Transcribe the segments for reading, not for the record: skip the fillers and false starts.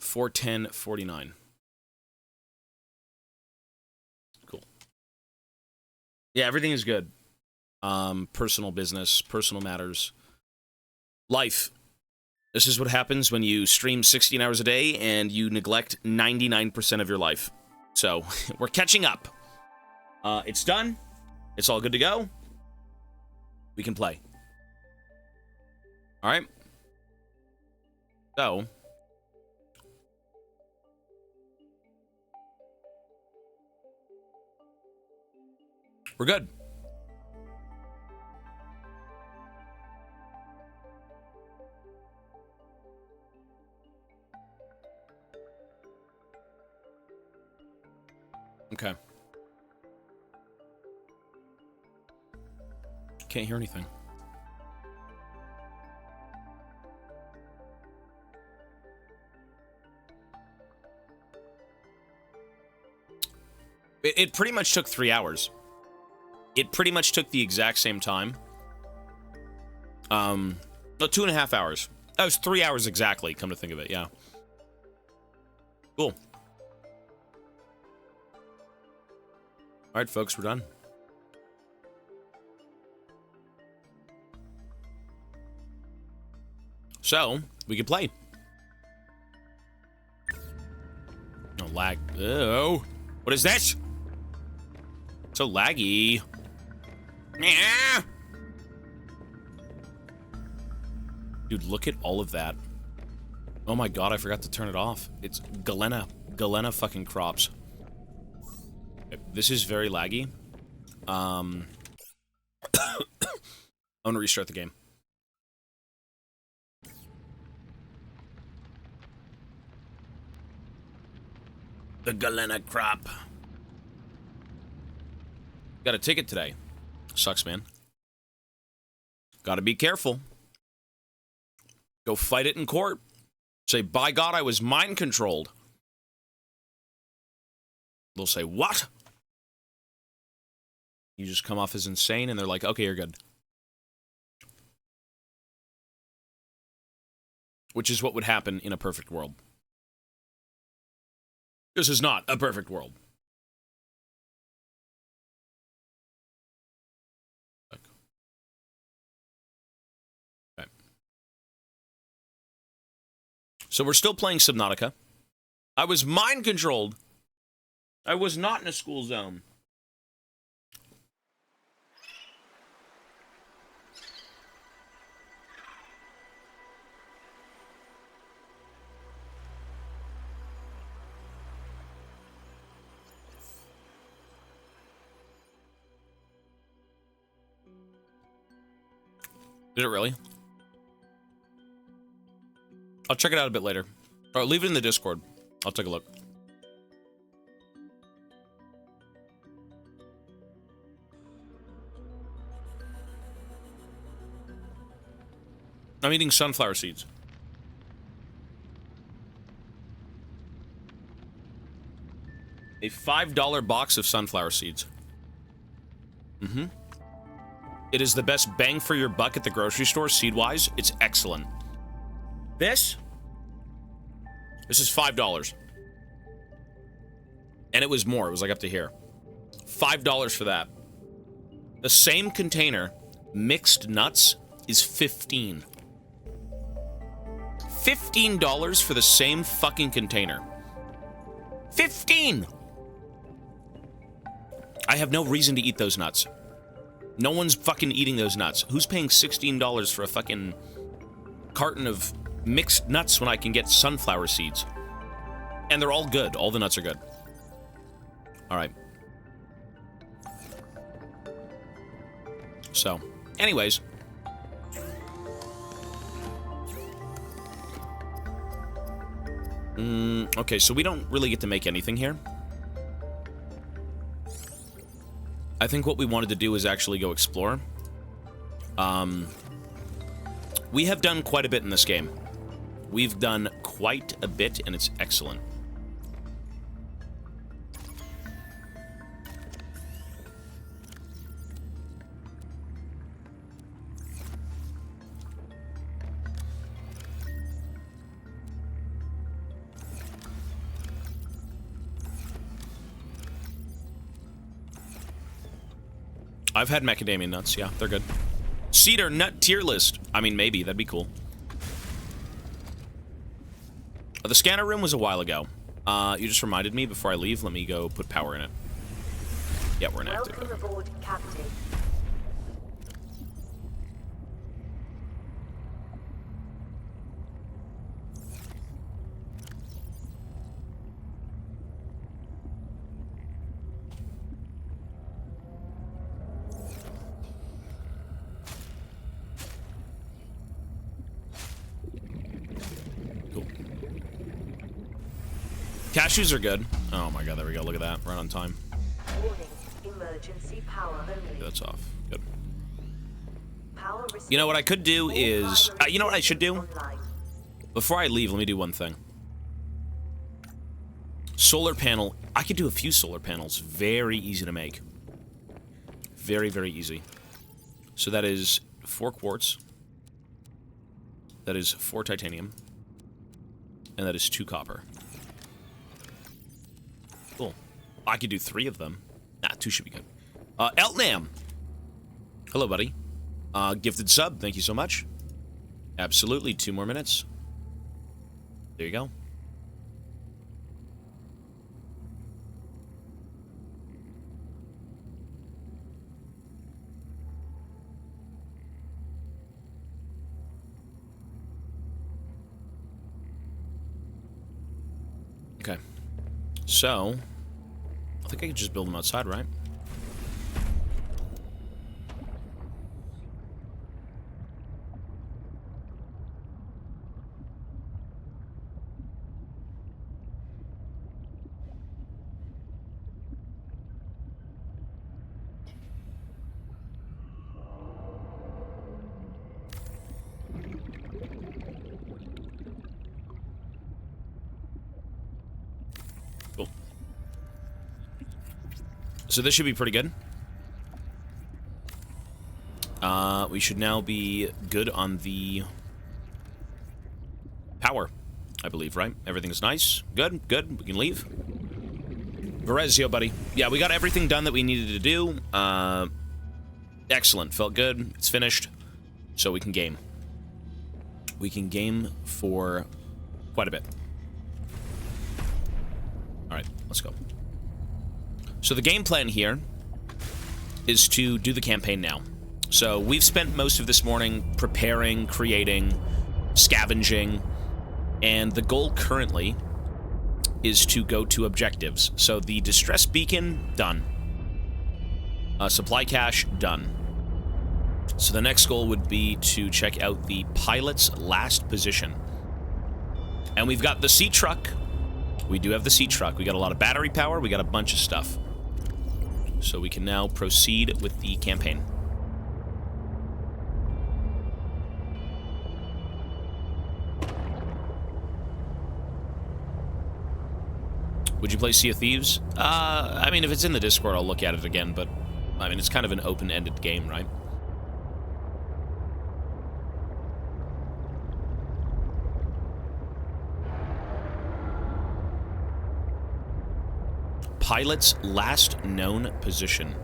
410.49. Cool. Yeah, everything is good. Personal business, personal matters. Life. This is what happens when you stream 16 hours a day and you neglect 99% of your life. So, we're catching up. It's done. It's all good to go. We can play. All right. So, we're good. Okay. Can't hear anything. It pretty much took 3 hours. It pretty much took the exact same time. No, 2.5 hours. That was 3 hours exactly, come to think of it, yeah. Cool. Alright, folks, we're done. So, we can play. No lag. Oh, what is this? So laggy. Yeah. Dude, look at all of that. Oh my god, I forgot to turn it off. It's Galena fucking crops. This is very laggy. I'm gonna restart the game. The Galena crop. Got a ticket today. Sucks, man. Gotta be careful. Go fight it in court. Say, by God, I was mind controlled. They'll say, what? You just come off as insane, and they're like, okay, you're good. Which is what would happen in a perfect world. This is not a perfect world. Okay. So we're still playing Subnautica. I was mind controlled. I was not in a school zone. Did it really? I'll check it out a bit later. Or leave it in the Discord. I'll take a look. I'm eating sunflower seeds. A $5 box of sunflower seeds. Mm-hmm. It is the best bang for your buck at the grocery store, seed-wise. It's excellent. This is $5. And it was more. It was like up to here. $5 for that. The same container, mixed nuts, is $15. $15 for the same fucking container. 15! I have no reason to eat those nuts. No one's fucking eating those nuts. Who's paying $16 for a fucking carton of mixed nuts when I can get sunflower seeds? And they're all good. All the nuts are good. Alright. So, anyways. Okay, so we don't really get to make anything here. I think what we wanted to do is actually go explore. We have done quite a bit in this game. We've done quite a bit, and it's excellent. I've had macadamia nuts. Yeah, they're good. Cedar nut tier list. I mean, maybe. That'd be cool. The scanner room was a while ago. You just reminded me before I leave. Let me go put power in it. Yeah, we're inactive. Welcome aboard, Captain. Cool. Cashews are good. Oh my god, there we go. Look at that. Right on time. Warning, emergency power only. That's off. Good. Power You know what I could do is... you know what I should do? online. Before I leave, let me do one thing. Solar panel. I could do a few solar panels. Very easy to make. Very, very easy. So that is 4 quartz. That is 4 titanium. And that is 2 copper. Cool. I could do 3 of them. Nah, 2 should be good. Eltnam! Hello, buddy. Gifted sub, thank you so much. Absolutely, 2 more minutes. There you go. Okay. So, I think I could just build them outside, right? Cool. So this should be pretty good. We should now be good on the power, I believe, right? Everything's nice. Good, good. We can leave. Verezio, buddy. Yeah, we got everything done that we needed to do. Excellent. Felt good. It's finished. So we can game. We can game for quite a bit. Alright, let's go. So the game plan here is to do the campaign now. So we've spent most of this morning preparing, creating, scavenging, and the goal currently is to go to objectives. So the distress beacon, done. Supply cache, done. So the next goal would be to check out the pilot's last position. And we've got the sea truck. We do have the sea truck. We got a lot of battery power. We got a bunch of stuff. So we can now proceed with the campaign. Would you play Sea of Thieves? I mean, if it's in the Discord, I'll look at it again, but, I mean, it's kind of an open-ended game, right? Pilot's last known position.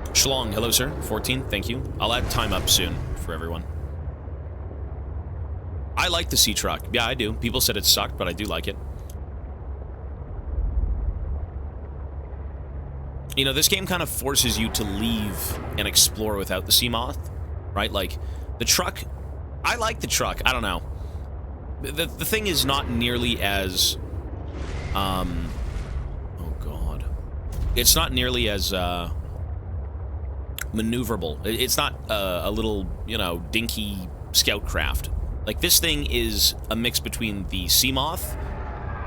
Shlong, hello, sir. 14, thank you. I'll add time up soon for everyone. I like the sea truck. Yeah, I do. People said it sucked, but I do like it. You know, this game kind of forces you to leave and explore without the sea moth, right? Like, the truck... I like the truck. I don't know. The thing is not nearly as... oh, God. It's not nearly as, maneuverable. It's not a little, you know, dinky scout craft. Like, this thing is a mix between the sea moth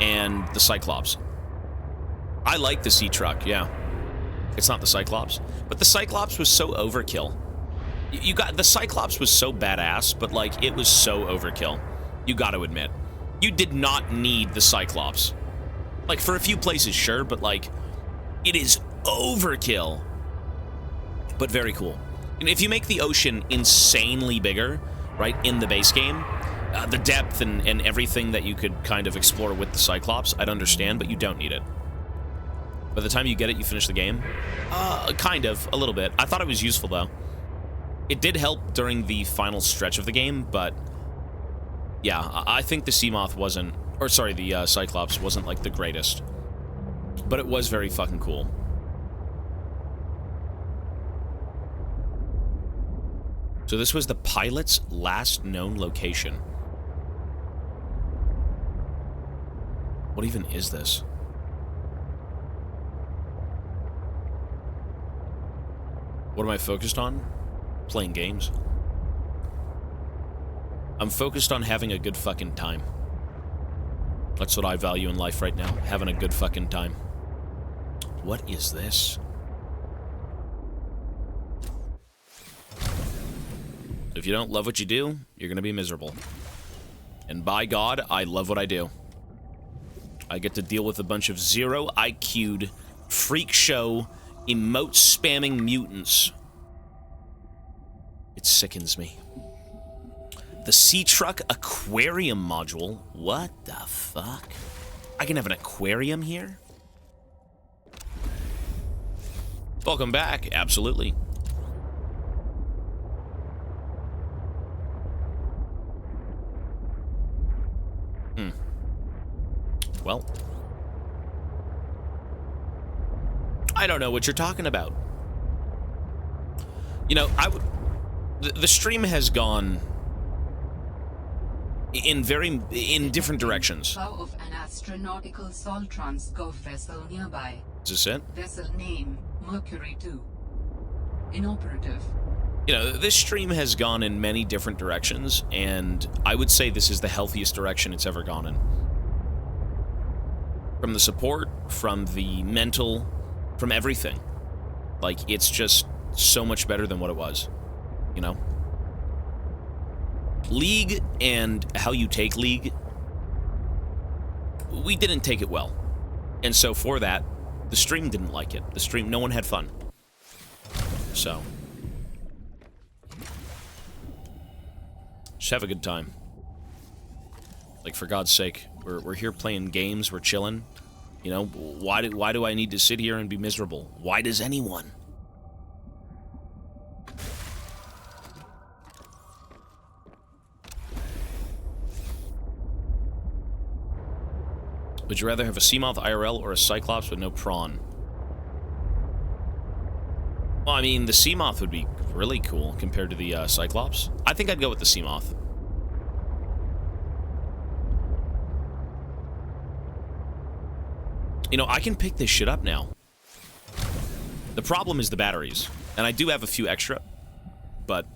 and the Cyclops. I like the sea truck, yeah. It's not the Cyclops. But the Cyclops was so overkill. You got... The Cyclops was so badass, but, like, it was so overkill. You got to admit. You did not need the Cyclops. Like, for a few places, sure, but, like, it is overkill. But very cool. And if you make the ocean insanely bigger, right, in the base game, the depth and everything that you could kind of explore with the Cyclops, I'd understand, but you don't need it. By the time you get it, you finish the game. Kind of, a little bit. I thought it was useful, though. It did help during the final stretch of the game, but... yeah, I think the Seamoth wasn't... or, sorry, the Cyclops wasn't, like, the greatest. But it was very fucking cool. So this was the pilot's last known location. What even is this? What am I focused on? Playing games. I'm focused on having a good fucking time. That's what I value in life right now. Having a good fucking time. What is this? If you don't love what you do, you're gonna be miserable. And by God, I love what I do. I get to deal with a bunch of zero IQ'd, freak show, emote spamming mutants. It sickens me. The Sea Truck Aquarium module? What the fuck? I can have an aquarium here? Welcome back, absolutely. Well, I don't know what you're talking about. You know, the stream has gone in different directions. Of an astronautical Soltrans vessel nearby. Is this it? Vessel name Mercury 2. Inoperative. You know, this stream has gone in many different directions, and I would say this is the healthiest direction it's ever gone in. From the support, from the mental, from everything. Like, it's just so much better than what it was, you know? League and how you take League, we didn't take it well. And so for that, the stream didn't like it. The stream, no one had fun. So. Just have a good time. Like, for God's sake, we're here playing games, we're chilling. You know, why do I need to sit here and be miserable? Why does anyone? Would you rather have a Seamoth IRL or a Cyclops with no prawn? Well, I mean, the Seamoth would be really cool compared to the Cyclops. I think I'd go with the Seamoth. You know, I can pick this shit up now. The problem is the batteries. And I do have a few extra, but...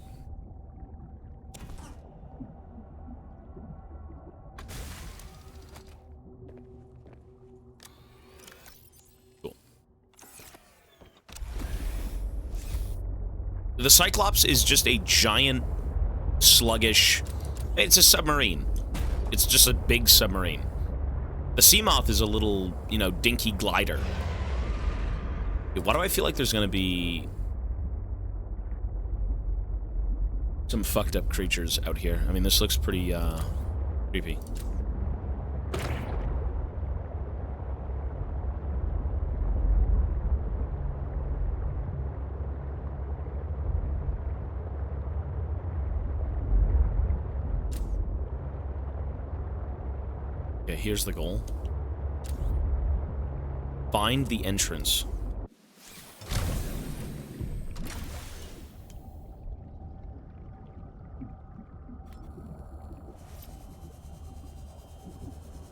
cool. The Cyclops is just a giant, sluggish... it's a submarine. It's just a big submarine. The Seamoth is a little, you know, dinky glider. Why do I feel like there's gonna be some fucked up creatures out here? I mean, this looks pretty, creepy. Okay, here's the goal. Find the entrance.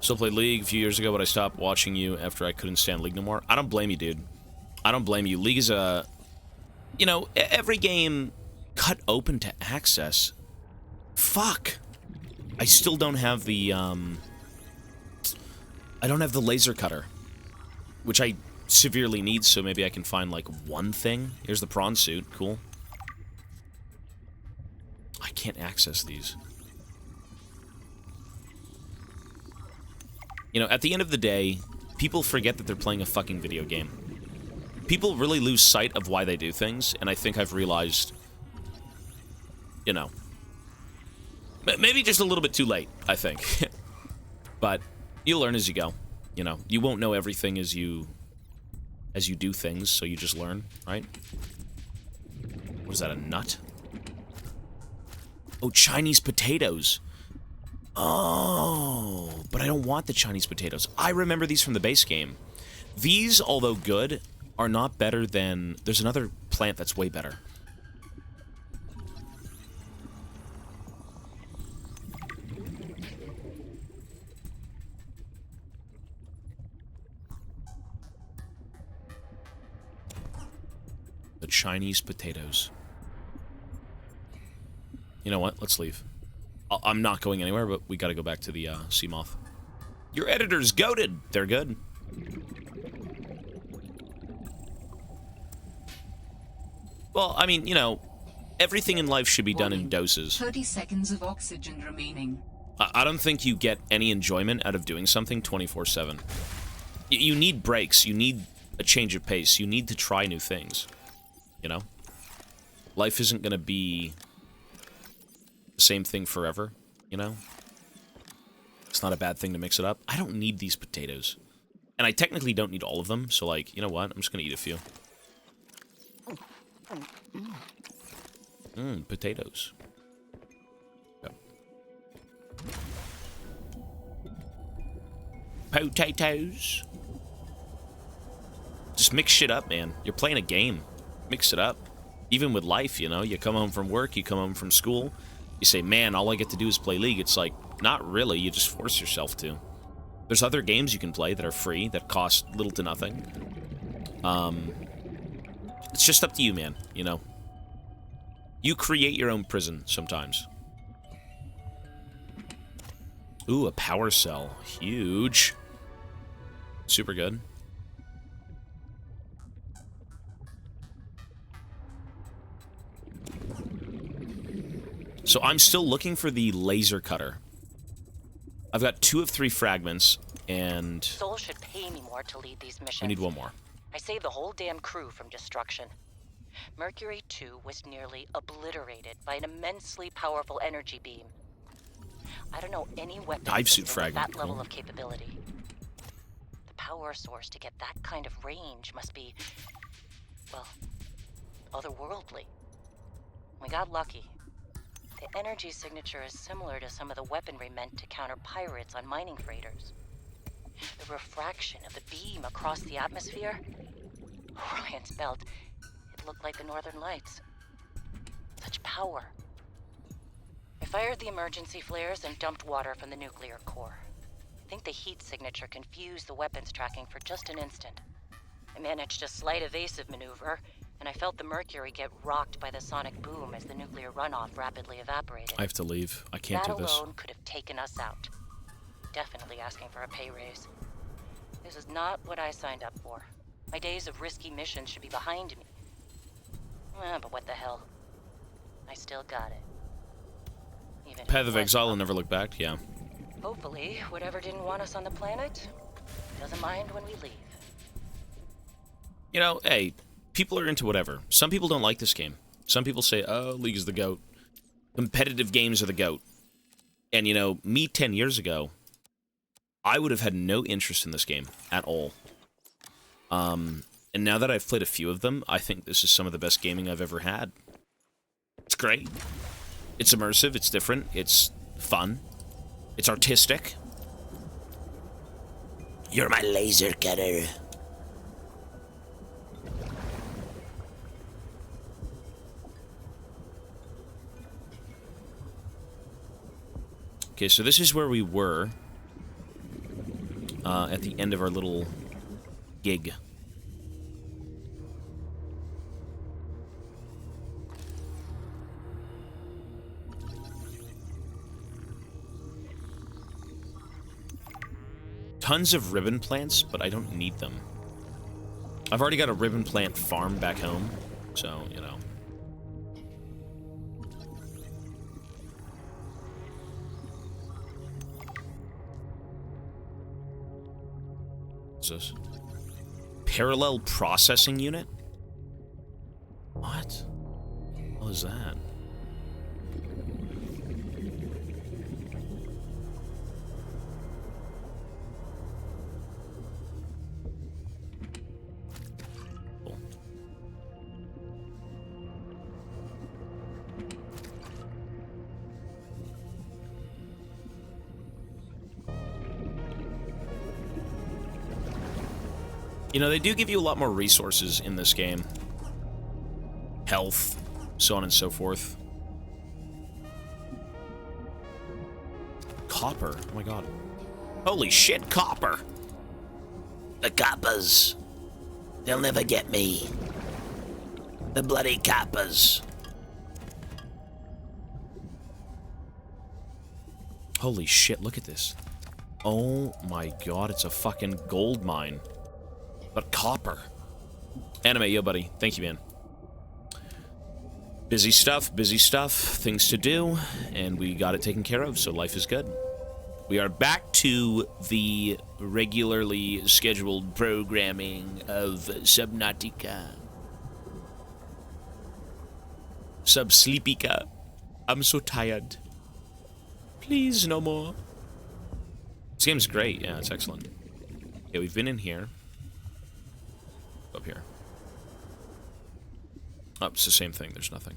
Still played League a few years ago, but I stopped watching you after I couldn't stand League no more. I don't blame you, dude. I don't blame you. League is a... you know, every game cut open to access. Fuck. I still don't have the, I don't have the laser cutter, which I severely need, so maybe I can find, like, one thing. Here's the prawn suit. Cool. I can't access these. You know, at the end of the day, people forget that they're playing a fucking video game. People really lose sight of why they do things, and I think I've realized, you know, maybe just a little bit too late, I think. But you'll learn as you go. You know, you won't know everything as you as you do things, so you just learn, right? What is that, a nut? Oh, Chinese potatoes. Oh, but I don't want the Chinese potatoes. I remember these from the base game. These, although good, are not better than... There's another plant that's way better. The Chinese potatoes. You know what? Let's leave. I'm not going anywhere, but we gotta go back to the sea moth. Your editor's goated. They're good. Well, I mean, you know, everything in life should be done in doses. 30 seconds of oxygen remaining. I don't think you get any enjoyment out of doing something 24/7. You need breaks. You need a change of pace. You need to try new things. You know? Life isn't gonna be the same thing forever, you know? It's not a bad thing to mix it up. I don't need these potatoes. And I technically don't need all of them, so like, you know what? I'm just gonna eat a few. Potatoes. Yep. Potatoes. Just mix shit up, man. You're playing a game. Mix it up. Even with life, you know? You come home from work, you come home from school, you say, man, all I get to do is play League. It's like, not really. You just force yourself to. There's other games you can play that are free, that cost little to nothing. It's just up to you, man, you know? You create your own prison sometimes. Ooh, a power cell. Huge. Super good. So I'm still looking for the laser cutter. I've got 2 of 3 fragments, and... Sol should pay me more to lead these missions. I need 1 more. I saved the whole damn crew from destruction. Mercury 2 was nearly obliterated by an immensely powerful energy beam. I don't know any weapon Dive suit system with fragment. that level Cool. of capability. The power source to get that kind of range must be, well, otherworldly. We got lucky. The energy signature is similar to some of the weaponry meant to counter pirates on mining freighters. The refraction of the beam across the atmosphere? Orion's belt, it looked like the Northern Lights. Such power. I fired the emergency flares and dumped water from the nuclear core. I think the heat signature confused the weapons tracking for just an instant. I managed a slight evasive maneuver, and I felt the Mercury get rocked by the sonic boom as the nuclear runoff rapidly evaporated. I have to leave. I can't do this. That alone could have taken us out. Definitely asking for a pay raise. This is not what I signed up for. My days of risky missions should be behind me. But what the hell? I still got it. Even Path of Exile and Never Look Back, yeah. Hopefully, whatever didn't want us on the planet doesn't mind when we leave. You know, hey, people are into whatever. Some people don't like this game. Some people say, oh, League is the GOAT. Competitive games are the GOAT. And, you know, me 10 years ago, I would have had no interest in this game at all. And now that I've played a few of them, I think this is some of the best gaming I've ever had. It's great. It's immersive, it's different, it's fun, it's artistic. You're my laser cutter. Okay, so this is where we were at the end of our little gig. Tons of ribbon plants, but I don't need them. I've already got a ribbon plant farm back home, so, you know. What's this? Parallel processing unit? What? What is that? You know, they do give you a lot more resources in this game. Health, so on and so forth. Copper. Oh my god. Holy shit, copper! The coppers. They'll never get me. The bloody coppers. Holy shit, look at this. Oh my god, it's a fucking gold mine. But copper. Anime, yo buddy. Thank you, man. Busy stuff, things to do, and we got it taken care of, so life is good. We are back to the regularly scheduled programming of Subnautica. Subsleepica. I'm so tired. Please, no more. This game's great. Yeah, it's excellent. Okay, we've been in here. Up here. Oh, it's the same thing. There's nothing.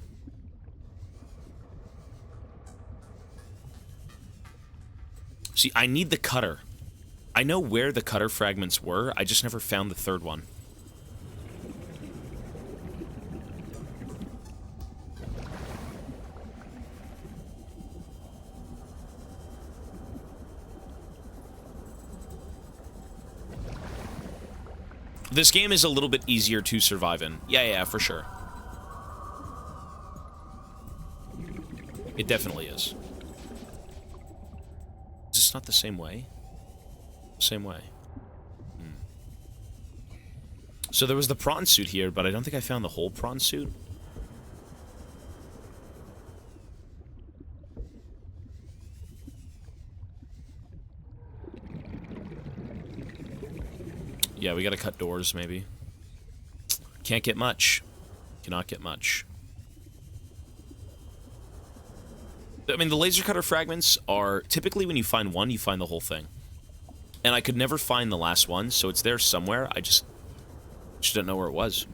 See, I need the cutter. I know where the cutter fragments were. I just never found the third one. This game is a little bit easier to survive in. Yeah, for sure. It definitely is. Is this not the same way? Same way. So there was the prawn suit here, but I don't think I found the whole prawn suit. Yeah, we gotta cut doors, maybe. Can't get much. Cannot get much. I mean, the laser cutter fragments are... Typically, when you find one, you find the whole thing. And I could never find the last one, so it's there somewhere. I just didn't know where it was.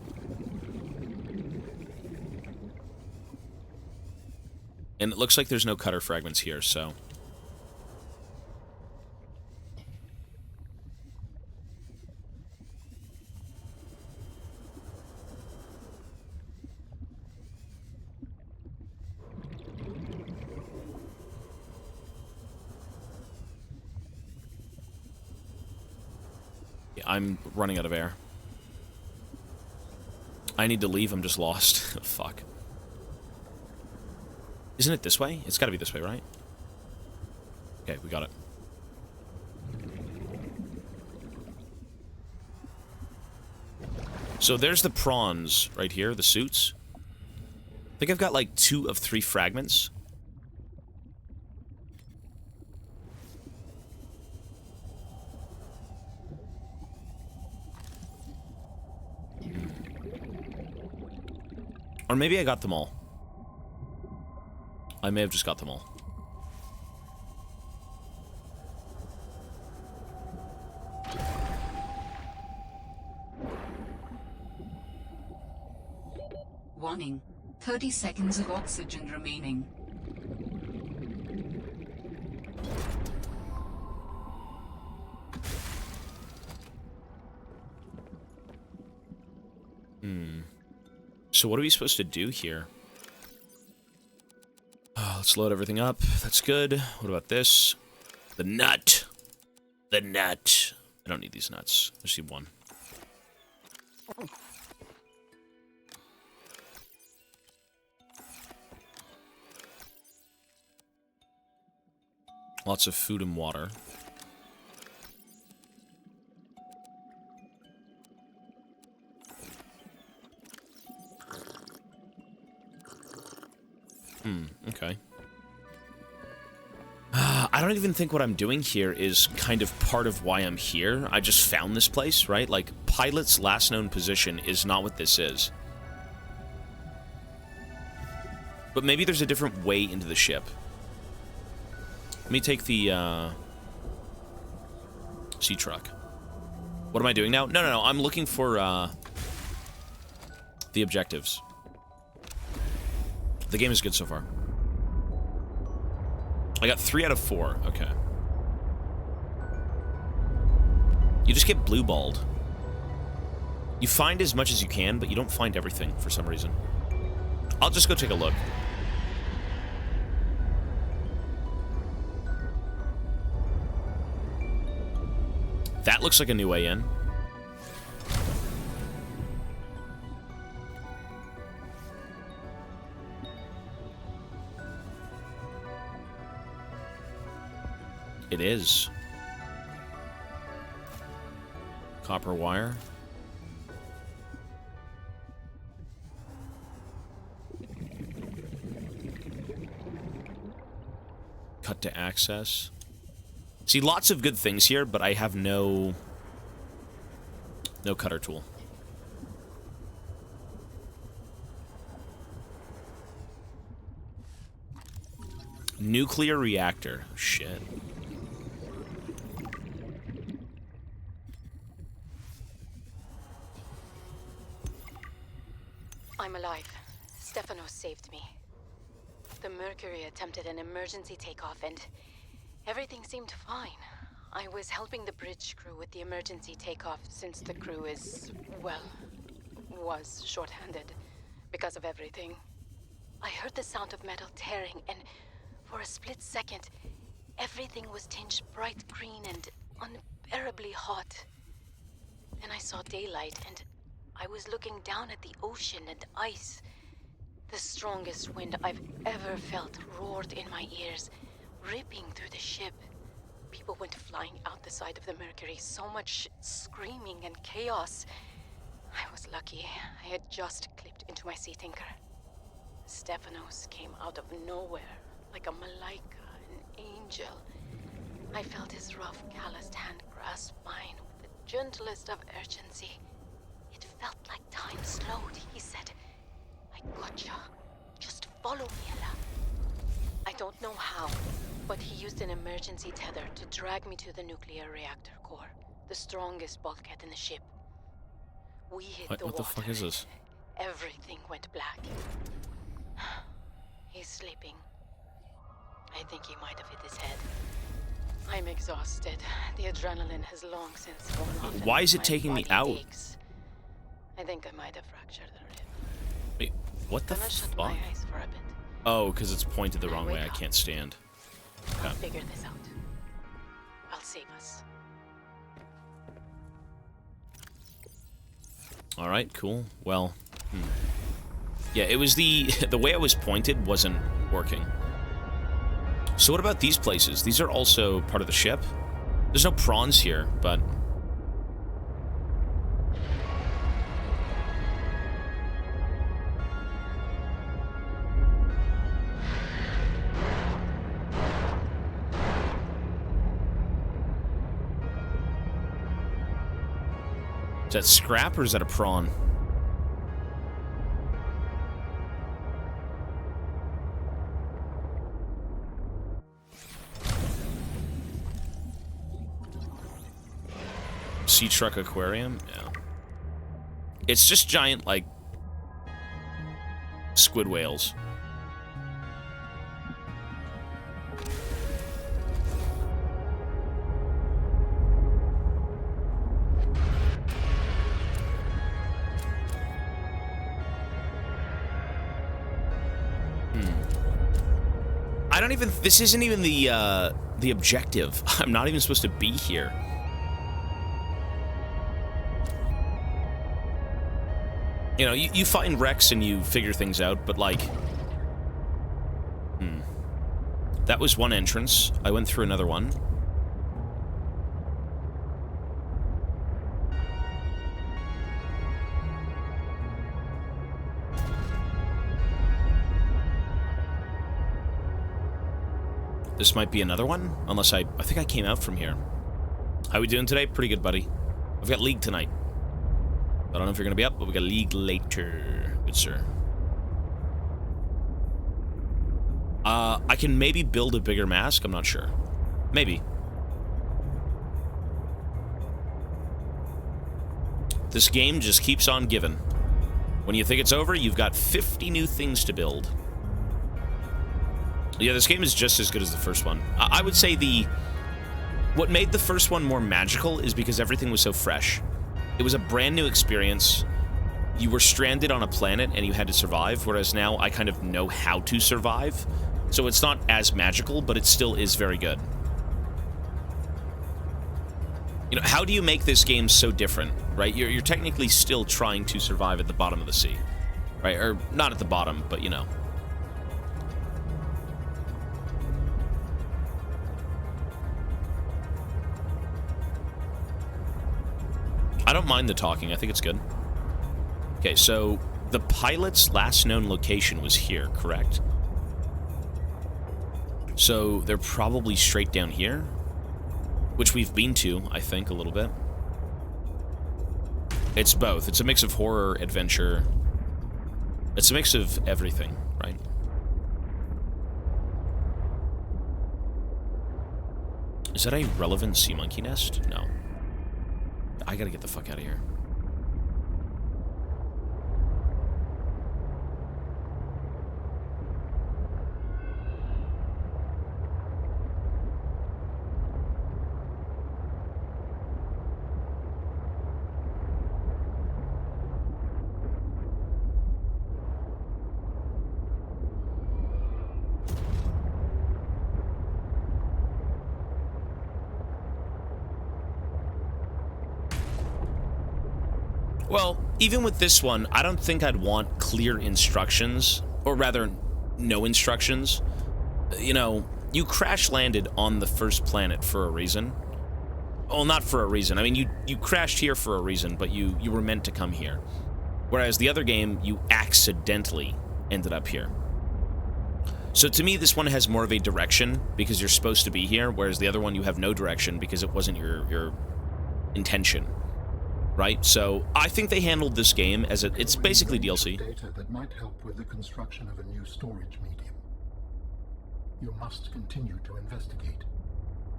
And it looks like there's no cutter fragments here, so... I'm running out of air. I need to leave, I'm just lost. Fuck. Isn't it this way? It's gotta be this way, right? Okay, we got it. So there's the prawns right here, the suits. I think I've got like 2 of 3 fragments. Or maybe I got them all. I may have just got them all. Warning. 30 seconds of oxygen remaining. So what are we supposed to do here? Let's load everything up. That's good. What about this? The nut. The nut. I don't need these nuts. I just need one. Lots of food and water. Okay. I don't even think what I'm doing here is kind of part of why I'm here. I just found this place, right? Like, pilot's last known position is not what this is. But maybe there's a different way into the ship. Let me take the, sea truck. What am I doing now? No. I'm looking for, the objectives. The game is good so far. I got 3 out of 4. Okay. You just get blue-balled. You find as much as you can, but you don't find everything for some reason. I'll just go take a look. That looks like a new way in. It is. Copper wire. Cut to access. See, lots of good things here, but I have no cutter tool. Nuclear reactor. Shit. I'm alive. Stefanos saved me. The Mercury attempted an emergency takeoff and everything seemed fine. I was helping the bridge crew with the emergency takeoff since the crew is, well, was short-handed because of everything. I heard the sound of metal tearing and for a split second, everything was tinged bright green and unbearably hot. Then I saw daylight and I was looking down at the ocean and ice. The strongest wind I've ever felt roared in my ears, ripping through the ship. People went flying out the side of the Mercury, so much screaming and chaos. I was lucky. I had just clipped into my sea tinker. Stefanos came out of nowhere, like a malaika, an angel. I felt his rough, calloused hand grasp mine with the gentlest of urgency. It felt like time slowed. He said, "I gotcha. Just follow me, Ella." I don't know how, but he used an emergency tether to drag me to the nuclear reactor core, the strongest bulkhead in the ship. We hit the water. What the fuck is this? Everything went black. He's sleeping. I think he might have hit his head. I'm exhausted. The adrenaline has long since worn off. Why is it taking me out? Aches. I think I might have fractured the rib. Wait, what the Gonna shut fuck? my eyes for a bit. Oh, because it's pointed the wrong way. I can't stand. I'll Okay. figure this out. I'll save us. All right, cool. Well, yeah, it was the way I was pointed wasn't working. So what about these places? These are also part of the ship. There's no prawns here, but is that scrap or is that a prawn? Sea truck aquarium? Yeah. It's just giant, like, squid whales. I don't even, this isn't even the objective. I'm not even supposed to be here. You know, you find wrecks and you figure things out, but like... That was one entrance. I went through another one. This might be another one, unless I think I came out from here. How we doing today? Pretty good, buddy. I've got League tonight. I don't know if you're gonna be up, but we got League later. Good sir. I can maybe build a bigger mask, I'm not sure. Maybe. This game just keeps on giving. When you think it's over, you've got 50 new things to build. Yeah, this game is just as good as the first one. I would say what made the first one more magical is because everything was so fresh. It was a brand new experience. You were stranded on a planet and you had to survive, whereas now I kind of know how to survive. So it's not as magical, but it still is very good. You know, how do you make this game so different, right? You're technically still trying to survive at the bottom of the sea, right? Or not at the bottom, but you know. I don't mind the talking. I think it's good. Okay, so the pilot's last known location was here, correct? So they're probably straight down here, which we've been to, I think, a little bit. It's both. It's a mix of horror, adventure. It's a mix of everything, right? Is that a relevant sea monkey nest? No. I gotta get the fuck out of here. Well, even with this one, I don't think I'd want clear instructions, or rather, no instructions. You know, you crash landed on the first planet for a reason. Well, not for a reason. I mean, you crashed here for a reason, but you were meant to come here. Whereas the other game, you accidentally ended up here. So to me, this one has more of a direction, because you're supposed to be here, whereas the other one, you have no direction, because it wasn't your intention. Right? So I think they handled this game as it's basically DLC. Data that might help with the construction of a new storage medium. You must continue to investigate.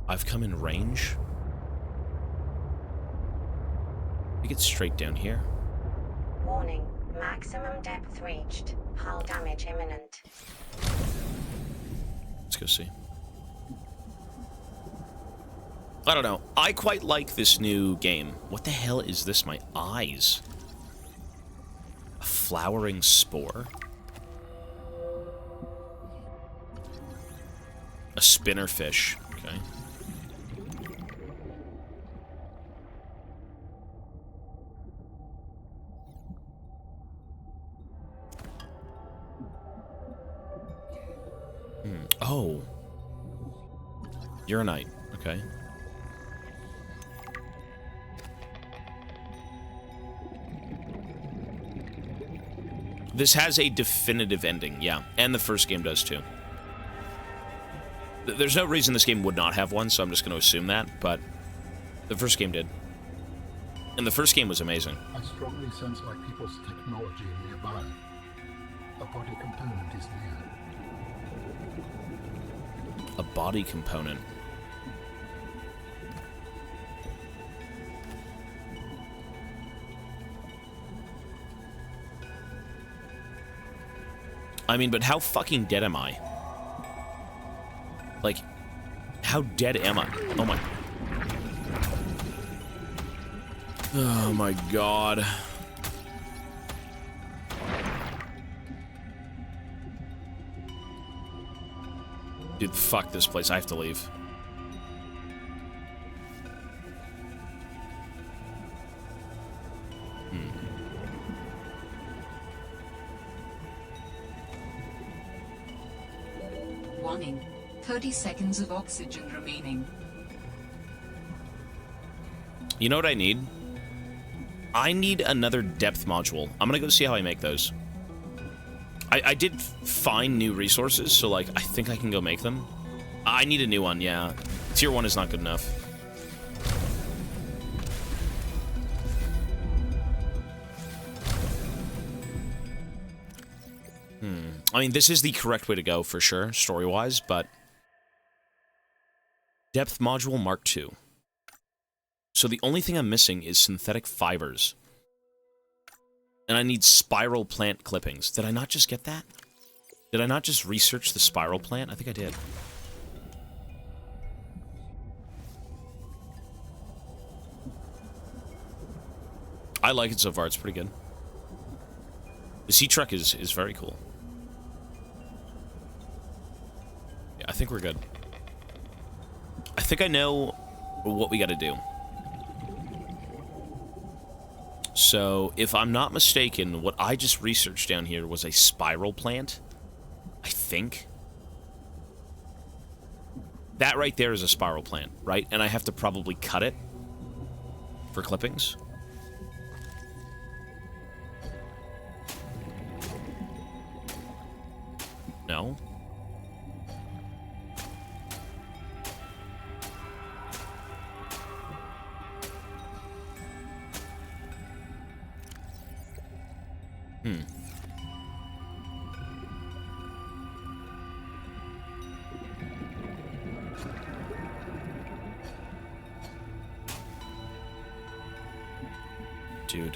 I've come in range. We get straight down here. Warning. Maximum depth reached. Hull damage imminent. Let's go see. I don't know. I quite like this new game. What the hell is this? My eyes. A flowering spore? A spinnerfish. Okay. Oh. Uranite. Okay. This has a definitive ending, yeah. And the first game does, too. There's no reason this game would not have one, so I'm just going to assume that, but the first game did. And the first game was amazing. I strongly sense my people's technology nearby. A body component is near. A body component. I mean, but how fucking dead am I? Like, how dead am I? Oh my... Oh my god. Dude, fuck this place. I have to leave. Warning. 30 seconds of oxygen remaining. You know what I need? I need another depth module. I'm gonna go see how I make those. I did find new resources, so, like, I think I can go make them. I need a new one, yeah. Tier 1 is not good enough. I mean, this is the correct way to go, for sure, story-wise, but... Depth Module Mark II. So the only thing I'm missing is synthetic fibers. And I need spiral plant clippings. Did I not just get that? Did I not just research the spiral plant? I think I did. I like it so far. It's pretty good. The sea truck is very cool. Yeah, I think we're good. I think I know what we got to do. So, if I'm not mistaken, what I just researched down here was a spiral plant. I think. That right there is a spiral plant, right? And I have to probably cut it for clippings. No. Dude.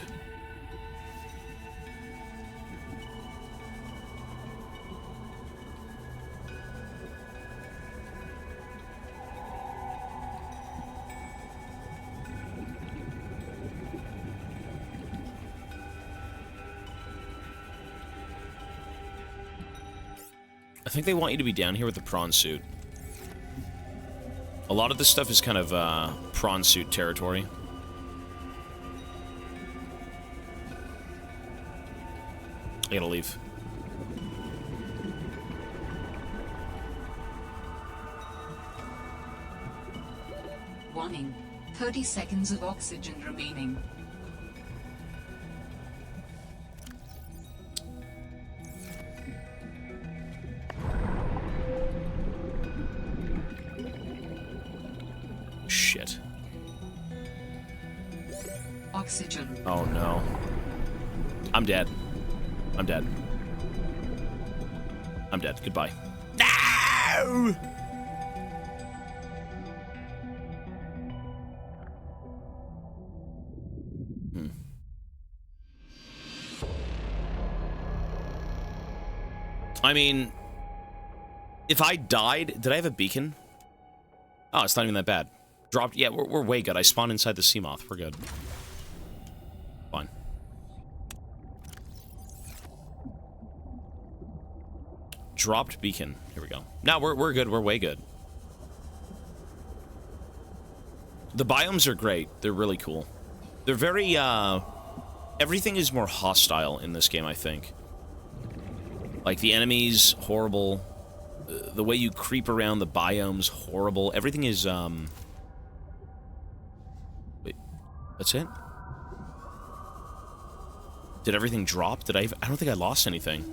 I think they want you to be down here with the prawn suit. A lot of this stuff is kind of prawn suit territory. I gotta leave. Warning. 30 seconds of oxygen remaining. Shit. Oxygen. Oh no. I'm dead. I'm dead. I'm dead. Goodbye. No! I mean, if I died, did I have a beacon? Oh, it's not even that bad. Dropped. Yeah, we're way good. I spawned inside the Seamoth. We're good. Fine. Dropped beacon. Here we go. No, we're good. We're way good. The biomes are great. They're really cool. They're very, everything is more hostile in this game, I think. Like, the enemies, horrible. The way you creep around the biomes, horrible. Everything is, Wait. That's it? Did everything drop? Did I don't think I lost anything.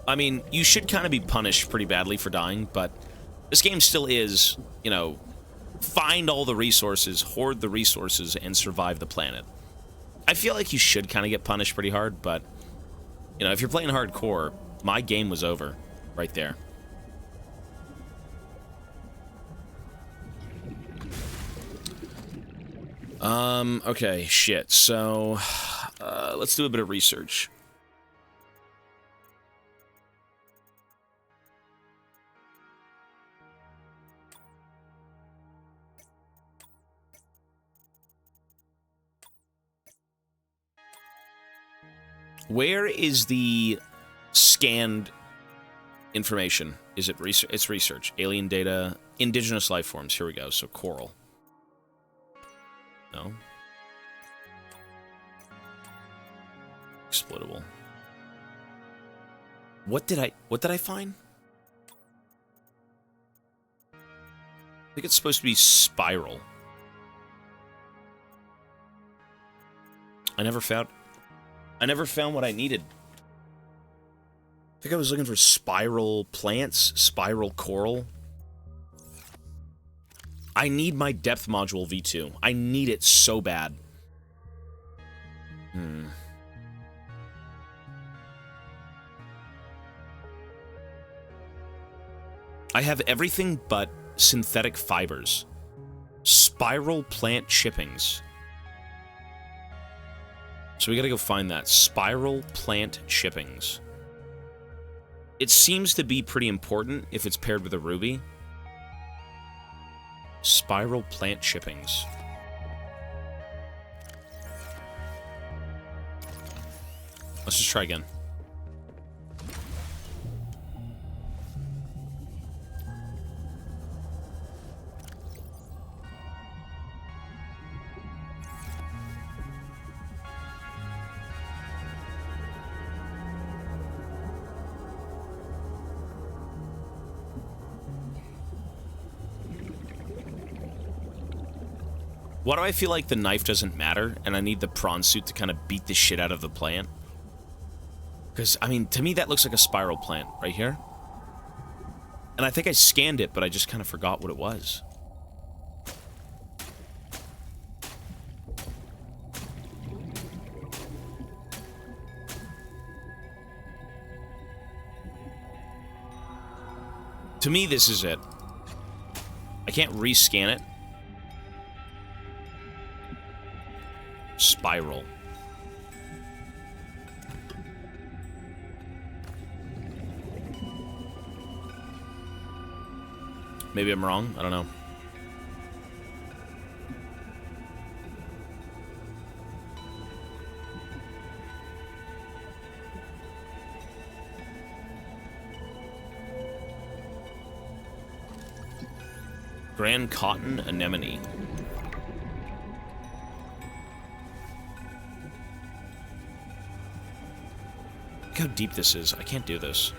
I mean, you should kind of be punished pretty badly for dying, but this game still is, you know, find all the resources, hoard the resources, and survive the planet. I feel like you should kind of get punished pretty hard, but, you know, if you're playing hardcore, my game was over right there. Okay, shit. So, let's do a bit of research. Where is the scanned information? Is it research? It's research. Alien data, indigenous life forms. Here we go. So coral. No. Exploitable. What did I find? I think it's supposed to be spiral. I never found what I needed. I think I was looking for spiral plants, spiral coral. I need my depth module V2. I need it so bad. I have everything but synthetic fibers. Spiral plant chippings. So we gotta go find that. Spiral plant chippings. It seems to be pretty important if it's paired with a ruby. Spiral plant chippings. Let's just try again. Why do I feel like the knife doesn't matter, and I need the prawn suit to kind of beat the shit out of the plant? Because, I mean, to me that looks like a spiral plant, right here. And I think I scanned it, but I just kind of forgot what it was. To me, this is it. I can't rescan it. Spiral. Maybe I'm wrong. I don't know. Grand Cotton Anemone. Look how deep this is. I can't do this.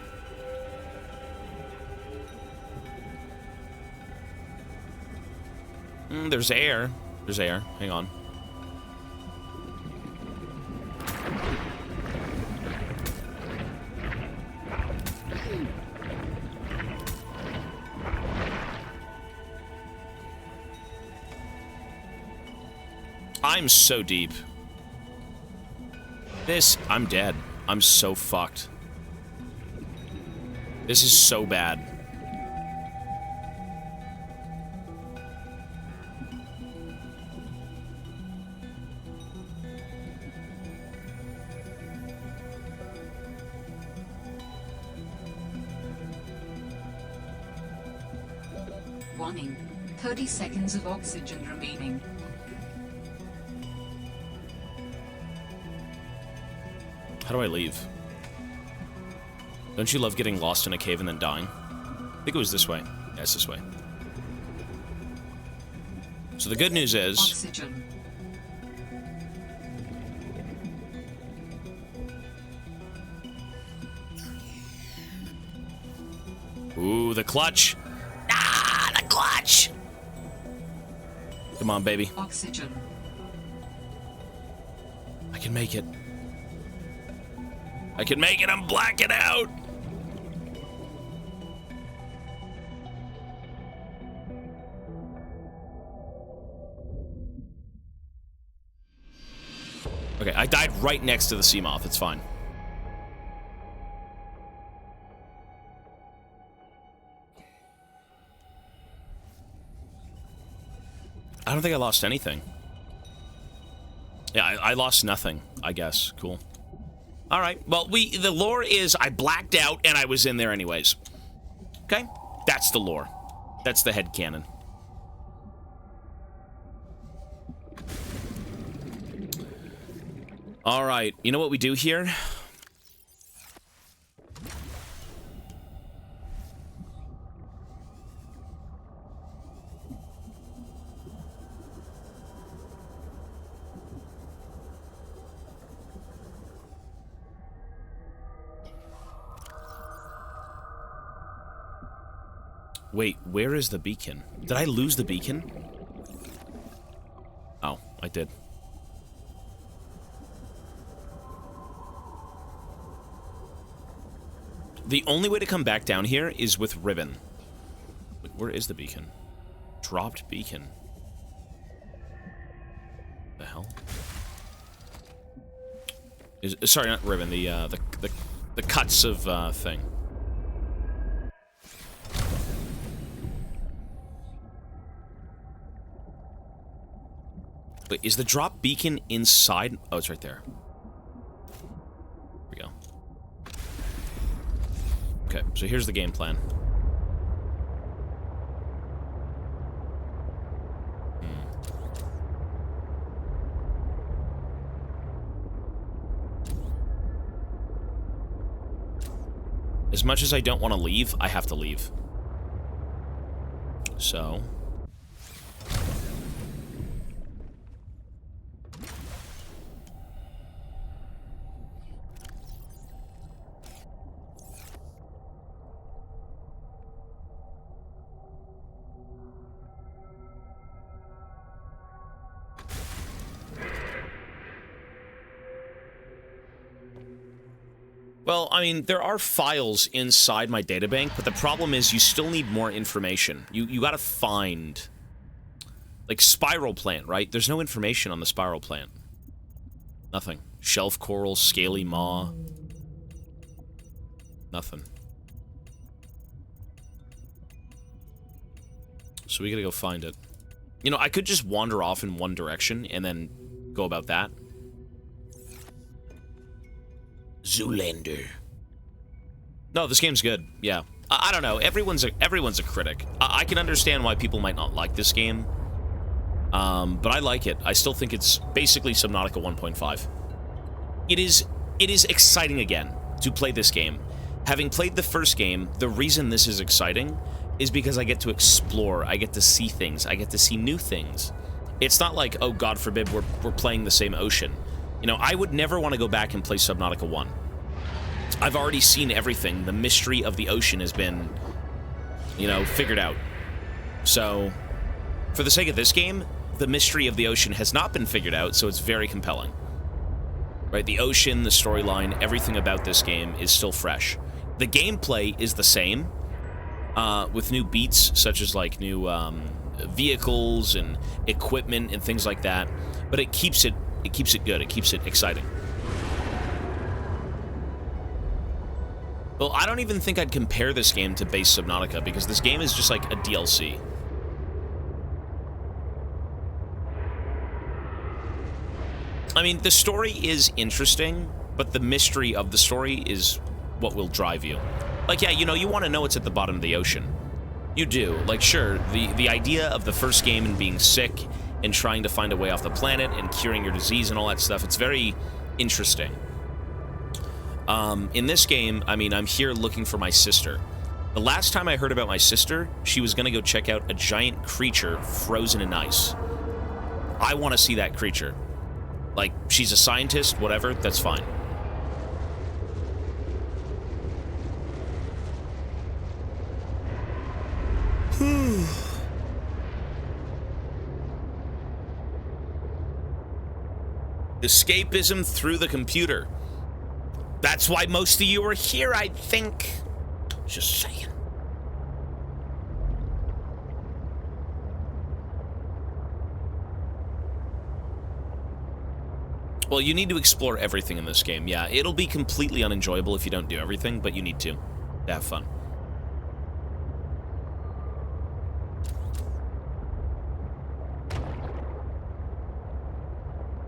There's air. There's air. Hang on. I'm so deep. I'm dead. I'm so fucked. This is so bad. Warning. 30 seconds of oxygen remaining. How do I leave? Don't you love getting lost in a cave and then dying? I think it was this way. Yeah, it's this way. So the good news is... Oxygen. Ooh, the clutch! Ah, the clutch! Come on, baby. Oxygen. I can make it. I can make it, I'm blacking out! Okay, I died right next to the sea moth, it's fine. I don't think I lost anything. Yeah, I lost nothing, I guess. Cool. All right. Well, the lore is I blacked out and I was in there anyways. Okay? That's the lore. That's the headcanon. All right. You know what we do here? Wait, where is the beacon? Did I lose the beacon? Oh, I did. The only way to come back down here is with ribbon. Wait, where is the beacon? Dropped beacon. The hell? Sorry, not ribbon. The cuts of thing. Wait, is the drop beacon inside? Oh, it's right there. Here we go. Okay, so here's the game plan. As much as I don't want to leave, I have to leave. So... Well, I mean, there are files inside my databank, but the problem is you still need more information. You gotta find... Like, spiral plant, right? There's no information on the spiral plant. Nothing. Shelf coral, scaly maw. Nothing. So we gotta go find it. You know, I could just wander off in one direction and then go about that. Zoolander. No, this game's good. Yeah, I don't know. Everyone's a critic. I can understand why people might not like this game, but I like it. I still think it's basically Subnautica 1.5. It is exciting again to play this game. Having played the first game, the reason this is exciting is because I get to explore. I get to see things. I get to see new things. It's not like, oh, God forbid, we're playing the same ocean. You know, I would never want to go back and play Subnautica 1. I've already seen everything. The mystery of the ocean has been, you know, figured out. So, for the sake of this game, the mystery of the ocean has not been figured out, so it's very compelling. Right? The ocean, the storyline, everything about this game is still fresh. The gameplay is the same, with new beats, such as, like, new vehicles and equipment and things like that, but it keeps it good. It keeps it exciting. Well, I don't even think I'd compare this game to base Subnautica, because this game is just like a DLC. I mean, the story is interesting, but the mystery of the story is what will drive you. Like, yeah, you know, you want to know what's at the bottom of the ocean. You do. Like, sure, the idea of the first game and being sick and trying to find a way off the planet and curing your disease and all that stuff, it's very interesting. In this game, I mean, I'm here looking for my sister. The last time I heard about my sister, she was going to go check out a giant creature frozen in ice. I want to see that creature. Like, she's a scientist, whatever, that's fine. Escapism through the computer. That's why most of you are here, I think. Just saying. Well, you need to explore everything in this game. Yeah, it'll be completely unenjoyable if you don't do everything, but you need to have fun.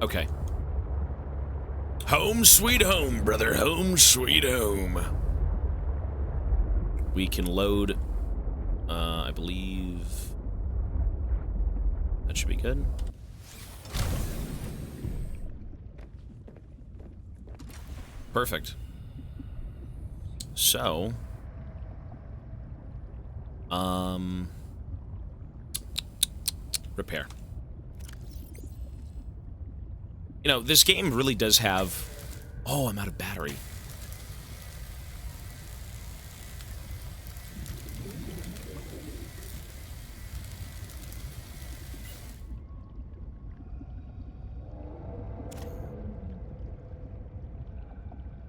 Okay. Home sweet home, brother. Home sweet home. We can load, I believe... That should be good. Perfect. So... Repair. You know, this game really does have... Oh, I'm out of battery.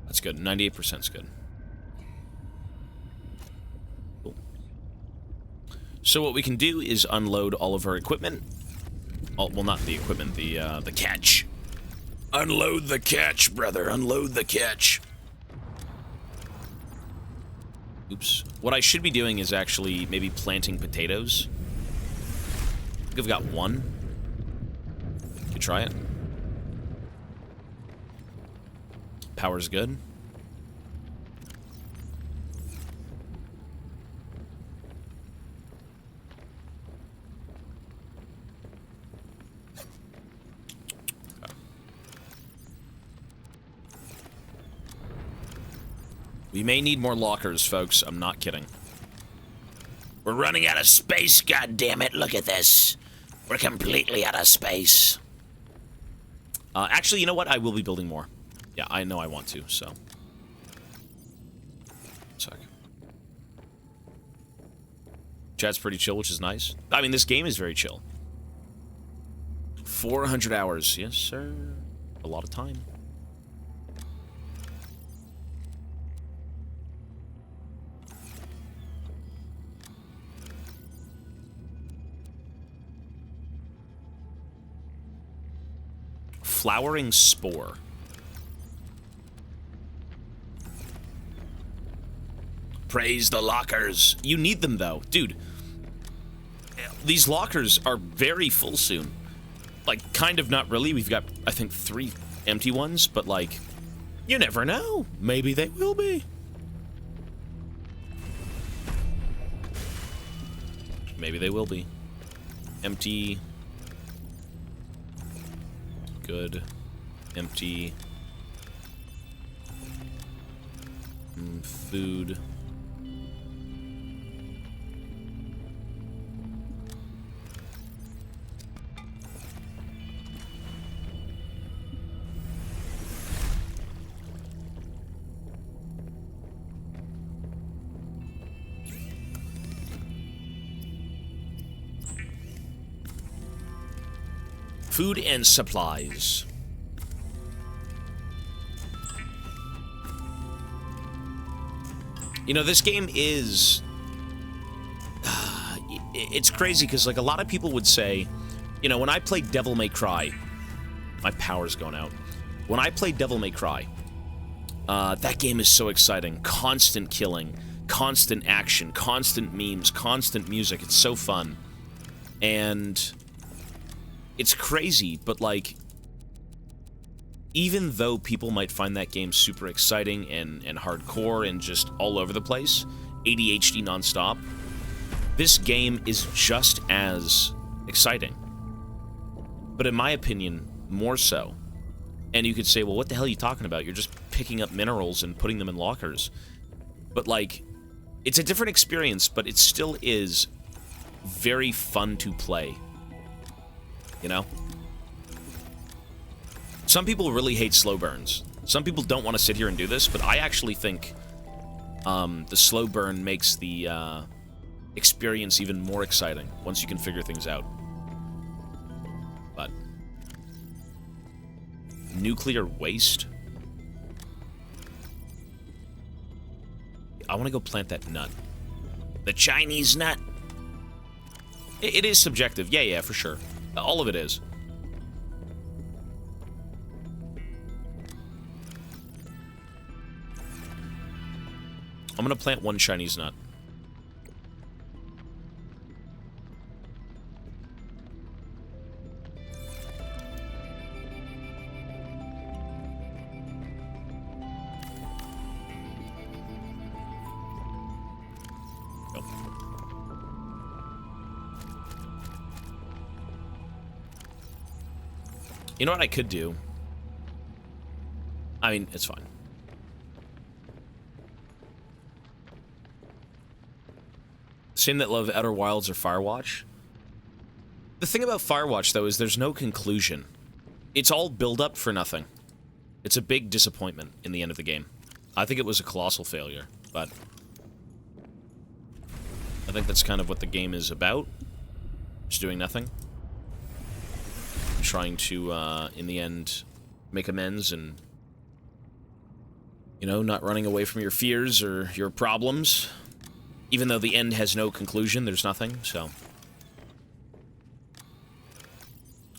That's good. 98% is good. Cool. So what we can do is unload all of our equipment. Oh, well, not the equipment, the catch. Unload the catch, brother. Unload the catch. Oops. What I should be doing is actually maybe planting potatoes. I think I've got one. Could try it. Power's good. We may need more lockers, folks. I'm not kidding. We're running out of space, goddammit. Look at this. We're completely out of space. Actually, you know what? I will be building more. Yeah, I know I want to, so. Sec. Chat's pretty chill, which is nice. I mean, this game is very chill. 400 hours. Yes, sir. A lot of time. Flowering spore. Praise the lockers. You need them, though. Dude, these lockers are very full soon. Like, kind of not really. We've got, I think, 3 empty ones, but, like, you never know. Maybe they will be. Maybe they will be. Empty. Good. Empty. Food. Food and supplies. You know, this game is... it's crazy, because, like, a lot of people would say... You know, when I played Devil May Cry... My power's going out. When I played Devil May Cry... that game is so exciting. Constant killing. Constant action. Constant memes. Constant music. It's so fun. And... it's crazy, but, like, even though people might find that game super exciting and hardcore and just all over the place, ADHD nonstop, this game is just as exciting. But in my opinion, more so. And you could say, well, what the hell are you talking about? You're just picking up minerals and putting them in lockers. But, like, it's a different experience, but it still is very fun to play. You know? Some people really hate slow burns. Some people don't want to sit here and do this, but I actually think the slow burn makes the experience even more exciting once you can figure things out. But... nuclear waste? I want to go plant that nut. The Chinese nut! It is subjective. Yeah, for sure. All of it is. I'm gonna plant one Chinese nut. Go. You know what I could do? I mean, it's fine. Same that love Outer Wilds or Firewatch. The thing about Firewatch, though, is there's no conclusion. It's all build-up for nothing. It's a big disappointment in the end of the game. I think it was a colossal failure, but... I think that's kind of what the game is about. Just doing nothing. Trying to, in the end, make amends and... you know, not running away from your fears or your problems. Even though the end has no conclusion, there's nothing, so...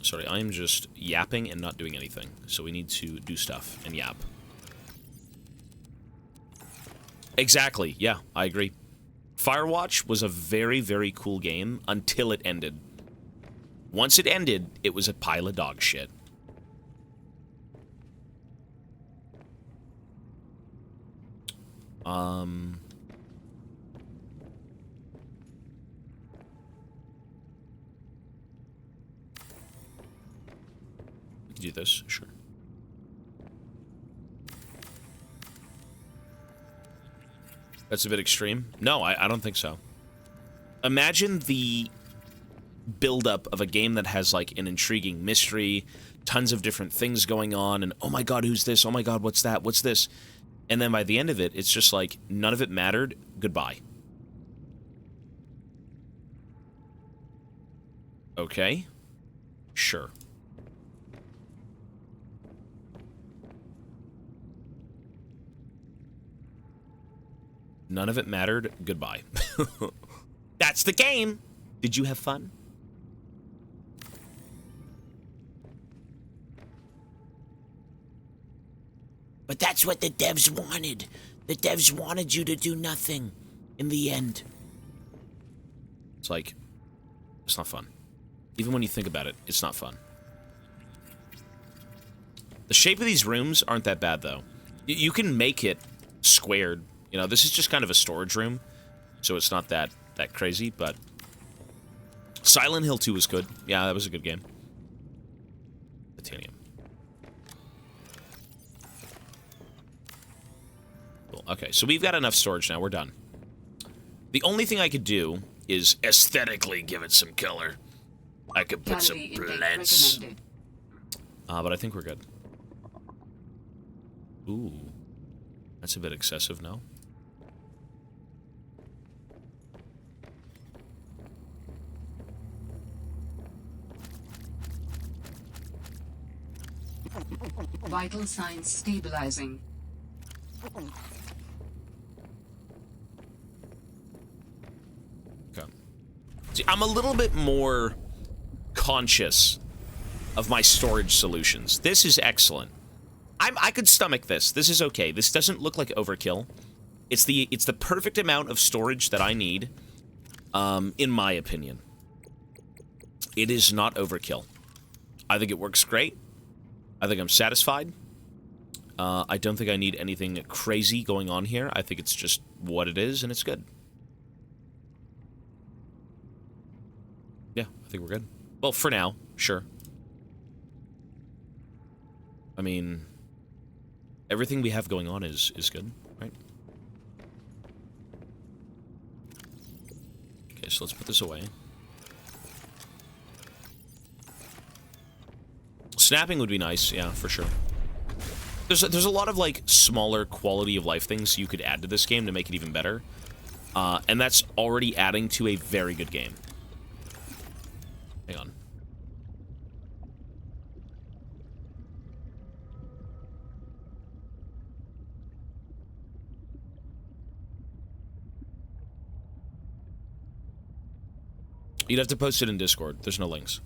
Sorry, I am just yapping and not doing anything. So we need to do stuff and yap. Exactly, yeah, I agree. Firewatch was a very, very cool game until it ended. Once it ended, it was a pile of dog shit. We can do this, sure. That's a bit extreme. No, I don't think so. Imagine the buildup of a game that has, like, an intriguing mystery, tons of different things going on, and oh my god, who's this? Oh my god, what's that? What's this? And then by the end of it, it's just like, none of it mattered. Goodbye. Okay. Sure. None of it mattered. Goodbye. That's the game. Did you have fun? But that's what the devs wanted. The devs wanted you to do nothing in the end. It's like, it's not fun. Even when you think about it, it's not fun. The shape of these rooms aren't that bad, though. You can make it squared. You know, this is just kind of a storage room, so it's not that crazy, but Silent Hill 2 was good. Yeah, that was a good game. Titanium. Cool. Okay, so we've got enough storage now. We're done. The only thing I could do is aesthetically give it some color. I could put some blends. But I think we're good. Ooh. That's a bit excessive, no? Vital signs stabilizing. Okay. See, I'm a little bit more conscious of my storage solutions. This is excellent. I could stomach this. This is okay. This doesn't look like overkill. It's the perfect amount of storage that I need, in my opinion. It is not overkill. I think it works great. I think I'm satisfied. I don't think I need anything crazy going on here. I think it's just what it is, and it's good. Yeah, I think we're good. Well, for now, sure. I mean, everything we have going on is good, right? Okay, so let's put this away. Snapping would be nice, yeah, for sure. There's a lot of, like, smaller quality of life things you could add to this game to make it even better. And that's already adding to a very good game. Hang on. You'd have to post it in Discord. There's no links.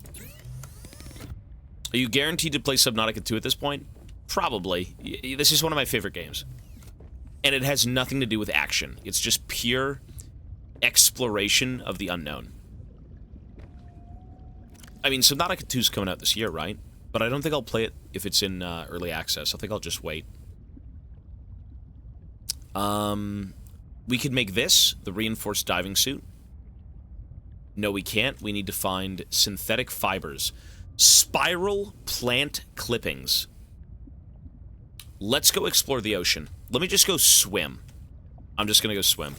Are you guaranteed to play Subnautica 2 at this point? Probably. This is one of my favorite games. And it has nothing to do with action. It's just pure exploration of the unknown. I mean, Subnautica 2 is coming out this year, right? But I don't think I'll play it if it's in early access. I think I'll just wait. We could make this the reinforced diving suit. No, we can't. We need to find synthetic fibers. Spiral plant clippings. Let's go explore the ocean. Let me just go swim. I'm just gonna go swim.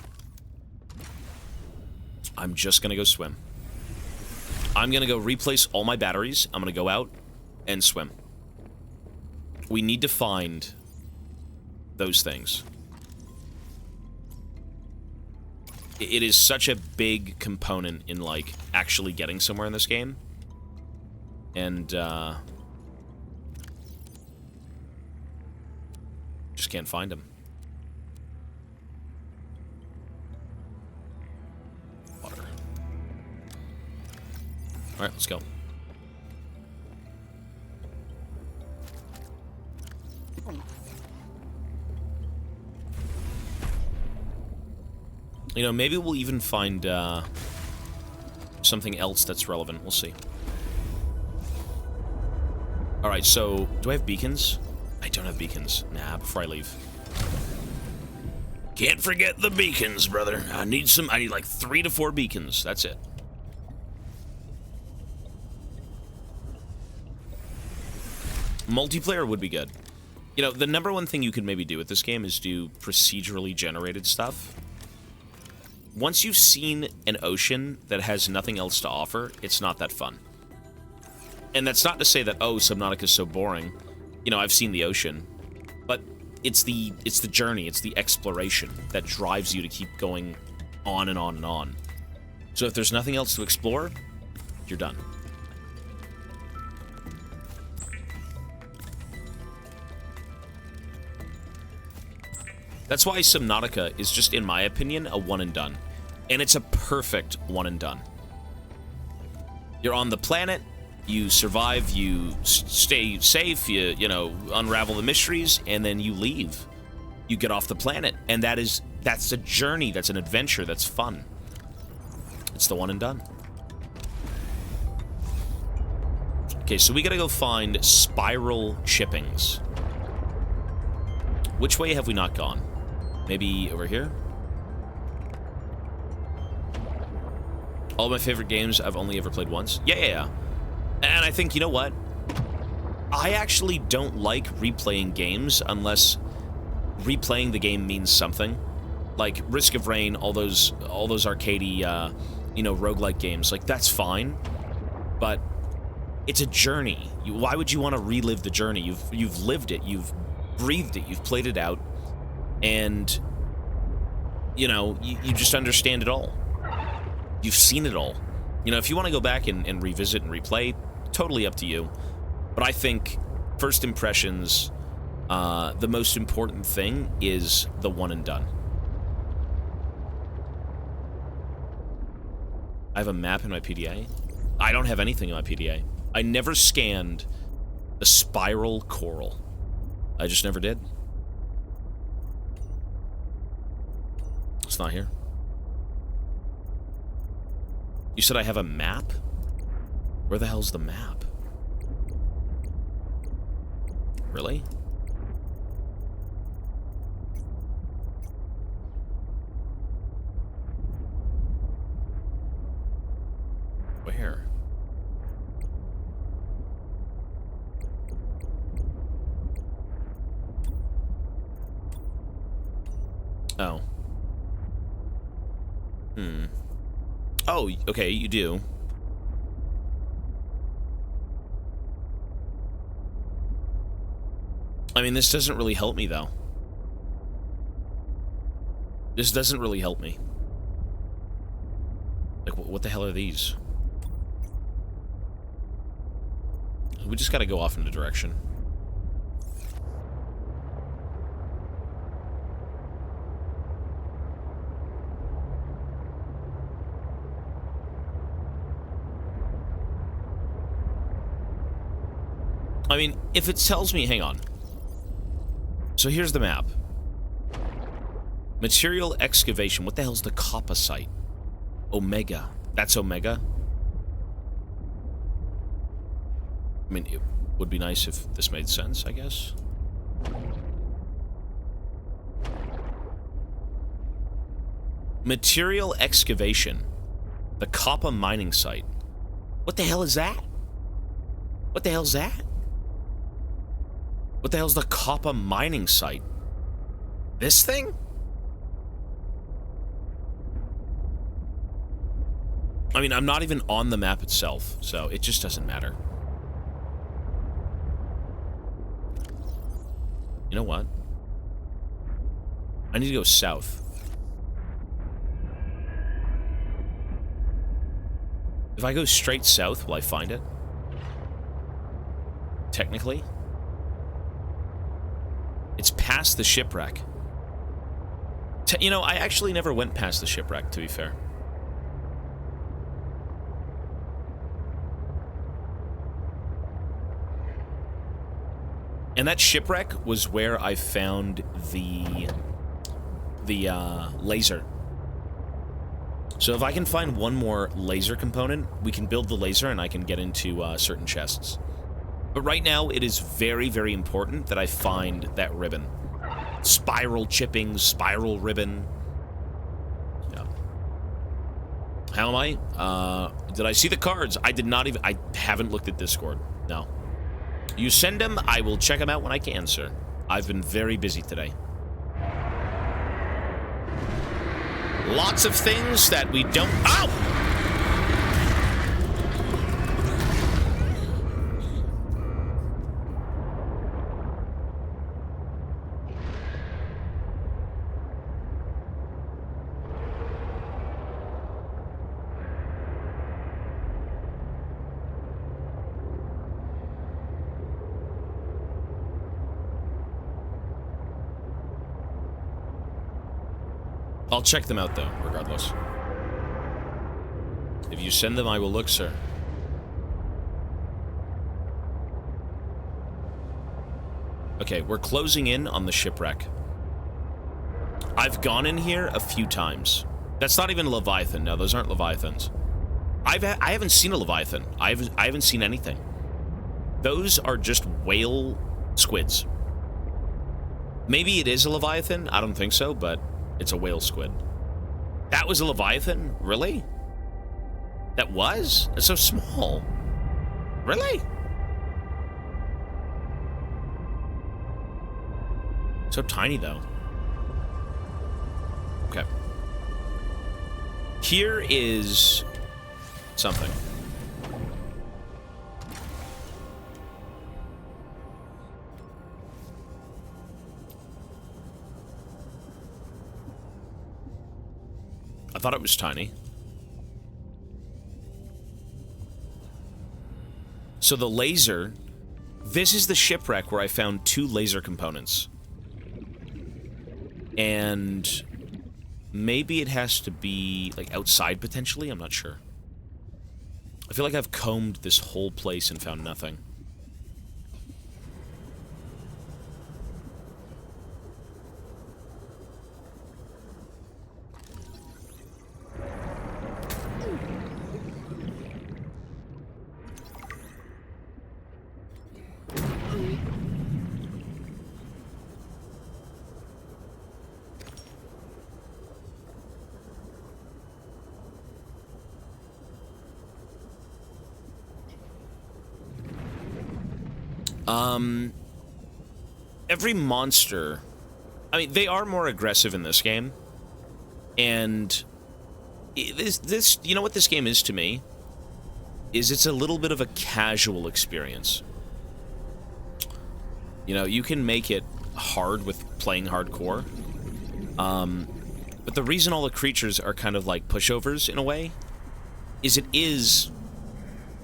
I'm just gonna go swim. I'm gonna go replace all my batteries. I'm gonna go out and swim. We need to find those things. It is such a big component in, like, actually getting somewhere in this game. And, just can't find them. Water. Alright, let's go. You know, maybe we'll even find, something else that's relevant. We'll see. Alright, so, do I have beacons? I don't have beacons. Nah, before I leave. Can't forget the beacons, brother. I need like 3 to 4 beacons. That's it. Multiplayer would be good. You know, the number one thing you could maybe do with this game is do procedurally generated stuff. Once you've seen an ocean that has nothing else to offer, it's not that fun. And that's not to say that, oh, Subnautica is so boring. You know, I've seen the ocean. But it's the journey, it's the exploration that drives you to keep going on and on and on. So if there's nothing else to explore, you're done. That's why Subnautica is just, in my opinion, a one and done. And it's a perfect one and done. You're on the planet, you survive, you stay safe, you know, unravel the mysteries, and then you leave. You get off the planet, and that's a journey, that's an adventure, that's fun. It's the one and done. Okay, so we gotta go find spiral chippings. Which way have we not gone? Maybe over here? All my favorite games I've only ever played once. Yeah. And I think, you know what? I actually don't like replaying games unless replaying the game means something. Like Risk of Rain, all those arcadey, you know, roguelike games. Like, that's fine. But it's a journey. Why would you want to relive the journey? You've lived it. You've breathed it. You've played it out. And, you know, you just understand it all. You've seen it all. You know, if you want to go back and revisit and replay, totally up to you. But I think first impressions, the most important thing is the one and done. I have a map in my PDA. I don't have anything in my PDA. I never scanned the spiral coral. I just never did. It's not here. You said I have a map? Where the hell's the map? Really? Where? Oh. Oh, okay, you do. I mean, this doesn't really help me, though. This doesn't really help me. Like, what the hell are these? We just gotta go off in a direction. I mean, if it tells me, hang on. So here's the map. Material excavation. What the hell's the Kappa site? Omega. That's Omega? I mean, it would be nice if this made sense, I guess. Material excavation. The Kappa mining site. What the hell is that? What the hell's that? What the hell's the Kappa mining site? This thing? I mean, I'm not even on the map itself, so it just doesn't matter. You know what? I need to go south. If I go straight south, will I find it? Technically? It's past the shipwreck. You know, I actually never went past the shipwreck, to be fair. And that shipwreck was where I found the laser. So if I can find one more laser component, we can build the laser and I can get into certain chests. But right now, it is very, very important that I find that ribbon. Spiral chipping, spiral ribbon. Yeah. How am I? Did I see the cards? I did not even... I haven't looked at Discord. No. You send them, I will check them out when I can, sir. I've been very busy today. Lots of things that we don't... Oh! I'll check them out, though, regardless. If you send them, I will look, sir. Okay, we're closing in on the shipwreck. I've gone in here a few times. That's not even a Leviathan. No, those aren't Leviathans. I haven't seen a Leviathan. I haven't seen anything. Those are just whale squids. Maybe it is a Leviathan. I don't think so, but it's a whale squid. That was a Leviathan? Really? That was? It's so small. Really? So tiny, though. Okay. Here is something. I thought it was tiny. So the laser... This is the shipwreck where I found 2 laser components. And maybe it has to be, like, outside, potentially? I'm not sure. I feel like I've combed this whole place and found nothing. Every monster... I mean, they are more aggressive in this game. And... This you know what this game is to me? Is it's a little bit of a casual experience. You know, you can make it hard with playing hardcore. But the reason all the creatures are kind of like pushovers, in a way, is it is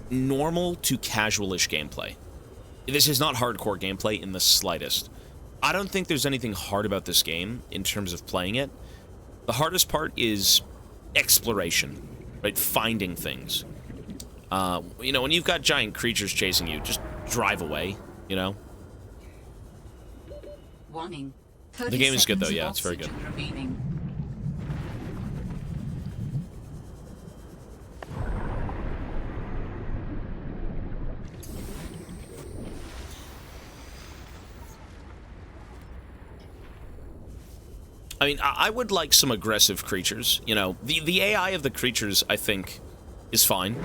normal to casual-ish gameplay. This is not hardcore gameplay in the slightest. I don't think there's anything hard about this game in terms of playing it. The hardest part is exploration, right? Finding things. You know, when you've got giant creatures chasing you, just drive away, you know? Warning. The game is good, though. Yeah, it's very good. Remaining. I mean, I would like some aggressive creatures. You know, the AI of the creatures, I think, is fine.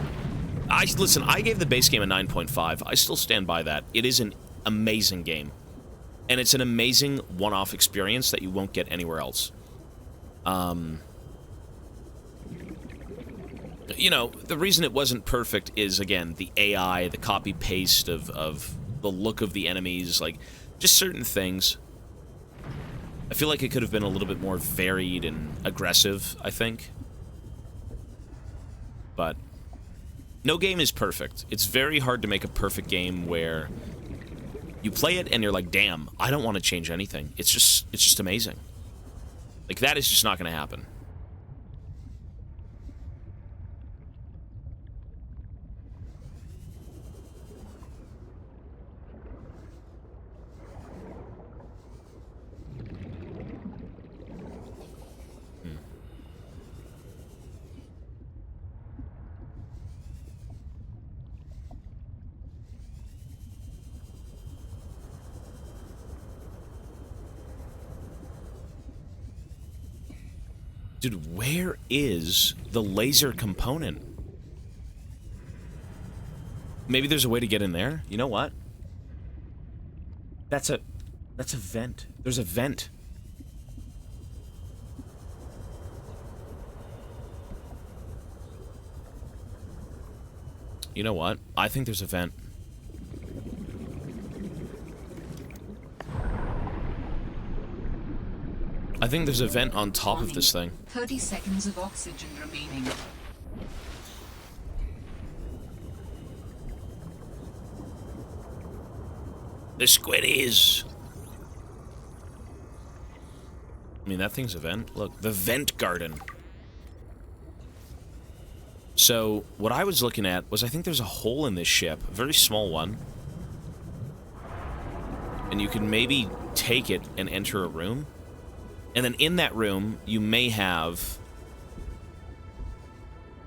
Listen, I gave the base game a 9.5. I still stand by that. It is an amazing game. And it's an amazing one-off experience that you won't get anywhere else. You know, the reason it wasn't perfect is, again, the AI, the copy-paste of the look of the enemies, like, just certain things. I feel like it could have been a little bit more varied and aggressive, I think. But no game is perfect. It's very hard to make a perfect game where you play it and you're like, damn, I don't want to change anything. It's just amazing. Like, that is just not going to happen. Dude, where is the laser component? Maybe there's a way to get in there? You know what? That's a vent. There's a vent. You know what? I think there's a vent. I think there's a vent on top of this thing. 30 seconds of oxygen remaining. The squiddies! I mean, that thing's a vent. Look, the vent garden. So, what I was looking at was I think there's a hole in this ship. A very small one. And you can maybe take it and enter a room. And then in that room, you may have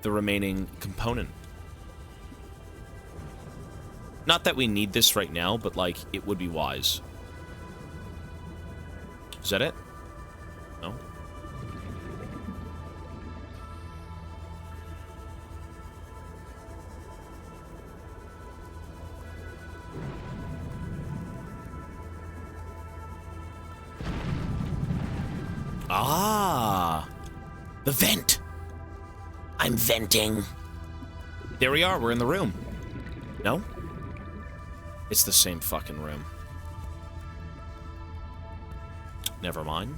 the remaining component. Not that we need this right now, but, like, it would be wise. Is that it? No? Ah! The vent! I'm venting. There we are, we're in the room. No? It's the same fucking room. Never mind.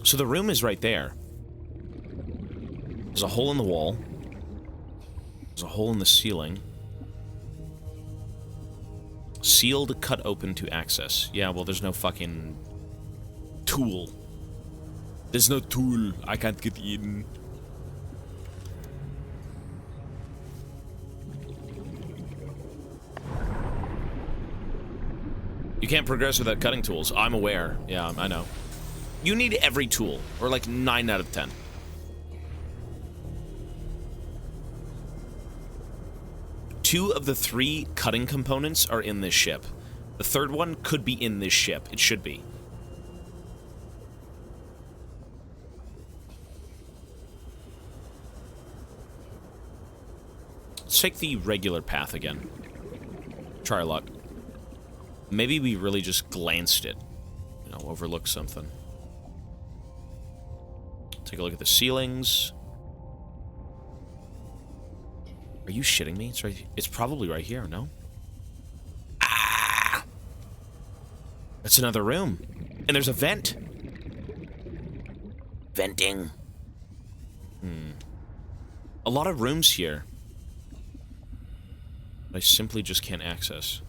So the room is right there. There's a hole in the wall. There's a hole in the ceiling. Sealed, cut open to access. Yeah, well, there's no fucking tool. There's no tool. I can't get in. You can't progress without cutting tools. I'm aware. Yeah, I know. You need every tool, or like 9 out of 10. Two of the 3 cutting components are in this ship. The third one could be in this ship. It should be. Let's take the regular path again. Try our luck. Maybe we really just glanced it. You know, overlooked something. Take a look at the ceilings. Are you shitting me? It's right. It's probably right here, no? Ah! That's another room. And there's a vent. Venting. A lot of rooms here. I simply just can't access.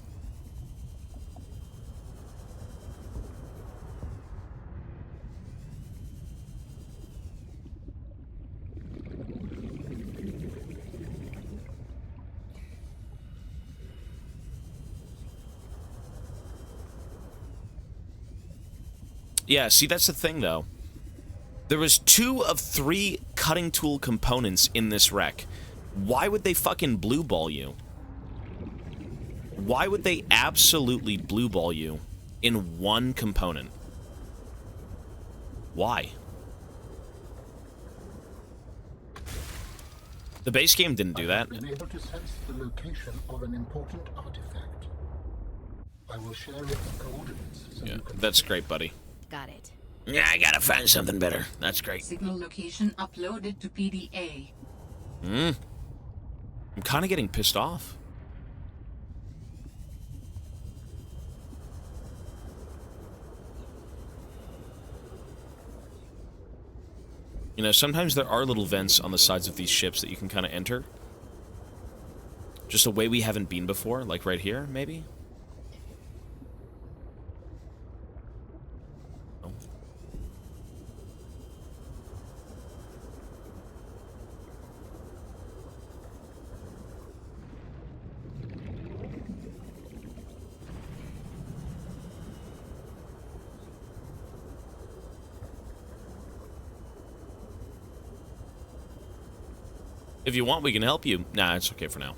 Yeah, see, that's the thing, though. There was 2 of 3 cutting tool components in this wreck. Why would they fucking blue ball you? Why would they absolutely blue ball you in one component? Why? The base game didn't do that. I've been able to sense the location of an important artifact. I will share its coordinates so Yeah, you can... that's great, buddy. Got it. Yeah, I gotta find something better. That's great. Signal location uploaded to PDA. I'm kind of getting pissed off. You know, sometimes there are little vents on the sides of these ships that you can kind of enter. Just a way we haven't been before, like right here, maybe? Oh. If you want, we can help you. Nah, it's okay for now.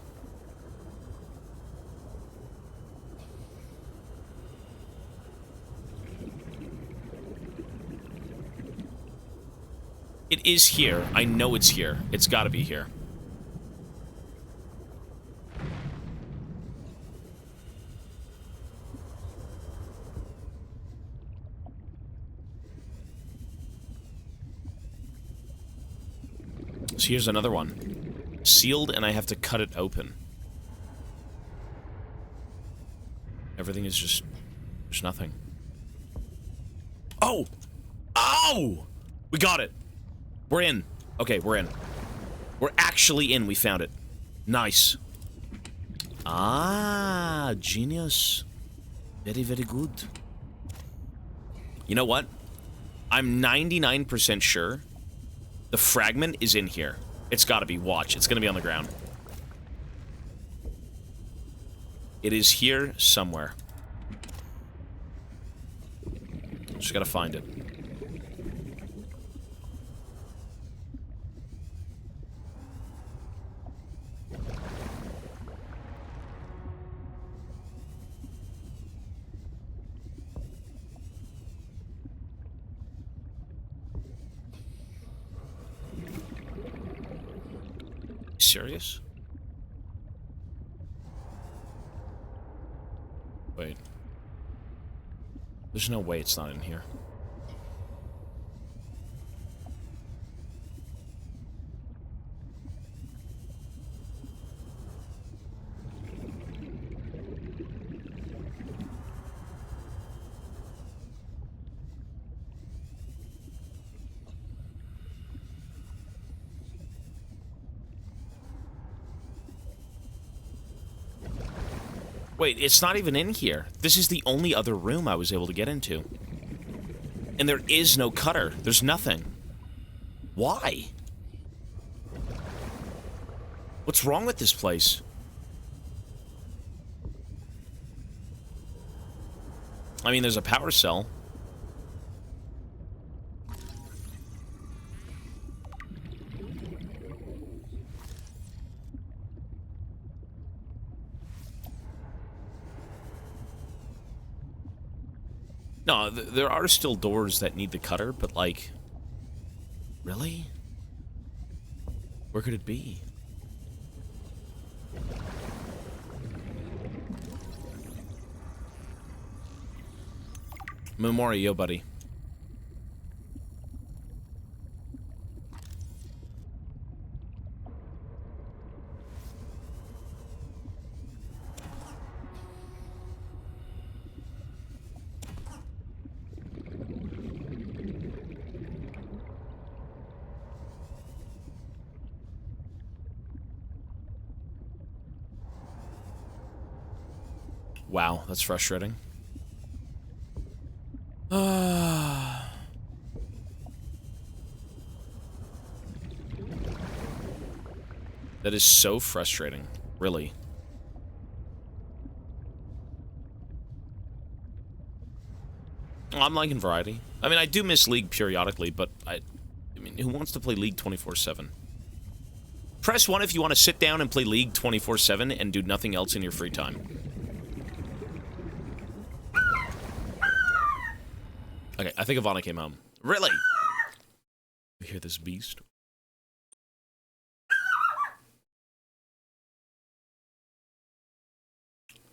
is here. I know it's here. It's gotta be here. So here's another one. Sealed, and I have to cut it open. Everything is just... there's nothing. Oh! Oh! We got it! We're in. Okay, we're in. We're actually in. We found it. Nice. Ah, genius. Very, very good. You know what? I'm 99% sure the fragment is in here. It's gotta be. Watch. It's gonna be on the ground. It is here somewhere. Just gotta find it. Serious? Wait. There's no way it's not in here. Wait, it's not even in here. This is the only other room I was able to get into. And there is no cutter. There's nothing. Why? What's wrong with this place? I mean, there's a power cell. No, there are still doors that need the cutter, but like... really? Where could it be? Memori, yo, buddy. Wow, that's frustrating. That is so frustrating, really. I'm liking variety. I mean, I do miss League periodically, but I mean, who wants to play League 24/7? Press 1 if you want to sit down and play League 24/7 and do nothing else in your free time. Okay, I think Ivana came home. Really? You hear this beast?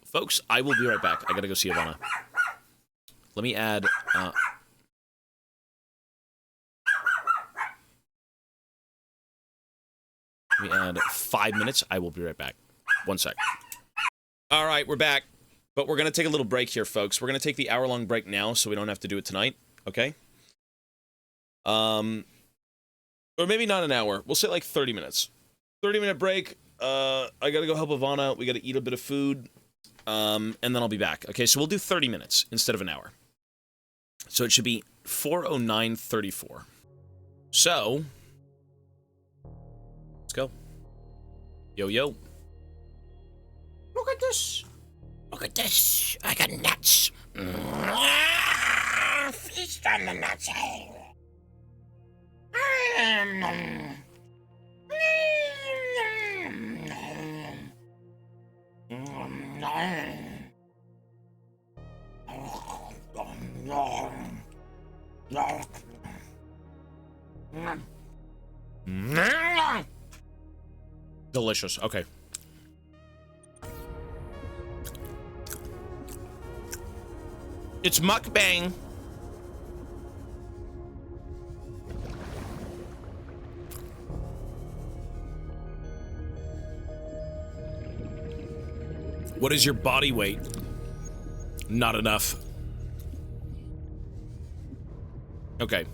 Folks, I will be right back. I gotta go see Ivana. Let me add, let me add 5 minutes. I will be right back. 1 sec. All right, we're back. But we're going to take a little break here, folks. We're going to take the hour-long break now so we don't have to do it tonight, okay? Or maybe not an hour. We'll say like 30 minutes. 30-minute break. I got to go help Ivana. We got to eat a bit of food. And then I'll be back. Okay, so we'll do 30 minutes instead of an hour. So it should be 4:09:34. So, let's go. Yo, yo. Look at this. Look at this. I got nuts. Feast on the nuts. delicious. Okay. It's mukbang. What is your body weight? Not enough. Okay.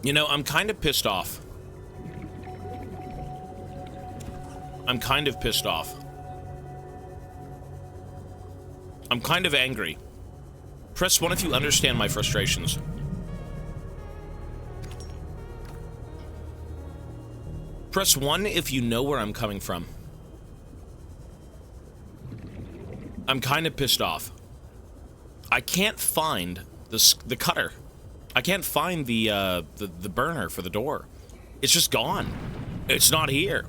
You know, I'm kind of pissed off. I'm kind of pissed off. I'm kind of angry. Press 1 if you understand my frustrations. Press 1 if you know where I'm coming from. I'm kind of pissed off. I can't find the cutter. I can't find the burner for the door. It's just gone. It's not here.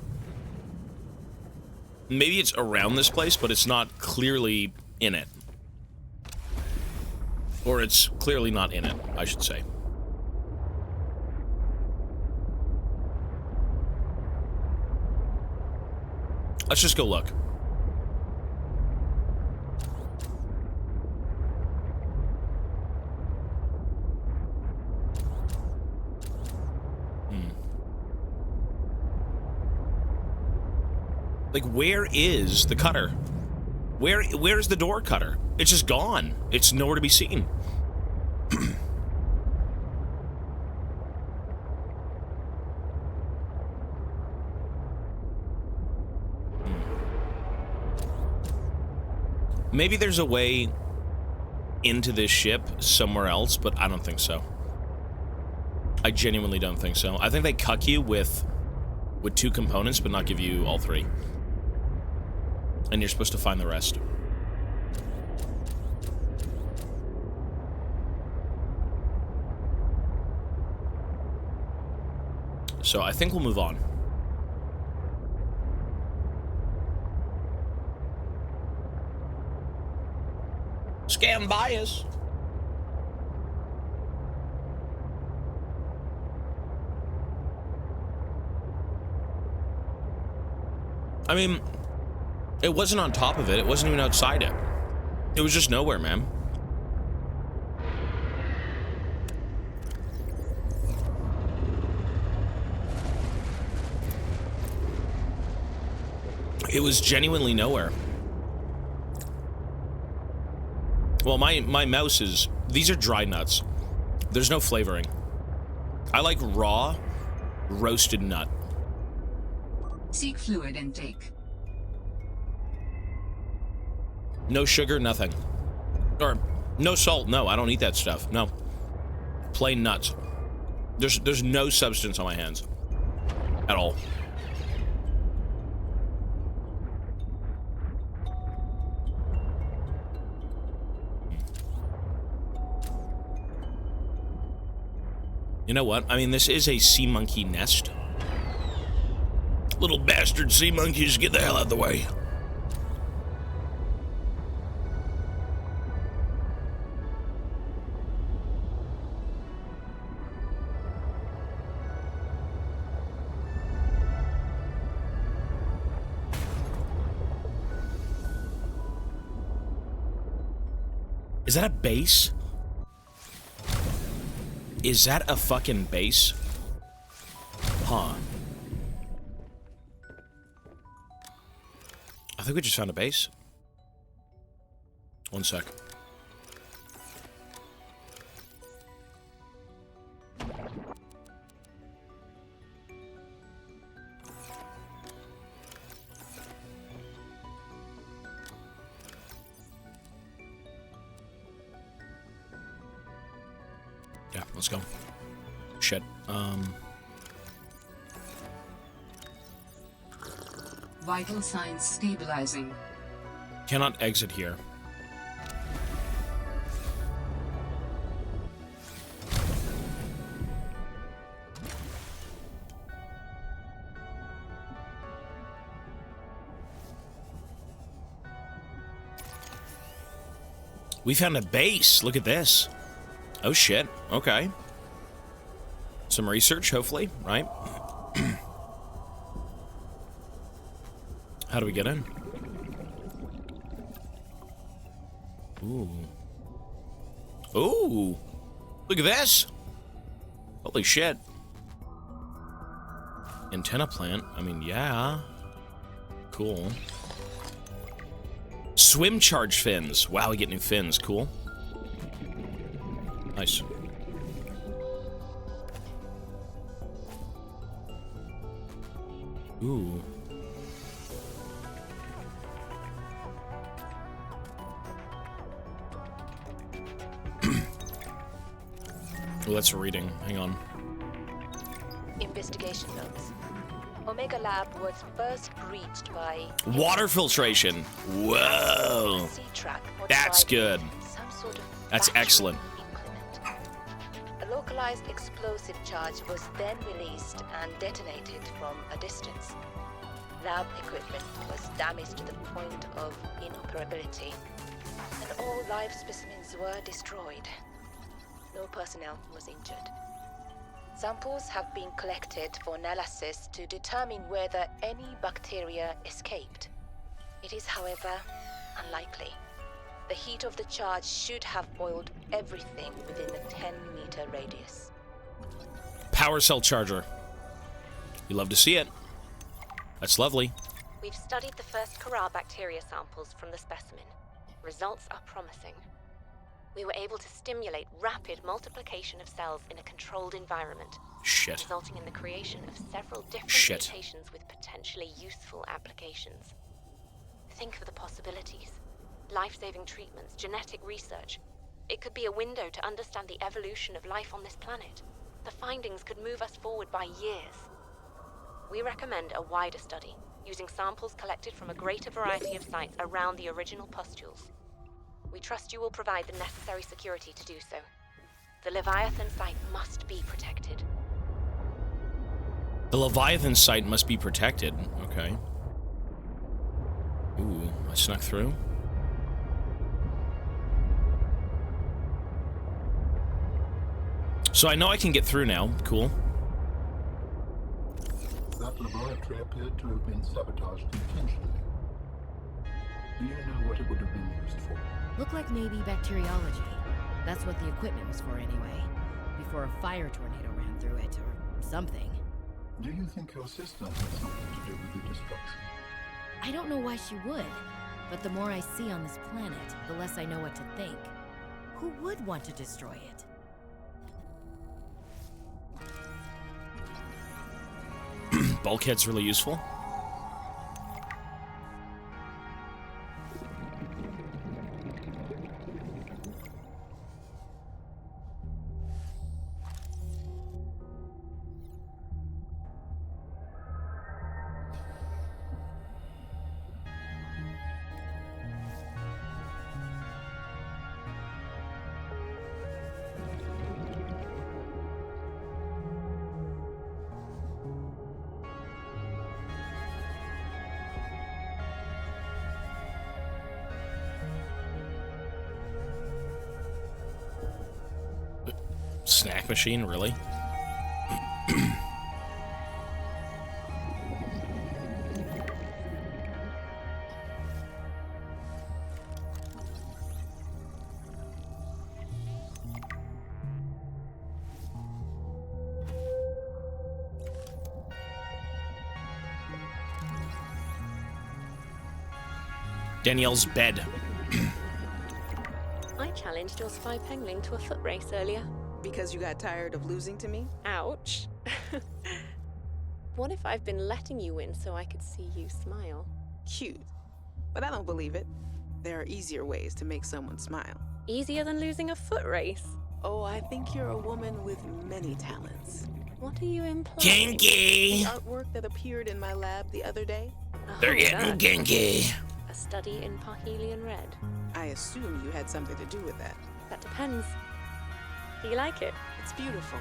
Maybe it's around this place, but it's not clearly in it. Or it's clearly not in it, I should say. Let's just go look. Like, where is the cutter? Where's the door cutter? It's just gone. It's nowhere to be seen. Maybe there's a way into this ship somewhere else, but I don't think so. I genuinely don't think so. I think they cuck you with 2 components, but not give you all 3. And you're supposed to find the rest. So I think we'll move on. Scam bias. I mean, it wasn't on top of it. It wasn't even outside it. It was just nowhere, man. It was genuinely nowhere. Well, my mouse is... These are dry nuts. There's no flavoring. I like raw, roasted nut. Seek fluid intake. No sugar, nothing. Or, no salt. No, I don't eat that stuff. No. Plain nuts. There's no substance on my hands. At all. You know what? I mean, this is a sea monkey nest. Little bastard sea monkeys, get the hell out of the way. Is that a base? Is that a fucking base? Huh. I think we just found a base. One sec. Yeah, let's go. Shit. Vital signs stabilizing. Cannot exit here. We found a base. Look at this. Oh, shit. Okay. Some research, hopefully, right? How do we get in? Ooh. Ooh. Look at this. Holy shit. Antenna plant. I mean, yeah. Cool. Swim charge fins. Wow, we get new fins. Cool. Nice. Ooh. Well, that's a reading. Hang on. Investigation notes. Omega Lab was first breached by Water filtration. Whoa. sea track or That's by good. some sort of That's battery excellent. implement. A localized explosive charge was then released and detonated from a distance. Lab equipment was damaged to the point of inoperability, and all live specimens were destroyed. No personnel was injured. Samples have been collected for analysis to determine whether any bacteria escaped. It is, however, unlikely. The heat of the charge should have boiled everything within a 10-meter radius. Power cell charger. You love to see it. That's lovely. We've studied the first Corral bacteria samples from the specimen. Results are promising. We were able to stimulate rapid multiplication of cells in a controlled environment, Shit. resulting in the creation of several different Shit. mutations with potentially useful applications. Think of the possibilities. Life-saving treatments, genetic research. It could be a window to understand the evolution of life on this planet. The findings could move us forward by years. We recommend a wider study, using samples collected from a greater variety of sites around the original pustules. We trust you will provide the necessary security to do so. The Leviathan site must be protected. The Leviathan site must be protected. Okay. Ooh, I snuck through. So I know I can get through now. Cool. That laboratory appeared to have been sabotaged intentionally. Do you know what it would have been used for? Looked like maybe bacteriology. That's what the equipment was for anyway. Before a fire tornado ran through it, or something. Do you think your sister had something to do with the destruction? I don't know why she would, but the more I see on this planet, the less I know what to think. Who would want to destroy it? Bulkhead's really useful. Snack machine, really? Danielle's bed. I challenged your spy pengling to a foot race earlier. Because you got tired of losing to me? Ouch. What if I've been letting you win so I could see you smile? Cute. But I don't believe it. There are easier ways to make someone smile. Easier than losing a foot race? Oh, I think you're a woman with many talents. What are you implying? Kinky! The artwork that appeared in my lab the other day, They're getting kinky. A study in Parhelion Red. I assume you had something to do with that. That depends. Do you like it? It's beautiful.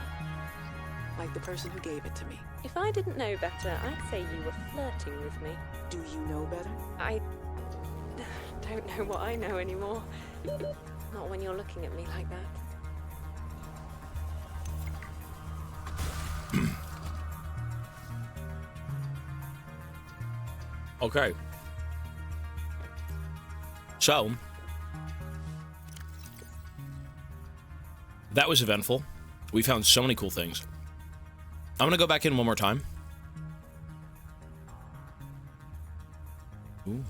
Like the person who gave it to me. If I didn't know better, I'd say you were flirting with me. Do you know better? I don't know what I know anymore. Not when you're looking at me like that. Okay. So, that was eventful. We found so many cool things. I'm gonna go back in one more time. Ooh.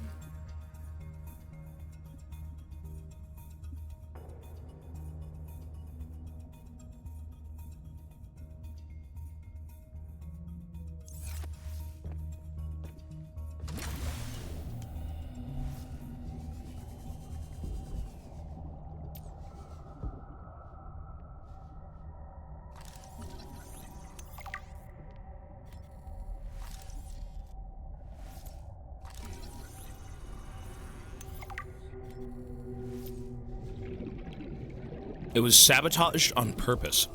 It was sabotaged on purpose.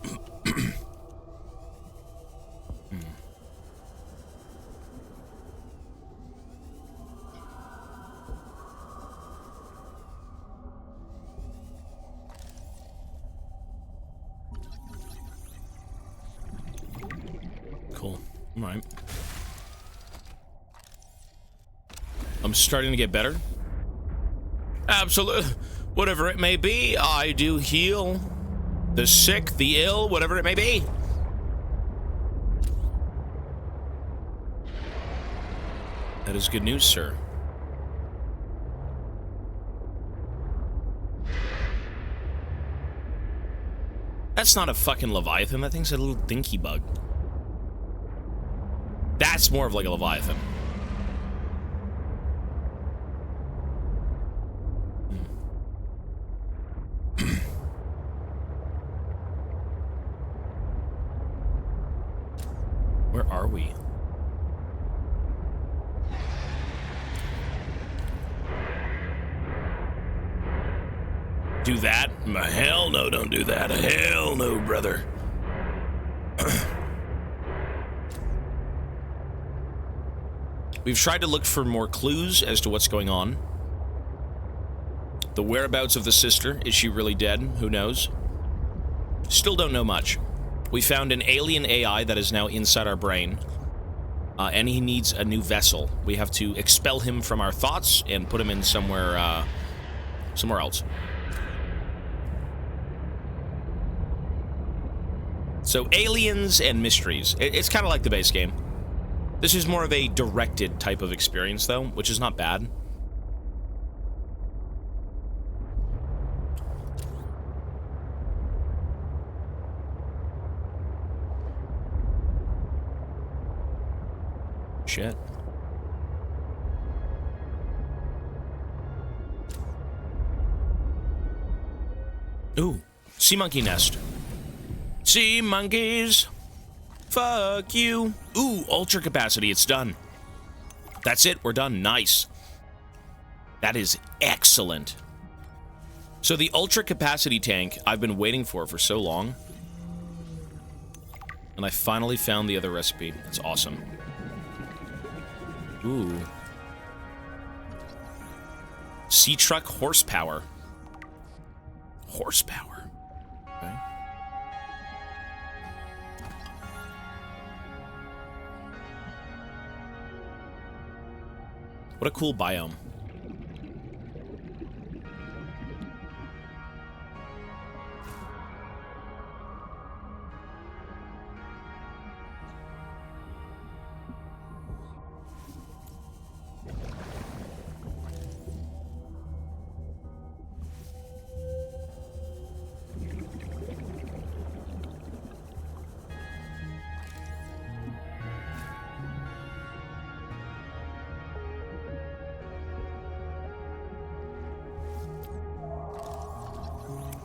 Cool. All right. I'm starting to get better. Absolutely. Whatever it may be, I do heal the sick, the ill, whatever it may be. That is good news, sir. That's not a fucking Leviathan. That thing's a little dinky bug. That's more of like a Leviathan. Where are we? Do that? Hell no, don't do that. Hell no, brother. We've tried to look for more clues as to what's going on. The whereabouts of the sister. Is she really dead? Who knows? Still don't know much. We found an alien AI that is now inside our brain. And he needs a new vessel. We have to expel him from our thoughts and put him in somewhere, somewhere else. So, aliens and mysteries. It's kind of like the base game. This is more of a directed type of experience, though, which is not bad. Shit. Ooh, sea monkey nest. Sea monkeys. Fuck you. Ooh, ultra capacity. It's done. That's it. We're done. Nice. That is excellent. So the ultra capacity tank I've been waiting for so long. And I finally found the other recipe. It's awesome. Ooh. Sea truck horsepower. Horsepower. Okay. What a cool biome.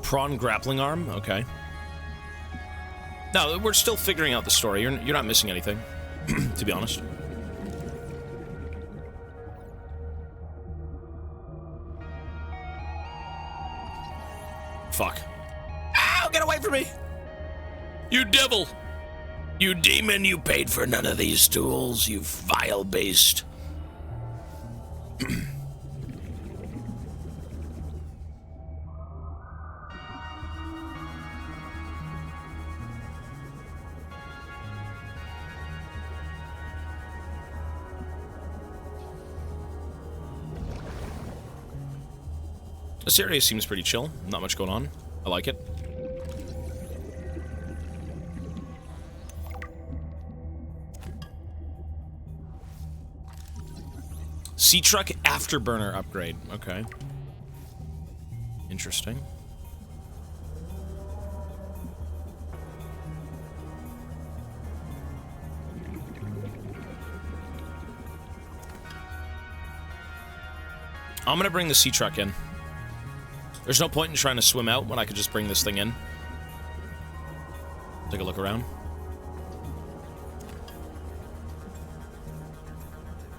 Prawn grappling arm? Okay. No, we're still figuring out the story. You're not missing anything, to be honest. Fuck. Ow, get away from me! You devil! You demon, you paid for none of these tools, you vile beast. This area seems pretty chill. Not much going on. I like it. Sea Truck Afterburner upgrade. Okay. Interesting. I'm gonna bring the sea truck in. There's no point in trying to swim out when I could just bring this thing in. Take a look around.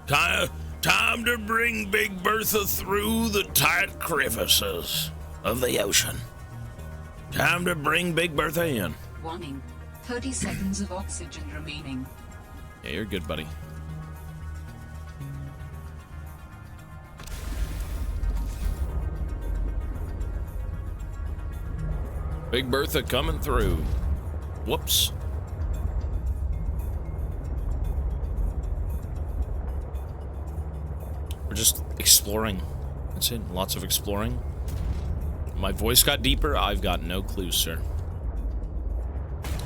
Time to bring Big Bertha through the tight crevices of the ocean. Time to bring Big Bertha in. Warning. 30 seconds of oxygen remaining. Yeah, you're good, buddy. Big Bertha coming through. Whoops. We're just exploring. That's it. Lots of exploring. My voice got deeper. I've got no clue, sir.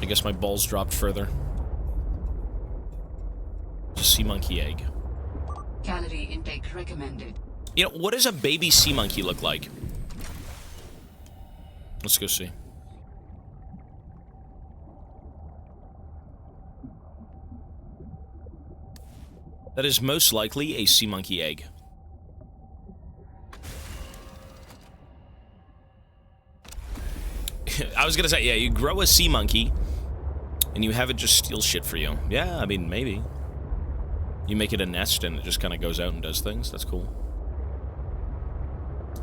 I guess my balls dropped further. Just sea monkey egg. Calorie intake recommended. You know, what does a baby sea monkey look like? Let's go see. That is most likely a sea monkey egg. I was gonna say, yeah, you grow a sea monkey, and you have it just steal shit for you. Yeah, I mean, maybe. You make it a nest, and it just kind of goes out and does things. That's cool.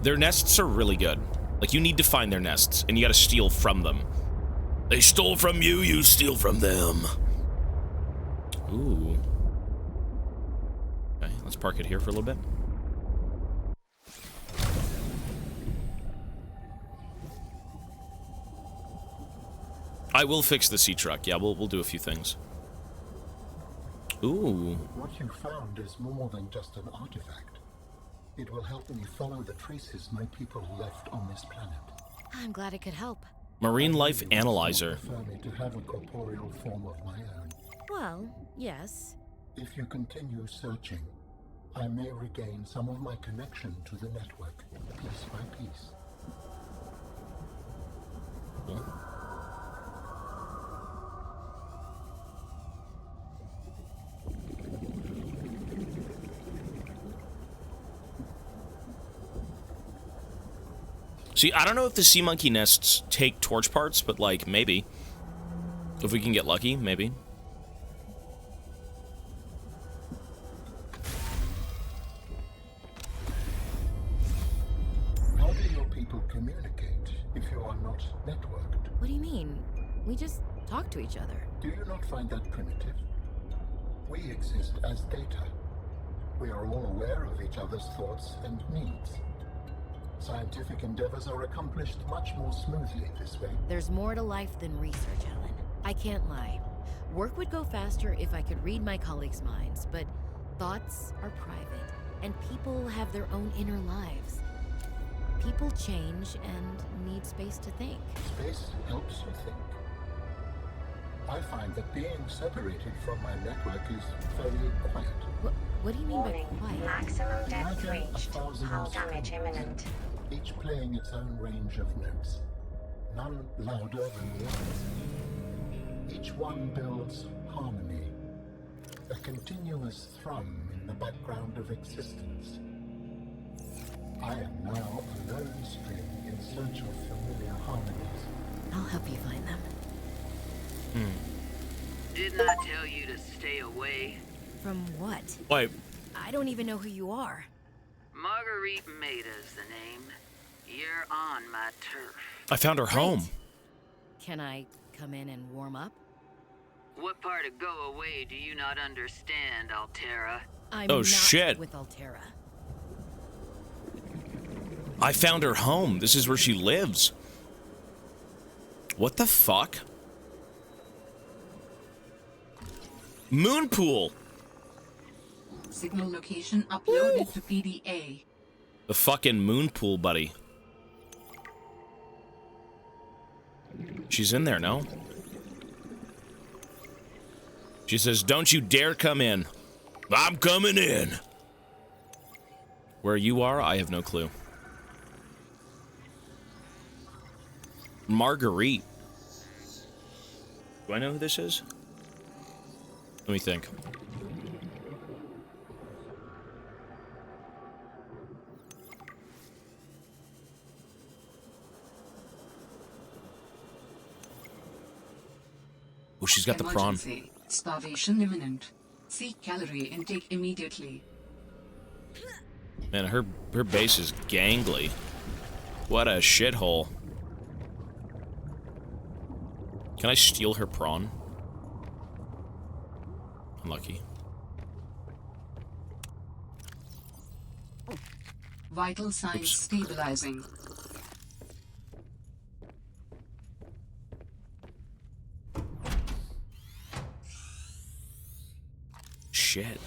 Their nests are really good. Like, you need to find their nests, and you gotta steal from them. They stole from you, you steal from them. Ooh. Okay, let's park it here for a little bit. I will fix the sea truck. Yeah, we'll do a few things. Ooh. What you found is more than just an artifact. It will help me follow the traces my people left on this planet. I'm glad it could help. Marine life analyzer. Prefer me to have a corporeal form of my own. Well, yes. If you continue searching, I may regain some of my connection to the network, piece by piece. Cool. See, I don't know if the sea monkey nests take torch parts, but, like, maybe. If we can get lucky, maybe. How do your people communicate if you are not networked? What do you mean? We just talk to each other. Do you not find that primitive? We exist as data. We are all aware of each other's thoughts and needs. Scientific endeavors are accomplished much more smoothly this way. There's more to life than research, Alan. I can't lie. Work would go faster if I could read my colleagues' minds, but thoughts are private, and people have their own inner lives. People change and need space to think. Space helps you think. I find that being separated from my network is very quiet. What do you mean Warning. by quiet? Maximum depth Imagine reached. 1,000 Hull damage imminent. each playing its own range of notes, none louder than the others. Each one builds harmony, a continuous thrum in the background of existence. I am now a lone string in search of familiar harmonies. I'll help you find them. Didn't I tell you to stay away? From what? Wait. I don't even know who you are. Marguerite Maida's the name. You're on my turf. I found her home. Can I come in and warm up? What part of go away do you not understand, Altera? I'm Oh, not shit. with Altera. I found her home. This is where she lives. What the fuck? Moon pool. Signal location uploaded to PDA. The fucking moon pool, buddy. She's in there, no? She says, "Don't you dare come in." I'm coming in. Where you are, I have no clue. Marguerite. Do I know who this is? Let me think. Oh, she's got the prawn. Emergency. Starvation imminent. Seek calorie intake immediately. Man, her base is gangly. What a shithole. Can I steal her prawn? Unlucky. Vital signs stabilizing. Shit.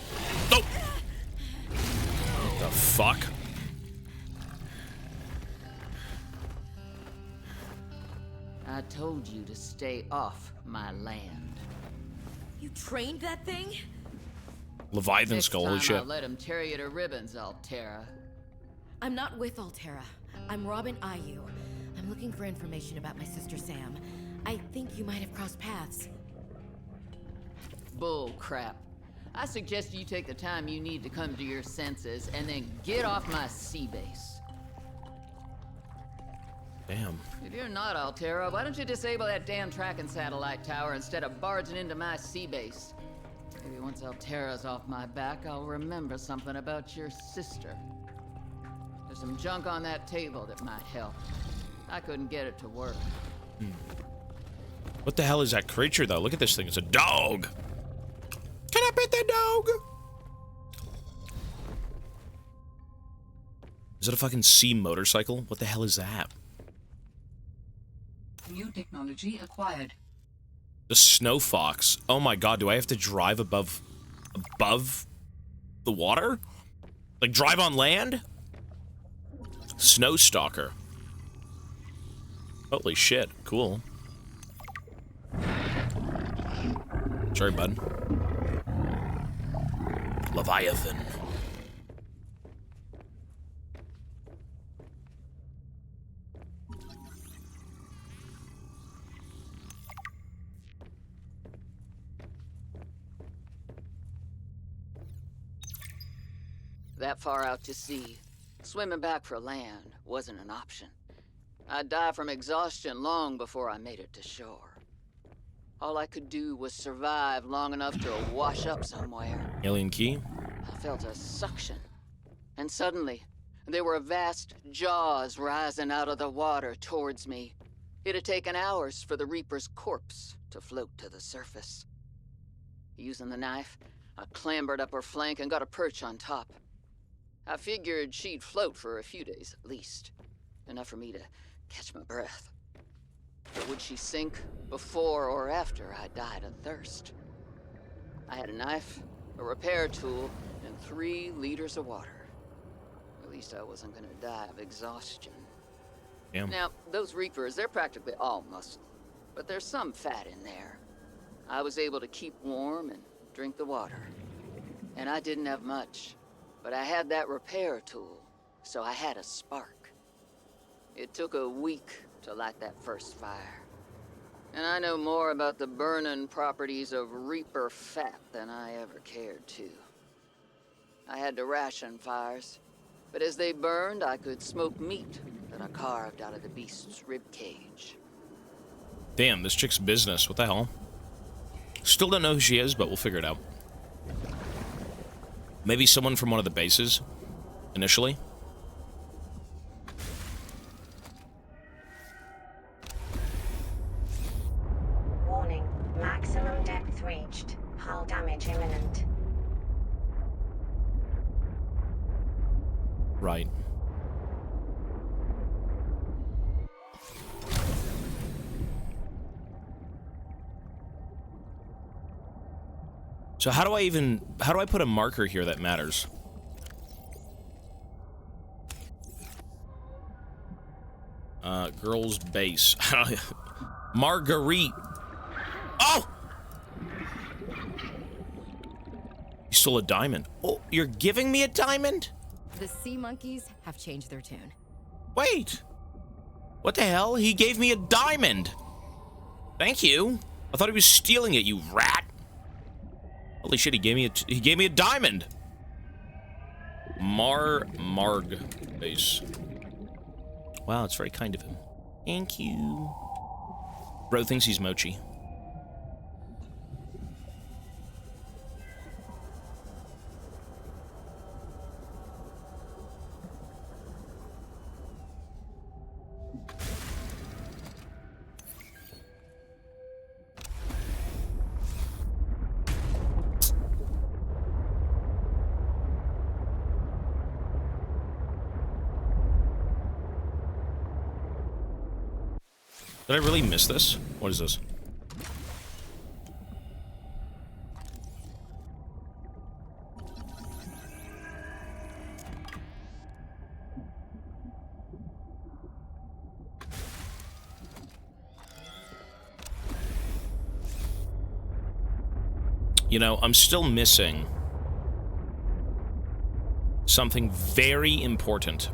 Oh! What the fuck? I told you to stay off my land. You trained that thing? Leviathan Next skull, holy time shit. I'll let him tear you to ribbons, Altera. I'm not with Altera. I'm Robin Ayu. I'm looking for information about my sister Sam. I think you might have crossed paths. Bull crap. I suggest you take the time you need to come to your senses and then get off my sea base. Damn. If you're not Altera, why don't you disable that damn tracking satellite tower instead of barging into my sea base? Maybe once Altera's off my back, I'll remember something about your sister. There's some junk on that table that might help. I couldn't get it to work. What the hell is that creature, though? Look at this thing. It's a dog. Can I pet that dog? Is it a fucking sea motorcycle? What the hell is that? New technology acquired. The snow fox. Oh my god, do I have to drive above the water? Like drive on land? Snow stalker. Holy shit, cool. Sorry, bud. Leviathan. That far out to sea, swimming back for land wasn't an option. I'd die from exhaustion long before I made it to shore. All I could do was survive long enough to wash up somewhere. Alien key? I felt a suction. And suddenly, there were vast jaws rising out of the water towards me. It had taken hours for the Reaper's corpse to float to the surface. Using the knife, I clambered up her flank and got a perch on top. I figured she'd float for a few days at least. Enough for me to catch my breath. But would she sink before or after I died of thirst? I had a knife, a repair tool, and 3 liters of water. At least I wasn't gonna die of exhaustion. Damn. Now, those Reapers, they're practically all muscle, but there's some fat in there. I was able to keep warm and drink the water. And I didn't have much, but I had that repair tool, so I had a spark. It took a week to light that first fire. And I know more about the burning properties of Reaper fat than I ever cared to. I had to ration fires, but as they burned, I could smoke meat that I carved out of the beast's rib cage. Damn, this chick's business. What the hell? Still don't know who she is, but we'll figure it out. Maybe someone from one of the bases, initially. Warning. Maximum depth reached. Hull damage imminent. Right. So how do I put a marker here that matters? Girls base. Marguerite. Oh! You stole a diamond. Oh, you're giving me a diamond? The sea monkeys have changed their tune. Wait. What the hell? He gave me a diamond. Thank you. I thought he was stealing it, you rat. Holy shit, he gave me a diamond. Marg base. Wow, it's very kind of him. Thank you. Bro thinks he's Mochi. Did I really miss this? What is this? You know, I'm still missing something very important.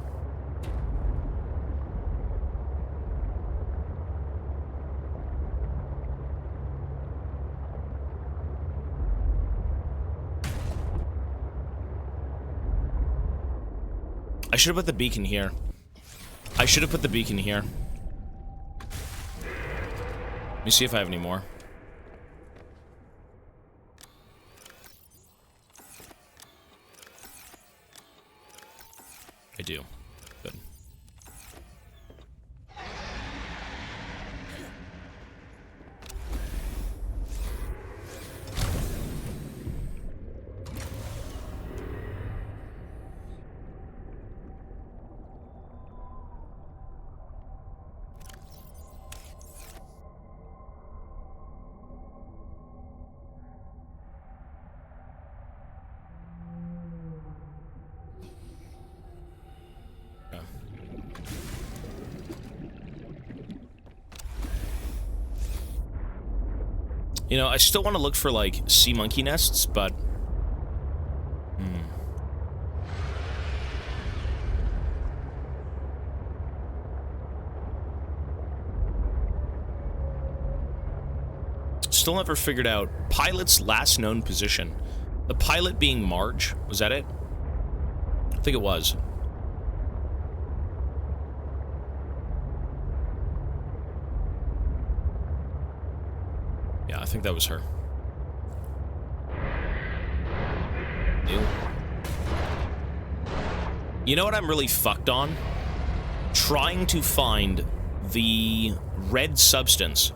I should have put the beacon here. I should have put the beacon here. Let me see if I have any more. I do. Good. You know, I still want to look for, like, sea monkey nests, but... Still never figured out pilot's last known position. The pilot being Marge, was that it? I think it was. Yeah, I think that was her. Ew. You know what I'm really fucked on? Trying to find the red substance.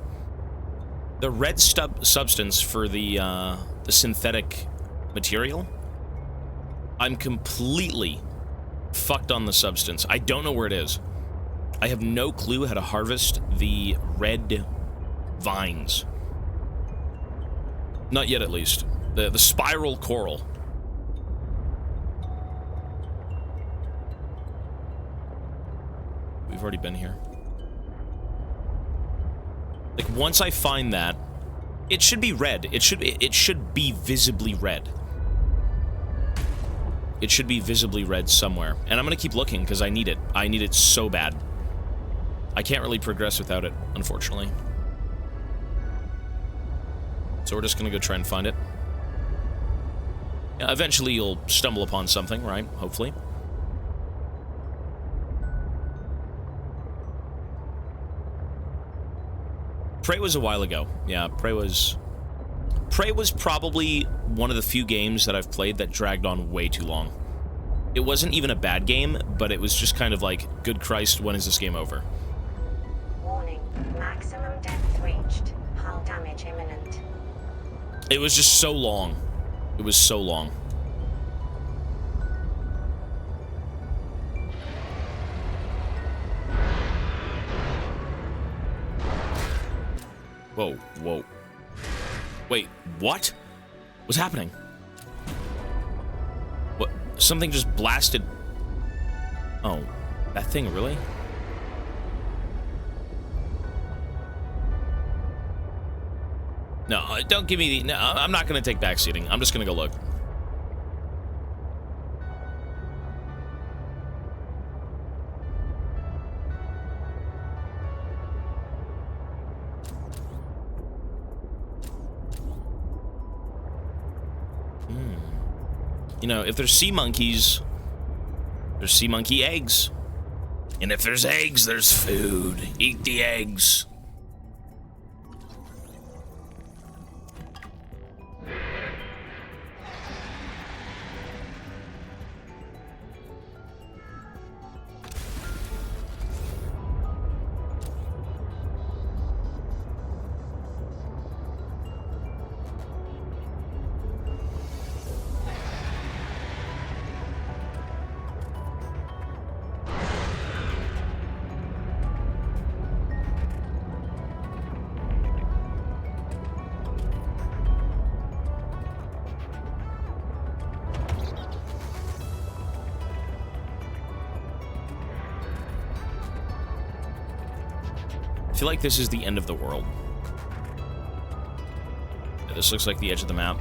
The red substance for the synthetic material. I'm completely fucked on the substance. I don't know where it is. I have no clue how to harvest the red vines. Not yet, at least. The spiral coral. We've already been here. Like, once I find that, it should be red. It should be visibly red. It should be visibly red somewhere. And I'm gonna keep looking, because I need it. I need it so bad. I can't really progress without it, unfortunately. So we're just gonna go try and find it. Yeah, eventually you'll stumble upon something, right? Hopefully. Prey was a while ago. Yeah, Prey was probably one of the few games that I've played that dragged on way too long. It wasn't even a bad game, but it was just kind of like, good Christ, when is this game over? Warning, maximum depth reached. Hull damage imminent. It was just so long. It was so long. Whoa, whoa. Wait, what? What's happening? What? Something just blasted. Oh, that thing, really? don't give me the... No, I'm not going to take backseating. I'm just going to go look. You know, if there's sea monkeys, there's sea monkey eggs. And if there's eggs, there's food. Eat the eggs. I feel like this is the end of the world. Yeah, this looks like the edge of the map.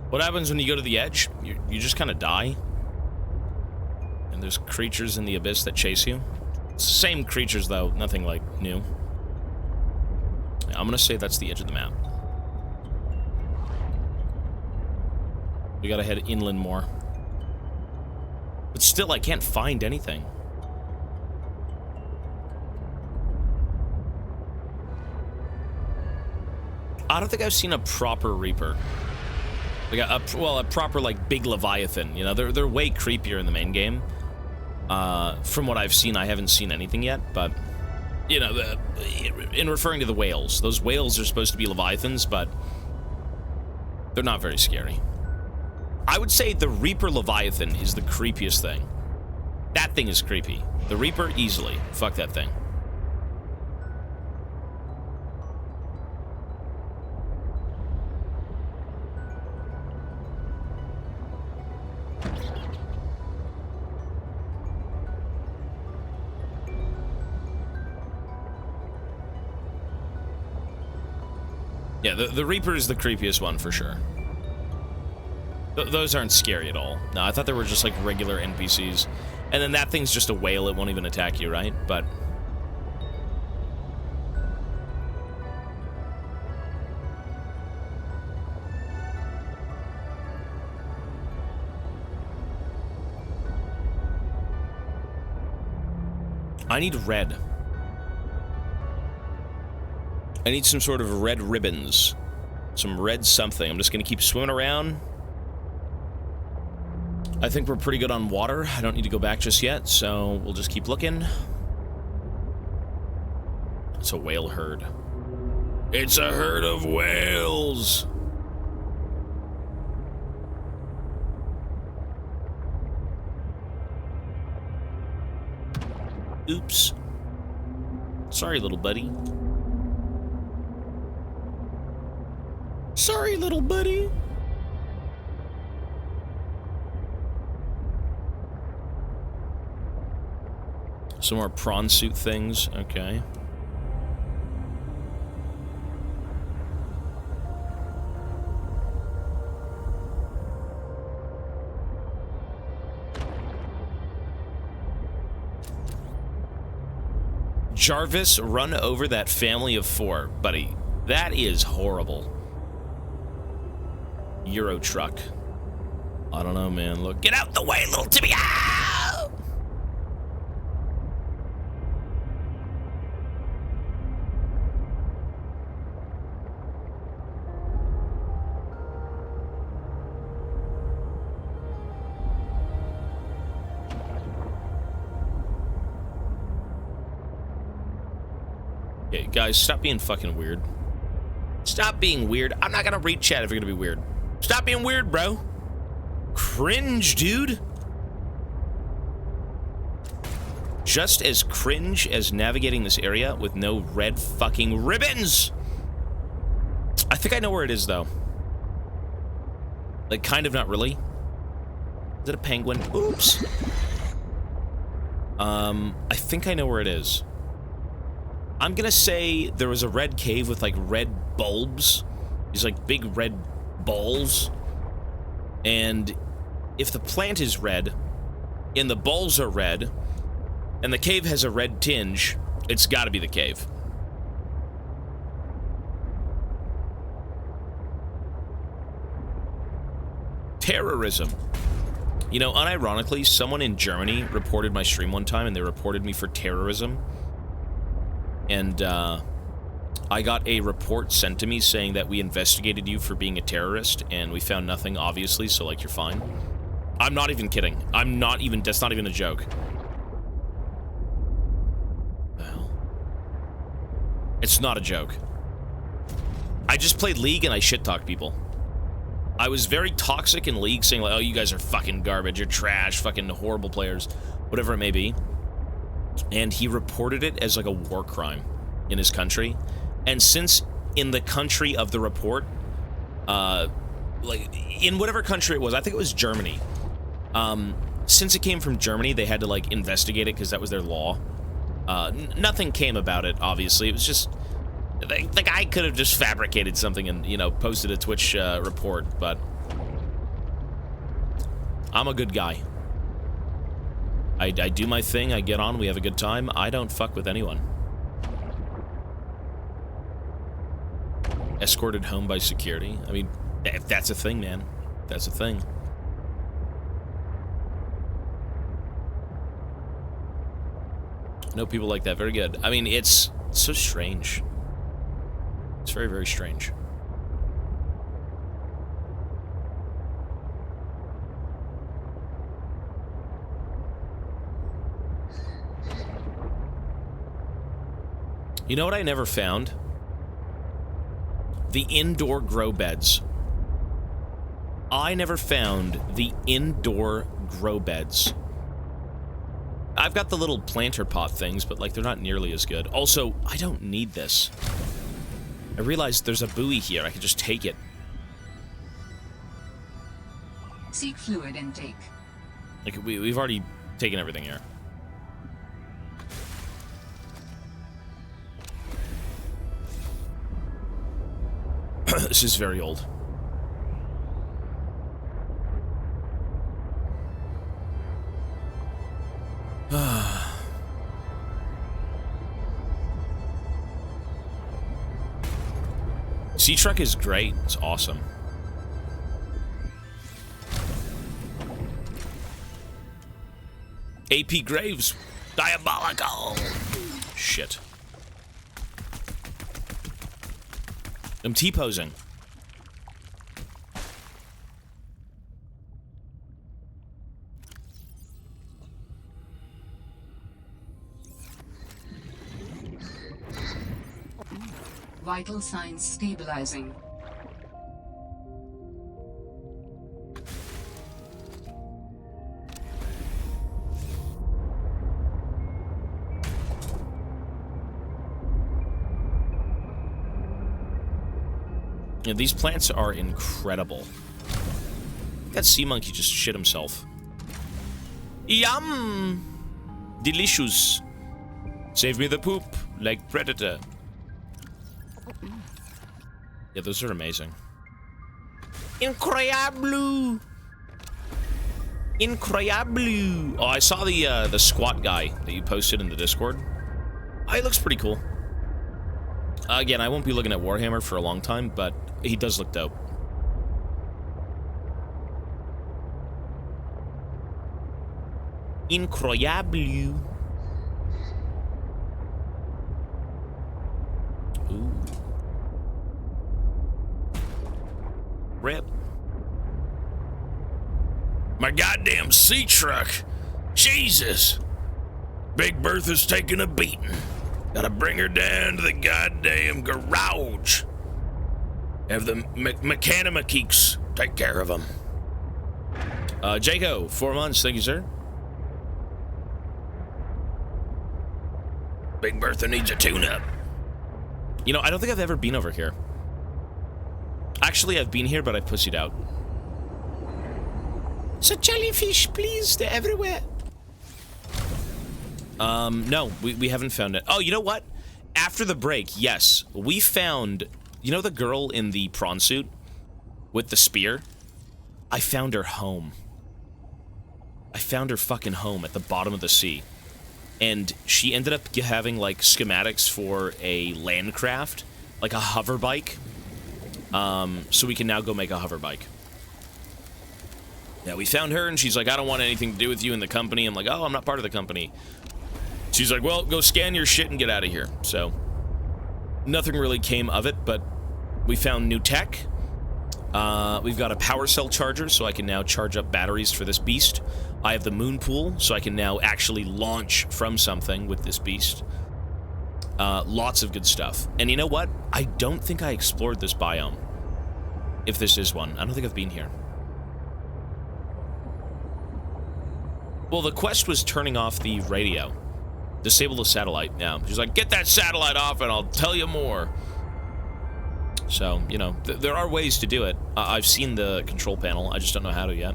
What happens when you go to the edge? You just kind of die. And there's creatures in the abyss that chase you. It's the same creatures, though. Nothing, like, new. Yeah, I'm gonna say that's the edge of the map. We gotta head inland more. But still, I can't find anything. I don't think I've seen a proper Reaper. Like a proper, like, big Leviathan. You know, they're way creepier in the main game. From what I've seen, I haven't seen anything yet, but, you know, in referring to the whales, those whales are supposed to be Leviathans, but they're not very scary. I would say the Reaper Leviathan is the creepiest thing. That thing is creepy. The Reaper, easily. Fuck that thing. Yeah, the Reaper is the creepiest one for sure. Those aren't scary at all. No, I thought they were just like regular NPCs. And then that thing's just a whale, it won't even attack you, right? But... I need red. I need some sort of red ribbons. Some red something. I'm just gonna keep swimming around. I think we're pretty good on water. I don't need to go back just yet, so we'll just keep looking. It's a whale herd. It's a herd of whales! Oops. Sorry, little buddy. Sorry, little buddy. Some more prawn suit things. Okay. Jarvis, run over that family of 4. Buddy, that is horrible. Euro truck. I don't know, man. Look, get out the way, little Tobias! Okay, guys, stop being fucking weird. Stop being weird. I'm not gonna read chat if you're gonna be weird. Stop being weird, bro. Cringe, dude. Just as cringe as navigating this area with no red fucking ribbons. I think I know where it is, though. Like, kind of, not really. Is it a penguin? Oops. I think I know where it is. I'm gonna say there was a red cave with, like, red bulbs. These, like, big red balls. And if the plant is red, and the balls are red, and the cave has a red tinge, it's gotta be the cave. Terrorism. You know, unironically, someone in Germany reported my stream one time, and they reported me for terrorism. And, I got a report sent to me saying that we investigated you for being a terrorist, and we found nothing, obviously, so, like, you're fine. I'm not even kidding. I'm not even, that's not even a joke. Well, it's not a joke. I just played League and I shit-talked people. I was very toxic in League, saying like, oh, you guys are fucking garbage, you're trash, fucking horrible players, whatever it may be. And he reported it as like a war crime in his country. And since in the country of the report, like, in whatever country it was, I think it was Germany. Since it came from Germany, they had to, like, investigate it because that was their law. Nothing came about it, obviously. It was just... The guy could have just fabricated something and, you know, posted a Twitch report, but... I'm a good guy. I do my thing, I get on, we have a good time. I don't fuck with anyone. Escorted home by security? I mean, that's a thing, man. That's a thing. I know people like that. Very good. I mean, it's so strange. It's very, very strange. You know what I never found? The indoor grow beds. I never found the indoor grow beds. I've got the little planter pot things, but, like, they're not nearly as good. Also, I don't need this. I realized there's a buoy here. I can just take it. Seek fluid intake. Like, we've already taken everything here. This is very old. Sea Truck is great. It's awesome. AP Graves. Diabolical. Shit. I'm T-posing. Vital signs stabilizing. Yeah, these plants are incredible. That sea monkey just shit himself. Yum! Delicious. Save me the poop, like Predator. Yeah, those are amazing. Incroyable! Incroyable! Oh, I saw the squat guy that you posted in the Discord. Oh, he looks pretty cool. Again, I won't be looking at Warhammer for a long time, but he does look dope. Incroyable. Ooh. Rip. My goddamn sea truck. Jesus. Big Bertha's taking a beating. Gotta bring her down to the goddamn garage. Have the mechanima geeks take care of them. Jaco, 4 months. Thank you, sir. Big Bertha needs a tune-up. You know, I don't think I've ever been over here. Actually, I've been here, but I pussied out. So jellyfish, please. They're everywhere. No, we haven't found it. Oh, you know what? After the break, yes, we found... You know the girl in the prawn suit? With the spear? I found her home. I found her fucking home at the bottom of the sea. And she ended up having, like, schematics for a landcraft. Like a hover bike. So we can now go make a hover bike. Yeah, we found her, and she's like, I don't want anything to do with you in the company. I'm like, oh, I'm not part of the company. She's like, well, go scan your shit and get out of here. So, nothing really came of it, but we found new tech. We've got a power cell charger, so I can now charge up batteries for this beast. I have the moon pool, so I can now actually launch from something with this beast. Lots of good stuff. And you know what? I don't think I explored this biome. If this is one. I don't think I've been here. Well, the quest was turning off the radio. Disable the satellite now. She's like, get that satellite off and I'll tell you more. So, you know, there are ways to do it. I've seen the control panel. I just don't know how to yet.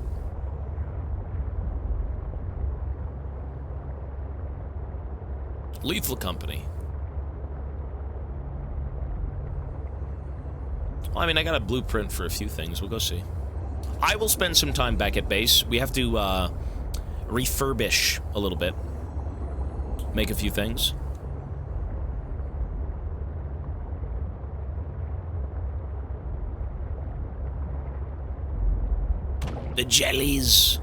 Lethal Company. Well, I mean, I got a blueprint for a few things. We'll go see. I will spend some time back at base. We have to, refurbish a little bit. Make a few things. The jellies.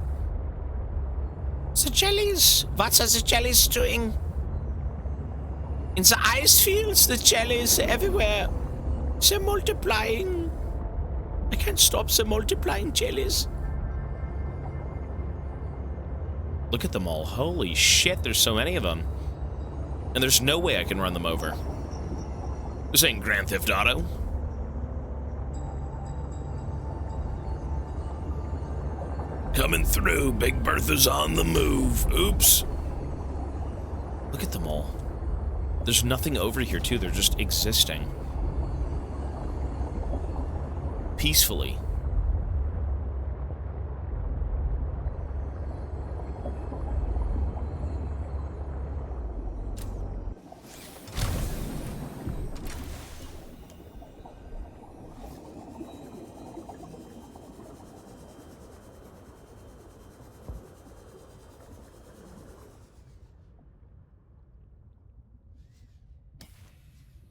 The jellies. What are the jellies doing? In the ice fields, the jellies are everywhere. They're multiplying. I can't stop the multiplying jellies. Look at them all. Holy shit, there's so many of them. And there's no way I can run them over. This ain't Grand Theft Auto. Coming through, Big Bertha's on the move. Oops. Look at them all. There's nothing over here, too. They're just existing. Peacefully.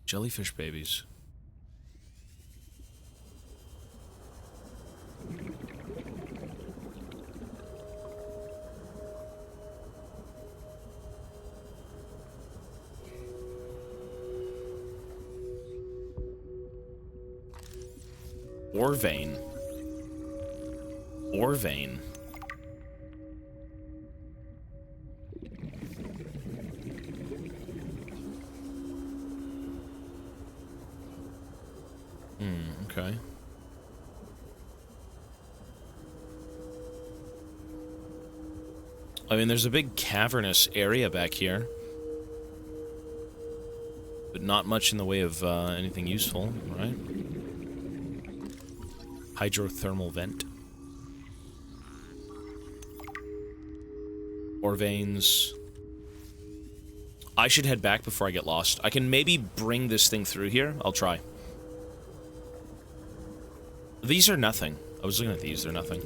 Jellyfish babies. Ore vein. Ore vein. Okay. I mean, there's a big cavernous area back here. But not much in the way of anything useful, right? Hydrothermal vent. Ore veins. I should head back before I get lost. I can maybe bring this thing through here. I'll try. These are nothing. I was looking at these. They're nothing.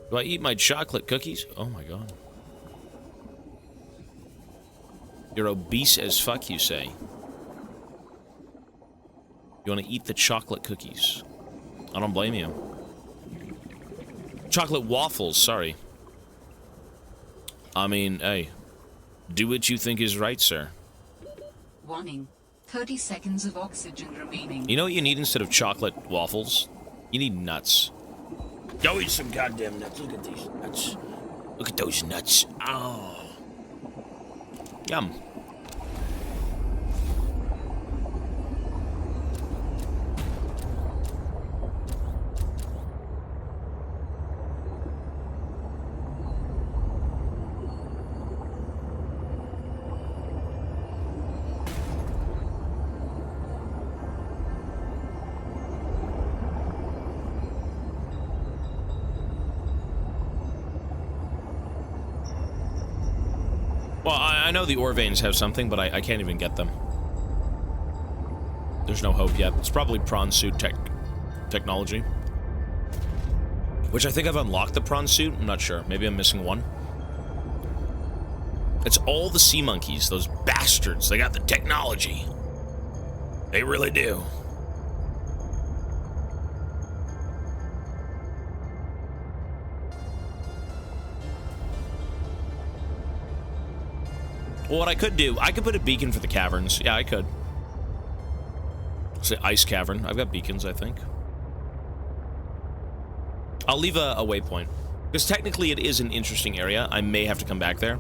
Do I eat my chocolate cookies? Oh my god. You're obese as fuck, you say. You want to eat the chocolate cookies. I don't blame you. Chocolate waffles, sorry. I mean, hey. Do what you think is right, sir. Warning. 30 seconds of oxygen remaining. You know what you need instead of chocolate waffles? You need nuts. Go eat some goddamn nuts. Look at these nuts. Look at those nuts. Oh. Yum. Well, I know the ore veins have something, but I can't even get them. There's no hope yet. It's probably prawn suit technology. Which I think I've unlocked the prawn suit. I'm not sure. Maybe I'm missing one. It's all the sea monkeys, those bastards. They got the technology. They really do. Well, what I could do, I could put a beacon for the caverns. Yeah, I could. Say ice cavern. I've got beacons, I think. I'll leave a waypoint. Because technically it is an interesting area. I may have to come back there.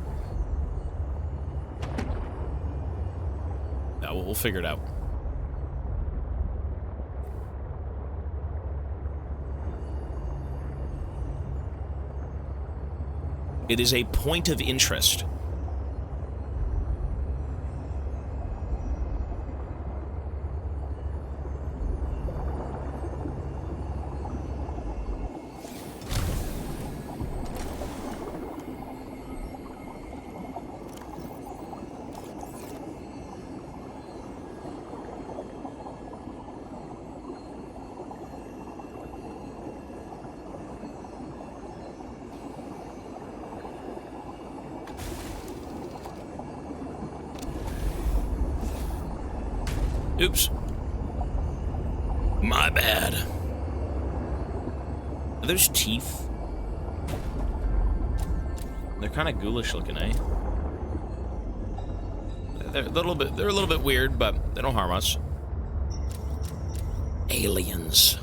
Yeah, we'll figure it out. It is a point of interest. Oops. My bad. Are those teeth? They're kind of ghoulish looking, eh? They're a little bit weird, but they don't harm us. Aliens.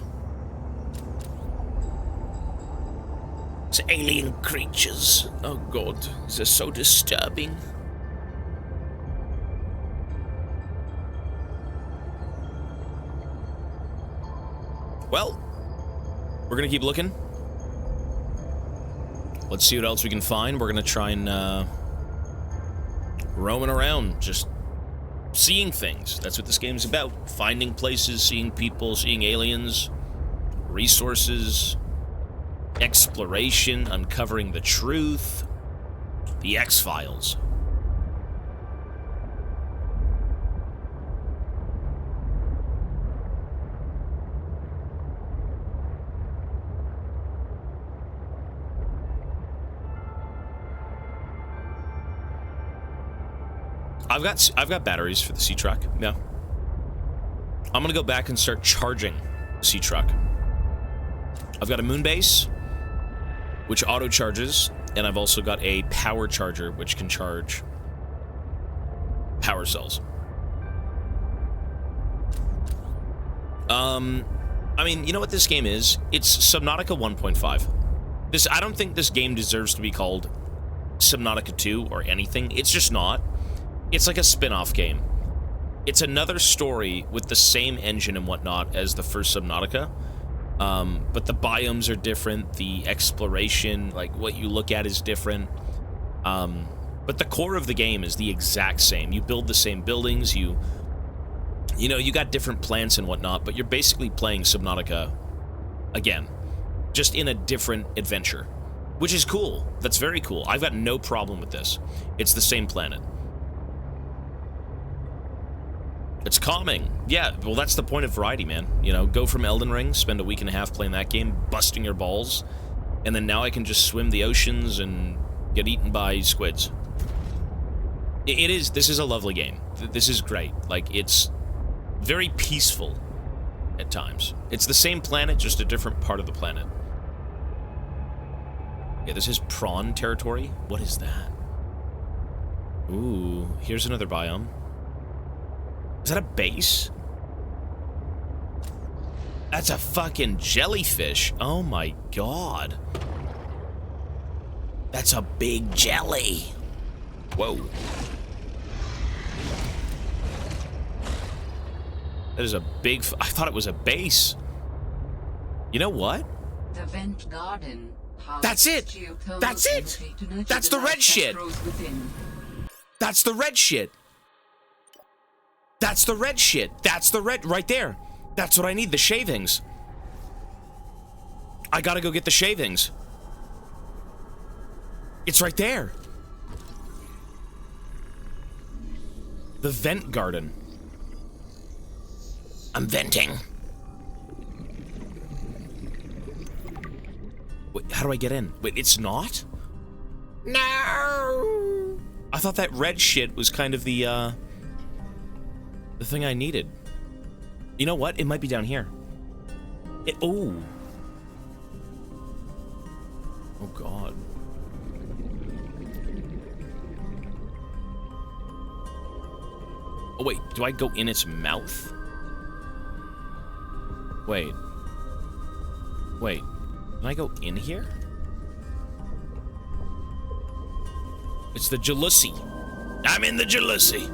It's alien creatures. Oh god, this is so disturbing. Well, we're gonna keep looking. Let's see what else we can find. We're gonna try and roaming around, just seeing things. That's what this game's about. Finding places, seeing people, seeing aliens, resources, exploration, uncovering the truth, the X-Files. I've got batteries for the sea truck. Yeah. I'm gonna go back and start charging the sea truck. I've got a moon base, which auto charges, and I've also got a power charger, which can charge power cells. I mean, you know what this game is? It's Subnautica 1.5. I don't think this game deserves to be called Subnautica 2 or anything. It's just not. It's like a spin-off game. It's another story with the same engine and whatnot as the first Subnautica. But the biomes are different, the exploration, like what you look at is different. But the core of the game is the exact same. You build the same buildings, you know, you got different plants and whatnot, but you're basically playing Subnautica again. Just in a different adventure. Which is cool. That's very cool. I've got no problem with this. It's the same planet. It's calming. Yeah, well, that's the point of variety, man. You know, go from Elden Ring, spend a week and a half playing that game, busting your balls, and then now I can just swim the oceans and get eaten by squids. This is a lovely game. This is great. Like, it's very peaceful at times. It's the same planet, just a different part of the planet. Yeah, this is prawn territory. What is that? Ooh, here's another biome. Is that a base? That's a fucking jellyfish. Oh my god. That's a big jelly. Whoa. That is a big... I thought it was a base. You know what? The vent garden. That's it! That's it! That's the red shit! That's the red shit! That's the red shit! That's the red... Right there! That's what I need, the shavings. I gotta go get the shavings. It's right there. The vent garden. I'm venting. Wait, how do I get in? Wait, it's not? No! I thought that red shit was kind of the thing I needed. You know what? It might be down here. Oh. Oh, God. Oh, wait. Do I go in its mouth? Wait. Wait. Can I go in here? It's the Jalussi. I'm in the Jalussi.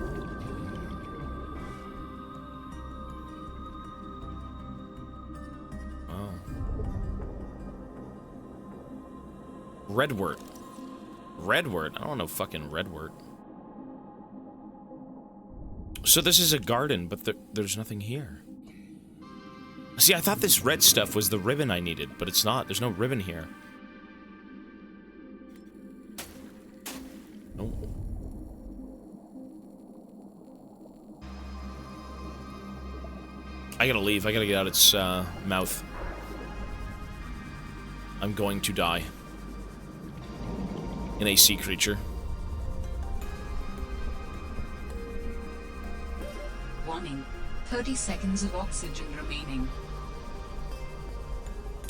Oh. Redwort. Redwort? I don't know fucking Redwort. So this is a garden, but there's nothing here. See, I thought this red stuff was the ribbon I needed, but it's not. There's no ribbon here. Nope. I gotta leave. I gotta get out its mouth. I'm going to die. An AC creature. Warning. 30 seconds of oxygen remaining.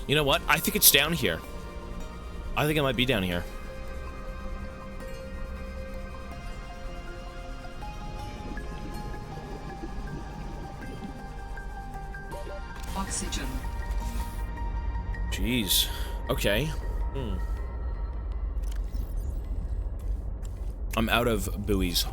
You know what? I think it's down here. I think it might be down here. Oxygen. Jeez. Okay. I'm out of buoys.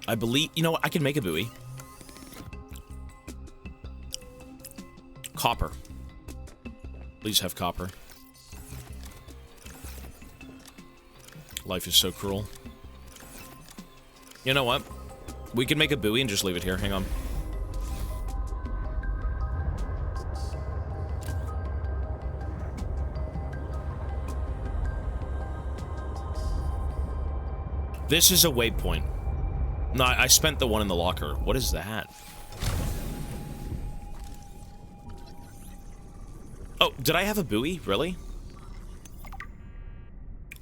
I believe... You know what? I can make a buoy. Copper. Please have copper. Life is so cruel. You know what? We can make a buoy and just leave it here. Hang on. This is a waypoint. No, I spent the one in the locker. What is that? Oh, did I have a buoy? Really?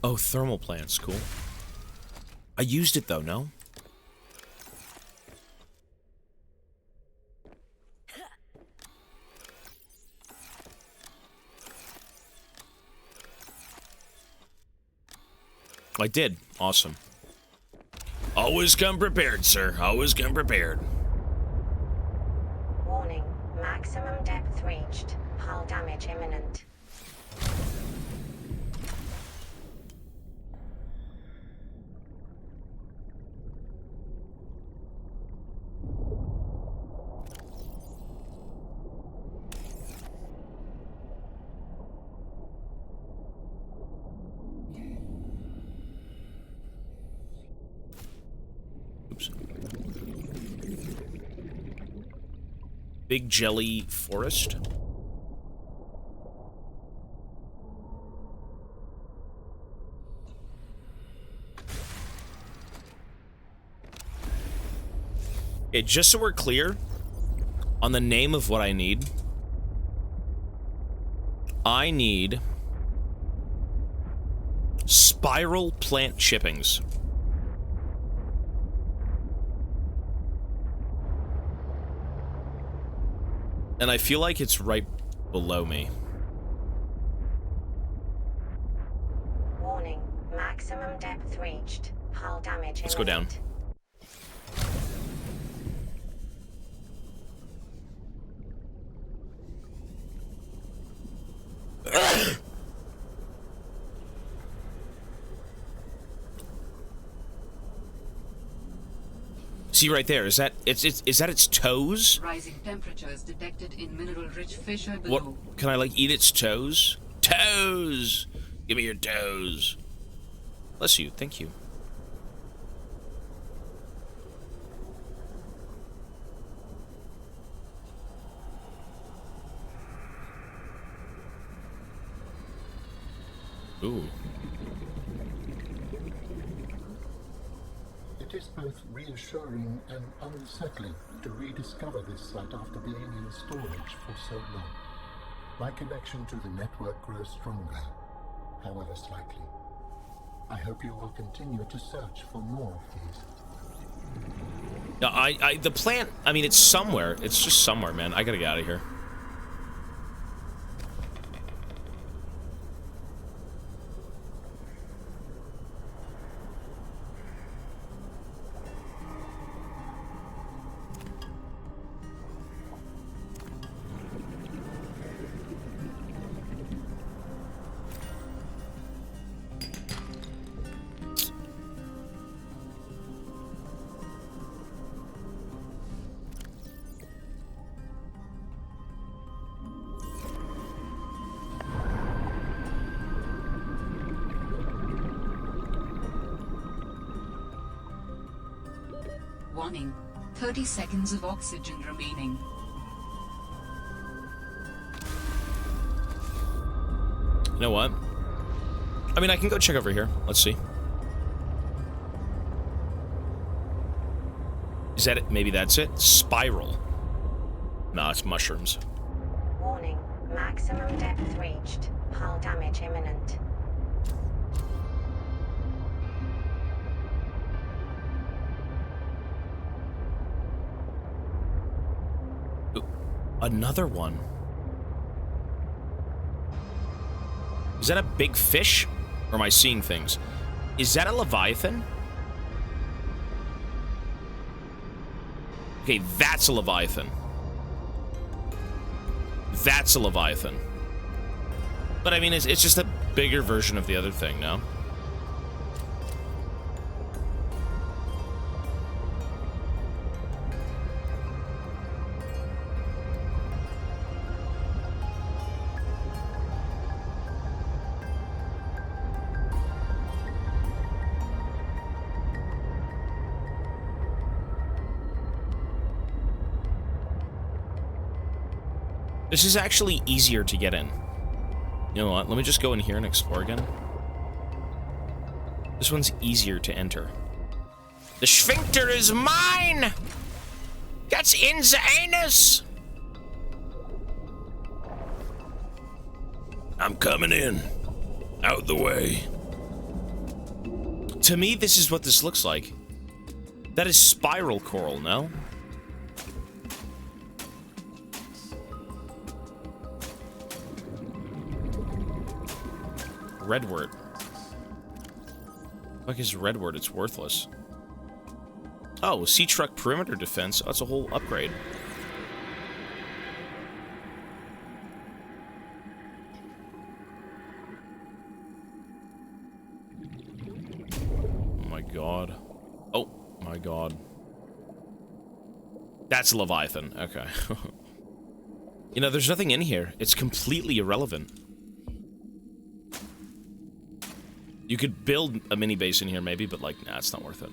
Oh, thermal plants. Cool. I used it, though, no? I did. Awesome. Always come prepared, sir. Always come prepared. Warning. Maximum depth reached. Hull damage imminent. Big jelly forest. Okay, just so we're clear on the name of what I need spiral plant chippings. And I feel like it's right below me. Warning. Maximum depth reached. Hull damage Let's go down. imminent. See right there, is that its toes? Rising temperatures detected in mineral-rich fissure What, below. can I like eat its toes? Toes! Give me your toes. Bless you, thank you. Ooh. It is both reassuring and unsettling to rediscover this site after being in storage for so long. My connection to the network grows stronger, however slightly. I hope you will continue to search for more of these. No, the plant, I mean, it's somewhere. It's just somewhere, man. I gotta get out of here. Warning. 30 seconds of oxygen remaining. You know what? I mean, I can go check over here. Let's see. Is that it? Maybe that's it? Spiral. No, it's mushrooms. Warning. Maximum depth reached. Hull damage imminent. Ooh, another one. Is that a big fish? Or am I seeing things? Is that a Leviathan? Okay, that's a Leviathan. That's a Leviathan. But I mean, it's just a bigger version of the other thing, no? This is actually easier to get in. You know what? Let me just go in here and explore again. This one's easier to enter. The sphincter is mine! That's in the anus! I'm coming in. Out the way. To me, this is what this looks like. That is spiral coral, no? Redwort. Fuck is Redwort? It's worthless. Oh, sea truck perimeter defense. Oh, that's a whole upgrade. Oh my god. Oh my god. That's Leviathan. Okay. You know, there's nothing in here. It's completely irrelevant. You could build a mini base in here maybe, but like, nah, it's not worth it.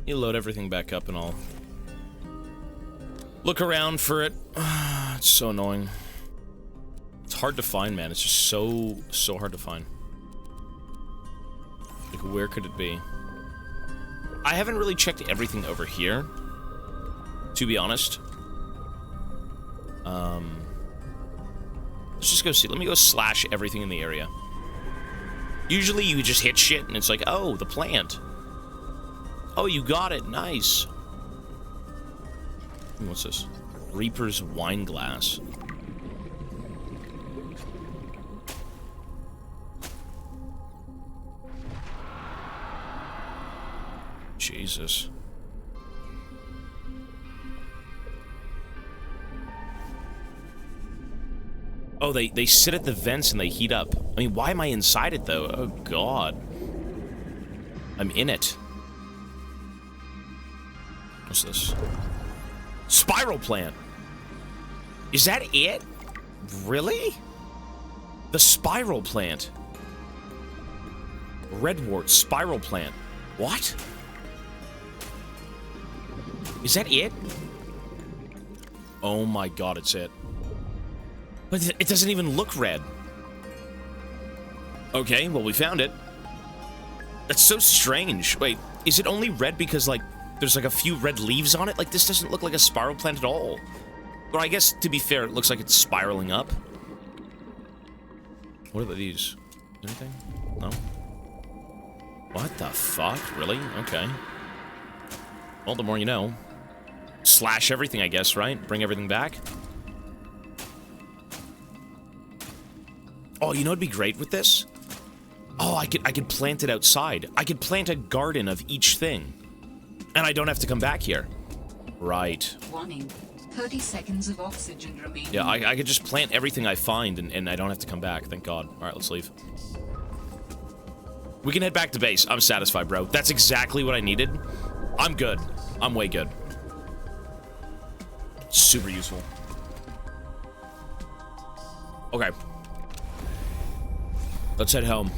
You load everything back up and I'll look around for it. It's so annoying. It's hard to find, man. It's just so hard to find. Like, where could it be? I haven't really checked everything over here, to be honest. Let's just go see. Let me go slash everything in the area. Usually you just hit shit and it's like, oh, the plant. Oh, you got it. Nice. What's this? Reaper's wine glass. Jesus. Oh, they sit at the vents and they heat up. I mean, why am I inside it, though? Oh, God. I'm in it. What's this? Spiral plant. Is that it? Really? The spiral plant. Redwort spiral plant. What? Is that it? Oh my God, it's it. But it doesn't even look red. Okay, well, we found it. That's so strange. Wait, is it only red because, like, there's, like, a few red leaves on it? Like, this doesn't look like a spiral plant at all. Or I guess, to be fair, it looks like it's spiraling up. What are these? Anything? No? What the fuck? Really? Okay. Well, the more you know. Slash everything, I guess, right? Bring everything back. Oh, you know what'd be great with this? Oh, I could plant it outside. I could plant a garden of each thing. And I don't have to come back here. Right. Warning. 30 seconds of oxygen remaining. Yeah, I could just plant everything I find and I don't have to come back. Thank God. Alright, let's leave. We can head back to base. I'm satisfied, bro. That's exactly what I needed. I'm good. I'm way good. Super useful. Okay. Let's head home.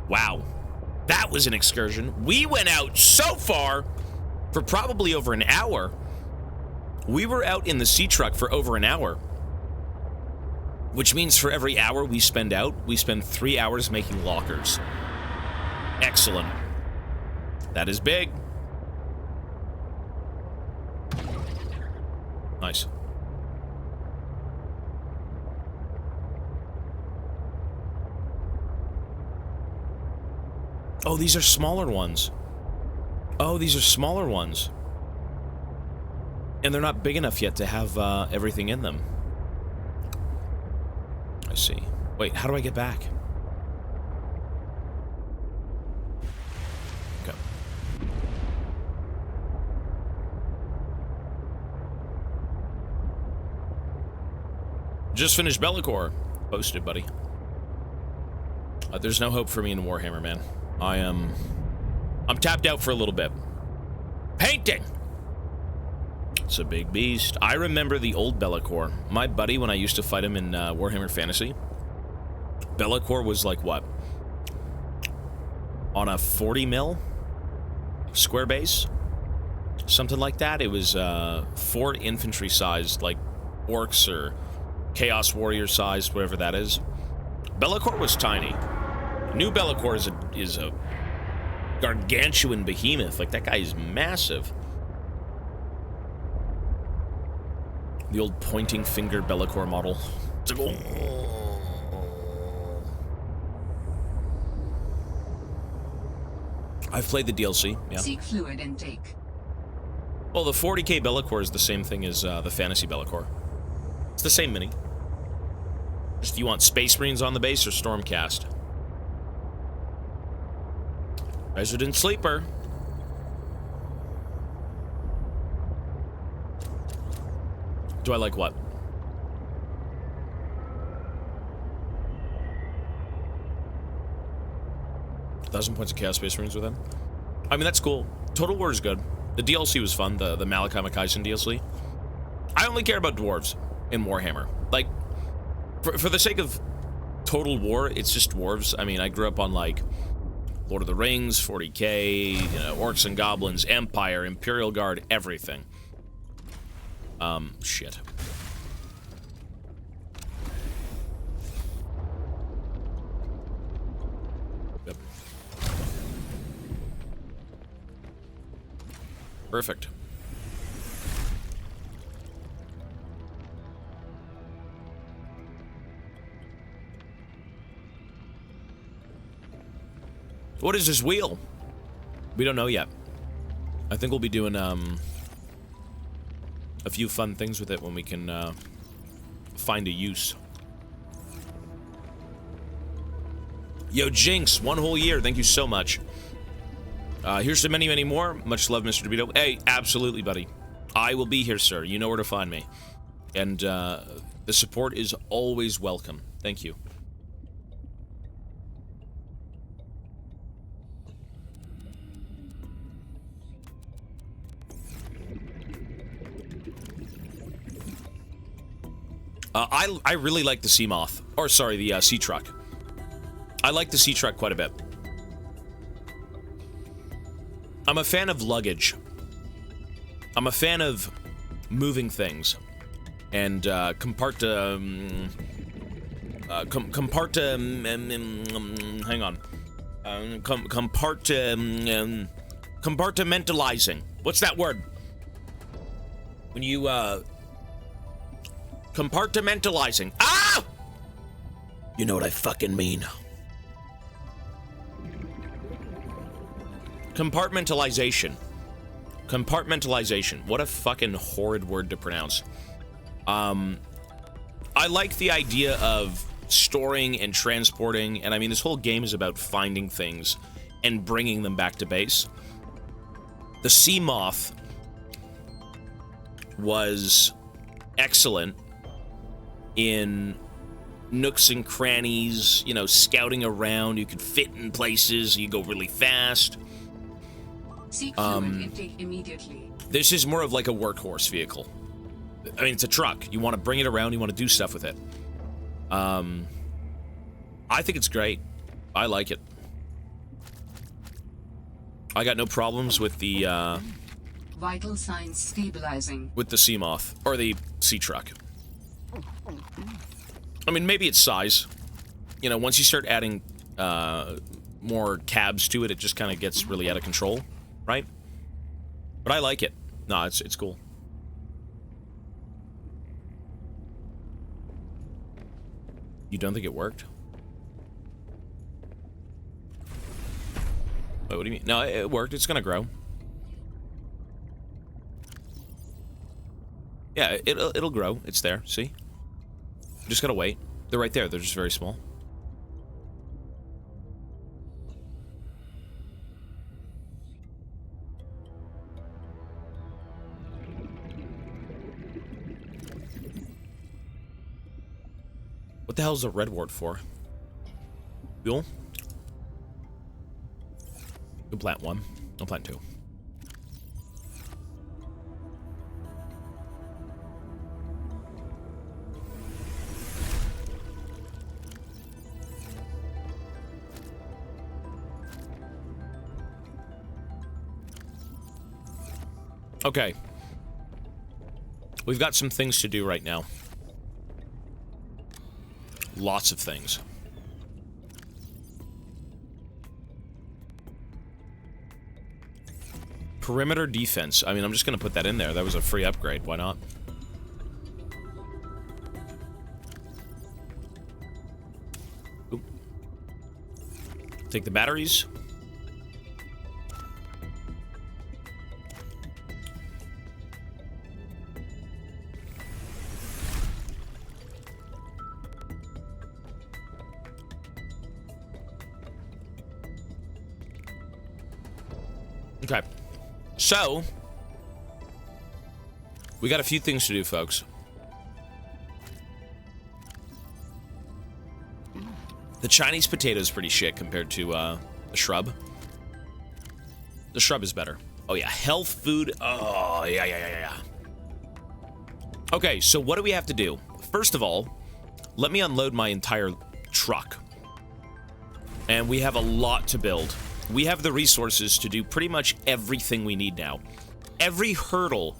Wow. That was an excursion. We went out so far for probably over an hour. We were out in the sea truck for over an hour. Which means for every hour we spend out, we spend 3 hours making lockers. Excellent. That is big. Nice. Oh, these are smaller ones. Oh, these are smaller ones. And they're not big enough yet to have everything in them. I see. Wait, how do I get back? Okay. Just finished Bellicor. Posted, buddy. There's no hope for me in Warhammer, man. I'm tapped out for a little bit. Painting! It's a big beast. I remember the old Bellicor. My buddy, when I used to fight him in Warhammer Fantasy, Bellicor was like, what? On a 40 mil square base? Something like that. It was 4 infantry sized, like orcs or Chaos Warrior sized, whatever that is. Bellicor was tiny. New Bellicor is a gargantuan behemoth. Like, that guy is massive. The old pointing finger Bellicor model. It's like, oh. I've played the DLC, yeah. Seek fluid intake. Well, the 40k Bellicor is the same thing as the Fantasy Bellicor. It's the same mini. Just, do you want Space Marines on the base or Stormcast? Resident Sleeper. Do I like what? 1,000 points of Chaos Space Marines with him. I mean, that's cool. Total War is good. The DLC was fun, the Malachi Makaisen DLC. I only care about dwarves in Warhammer. Like, for the sake of Total War, it's just dwarves. I mean, I grew up on, like, Lord of the Rings, 40K, you know, Orcs and Goblins, Empire, Imperial Guard, everything. Shit. Yep. Perfect. What is this wheel? We don't know yet. I think we'll be doing, a few fun things with it when we can, find a use. Yo, Jinx, 1 whole year. Thank you so much. Here's to many, many more. Much love, Mr. DeVito. Hey, absolutely, buddy. I will be here, sir. You know where to find me. And, the support is always welcome. Thank you. I really like the Sea Moth. Or, sorry, the, Sea Truck. I like the Sea Truck quite a bit. I'm a fan of luggage. I'm a fan of moving things. And, hang on. Compartmentalizing. What's that word? When you, compartmentalizing. Ah! You know what I fucking mean. Compartmentalization. Compartmentalization. What a fucking horrid word to pronounce. I like the idea of storing and transporting, and I mean, this whole game is about finding things and bringing them back to base. The Sea Moth was excellent in nooks and crannies, you know, scouting around. You could fit in places, you go really fast. Seek fluid intake immediately. This is more of like a workhorse vehicle. I mean, it's a truck. You want to bring it around, you want to do stuff with it. I think it's great. I like it. I got no problems with the, Vital signs stabilizing. with the Sea Moth, or the Sea Truck. I mean, maybe it's size. You know, once you start adding, more cabs to it, it just kind of gets really out of control, right? But I like it. No, it's cool. You don't think it worked? Wait, what do you mean? No, it worked. It's gonna grow. Yeah, it'll grow. It's there. See? You just gotta wait. They're right there. They're just very small. What the hell is a red wart for? Fuel? You'll plant 1. I'll plant 2. Okay. We've got some things to do right now. Lots of things. Perimeter defense. I mean, I'm just gonna put that in there. That was a free upgrade. Why not? Oop. Take the batteries. Okay. So, we got a few things to do, folks. The Chinese potato is pretty shit compared to, the shrub. The shrub is better. Oh, yeah. Health food. Oh, yeah. Okay, so what do we have to do? First of all, let me unload my entire truck. And we have a lot to build. we have the resources to do pretty much everything we need now. Every hurdle,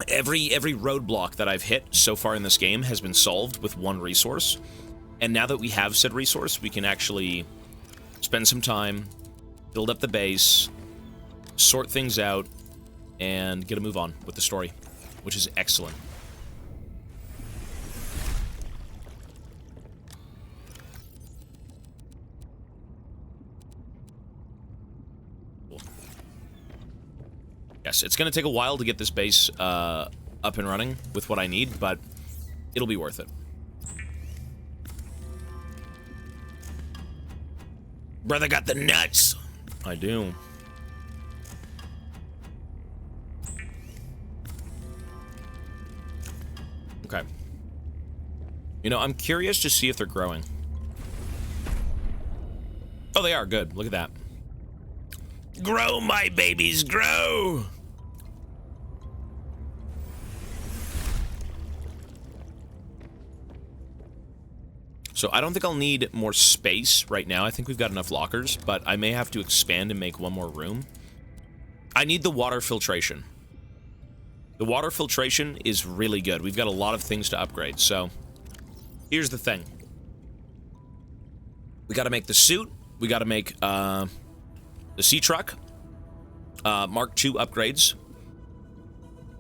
every roadblock that I've hit so far in this game has been solved with one resource. And now that we have said resource, we can actually spend some time, build up the base, sort things out, and get a move on with the story, which is excellent. Cool. Yes, it's going to take a while to get this base up and running with what I need, but it'll be worth it. Brother got the nuts. I do. Okay. You know, I'm curious to see if they're growing. Oh, they are. Good. Look at that. Grow, my babies, grow! So I don't think I'll need more space right now. I think we've got enough lockers, but I may have to expand and make one more room. I need the water filtration. The water filtration is really good. We've got a lot of things to upgrade, so here's the thing. We got to make the suit. We got to make the sea truck. Mark II upgrades.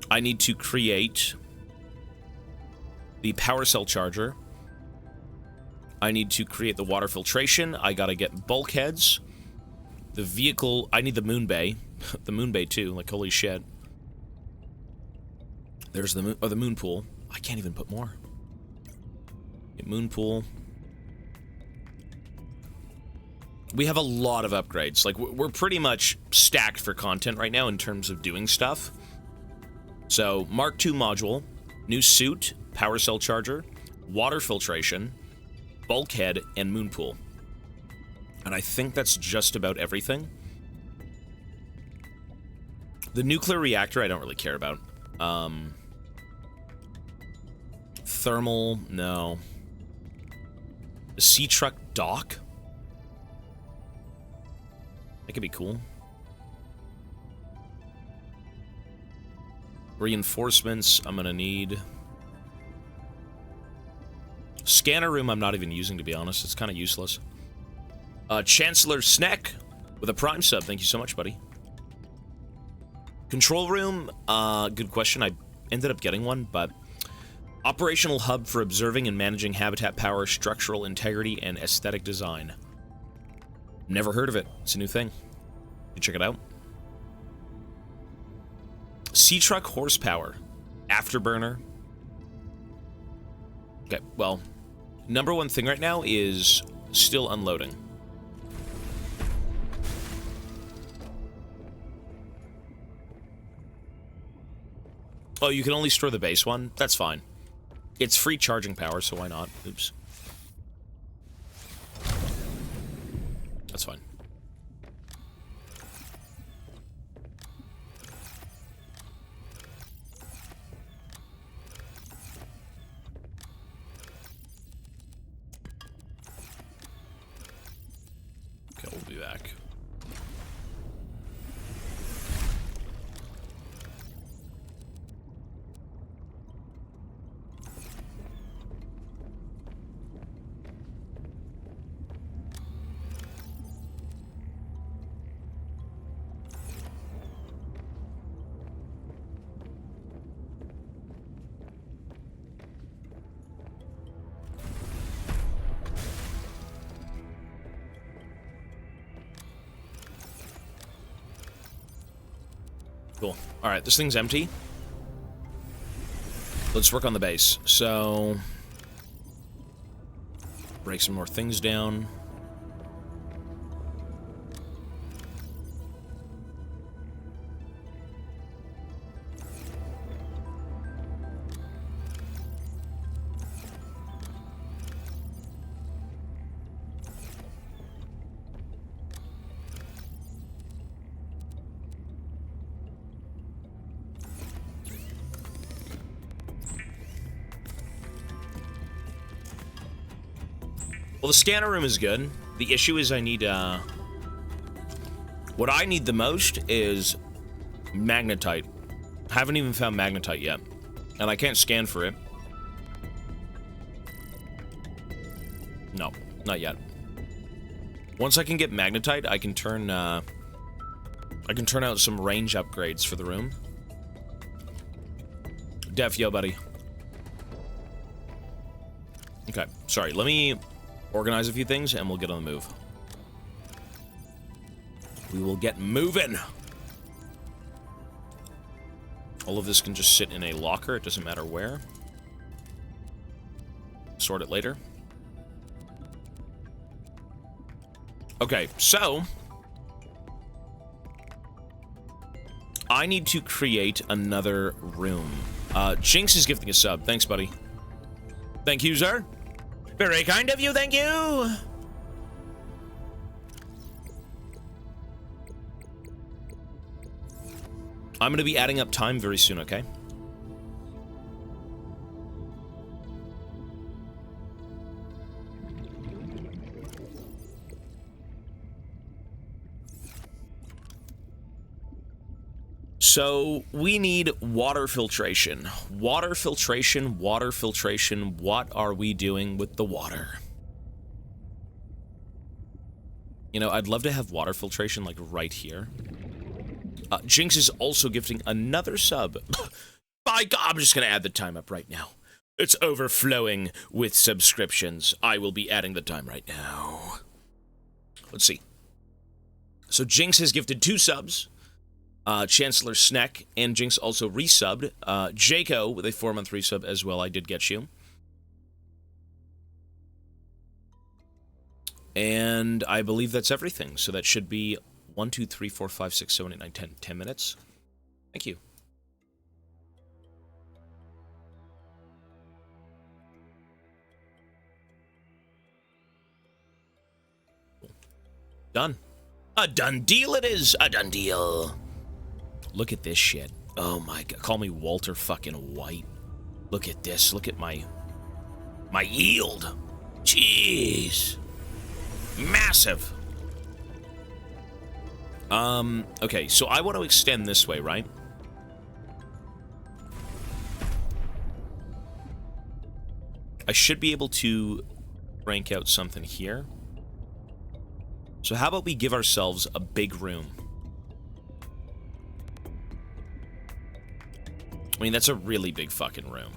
I need to create the power cell charger. I need to create the water filtration. I gotta get bulkheads. The vehicle... I need the moon bay. The moon bay, too. Like, holy shit. There's the moon... Oh, the moon pool. I can't even put more. Get moon pool. We have a lot of upgrades. Like, we're pretty much stacked for content right now in terms of doing stuff. So, Mark II module. New suit. Power cell charger. Water filtration. Bulkhead, and moon pool. And I think that's just about everything. The nuclear reactor I don't really care about. Thermal, no. The sea truck dock? That could be cool. Reinforcements, I'm gonna need... Scanner room I'm not even using, to be honest. It's kind of useless. Chancellor Sneck with a Prime sub. Thank you so much, buddy. Control room, good question. I ended up getting one, but... Operational hub for observing and managing habitat power, structural integrity, and aesthetic design. Never heard of it. It's a new thing. You check it out. Sea truck horsepower. Afterburner. Okay, well... Number one thing right now is still unloading. Oh, you can only store the base one? That's fine. It's free charging power, so why not? Oops. That's fine. Okay, we'll be back. Cool. Alright, this thing's empty. Let's work on the base. So... break some more things down. Well, the scanner room is good. The issue is I need, what I need the most is magnetite. Haven't even found magnetite yet. And I can't scan for it. No, not yet. Once I can get magnetite, I can turn out some range upgrades for the room. Def, yo, buddy. Okay, sorry, let me organize a few things and we'll get on the move. We will get moving! All of this can just sit in a locker, it doesn't matter where. Sort it later. Okay, so... I need to create another room. Jinx is gifting a sub. Thanks, buddy. Thank you, sir. Very kind of you, thank you! I'm gonna be adding up time very soon, okay? So, we need water filtration. Water filtration, water filtration. What are we doing with the water? You know, I'd love to have water filtration, like, right here. Jinx is also gifting another sub. By God, I'm just gonna add the time up right now. It's overflowing with subscriptions. I will be adding the time right now. Let's see. So, Jinx has gifted 2 subs. Chancellor Sneck and Jinx also resubbed. Jaco with a 4-month resub as well. I did get you. And I believe that's everything. So that should be 1, 2, 3, 4, 5, 6, 7, 8, 9, 10. 10 minutes. Thank you. Done. A done deal it is. A done deal. Look at this shit. Oh my God. Call me Walter fucking White. Look at this. Look at my yield. Jeez. Massive. Okay, so I want to extend this way, right? I should be able to rank out something here. So how about we give ourselves a big room? I mean, that's a really big fucking room.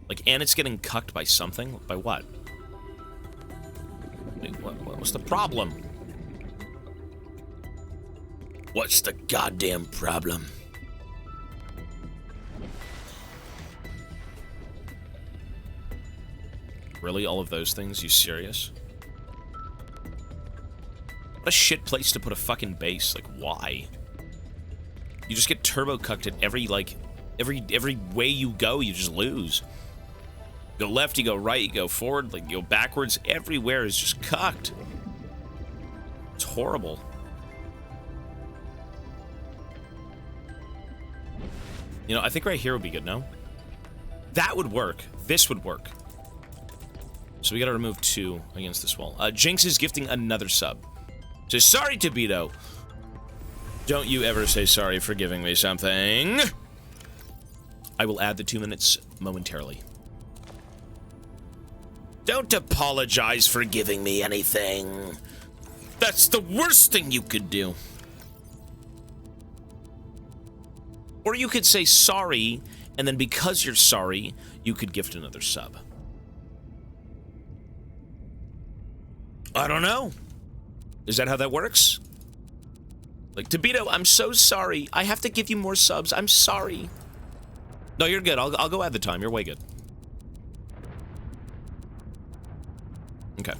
Like, and it's getting cucked by something? By what? What's the problem? What's the goddamn problem? Really? All of those things? You serious? What a shit place to put a fucking base. Like, why? You just get turbo cucked at every, like... Every way you go, you just lose. You go left, you go right, you go forward, like, you go backwards. Everywhere is just cucked. It's horrible. You know, I think right here would be good, no? That would work. This would work. So we gotta remove 2 against this wall. Jinx is gifting another sub. Says, sorry, Tobias. Don't you ever say sorry for giving me something. I will add the 2 minutes momentarily. Don't apologize for giving me anything. That's the worst thing you could do. Or you could say sorry, and then because you're sorry, you could gift another sub. I don't know. Is that how that works? Like, Tobias, I'm so sorry. I have to give you more subs. I'm sorry. No, you're good. I'll go add the time. You're way good. Okay.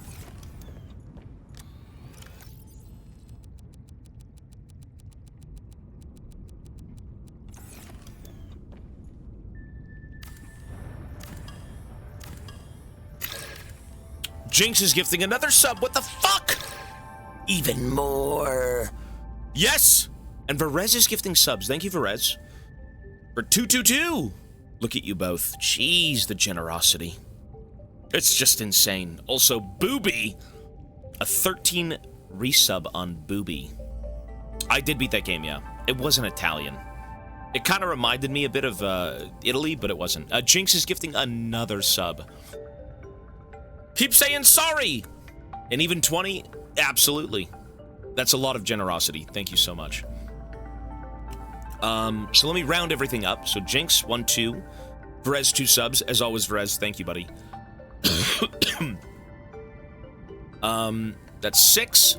Jinx is gifting another sub. What the fuck? Even more. Yes! And Varez is gifting subs. Thank you, Varez. For 222. Look at you both. Jeez, the generosity. It's just insane. Also, Booby. A 13 resub on Booby. I did beat that game, yeah. It wasn't Italian. It kind of reminded me a bit of Italy, but it wasn't. Jinx is gifting another sub. Keep saying sorry! And even 20? Absolutely. That's a lot of generosity. Thank you so much. So let me round everything up. So Jinx, 1, 2. Vrez, 2 subs. As always, Vrez, thank you, buddy. That's 6.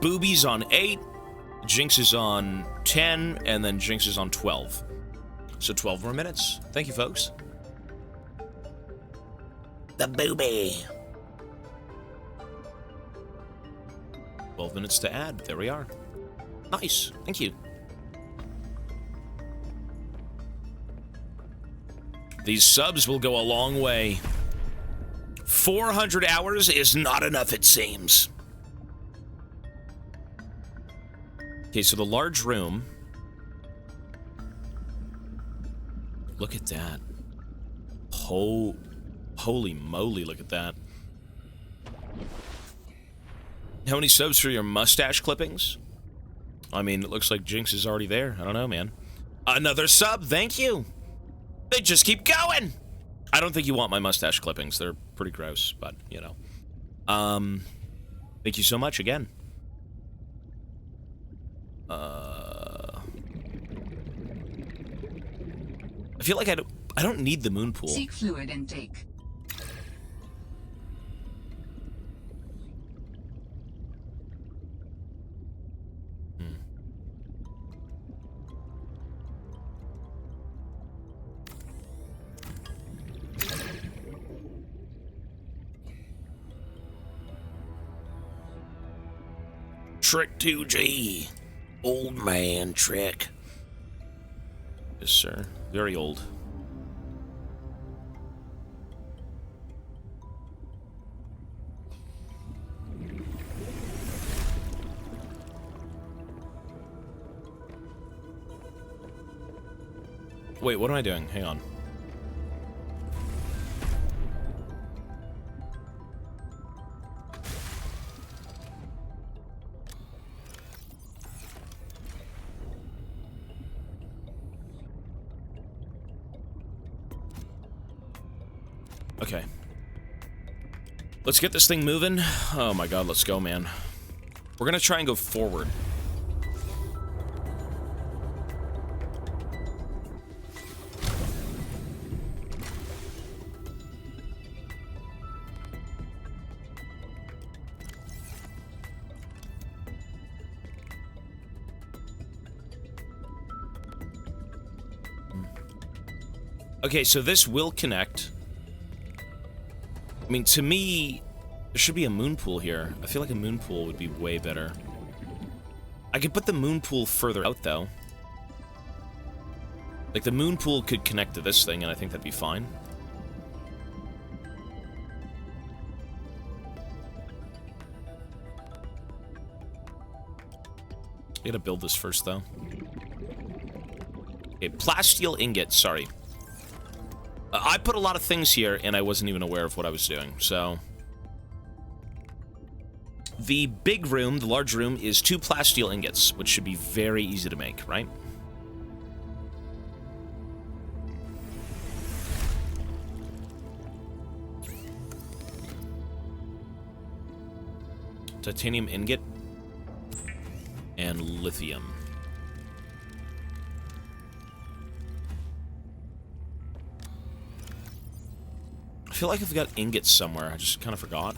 Boobies on 8. Jinx is on 10, and then Jinx is on 12. So 12 more minutes. Thank you, folks. The booby. 12 minutes to add. There we are. Nice. Thank you. These subs will go a long way. 400 hours is not enough, it seems. Okay, so the large room. Look at that. Holy moly, look at that. How many subs for your mustache clippings? I mean, it looks like Jinx is already there. I don't know, man. Another sub, thank you. They just keep going. I don't think you want my mustache clippings. They're pretty gross, but, you know. Thank you so much again. I feel like I don't need the moon pool. Seek fluid intake. Trick 2G. Old man trick. Yes, sir. Very old. Wait, what am I doing? Hang on. Okay. Let's get this thing moving. Oh my god, let's go, man. We're gonna try and go forward. Okay, so this will connect. I mean, to me, there should be a moon pool here. I feel like a moon pool would be way better. I could put the moon pool further out, though. Like, the moon pool could connect to this thing, and I think that'd be fine. I gotta build this first, though. Okay, plasteel ingot, sorry. I put a lot of things here, and I wasn't even aware of what I was doing, so... The big room, the large room, is 2 plasteel ingots, which should be very easy to make, right? Titanium ingot. And lithium. I feel like I've got ingots somewhere. I just kind of forgot.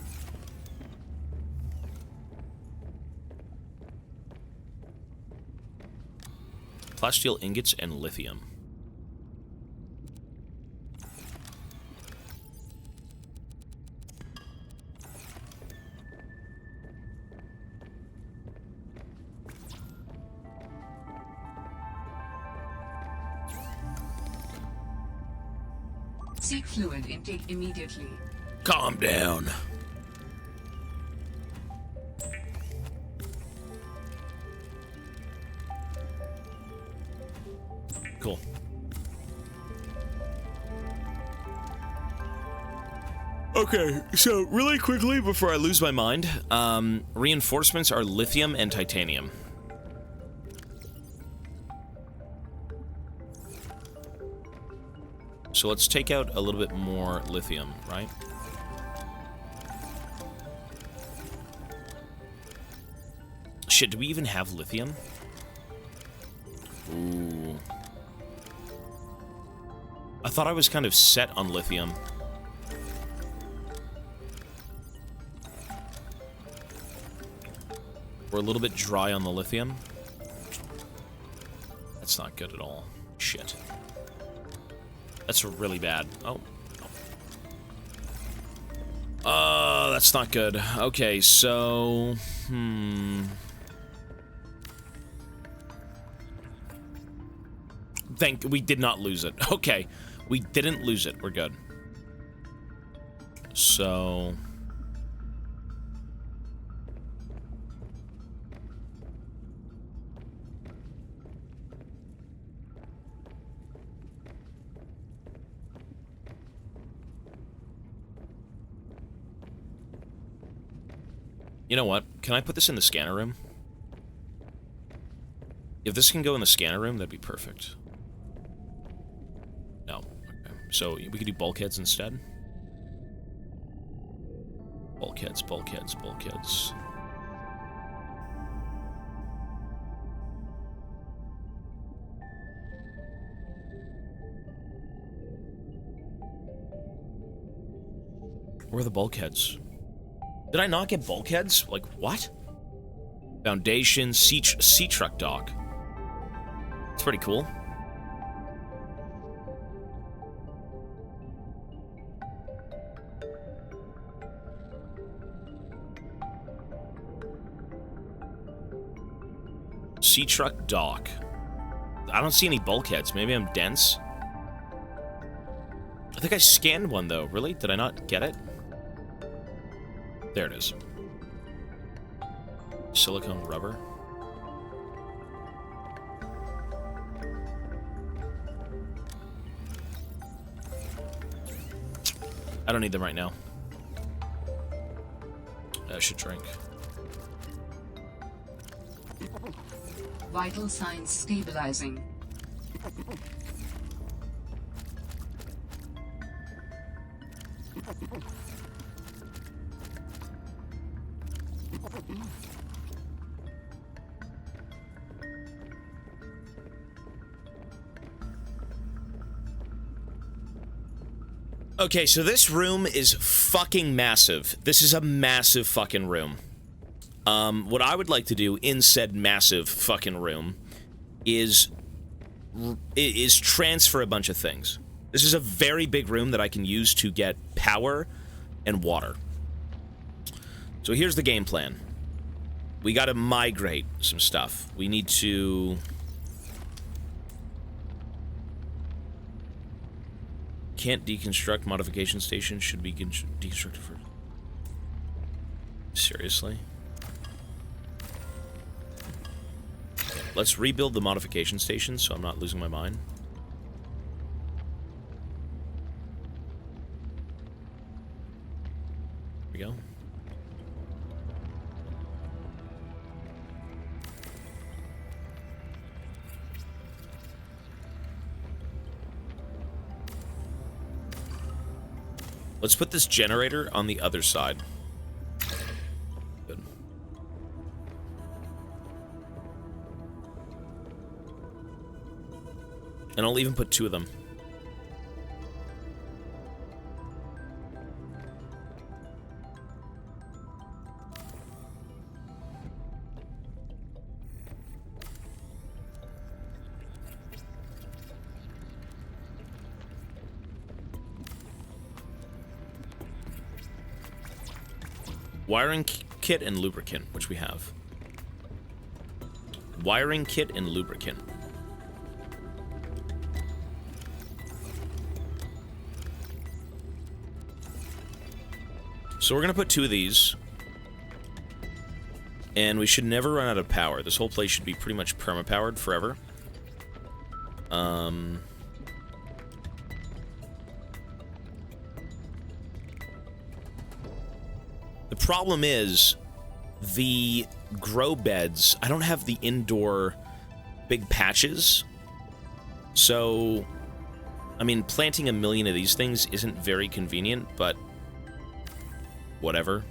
Plasteel ingots and lithium. Seek fluid intake immediately. Calm down. Cool. Okay, so really quickly before I lose my mind, reinforcements are lithium and titanium. So let's take out a little bit more lithium, right? Shit, do we even have lithium? Ooh. I thought I was kind of set on lithium. We're a little bit dry on the lithium. That's not good at all. Shit. That's really bad. Oh. Oh, that's not good. Okay, so... We did not lose it. Okay. We didn't lose it. We're good. So... You know what? Can I put this in the scanner room? If this can go in the scanner room, that'd be perfect. No. Okay. So we could do bulkheads instead. Bulkheads, bulkheads, bulkheads. Where are the bulkheads? Did I not get bulkheads? Like, what? Foundation, sea truck dock. It's pretty cool. Sea truck dock. I don't see any bulkheads. Maybe I'm dense. I think I scanned one, though. Really? Did I not get it? There it is. Silicone rubber. I don't need them right now. I should drink. Vital signs stabilizing. Okay, so this room is fucking massive. This is a massive fucking room. What I would like to do in said massive fucking room is transfer a bunch of things. This is a very big room that I can use to get power and water. So here's the game plan. We gotta migrate some stuff. We need to... Can't deconstruct modification station. Should be deconstructed first. Seriously? Okay, let's rebuild the modification station so I'm not losing my mind. Here we go. Let's put this generator on the other side. Good. And I'll even put 2 of them. Wiring kit and lubricant, which we have. Wiring kit and lubricant. So we're gonna put 2 of these. And we should never run out of power. This whole place should be pretty much perma-powered forever. And problem is the grow beds. I don't have the indoor big patches. So, I mean, planting a million of these things isn't very convenient, but whatever.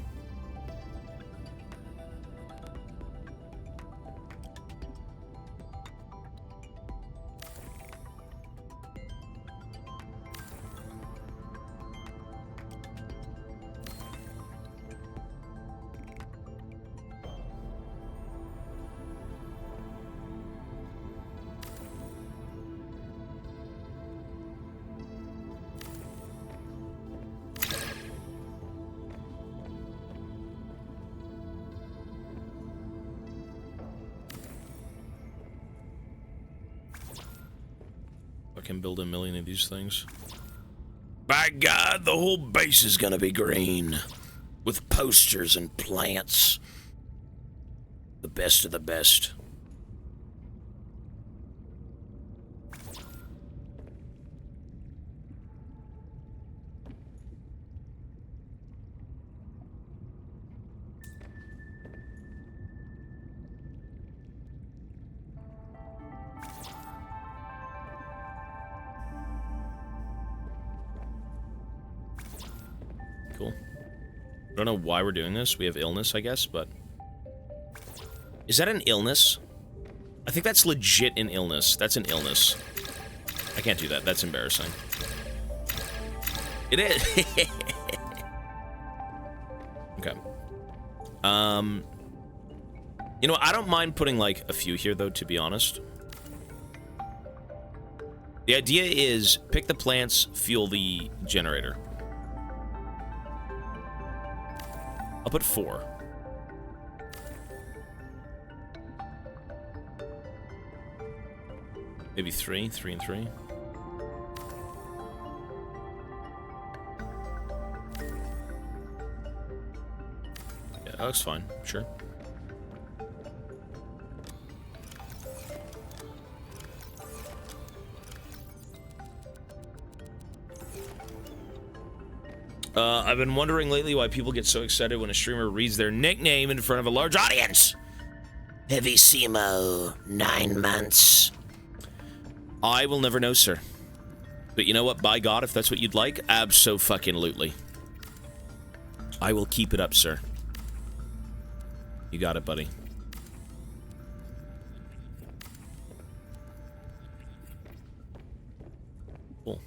I can build a million of these things. By God, the whole base is gonna be green. With posters and plants. The best of the best. Cool. I don't know why we're doing this. We have illness, I guess, but... Is that an illness? I think that's legit an illness. That's an illness. I can't do that. That's embarrassing. It is. Okay. You know, I don't mind putting, like, a few here, though, to be honest. The idea is pick the plants, fuel the generator. I'll put 4. Maybe 3, 3 and 3. Yeah, that looks fine, sure. I've been wondering lately why people get so excited when a streamer reads their nickname in front of a large audience. Heavy Simo, 9 months. I will never know, sir. But you know what? By God, if that's what you'd like, abso-fucking-lutely. I will keep it up, sir. You got it, buddy. Cool.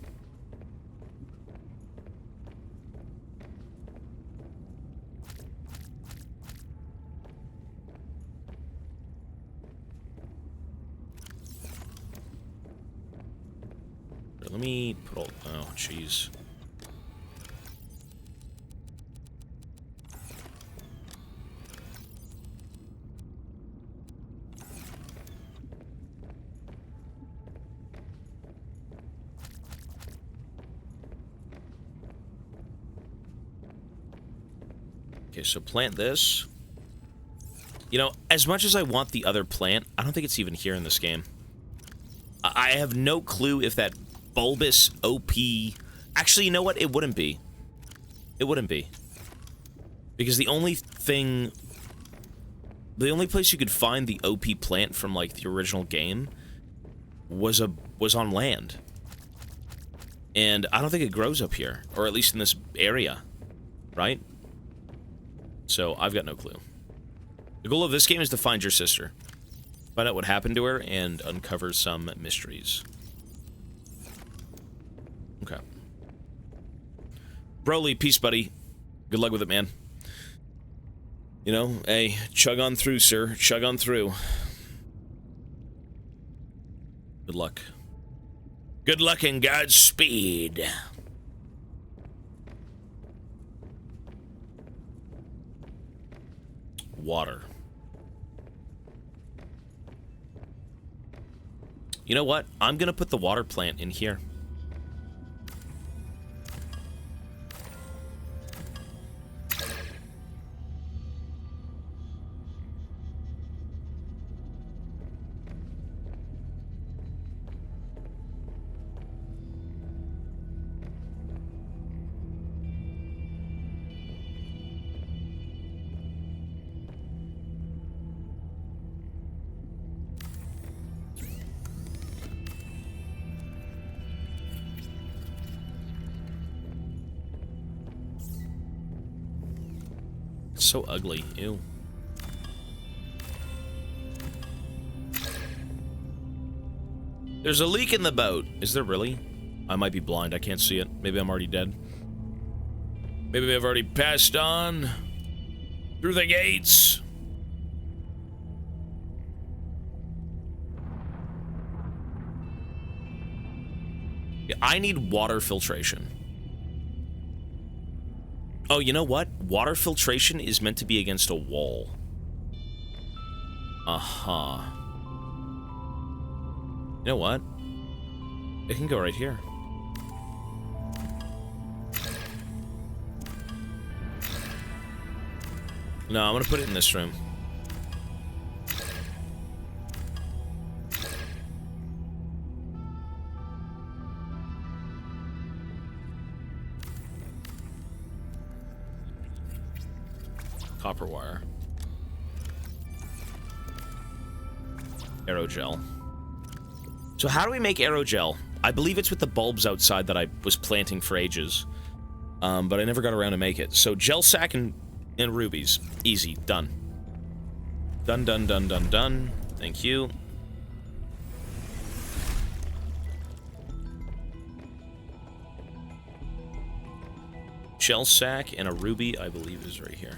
Let me put all... Oh, jeez. Okay, so plant this. You know, as much as I want the other plant, I don't think it's even here in this game. I have no clue if that bulbous OP... Actually, you know what? It wouldn't be. It wouldn't be. Because the only thing... The only place you could find the OP plant from, like, the original game was on land. And I don't think it grows up here. Or at least in this area. Right? So, I've got no clue. The goal of this game is to find your sister. Find out what happened to her and uncover some mysteries. Okay. Broly, peace, buddy. Good luck with it, man. You know, hey, chug on through, sir. Chug on through. Good luck. Good luck and Godspeed. Water. You know what? I'm gonna put the water plant in here. so ugly. Ew. There's a leak in the boat. Is there really? I might be blind. I can't see it. Maybe I'm already dead. Maybe I've already passed on through the gates. Yeah, I need water filtration. Oh, you know what? Water filtration is meant to be against a wall. Uh-huh. You know what? It can go right here. No, I'm gonna put it in this room. Copper wire. Aerogel. So how do we make aerogel? I believe it's with the bulbs outside that I was planting for ages. But I never got around to make it. So gel sack and rubies. Easy. Done. Done, done, done, done, done. Thank you. Gel sack and a ruby, I believe, is right here.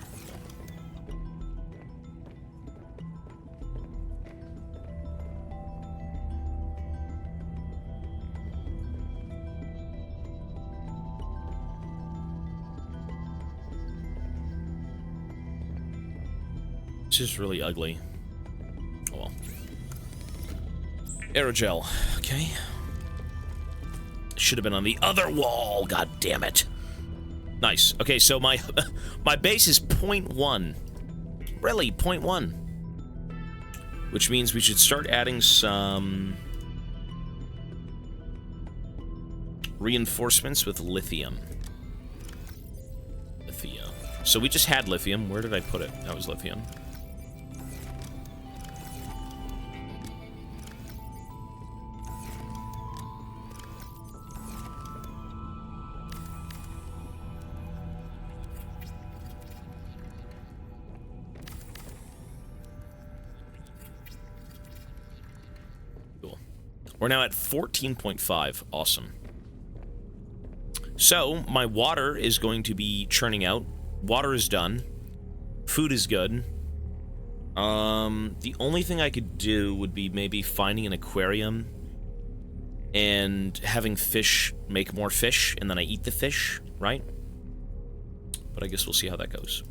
This is really ugly. Oh well. Aerogel. Okay. Should have been on the other wall. God damn it. Nice. Okay, so my my base is 0.1. Really, 0.1. Which means we should start adding some reinforcements with lithium. Lithium. So we just had lithium. Where did I put it? That was lithium. We're now at 14.5. Awesome. So, my water is going to be churning out. Water is done. Food is good. The only thing I could do would be maybe finding an aquarium and having fish make more fish, and then I eat the fish, right? But I guess we'll see how that goes.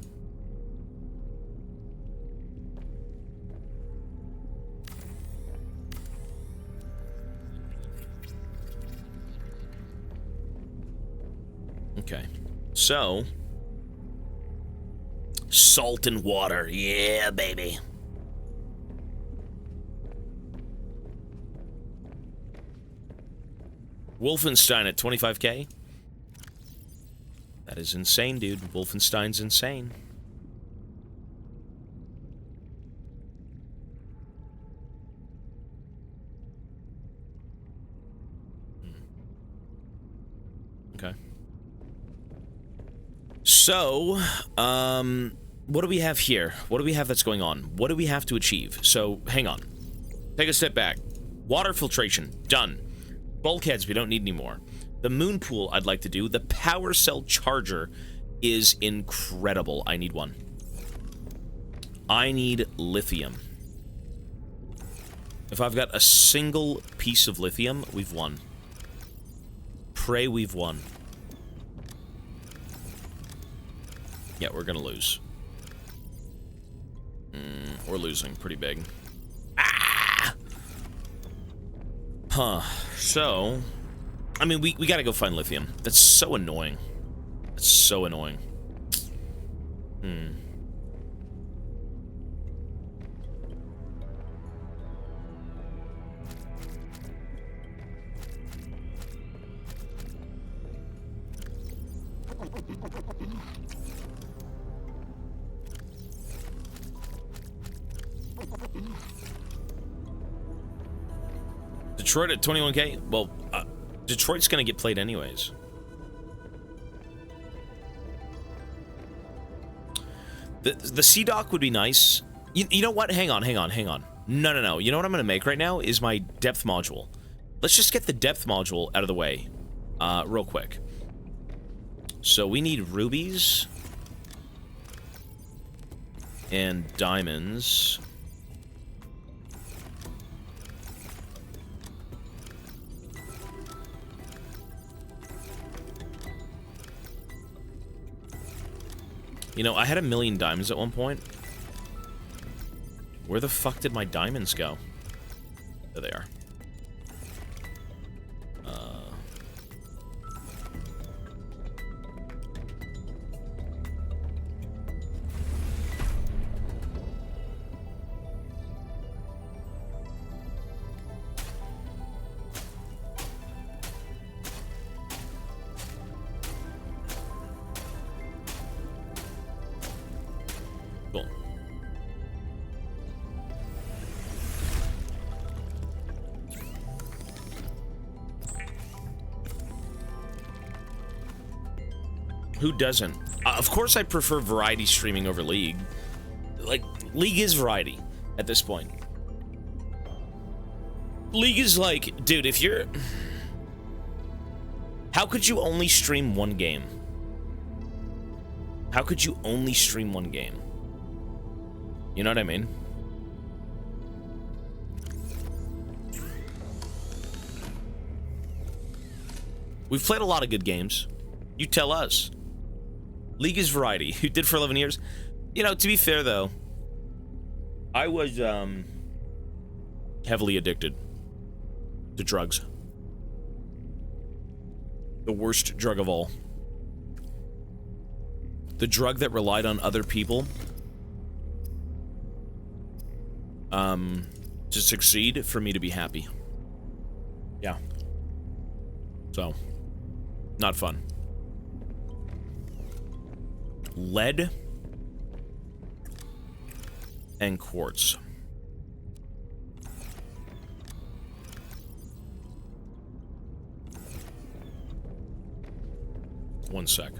Okay, so salt and water, yeah, baby. Wolfenstein at 25k. That is insane, dude. Wolfenstein's insane. Okay. So, what do we have here? What do we have that's going on? What do we have to achieve? So, hang on. Take a step back. Water filtration, done. Bulkheads, we don't need anymore. The moon pool, I'd like to do. The power cell charger is incredible. I need one. I need lithium. If I've got a single piece of lithium, we've won. Pray we've won. Yeah, we're gonna lose. We're losing pretty big. Ah! Huh. So, I mean, we gotta go find lithium. That's so annoying. That's so annoying. Detroit at 21k? Well, Detroit's gonna get played anyways. The sea dock would be nice. You know what? Hang on. No. You know what I'm gonna make right now is my depth module. Let's just get the depth module out of the way, real quick. So we need rubies and diamonds. You know, I had 1,000,000 diamonds at one point. Where the fuck did my diamonds go? There they are. Cool. Who doesn't? Of course I prefer variety streaming over League. Like, League is variety at this point. League is like, dude, if you're... How could you only stream one game? How could you only stream one game? You know what I mean? We've played a lot of good games. You tell us. League is variety. You did for 11 years. You know, to be fair, though, I was, heavily addicted to drugs. The worst drug of all. The drug that relied on other people to succeed for me to be happy. Yeah. So, not fun. Lead and quartz. One sec.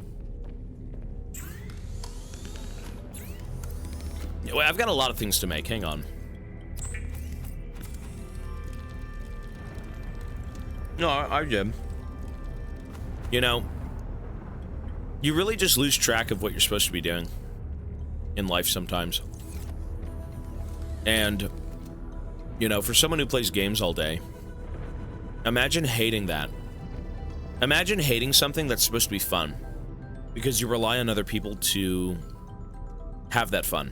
Yeah, well, I've got a lot of things to make. Hang on. No, I did. You know, you really just lose track of what you're supposed to be doing in life sometimes. And, you know, for someone who plays games all day, imagine hating that. Imagine hating something that's supposed to be fun because you rely on other people to have that fun.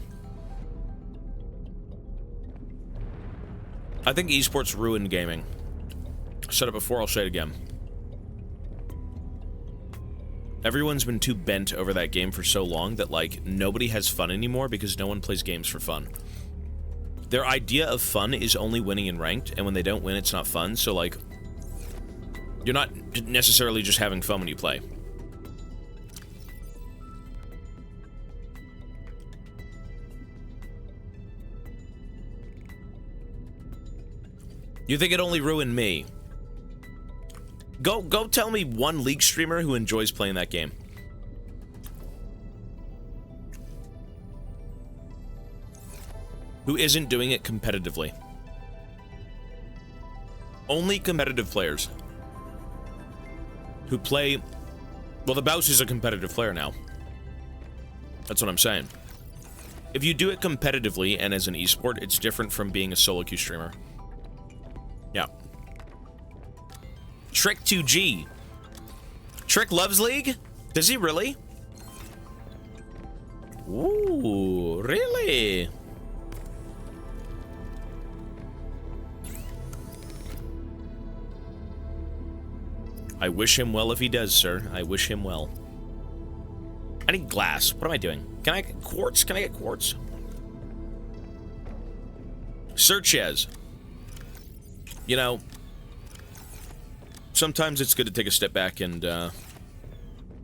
I think esports ruined gaming. I said it before, I'll say it again. Everyone's been too bent over that game for so long that, like, nobody has fun anymore because no one plays games for fun. Their idea of fun is only winning in ranked, and when they don't win, it's not fun, so, like, you're not necessarily just having fun when you play. You think it only ruined me? Go tell me one League streamer who enjoys playing that game. Who isn't doing it competitively. Only competitive players. Who play... Well, the Bouse is a competitive player now. That's what I'm saying. If you do it competitively and as an esport, it's different from being a solo queue streamer. Yeah. Trick 2G. Trick loves League? Does he really? Ooh, really? I wish him well if he does, sir. I wish him well. I need glass. What am I doing? Can I get quartz? Can I get quartz? Searches. You know, sometimes it's good to take a step back and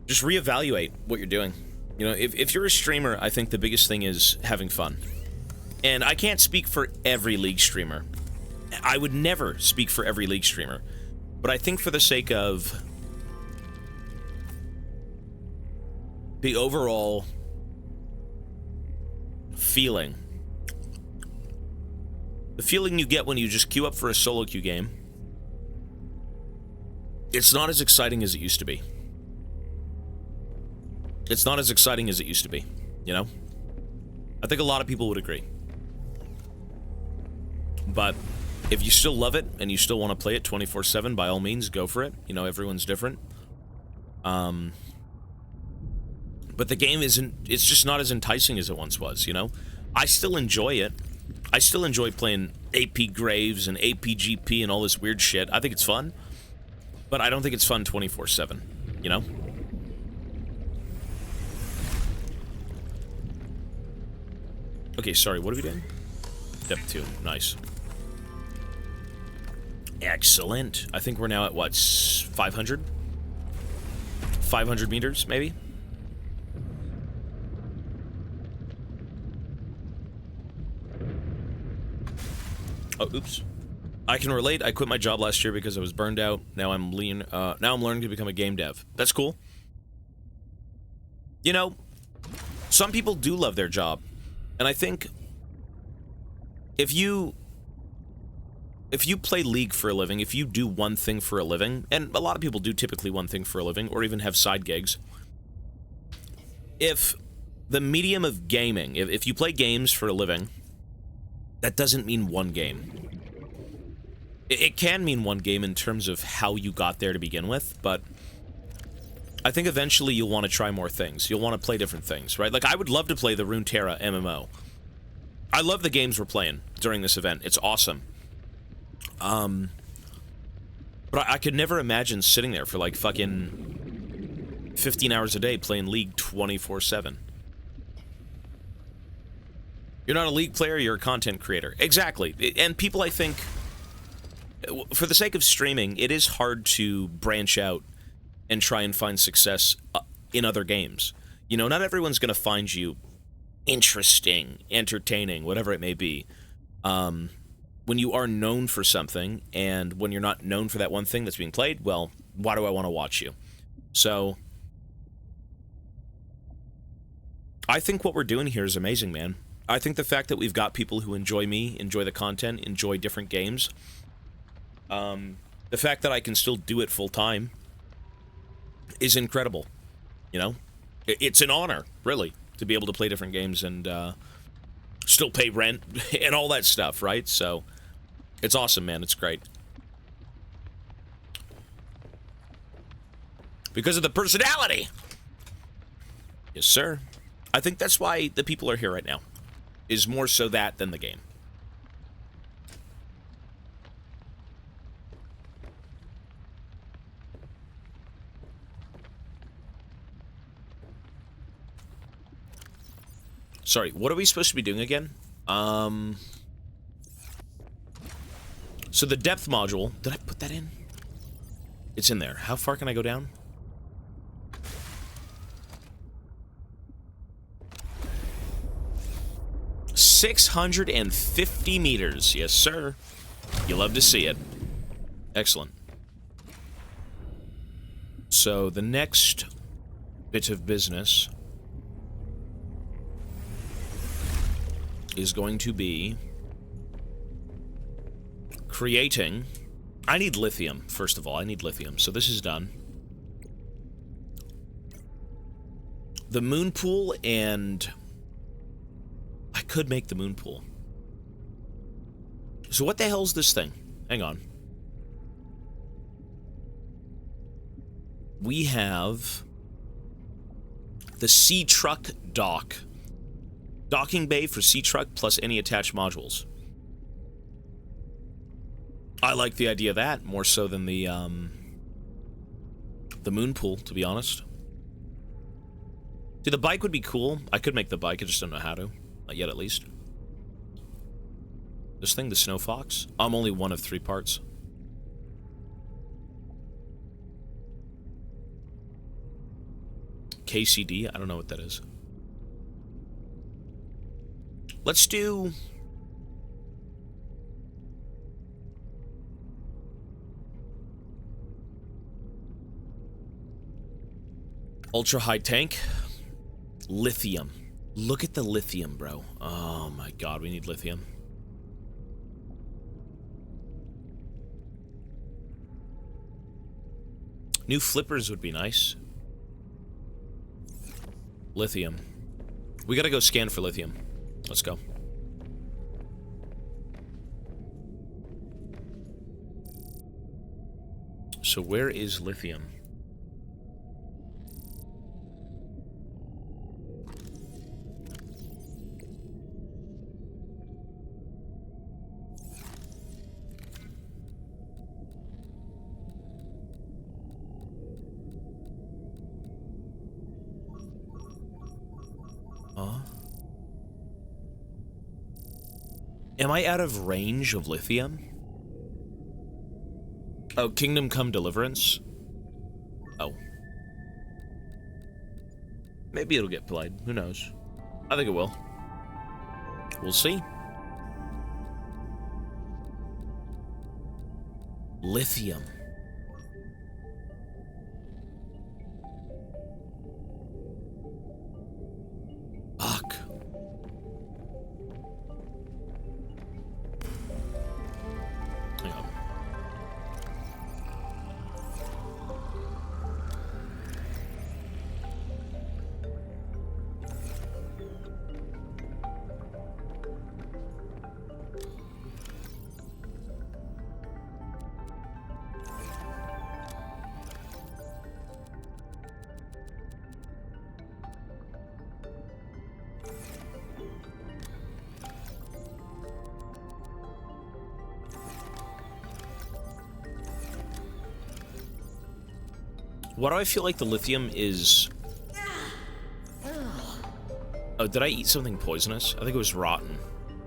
just reevaluate what you're doing. You know, if you're a streamer, I think the biggest thing is having fun. And I can't speak for every League streamer. I would never speak for every League streamer. But I think for the sake of the overall feeling. The feeling you get when you just queue up for a solo queue game. It's not as exciting as it used to be. It's not as exciting as it used to be, you know? I think a lot of people would agree. But if you still love it and you still want to play it 24/7, by all means, go for it. You know, everyone's different. But the game isn't, it's just not as enticing as it once was, you know? I still enjoy it. I still enjoy playing AP Graves and APGP and all this weird shit. I think it's fun. But I don't think it's fun 24/7, you know? Okay, sorry, what are we doing? Depth 2, nice. Excellent. I think we're now at, what, 500? 500 meters, maybe? Oh, oops. I can relate. I quit my job last year because I was burned out. Now I'm learning to become a game dev. That's cool. You know, some people do love their job. And I think if you play League for a living, if you do one thing for a living, and a lot of people do typically one thing for a living, or even have side gigs, if the medium of gaming, if you play games for a living, that doesn't mean one game. It can mean one game in terms of how you got there to begin with, but I think eventually you'll want to try more things. You'll want to play different things, right? Like, I would love to play the Runeterra MMO. I love the games we're playing during this event. It's awesome. But I could never imagine sitting there for, like, fucking 15 hours a day playing League 24/7. You're not a League player, you're a content creator. Exactly. And people, I think, for the sake of streaming, it is hard to branch out and try and find success in other games. You know, not everyone's going to find you interesting, entertaining, whatever it may be. When you are known for something, and when you're not known for that one thing that's being played, well, why do I want to watch you? So, I think what we're doing here is amazing, man. I think the fact that we've got people who enjoy me, enjoy the content, enjoy different games, the fact that I can still do it full time is incredible. You know, it's an honor, really, to be able to play different games and still pay rent and all that stuff, right? So it's awesome, man. It's great. Because of the personality. Yes, sir. I think that's why the people are here right now. Is more so that than the game. Sorry, what are we supposed to be doing again? So the depth module, did I put that in? It's in there. How far can I go down? $650 meters. Yes, sir. You love to see it. Excellent. So the next bit of business is going to be creating... I need lithium, first of all. I need lithium. So this is done. The moon pool, and I could make the moon pool. So what the hell's this thing? Hang on. We have the sea truck dock. Docking bay for sea truck plus any attached modules. I like the idea of that more so than the moon pool, to be honest. See, the bike would be cool. I could make the bike, I just don't know how to. Not yet, at least. This thing, the Snow Fox? I'm only one of 3 parts. KCD? I don't know what that is. Let's do... ultra high tank. Lithium. Look at the lithium, bro. Oh my god, we need lithium. New flippers would be nice. Lithium. We gotta go scan for lithium. Let's go. So where is lithium? Am I out of range of lithium? Oh, Kingdom Come Deliverance? Oh. Maybe it'll get played. Who knows? I think it will. We'll see. Lithium. Fuck. Hang on. Why do I feel like the lithium is... Oh, did I eat something poisonous? I think it was rotten.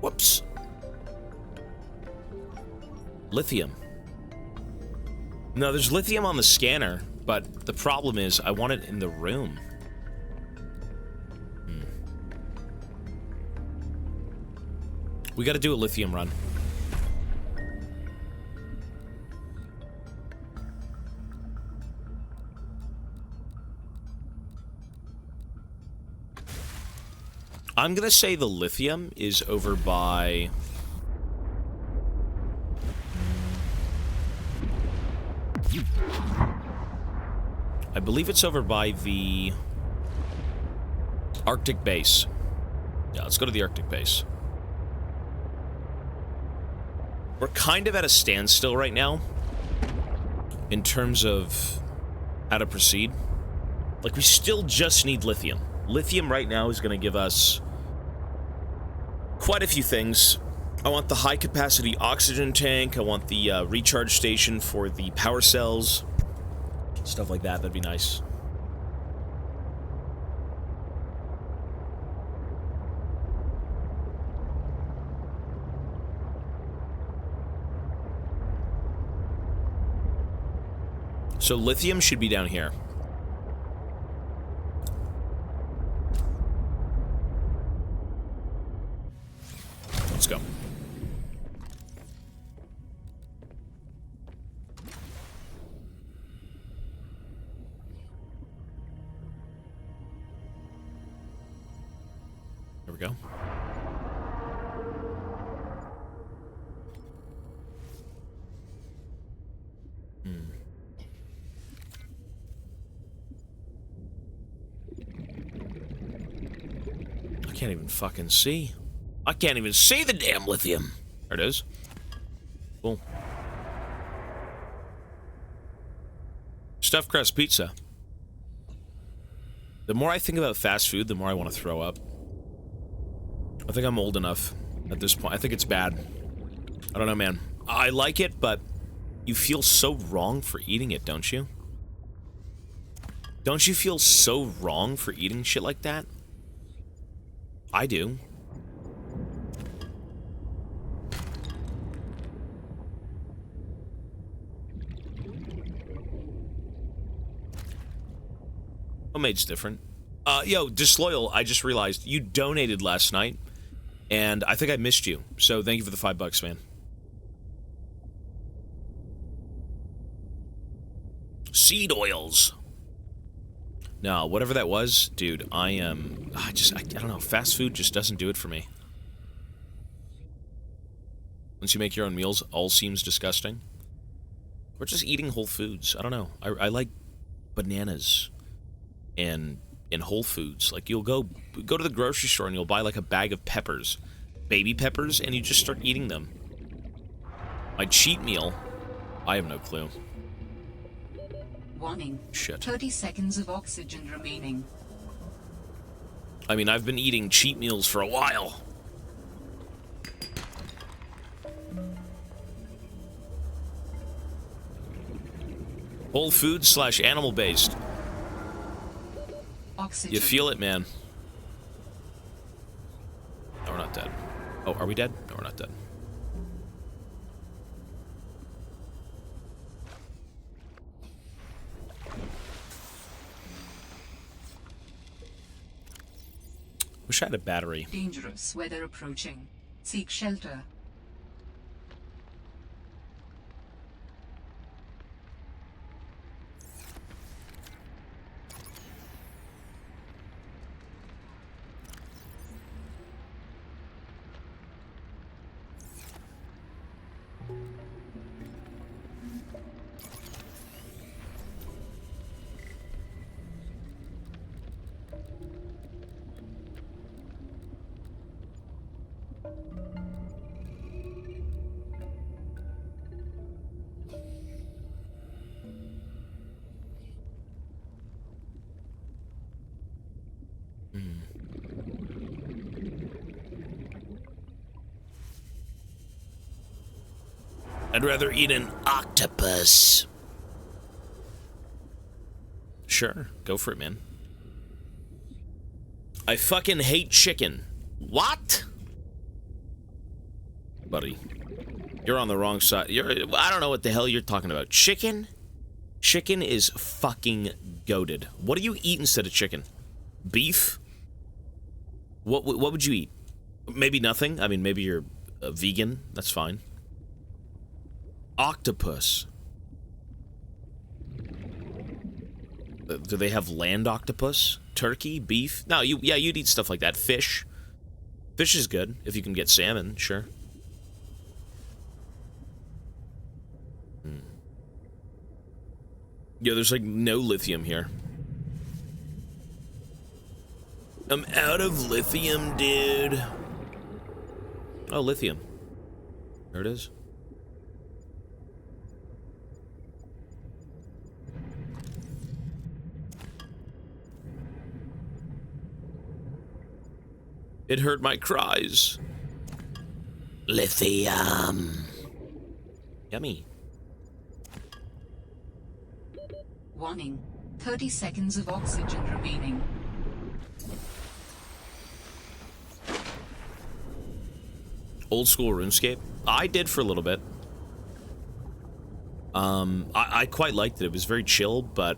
Whoops. Lithium. No, there's lithium on the scanner, but the problem is I want it in the room. We gotta do a lithium run. I'm gonna say the lithium is over by... I believe it's over by the Arctic base. Yeah, let's go to the Arctic base. We're kind of at a standstill right now in terms of how to proceed. Like, we still just need lithium. Lithium right now is going to give us quite a few things. I want the high-capacity oxygen tank. I want the recharge station for the power cells. Stuff like that. That'd be nice. So lithium should be down here. Let's go. There we go. I can't even fucking see. I can't even see the damn lithium. There it is. Cool. Stuffed crust pizza. The more I think about fast food, the more I want to throw up. I think I'm old enough at this point. I think it's bad. I don't know, man. I like it, but you feel so wrong for eating it, don't you? Don't you feel so wrong for eating shit like that? I do. Homemade's different. Yo, Disloyal, I just realized you donated last night, and I think I missed you. So thank you for the $5, man. Seed oils. No, whatever that was, dude, I don't know, fast food just doesn't do it for me. Once you make your own meals, all seems disgusting. Or just eating whole foods, I don't know. I like bananas and Whole Foods. Like, you'll go to the grocery store and you'll buy like a bag of peppers, baby peppers, and you just start eating them. My cheat meal, I have no clue. Warning. Shit. 30 seconds of oxygen remaining. I mean, I've been eating cheat meals for a while. Whole Foods / animal-based. Oxygen. You feel it, man. No, we're not dead. Oh, are we dead? No, we're not dead. Wish I had a battery. Dangerous weather approaching. Seek shelter. I'd rather eat an octopus. Sure, go for it, man. I fucking hate chicken. What? Buddy, you're on the wrong side. I don't know what the hell you're talking about. Chicken? Chicken is fucking goated. What do you eat instead of chicken? Beef? What would you eat? Maybe nothing? I mean, maybe you're a vegan. That's fine. Octopus. Do they have land octopus? Turkey? Beef? No, you'd eat stuff like that. Fish. Fish is good, if you can get salmon, sure. Yeah, there's like no lithium here. I'm out of lithium, dude. Oh, lithium. There it is. It heard my cries. Lithium. Yummy. Warning. 30 seconds of oxygen remaining. Old school RuneScape? I did for a little bit. I quite liked it. It was very chill, but...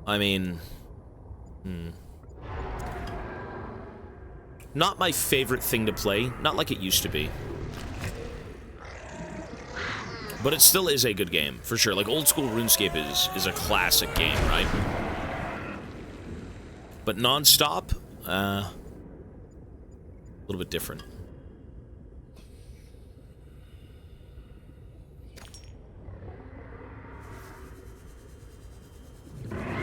I mean... Not my favorite thing to play. Not like it used to be. But it still is a good game, for sure. Like, old school RuneScape is a classic game, right? But non-stop, a little bit different.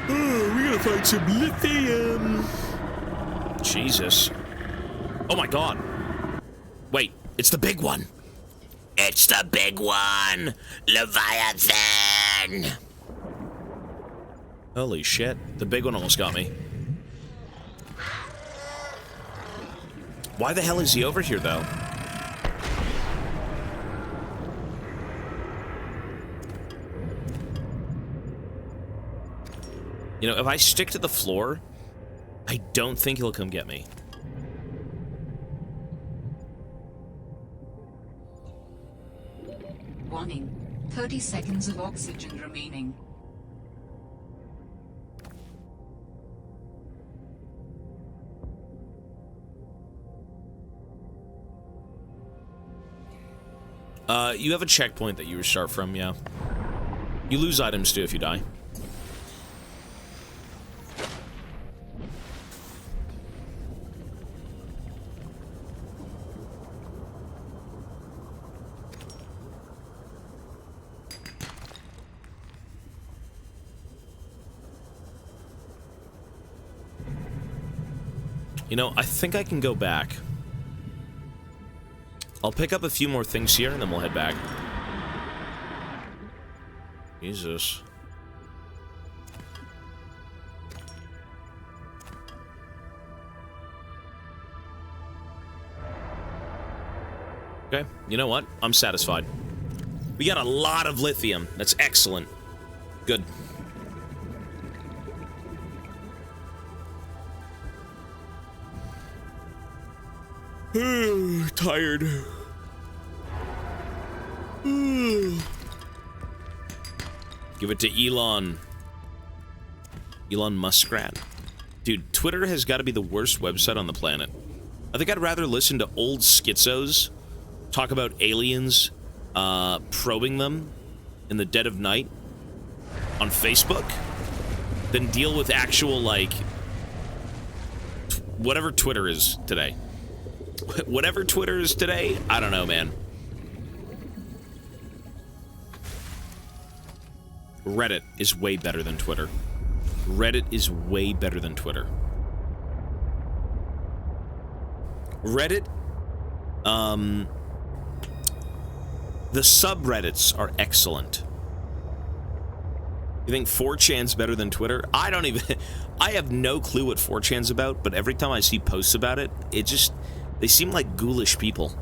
Oh, we gotta find some lithium. Jesus. Oh my god. Wait, it's the big one. It's the big one! Leviathan! Holy shit. The big one almost got me. Why the hell is he over here, though? You know, if I stick to the floor, I don't think he'll come get me. Warning. 30 seconds of oxygen remaining. You have a checkpoint that you restart from, yeah. You lose items too if you die. You know, I think I can go back. I'll pick up a few more things here, and then we'll head back. Jesus. Okay, you know what? I'm satisfied. We got a lot of lithium. That's excellent. Good. Tired. Give it to Elon. Elon Muskrat. Dude, Twitter has got to be the worst website on the planet. I think I'd rather listen to old schizos talk about aliens, probing them in the dead of night on Facebook than deal with actual, like, whatever Twitter is today. Whatever Twitter is today, I don't know, man. Reddit is way better than Twitter. Reddit is way better than Twitter. Reddit, the subreddits are excellent. You think 4chan's better than Twitter? I don't even... I have no clue what 4chan's about, but every time I see posts about it, it just... They seem like ghoulish people.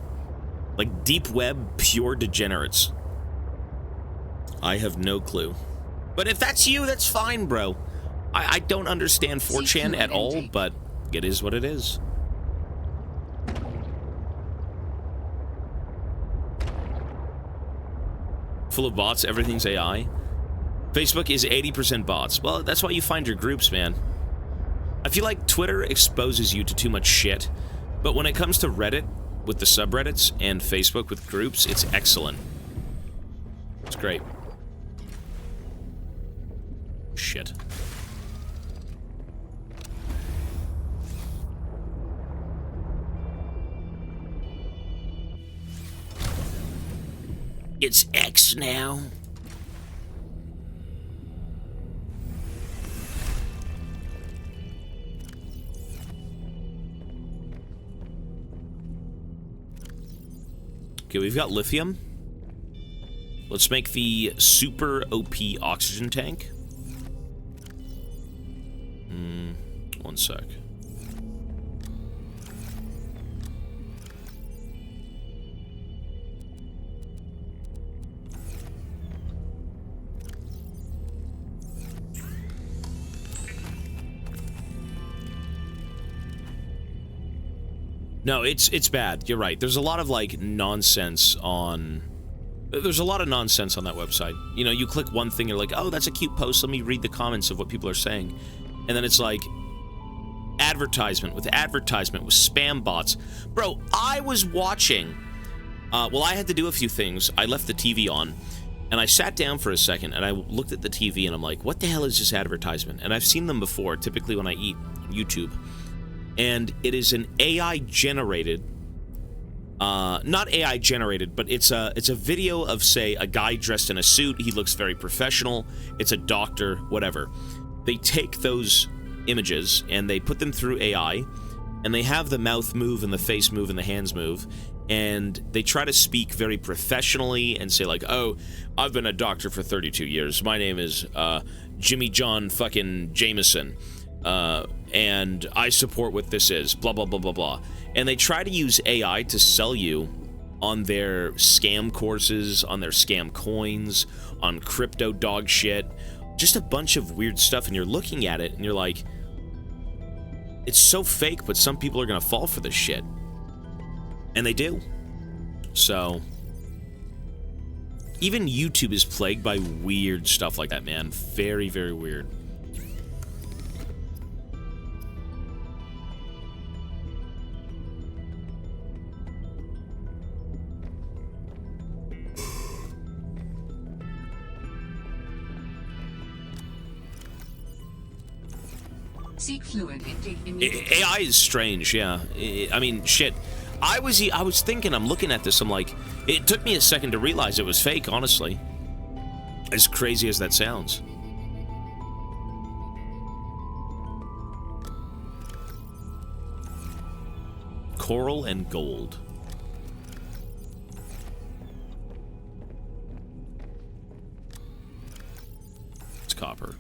Like deep web, pure degenerates. I have no clue. But if that's you, that's fine, bro. I don't understand 4chan at all, but it is what it is. Full of bots, everything's AI. Facebook is 80% bots. Well, that's why you find your groups, man. I feel like Twitter exposes you to too much shit, but when it comes to Reddit, with the subreddits, and Facebook with groups, it's excellent. It's great. Shit. It's X now. Okay, we've got lithium. Let's make the super OP oxygen tank. One sec. No, it's bad. You're right. There's a lot of, like, nonsense on... There's a lot of nonsense on that website. You know, you click one thing, you're like, oh, that's a cute post, let me read the comments of what people are saying. And then it's like, advertisement with spam bots. Bro, I was watching... well, I had to do a few things. I left the TV on, and I sat down for a second, and I looked at the TV, and I'm like, what the hell is this advertisement? And I've seen them before, typically when I eat on YouTube. And it is an AI-generated, not AI-generated, but it's a video of, say, a guy dressed in a suit. He looks very professional. It's a doctor, whatever. They take those images and they put them through AI, and they have the mouth move and the face move and the hands move, and they try to speak very professionally and say, like, oh, I've been a doctor for 32 years. My name is Jimmy John fucking Jameson. And I support what this is, blah, blah, blah, blah, blah. And they try to use AI to sell you on their scam courses, on their scam coins, on crypto dog shit, just a bunch of weird stuff. And you're looking at it and you're like, it's so fake, but some people are going to fall for this shit. And they do. So, even YouTube is plagued by weird stuff like that, man. Very, very weird. Seek fluid intake immediately. AI is strange, yeah. I mean, shit. I was thinking, I'm looking at this, I'm like, it took me a second to realize it was fake, honestly. As crazy as that sounds. coral and gold. It's copper.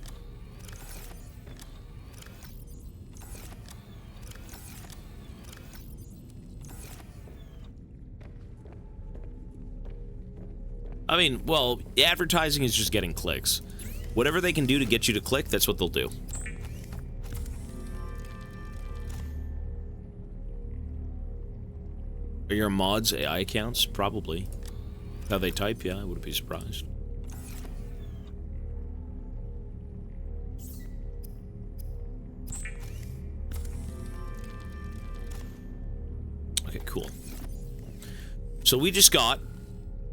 I mean, well, advertising is just getting clicks. Whatever they can do to get you to click, that's what they'll do. Are your mods AI accounts? Probably. How they type, yeah, I wouldn't be surprised. Okay, cool. So we just got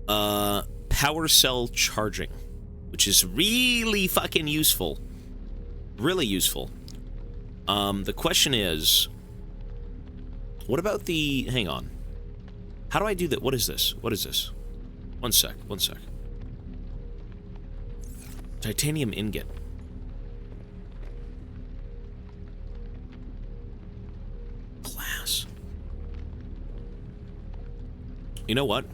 power cell charging, which is really fucking useful. Really useful. The question is, what about the... Hang on. How do I do that? What is this? What is this? One sec. Titanium ingot. Glass. You know what?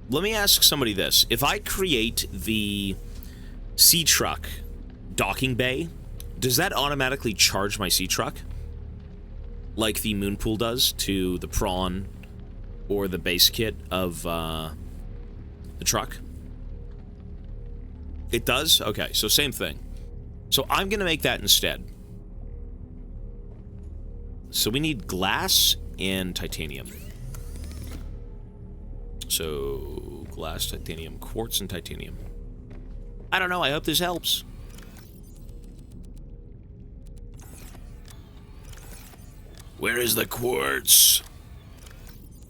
Let me ask somebody this. If I create the sea truck docking bay, does that automatically charge my sea truck? Like the Moonpool does to the prawn or the base kit of the truck? It does? Okay, so same thing. So I'm going to make that instead. So we need glass and titanium. So, glass, titanium, quartz, and titanium. I don't know, I hope this helps. Where is the quartz?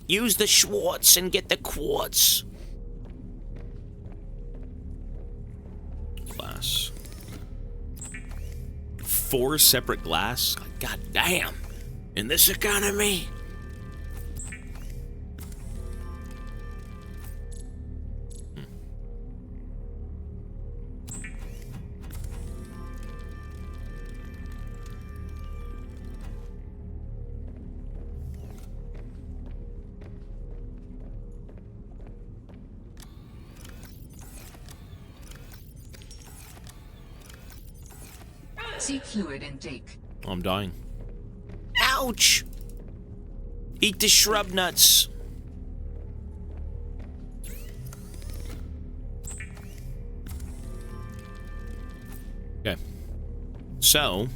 Use the Schwartz and get the quartz. Glass. 4 separate glass? God damn. In this economy? Seek fluid intake. Oh, I'm dying. Ouch! Eat the shrub nuts. Okay. So,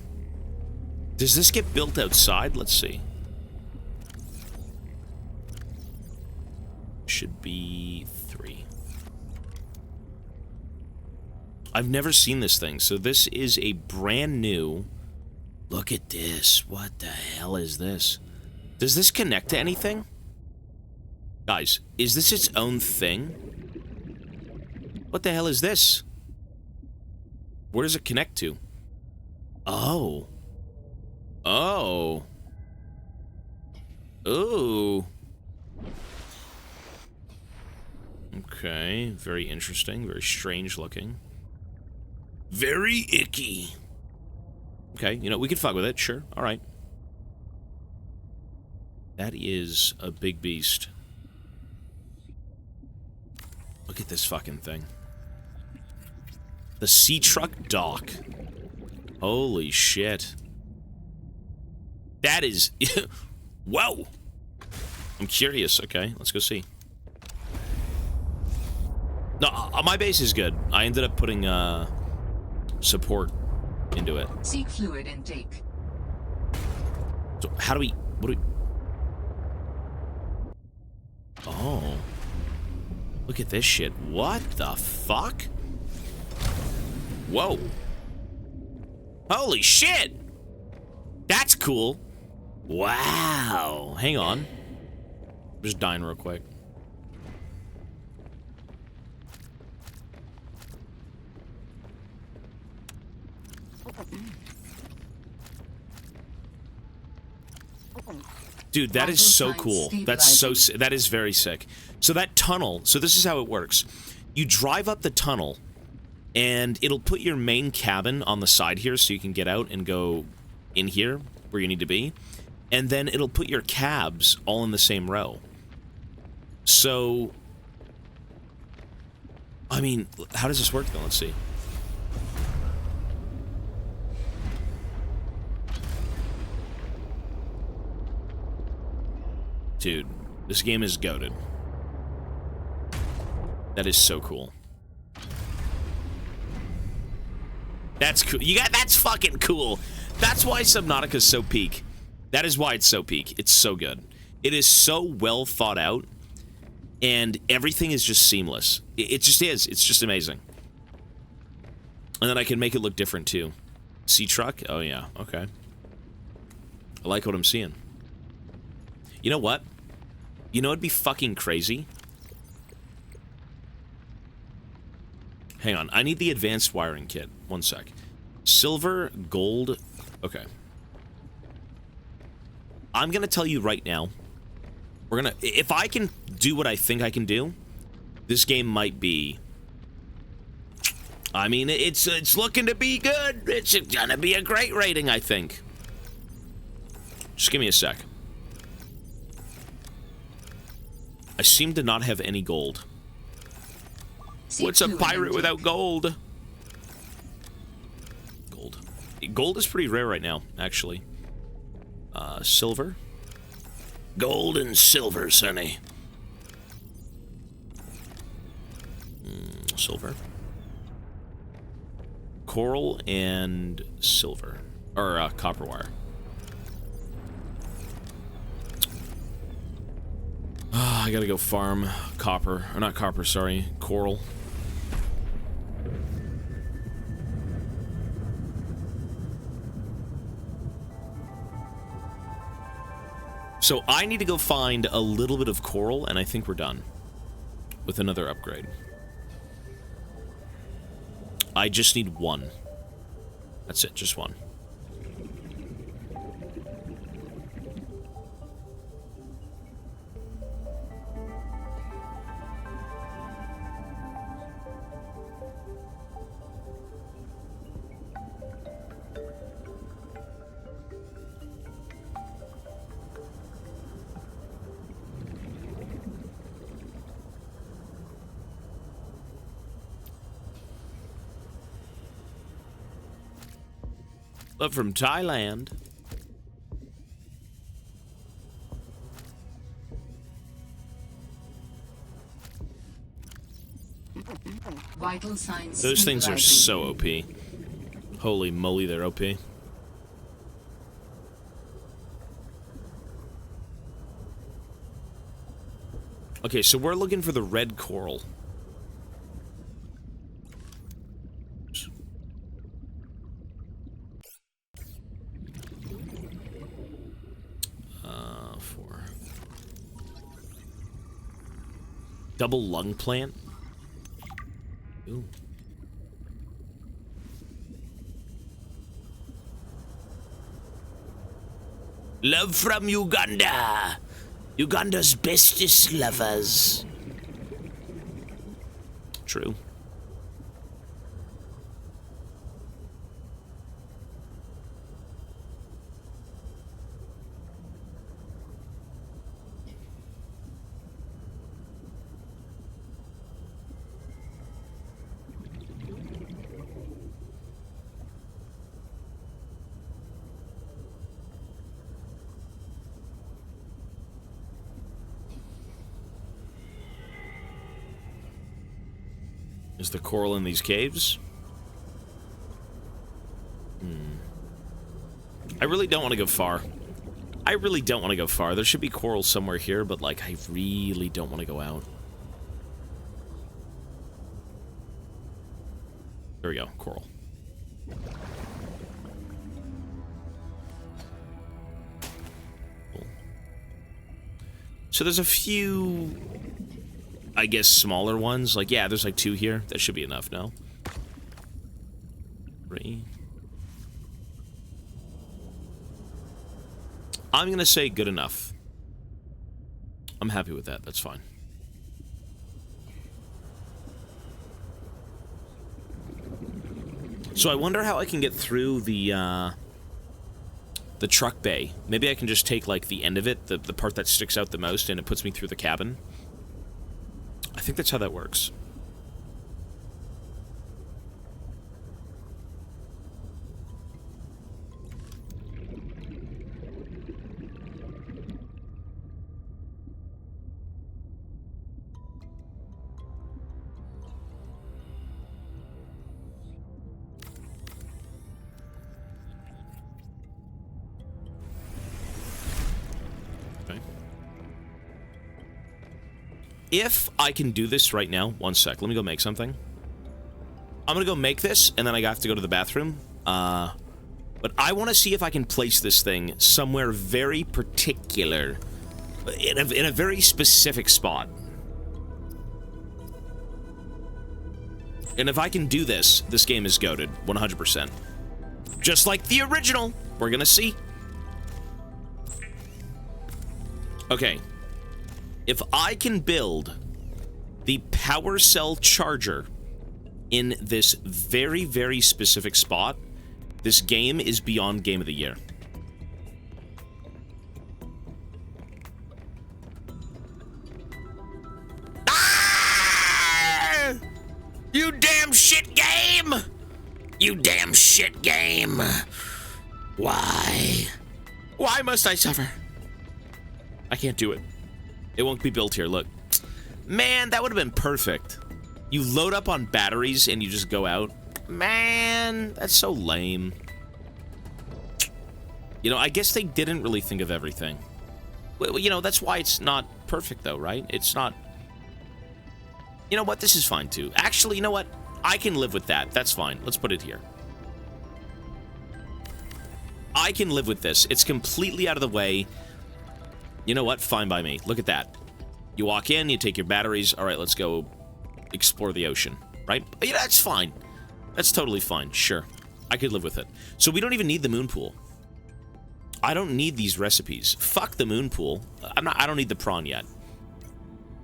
does this get built outside? Let's see. Should be 3. I've never seen this thing, so this is a brand new... Look at this. What the hell is this? Does this connect to anything? Guys, is this its own thing? What the hell is this? Where does it connect to? Oh. Oh. Ooh. Okay, very interesting, very strange looking. Very icky. Okay, you know, we could fuck with it, sure, alright. That is a big beast. Look at this fucking thing. The sea truck dock. Holy shit. That is... Whoa! I'm curious, okay, let's go see. No, my base is good. I ended up putting, support into it. Seek fluid intake. So how do we... What do we... Oh. Look at this shit. What the fuck? Whoa. Holy shit! That's cool. Wow. Hang on. I'm just dying real quick. Dude, that is so cool. That's so... That is very sick. So that tunnel... So this is how it works. You drive up the tunnel, and it'll put your main cabin on the side here so you can get out and go in here where you need to be. and then it'll put your cabs all in the same row. So, I mean, how does this work though? Let's see. Dude, this game is goated. That is so cool. That's cool. That's fucking cool. That's why Subnautica is so peak. That is why it's so peak. It's so good. It is so well thought out, and everything is just seamless. It just is. It's just amazing. And then I can make it look different too. Sea truck? Oh yeah. Okay. I like what I'm seeing. You know what? You know it'd be fucking crazy? Hang on, I need the advanced wiring kit. One sec. Silver, gold... Okay. I'm gonna tell you right now. We're gonna... If I can do what I think I can do, this game might be... I mean, it's looking to be good. It's gonna be a great rating, I think. Just give me a sec. I seem to not have any gold. What's a pirate without gold? Gold. Gold is pretty rare right now, actually. Silver. Gold and silver, Sonny. Silver. Coral and silver. Or, copper wire. I gotta go farm copper. Or not copper, sorry. Coral. So I need to go find a little bit of coral, and I think we're done with another upgrade. I just need one. That's it, just one. Love from Thailand. Vital signs. Those things are so OP. Holy moly, they're OP. Okay, so we're looking for the red coral. Double lung plant. Ooh. Love from Uganda. Uganda's bestest lovers. True. Is the coral in these caves? I really don't want to go far. I really don't want to go far. There should be coral somewhere here, but, like, I really don't want to go out. There we go, coral. Cool. So there's a few... I guess smaller ones. Like, yeah, there's like 2 here. That should be enough, no? 3. I'm gonna say good enough. I'm happy with that. That's fine. So I wonder how I can get through the the truck bay. Maybe I can just take, like, the end of it, the part that sticks out the most, and it puts me through the cabin. I think that's how that works. If I can do this right now, one sec, let me go make something. I'm gonna go make this, and then I have to go to the bathroom. But I want to see if I can place this thing somewhere very particular, in a very specific spot. And if I can do this, this game is goated, 100%. Just like the original. We're gonna see. Okay. If I can build the power cell charger in this very, very specific spot, this game is beyond Game of the Year. Ah! You damn shit game! You damn shit game! Why? Why must I suffer? I can't do it. It won't be built here, look. Man, that would have been perfect. You load up on batteries and you just go out. Man, that's so lame. You know, I guess they didn't really think of everything. Well, you know, that's why it's not perfect, though, right? It's not... You know what? This is fine, too. Actually, you know what? I can live with that. That's fine. Let's put it here. I can live with this. It's completely out of the way. You know what? Fine by me. Look at that. You walk in, you take your batteries. All right, let's go explore the ocean, right? Yeah, that's fine. That's totally fine. Sure. I could live with it. So we don't even need the moon pool. I don't need these recipes. Fuck the moon pool. I don't need the prawn yet.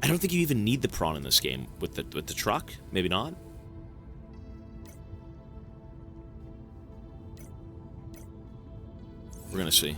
I don't think you even need the prawn in this game with the truck. Maybe not. We're gonna see.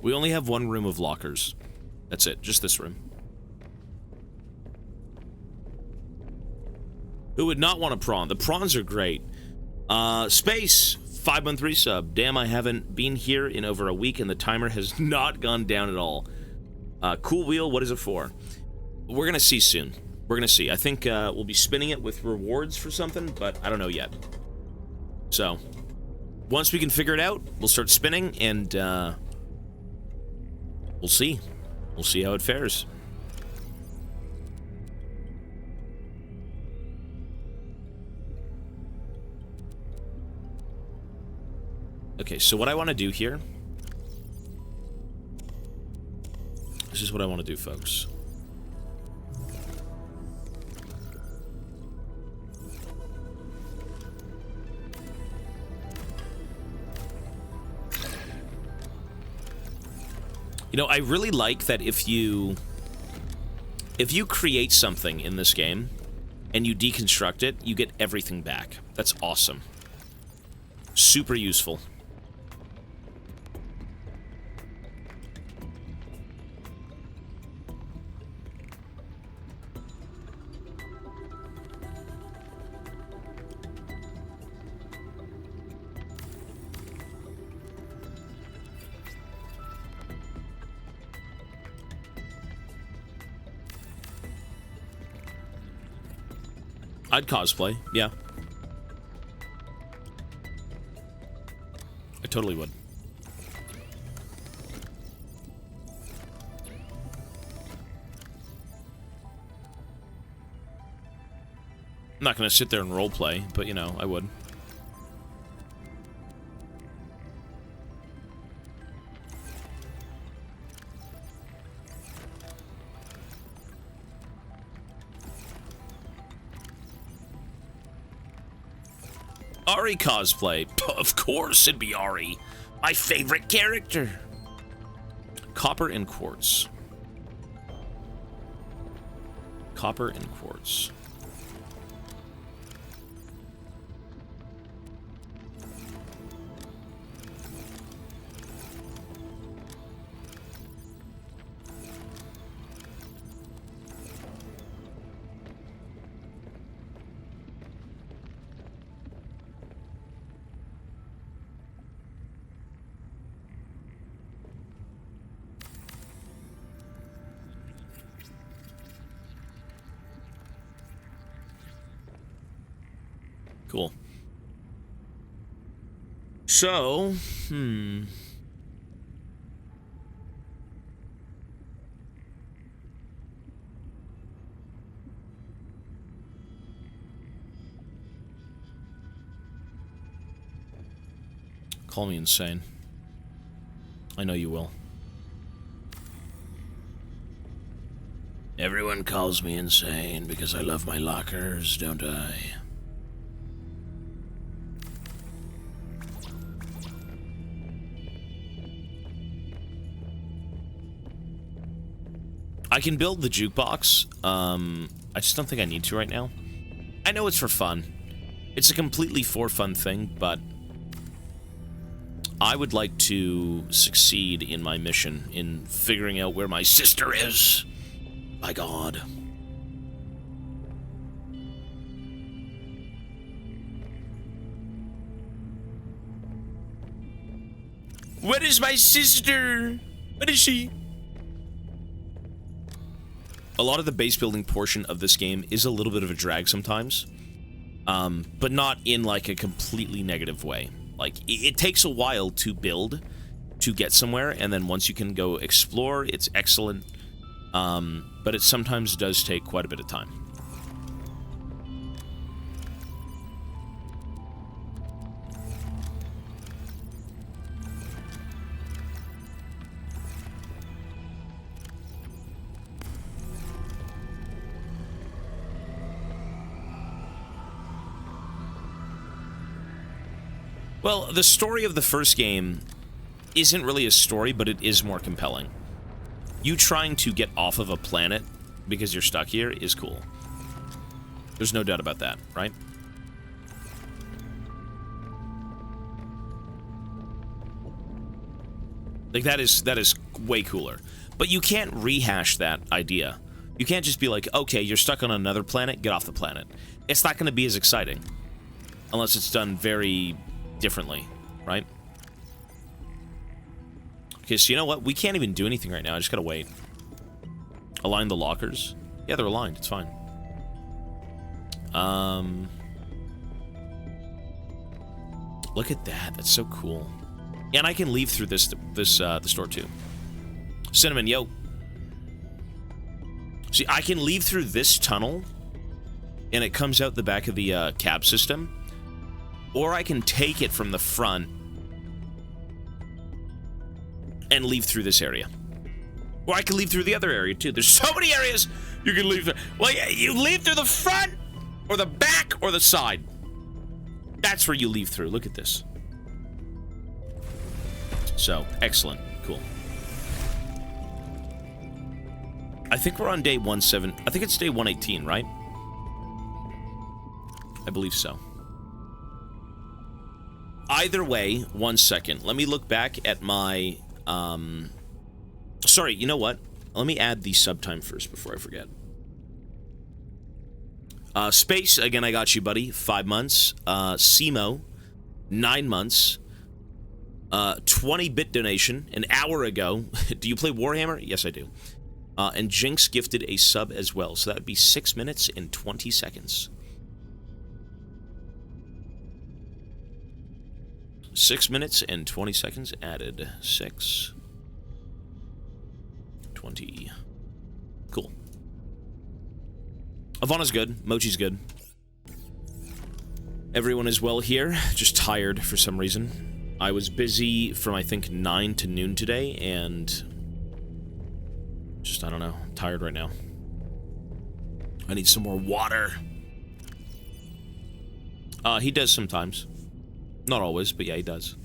We only have one room of lockers. That's it, just this room. Who would not want a prawn? The prawns are great. Space, 5-month resub. Damn, I haven't been here in over a week and the timer has not gone down at all. Cool wheel, what is it for? We're gonna see soon. We're gonna see. I think we'll be spinning it with rewards for something, but I don't know yet. So, once we can figure it out, we'll start spinning and we'll see. We'll see how it fares. Okay, so what I want to do here... This is what I want to do, folks. You know, I really like that if you create something in this game and you deconstruct it, you get everything back. That's awesome. Super useful. I'd cosplay, yeah. I totally would. I'm not gonna sit there and roleplay, but you know, I would. Ari cosplay. Of course it'd be Ari. My favorite character. Copper and quartz. Copper and quartz. Cool. So, call me insane. I know you will. Everyone calls me insane because I love my lockers, don't I? I can build the jukebox. I just don't think I need to right now. I know it's for fun. It's a completely for fun thing, but I would like to succeed in my mission in figuring out where my sister is. My God. Where is my sister? Where is she? A lot of the base building portion of this game is a little bit of a drag sometimes, but not in like a completely negative way. Like, it takes a while to build, to get somewhere, and then once you can go explore, it's excellent, but it sometimes does take quite a bit of time. Well, the story of the first game isn't really a story, but it is more compelling. You trying to get off of a planet because you're stuck here is cool. There's no doubt about that, right? Like, that is way cooler. But you can't rehash that idea. You can't just be like, okay, you're stuck on another planet, get off the planet. It's not going to be as exciting. Unless it's done very differently, right? Okay, so you know what? We can't even do anything right now. I just gotta wait. Align the lockers. Yeah, they're aligned. It's fine. Look at that. That's so cool. And I can leave through the store too. Cinnamon, yo. See, I can leave through this tunnel, and it comes out the back of the cab system. Or I can take it from the front and leave through this area. Or I can leave through the other area, too. There's so many areas you can leave through. Well, yeah, you leave through the front, or the back, or the side. That's where you leave through. Look at this. So, excellent. Cool. I think we're on day 17. I think it's day 118, right? I believe so. Either way, 1 second. Let me look back at my, sorry, you know what? Let me add the subtime first before I forget. Space, again, I got you, buddy. 5 months. Simo, 9 months. 20-bit donation, an hour ago. Do you play Warhammer? Yes, I do. And Jinx gifted a sub as well, so that would be 6 minutes and 20 seconds. 6 minutes and 20 seconds added. 6. 20. Cool. Ivana's good. Mochi's good. Everyone is well here. Just tired for some reason. I was busy from, I think, 9 to noon today, and just, I don't know. I'm tired right now. I need some more water. He does sometimes. Not always, but yeah, he does.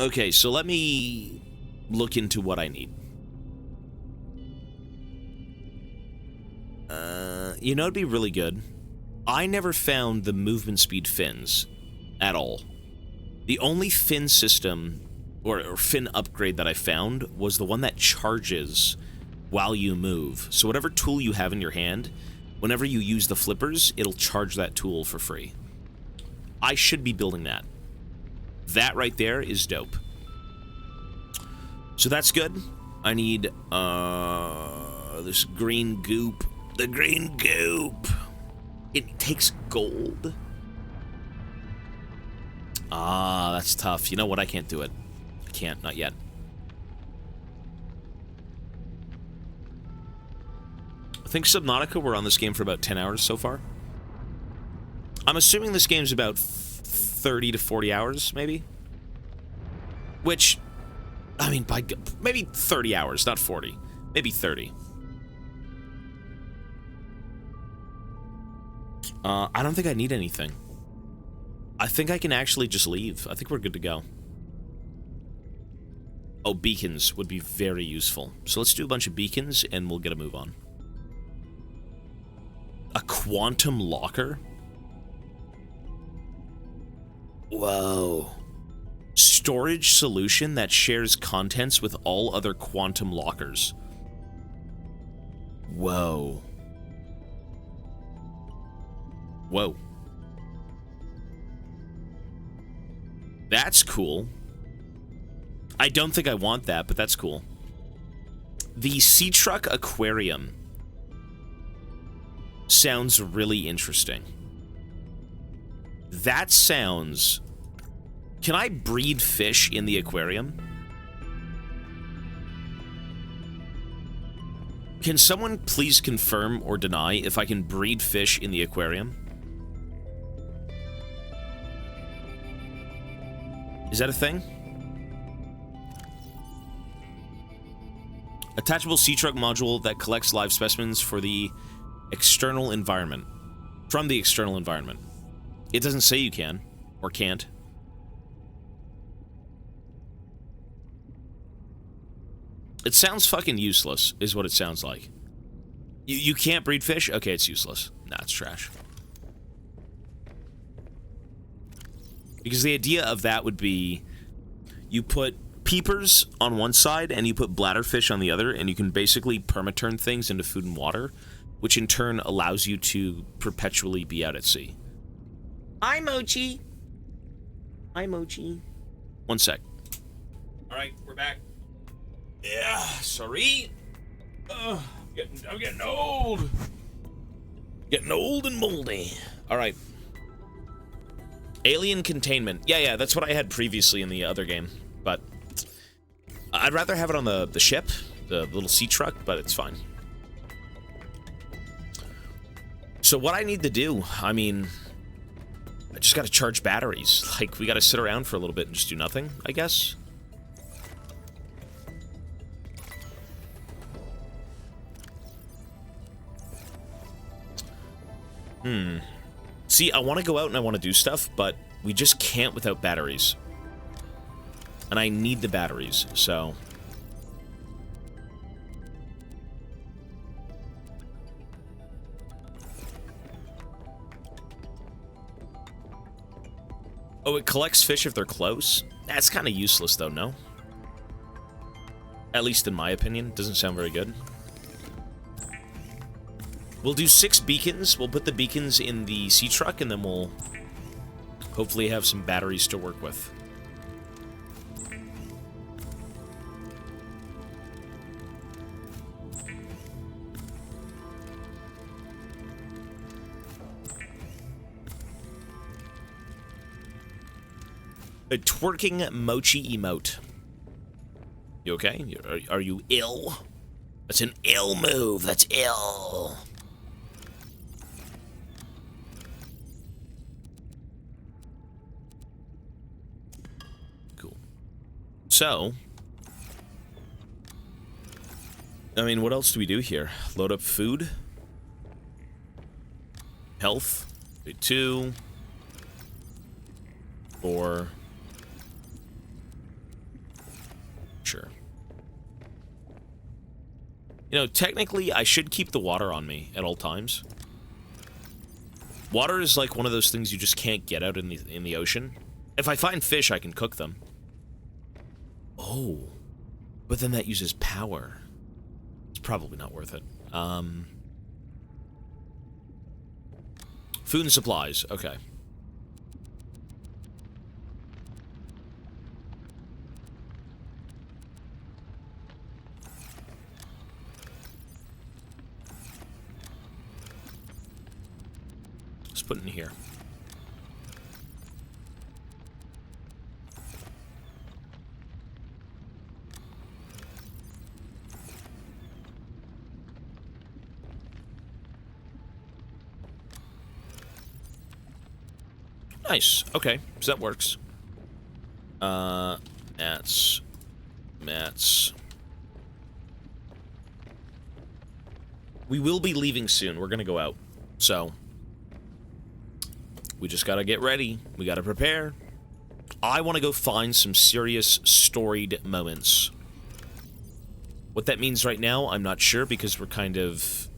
Okay, so let me look into what I need. You know, it'd be really good. I never found the movement speed fins at all. The only fin system, or fin upgrade that I found, was the one that charges while you move. So whatever tool you have in your hand, whenever you use the flippers, it'll charge that tool for free. I should be building that. That right there is dope. So that's good. I need, this green goop. The green goop. It takes gold. Ah, that's tough. You know what? I can't do it. I can't. Not yet. I think Subnautica, we're on this game for about 10 hours so far. I'm assuming this game's about 30 to 40 hours, maybe? Which, I mean, by maybe 30 hours, not 40. Maybe 30. I don't think I need anything. I think I can actually just leave. I think we're good to go. Oh, beacons would be very useful. So let's do a bunch of beacons and we'll get a move on. A quantum locker? Whoa. Storage solution that shares contents with all other quantum lockers. Whoa. Whoa. That's cool. I don't think I want that, but that's cool. The Sea Truck Aquarium sounds really interesting. That sounds... Can I breed fish in the aquarium? Can someone please confirm or deny if I can breed fish in the aquarium? Is that a thing? Attachable sea truck module that collects live specimens for the external environment. From the external environment. It doesn't say you can or can't. It sounds fucking useless, is what it sounds like. You can't breed fish? Okay, it's useless. Nah, it's trash. Because the idea of that would be you put peepers on one side and you put bladderfish on the other, and you can basically permaturn things into food and water, which in turn allows you to perpetually be out at sea. Hi, Mochi. Hi, Mochi. One sec. All right, we're back. Yeah, sorry. I'm getting old. Getting old and moldy. All right. Alien containment. Yeah, that's what I had previously in the other game. But I'd rather have it on the ship, the little sea truck, but it's fine. So what I need to do, I mean, I just gotta charge batteries. Like, we gotta sit around for a little bit and just do nothing, I guess. See, I want to go out and I want to do stuff, but we just can't without batteries. And I need the batteries, so... Oh, it collects fish if they're close? That's kind of useless, though, no? At least in my opinion. Doesn't sound very good. We'll do 6 beacons. We'll put the beacons in the sea truck, and then we'll hopefully have some batteries to work with. A twerking mochi emote. You okay? Are you ill? That's an ill move. That's ill. Cool. So, I mean, what else do we do here? Load up food? Health? 2, 4. Sure. You know, technically, I should keep the water on me at all times. Water is like one of those things you just can't get out in the ocean. If I find fish, I can cook them. Oh. But then that uses power. It's probably not worth it. Food and supplies. Okay. Let's put it in here. Nice. Okay, so that works. Mats. We will be leaving soon. We're gonna go out. So, we just gotta get ready. We gotta prepare. I want to go find some serious storied moments. What that means right now, I'm not sure, because we're kind of...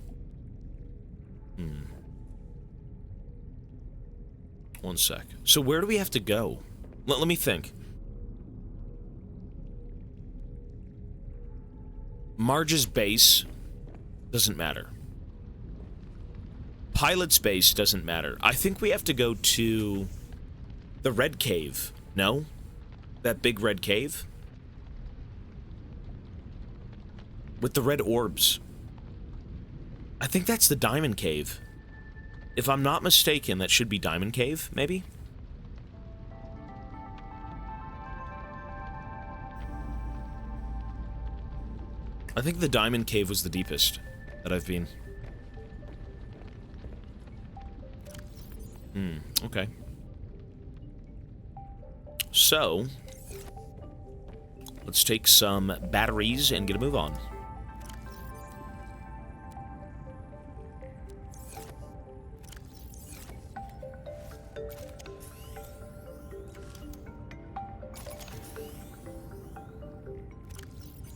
One sec. So where do we have to go? Let me think. Marge's base doesn't matter. Pilot's base doesn't matter. I think we have to go to the red cave. No? That big red cave? With the red orbs. I think that's the diamond cave. If I'm not mistaken, that should be Diamond Cave, maybe? I think the Diamond Cave was the deepest that I've been. Okay. So, let's take some batteries and get a move on.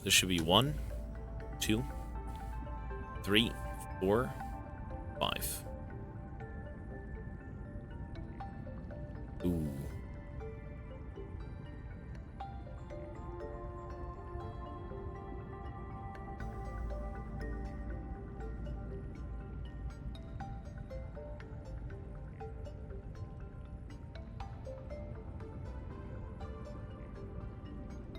This should be 1, 2, 3, 4, 5. Ooh.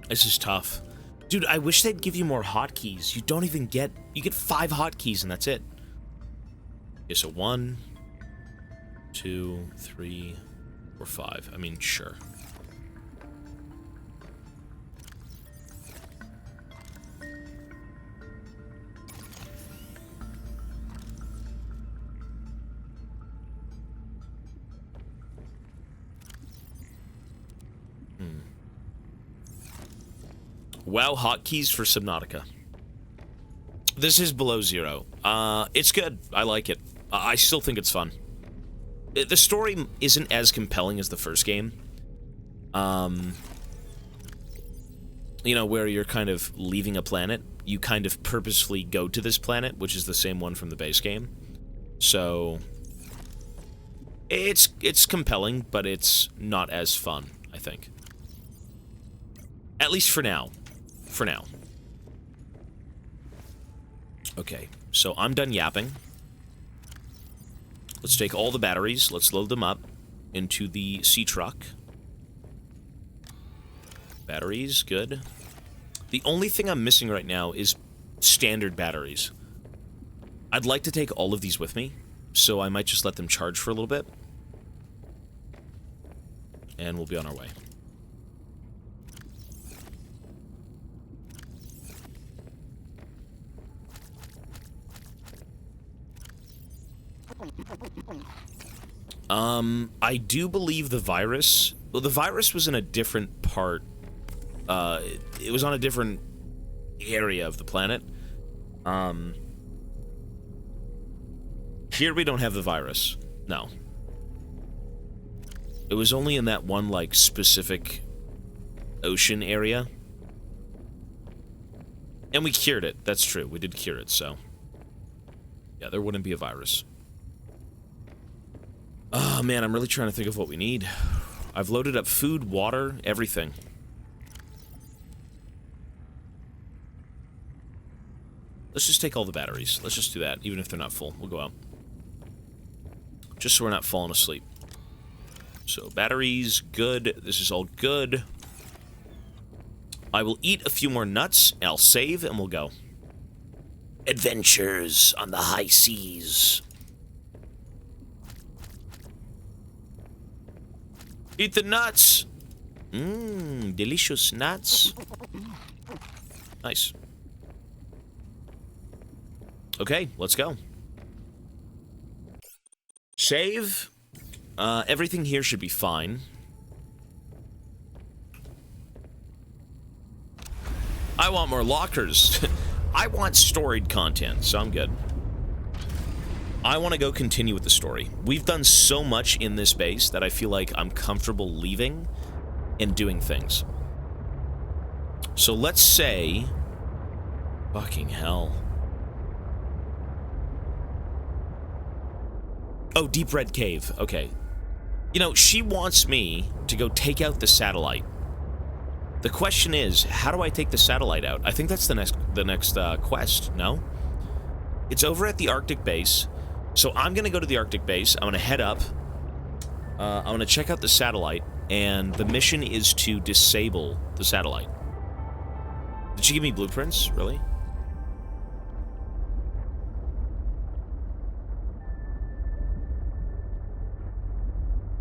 This is tough. Dude, I wish they'd give you more hotkeys. You don't even get... You get 5 hotkeys and that's it. Okay, so 1, 2, 3, 4, 5. I mean, sure. WoW hotkeys for Subnautica. This is below 0. It's good. I like it. I still think it's fun. The story isn't as compelling as the first game. You know, where you're kind of leaving a planet. You kind of purposefully go to this planet, which is the same one from the base game. So... It's compelling, but it's not as fun, I think. At least for now. For now. Okay, so I'm done yapping. Let's take all the batteries, let's load them up into the sea truck. Batteries, good. The only thing I'm missing right now is standard batteries. I'd like to take all of these with me, so I might just let them charge for a little bit. And we'll be on our way. I do believe the virus... Well, the virus was in a different part. It was on a different area of the planet. Here we don't have the virus. No. It was only in that one, like, specific ocean area. And we cured it. That's true. We did cure it, so... yeah, there wouldn't be a virus. Oh, man, I'm really trying to think of what we need. I've loaded up food, water, everything. Let's just take all the batteries. Let's just do that, even if they're not full. We'll go out. Just so we're not falling asleep. So, batteries, good. This is all good. I will eat a few more nuts, I'll save, and we'll go. Adventures on the high seas. Eat the nuts! Mmm, delicious nuts. Nice. Okay, let's go. Save. Everything here should be fine. I want more lockers. I want storied content, so I'm good. I want to go continue with the story. We've done so much in this base that I feel like I'm comfortable leaving and doing things. So let's say... fucking hell. Oh, Deep Red Cave. Okay. You know, she wants me to go take out the satellite. The question is, how do I take the satellite out? I think that's the next quest, no? It's over at the Arctic base. So I'm going to go to the Arctic base. I'm going to head up. I'm going to check out the satellite. And the mission is to disable the satellite. Did she give me blueprints? Really?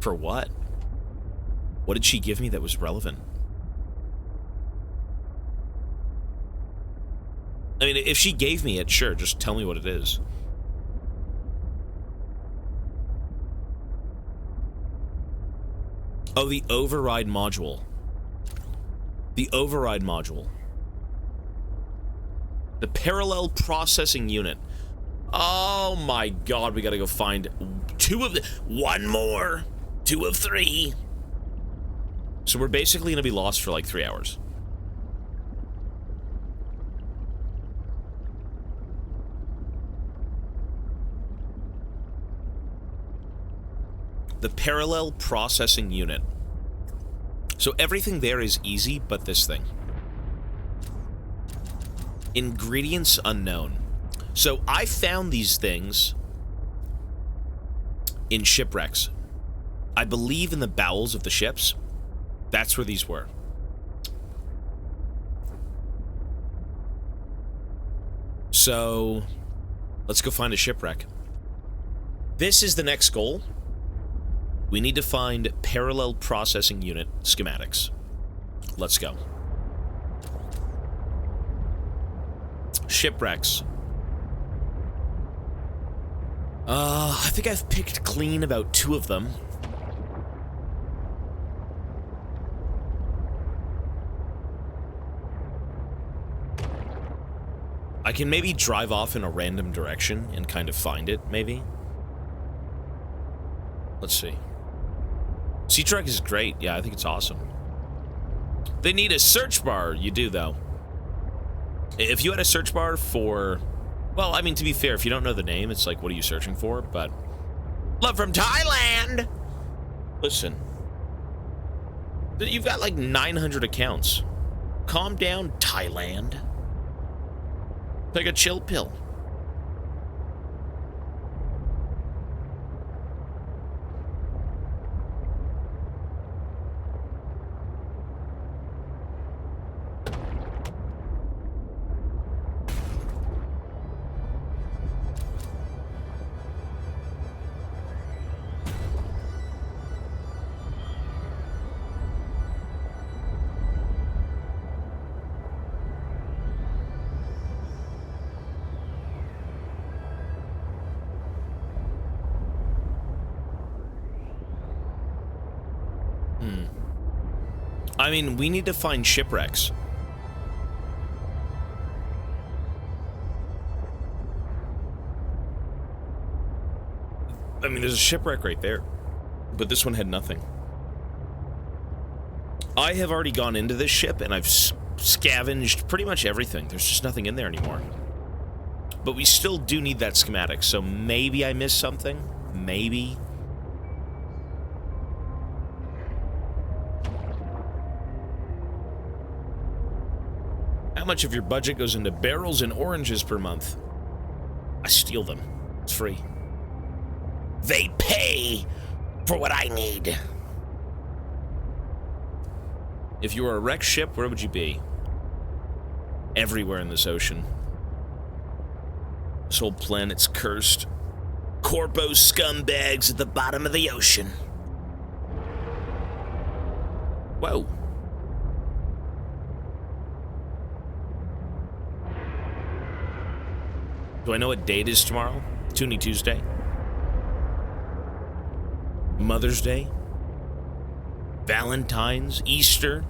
For what? What did she give me that was relevant? I mean, if she gave me it, sure, just tell me what it is. Oh, the override module. The override module. The parallel processing unit. Oh my god, we gotta go find one more. 2 of 3. So we're basically gonna be lost for like 3 hours. The parallel processing unit. So everything there is easy, but this thing. Ingredients unknown. So I found these things in shipwrecks. I believe in the bowels of the ships. That's where these were. So let's go find a shipwreck. This is the next goal. We need to find parallel processing unit schematics. Let's go. Shipwrecks. I think I've picked clean about 2 of them. I can maybe drive off in a random direction and kind of find it, maybe. Let's see. Sea Trek is great. Yeah, I think it's awesome. They need a search bar. You do, though. If you had a search bar for... well, I mean, to be fair, if you don't know the name, it's like, what are you searching for? But... love from Thailand! Listen. You've got like 900 accounts. Calm down, Thailand. Take a chill pill. I mean, we need to find shipwrecks. I mean, there's a shipwreck right there. But this one had nothing. I have already gone into this ship, and I've scavenged pretty much everything. There's just nothing in there anymore. But we still do need that schematic, so maybe I missed something. Maybe. How much of your budget goes into barrels and oranges per month? I steal them. It's free. They pay for what I need. If you were a wrecked ship, where would you be? Everywhere in this ocean. This whole planet's cursed. Corpo scumbags at the bottom of the ocean. Whoa. Do I know what date is tomorrow? Toonie Tuesday? Mother's Day? Valentine's? Easter?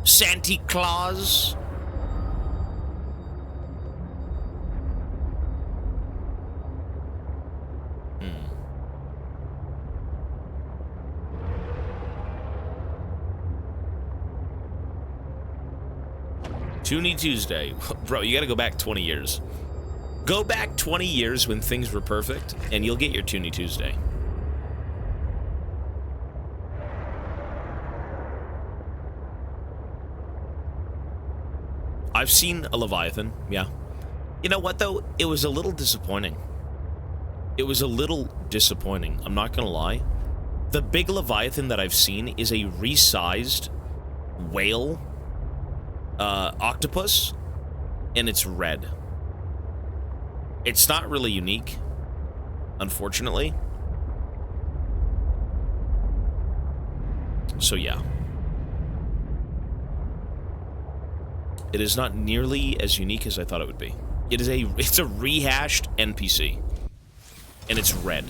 Santa Claus? Toonie Tuesday. Bro, you gotta go back 20 years. Go back 20 years when things were perfect, and you'll get your Toonie Tuesday. I've seen a Leviathan, yeah. You know what, though? It was a little disappointing. It was a little disappointing, I'm not gonna lie. The big Leviathan that I've seen is a resized whale octopus, and it's red. It's not really unique, unfortunately. So yeah. It is not nearly as unique as I thought it would be. It's a rehashed NPC. And it's red.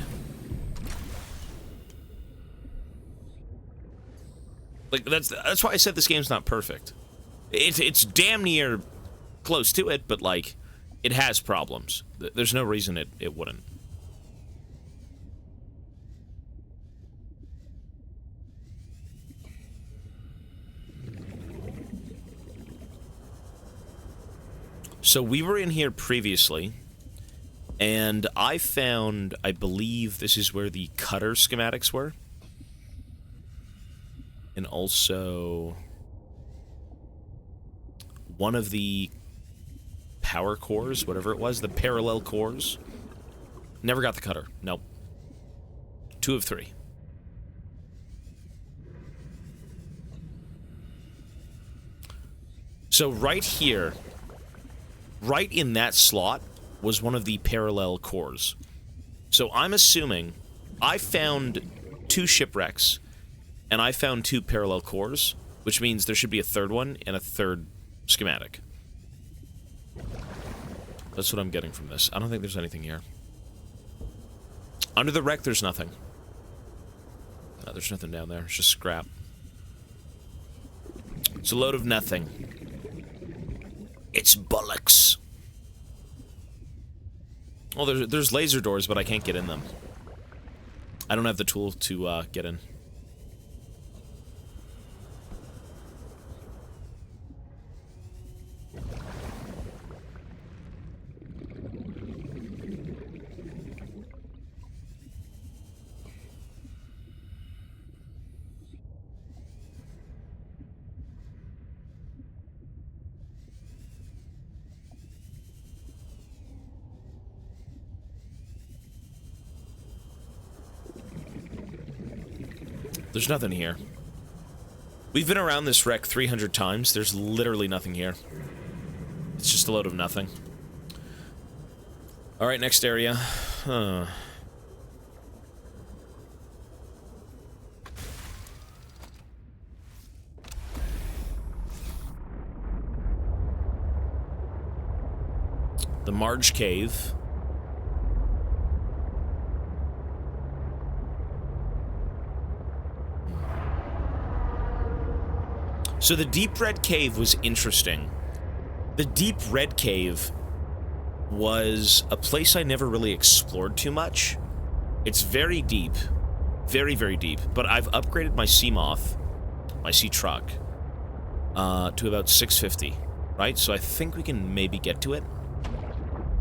Like that's why I said this game's not perfect. It's damn near close to it, but like it has problems. There's no reason it wouldn't. So we were in here previously, and I found, I believe this is where the cutter schematics were. And also one of the power cores, whatever it was, the parallel cores. Never got the cutter. Nope. 2 of 3. So right here, right in that slot, was one of the parallel cores. So I'm assuming I found 2 shipwrecks, and I found 2 parallel cores, which means there should be a third one and a third schematic. That's what I'm getting from this. I don't think there's anything here. Under the wreck, there's nothing. No, there's nothing down there. It's just scrap. It's a load of nothing. It's bollocks. Oh, there's laser doors, but I can't get in them. I don't have the tool to get in. There's nothing here. We've been around this wreck 300 times. There's literally nothing here. It's just a load of nothing. Alright, next area. Huh. The Marge Cave. So the Deep Red Cave was interesting. The Deep Red Cave was a place I never really explored too much. It's very deep. Very, very deep. But I've upgraded my Seamoth, my sea truck, to about 650, right? So I think we can maybe get to it.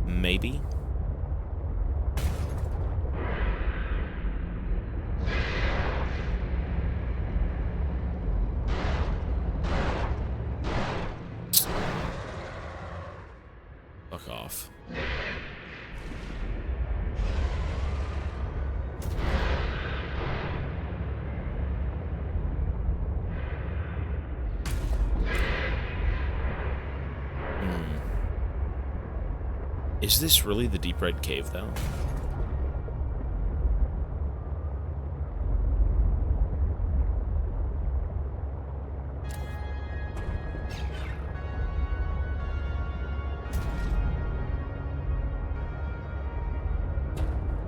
Maybe. Fuck off. Is this really the Deep Red Cave, though?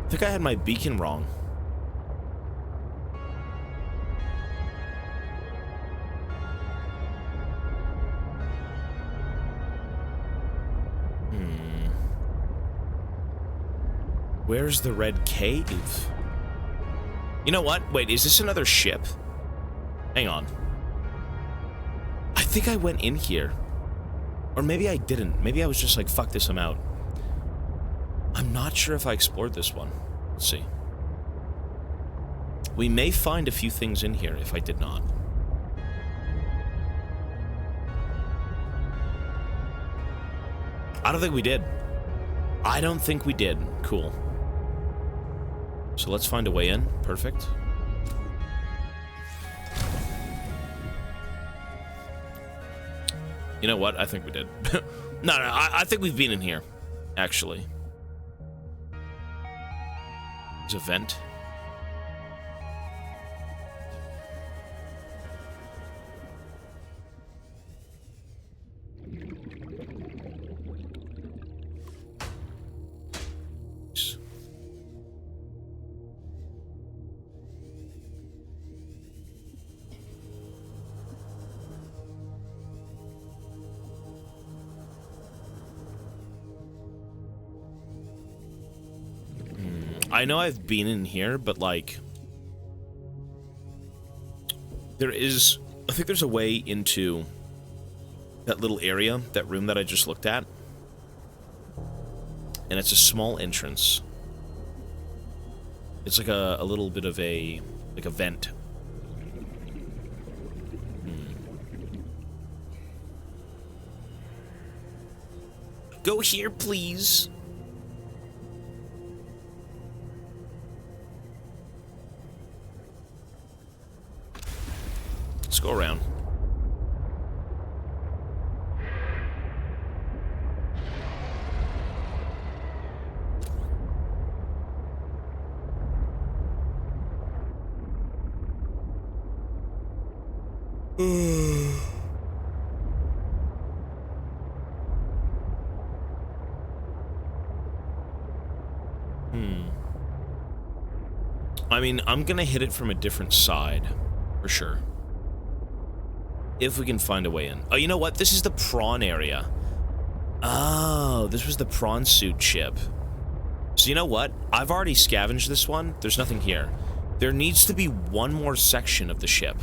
I think I had my beacon wrong. Where's the Red Cave? You know what? Wait, is this another ship? Hang on. I think I went in here. Or maybe I didn't. Maybe I was just like, fuck this, I'm out. I'm not sure if I explored this one. Let's see. We may find a few things in here if I did not. I don't think we did. I don't think we did. Cool. So let's find a way in. Perfect. You know what? I think we did. No, I think we've been in here, actually. There's a vent. I know I've been in here, but like, I think there's a way into that little area, that room that I just looked at, and it's a small entrance. It's like a little bit of a vent. Go here, please. Let's go around. I mean, I'm gonna hit it from a different side, for sure. If we can find a way in. Oh, you know what? This is the prawn area. Oh, this was the prawn suit ship. So you know what? I've already scavenged this one. There's nothing here. There needs to be one more section of the ship.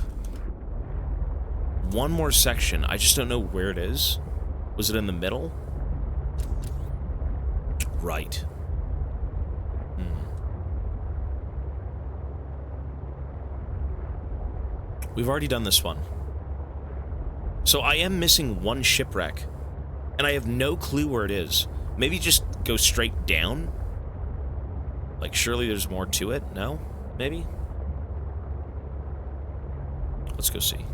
One more section. I just don't know where it is. Was it in the middle? Right. We've already done this one. So I am missing one shipwreck, and I have no clue where it is. Maybe just go straight down? Like, surely there's more to it? No? Maybe? Let's go see.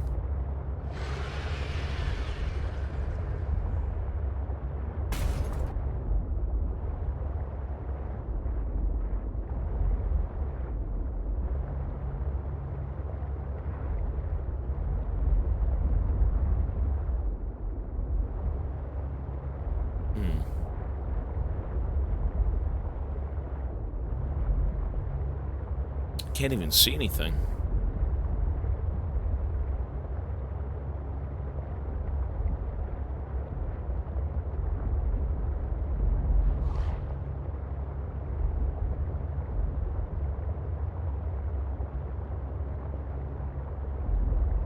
Can't even see anything.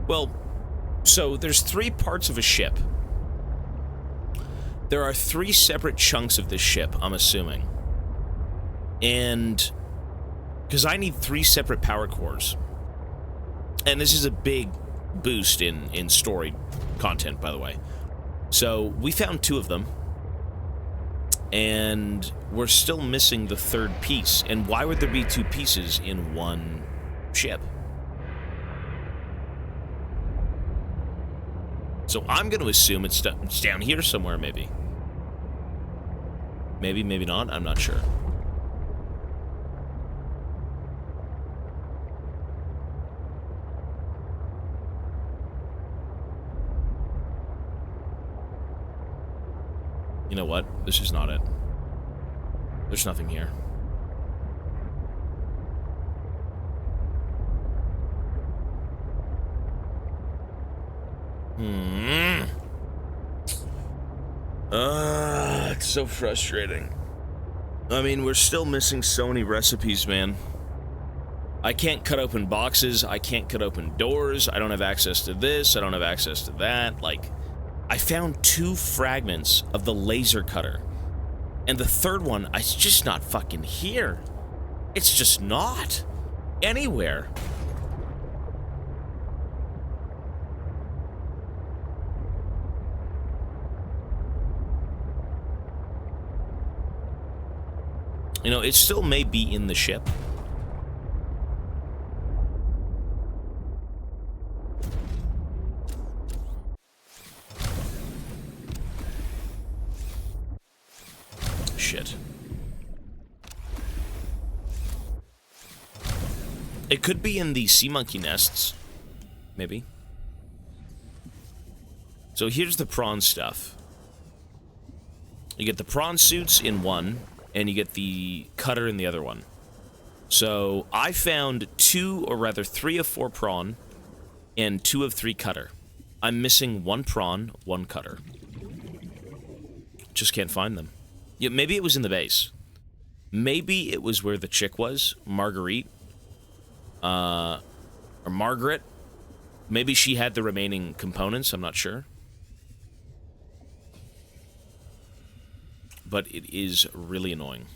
Well, So there's 3 parts of a ship. There are 3 separate chunks of this ship, I'm assuming. And because I need 3 separate power cores. And this is a big boost in story content, by the way. So we found 2 of them. And we're still missing the 3rd piece. And why would there be 2 pieces in one ship? So I'm going to assume it's down here somewhere, maybe. Maybe, maybe not. I'm not sure. You know what? This is not it. There's nothing here. It's so frustrating. I mean, we're still missing so many recipes, man. I can't cut open boxes. I can't cut open doors. I don't have access to this. I don't have access to that. Like, I found 2 fragments of the laser cutter. And the 3rd one, it's just not fucking here. It's just not anywhere. You know, it still may be in the ship. Shit. It could be in the sea monkey nests. Maybe. So here's the prawn stuff. You get the prawn suits in one, and you get the cutter in the other one. So I found 2, or rather 3 of 4 prawn, and 2 of 3 cutter. I'm missing 1 prawn, 1 cutter. Just can't find them. Yeah, maybe it was in the base. Maybe it was where the chick was, Marguerite. Or Margaret. Maybe she had the remaining components, I'm not sure. But it is really annoying.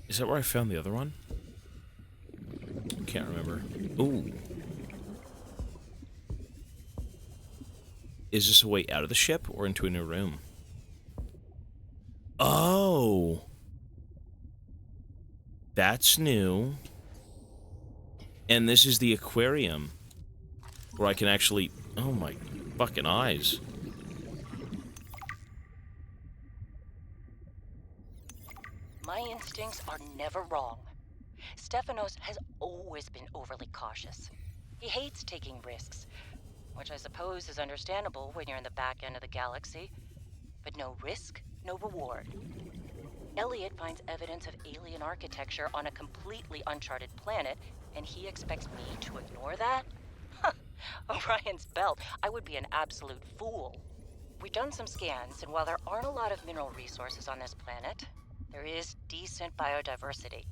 Is that where I found the other one? Can't remember. Ooh. Is this a way out of the ship or into a new room? Oh. That's new. And this is the aquarium. Where I can actually... Oh my fucking eyes. My instincts are never wrong. Stefanos has always been overly cautious. He hates taking risks, which I suppose is understandable when you're in the back end of the galaxy. But no risk, no reward. Elliot finds evidence of alien architecture on a completely uncharted planet, and he expects me to ignore that? Orion's belt, I would be an absolute fool. We've done some scans, and while there aren't a lot of mineral resources on this planet, there is decent biodiversity.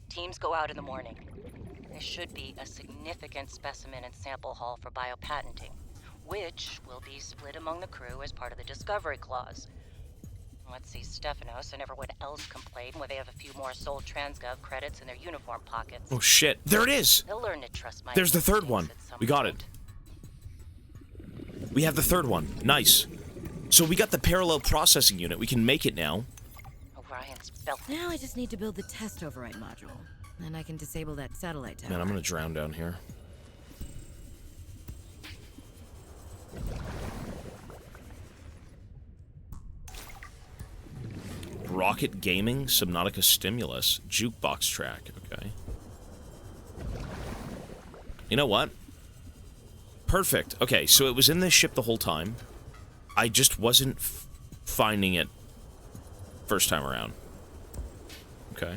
Teams go out in the morning. There should be a significant specimen and sample haul for biopatenting, which will be split among the crew as part of the discovery clause. Let's see, Stefanos and everyone else complain when they have a few more Sol Transgov credits in their uniform pockets. Oh shit, there it is! They'll learn to trust my There's the 3rd one. at some We got point. it. We have the 3rd one. Nice. So we got the parallel processing unit. We can make it now. Orion's belt. Now I just need to build the test override module. Then I can disable that satellite tower. Man, I'm gonna drown down here. Rocket Gaming, Subnautica Stimulus, Jukebox Track, okay. You know what? Perfect. Okay, so it was in this ship the whole time. I just wasn't finding it first time around. Okay.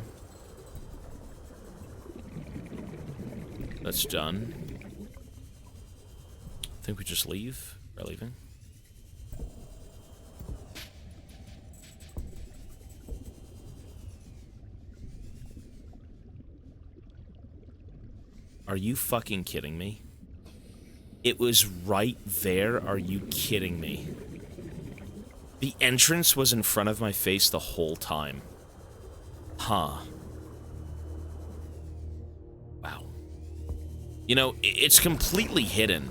That's done. I think we just leave. We're leaving. Are you fucking kidding me? It was right there. Are you kidding me? The entrance was in front of my face the whole time. Huh. Wow. You know, it's completely hidden.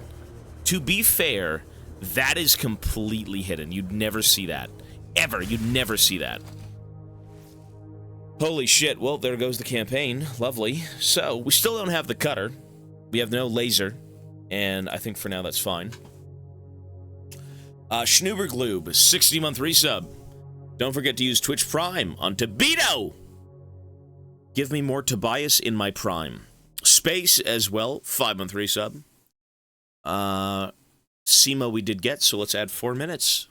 To be fair, that is completely hidden. You'd never see that. Ever. You'd never see that. Holy shit. Well, there goes the campaign. Lovely. So, we still don't have the cutter. We have no laser. And I think for now that's fine. Schnubergloob, 60-month resub. Don't forget to use Twitch Prime on Tobito! Give me more Tobias in my Prime. Space as well, 5-month resub. SEMA we did get, so let's add 4 minutes.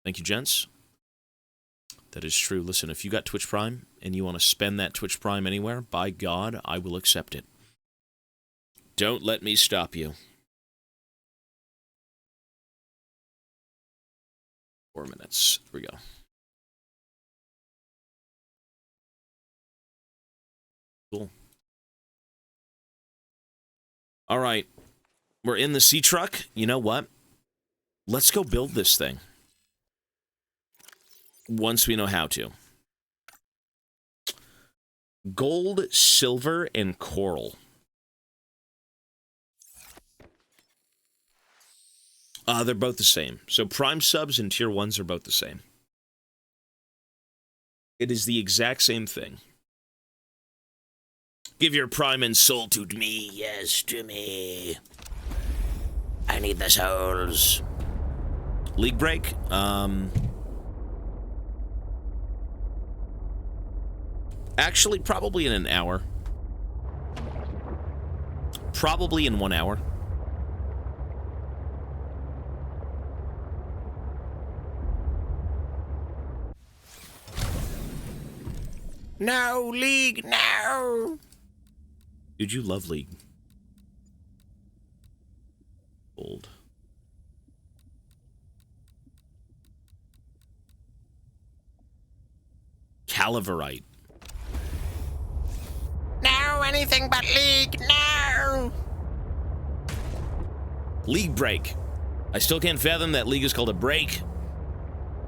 Thank you, gents. That is true. Listen, if you got Twitch Prime and you want to spend that Twitch Prime anywhere, by God, I will accept it. Don't let me stop you. 4 minutes. Here we go. Cool. All right. We're in the sea truck. You know what? Let's go build this thing. Once we know how to. Gold, silver, and coral. They're both the same. So Prime subs and Tier 1s are both the same. It is the exact same thing. Give your Prime and soul to me. Yes, to me. I need the souls. League break? Actually, probably in an hour. Probably in 1 hour. No, League, no! Dude, you love League. Old. Calaverite. No, anything but League, no! League break. I still can't fathom that League is called a break.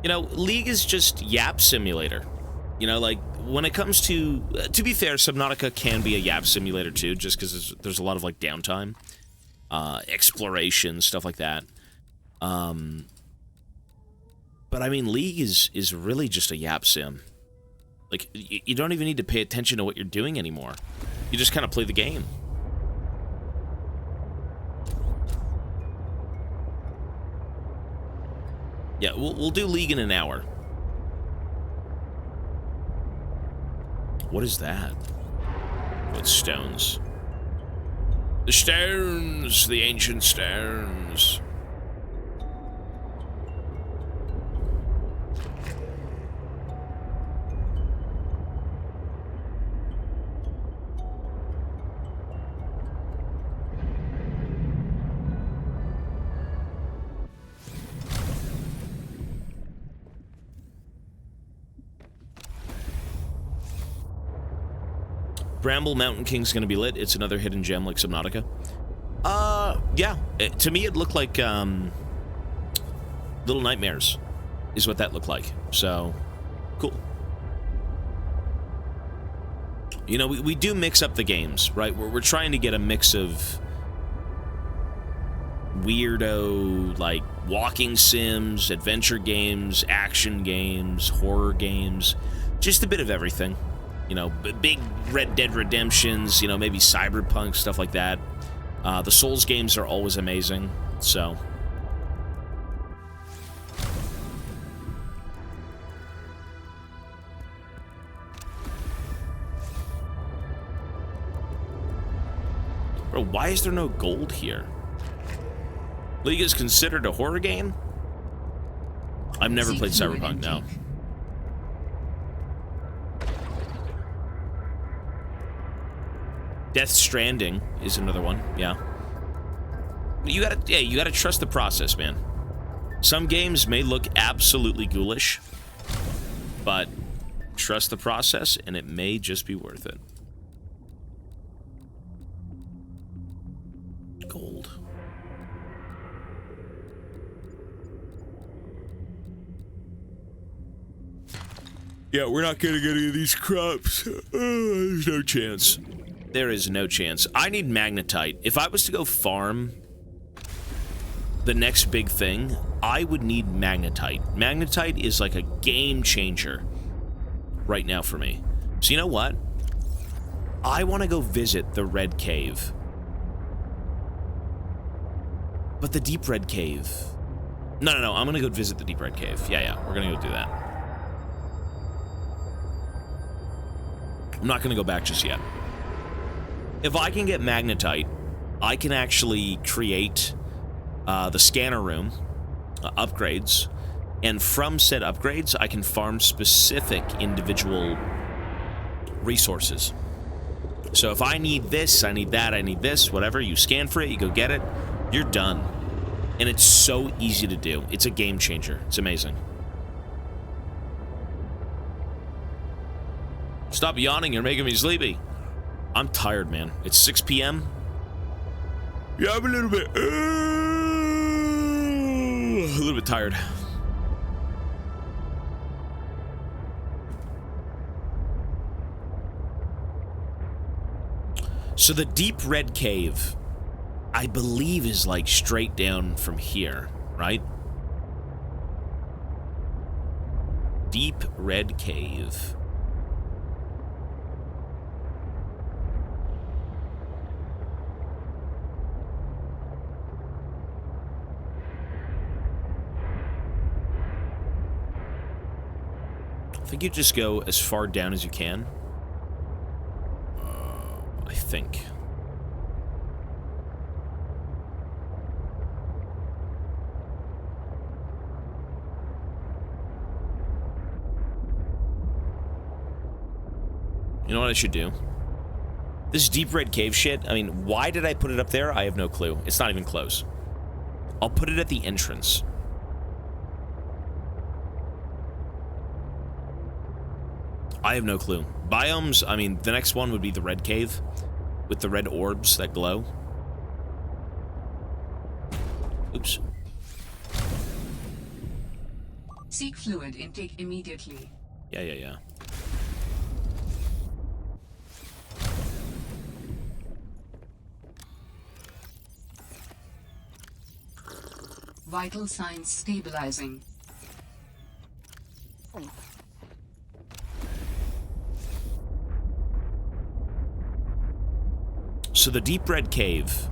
You know, League is just Yap Simulator. You know, like, when it comes to be fair, Subnautica can be a Yap Simulator too, just because there's a lot of, like, downtime. Exploration, stuff like that. But, I mean, League is really just a Yap Sim. Like, you don't even need to pay attention to what you're doing anymore. You just kind of play the game. Yeah, we'll do League in an hour. What is that? Oh, it's stones. The stones! The ancient stones. Bramble Mountain King's gonna be lit. It's another hidden gem like Subnautica. Yeah. To me, it looked like, Little Nightmares is what that looked like. So, cool. You know, we do mix up the games, right? We're trying to get a mix of weirdo, like, walking sims, adventure games, action games, horror games, just a bit of everything. You know, big Red Dead Redemptions, you know, maybe Cyberpunk, stuff like that. The Souls games are always amazing, so... Bro, why is there no gold here? League is considered a horror game? I've never played Cyberpunk, no. Death Stranding is another one, yeah. You gotta trust the process, man. Some games may look absolutely ghoulish, but trust the process and it may just be worth it. Gold. Yeah, we're not getting any of these crops. There's no chance. There is no chance. I need magnetite. If I was to go farm the next big thing, I would need magnetite. Magnetite is like a game changer right now for me. So you know what? I want to go visit the Red Cave. But the Deep Red Cave... No, I'm going to go visit the Deep Red Cave. Yeah, we're going to go do that. I'm not going to go back just yet. If I can get magnetite, I can actually create the scanner room upgrades, and from said upgrades, I can farm specific individual resources. So if I need this, I need that, I need this, whatever, you scan for it, you go get it, you're done. And it's so easy to do. It's a game changer. It's amazing. Stop yawning, you're making me sleepy. I'm tired, man. It's 6 p.m. Yeah, I'm a little bit tired. So the Deep Red Cave, I believe, is like straight down from here, right? Deep Red Cave. I think you just go as far down as you can. I think. You know what I should do? This Deep Red Cave shit, I mean, why did I put it up there? I have no clue. It's not even close. I'll put it at the entrance. I have no clue. Biomes, I mean, the next one would be the Red Cave with the red orbs that glow. Oops. Seek fluid intake immediately. Yeah. Vital signs stabilizing. So the Deep Red Cave.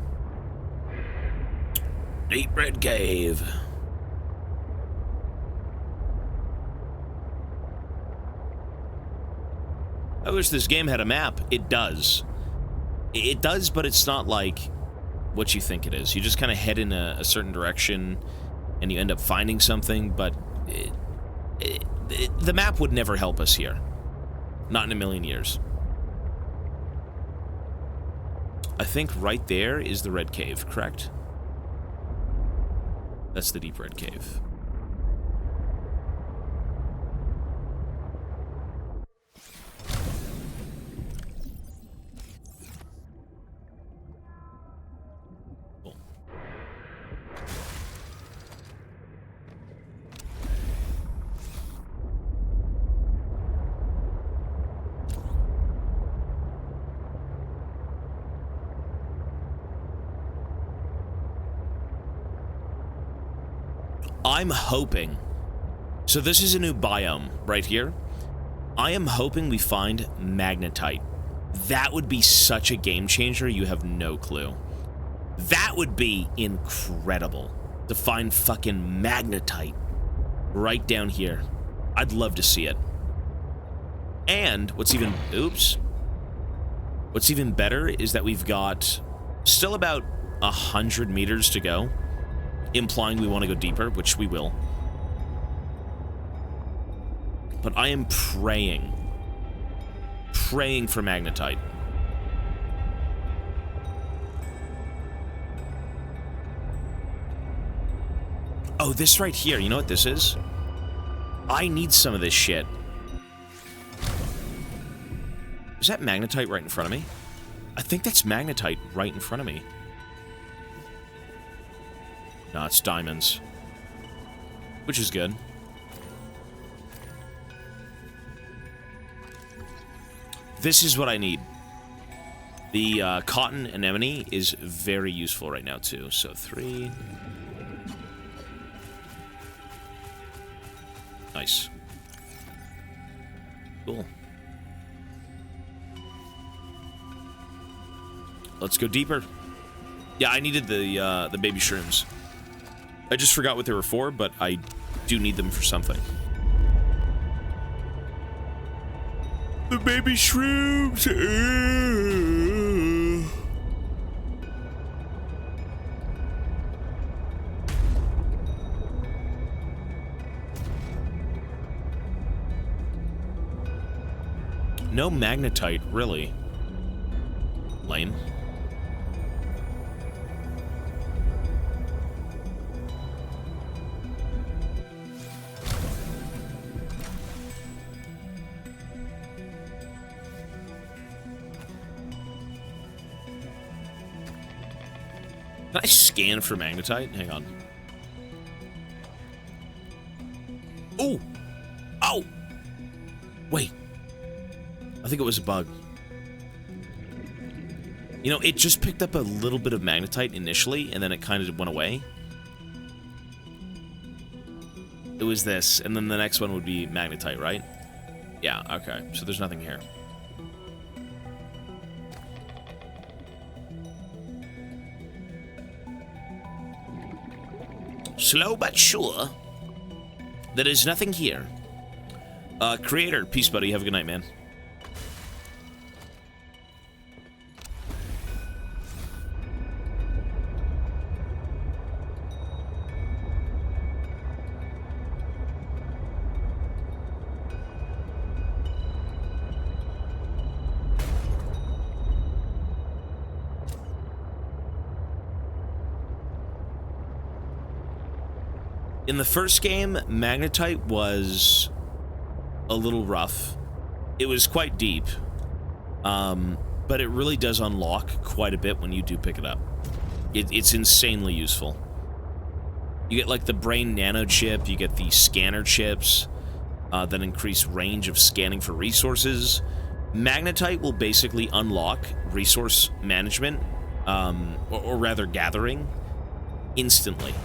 Deep Red Cave. I wish this game had a map. It does. It does, but it's not like what you think it is. You just kind of head in a certain direction and you end up finding something, but the map would never help us here. Not in a million years. I think right there is the Red Cave, correct? That's the Deep Red Cave. Cool. I'm hoping... So this is a new biome right here. I am hoping we find magnetite. That would be such a game changer, you have no clue. That would be incredible. To find fucking magnetite right down here. I'd love to see it. And what's even... Oops. What's even better is that we've got still about 100 meters to go, implying we want to go deeper, which we will. But I am praying for magnetite. Oh, this right here, you know what this is? I need some of this shit. Is that magnetite right in front of me? I think that's magnetite right in front of me. No, it's diamonds. Which is good. This is what I need. The cotton anemone is very useful right now, too. So 3... Nice. Cool. Let's go deeper. Yeah, I needed the baby shrooms. I just forgot what they were for, but I do need them for something. The baby shrooms! No magnetite, really. Lame. Can I scan for magnetite? Hang on. Oh! Oh! Wait. I think it was a bug. You know, it just picked up a little bit of magnetite initially, and then it kind of went away. It was this, and then the next one would be magnetite, right? Yeah, okay. So there's nothing here. Slow but sure. There is nothing here. Creator, peace, buddy. Have a good night, man. In the first game, magnetite was a little rough. It was quite deep, but it really does unlock quite a bit when you do pick it up. It's insanely useful. You get like the brain nano chip, you get the scanner chips that increase range of scanning for resources. Magnetite will basically unlock resource management, or rather gathering, instantly.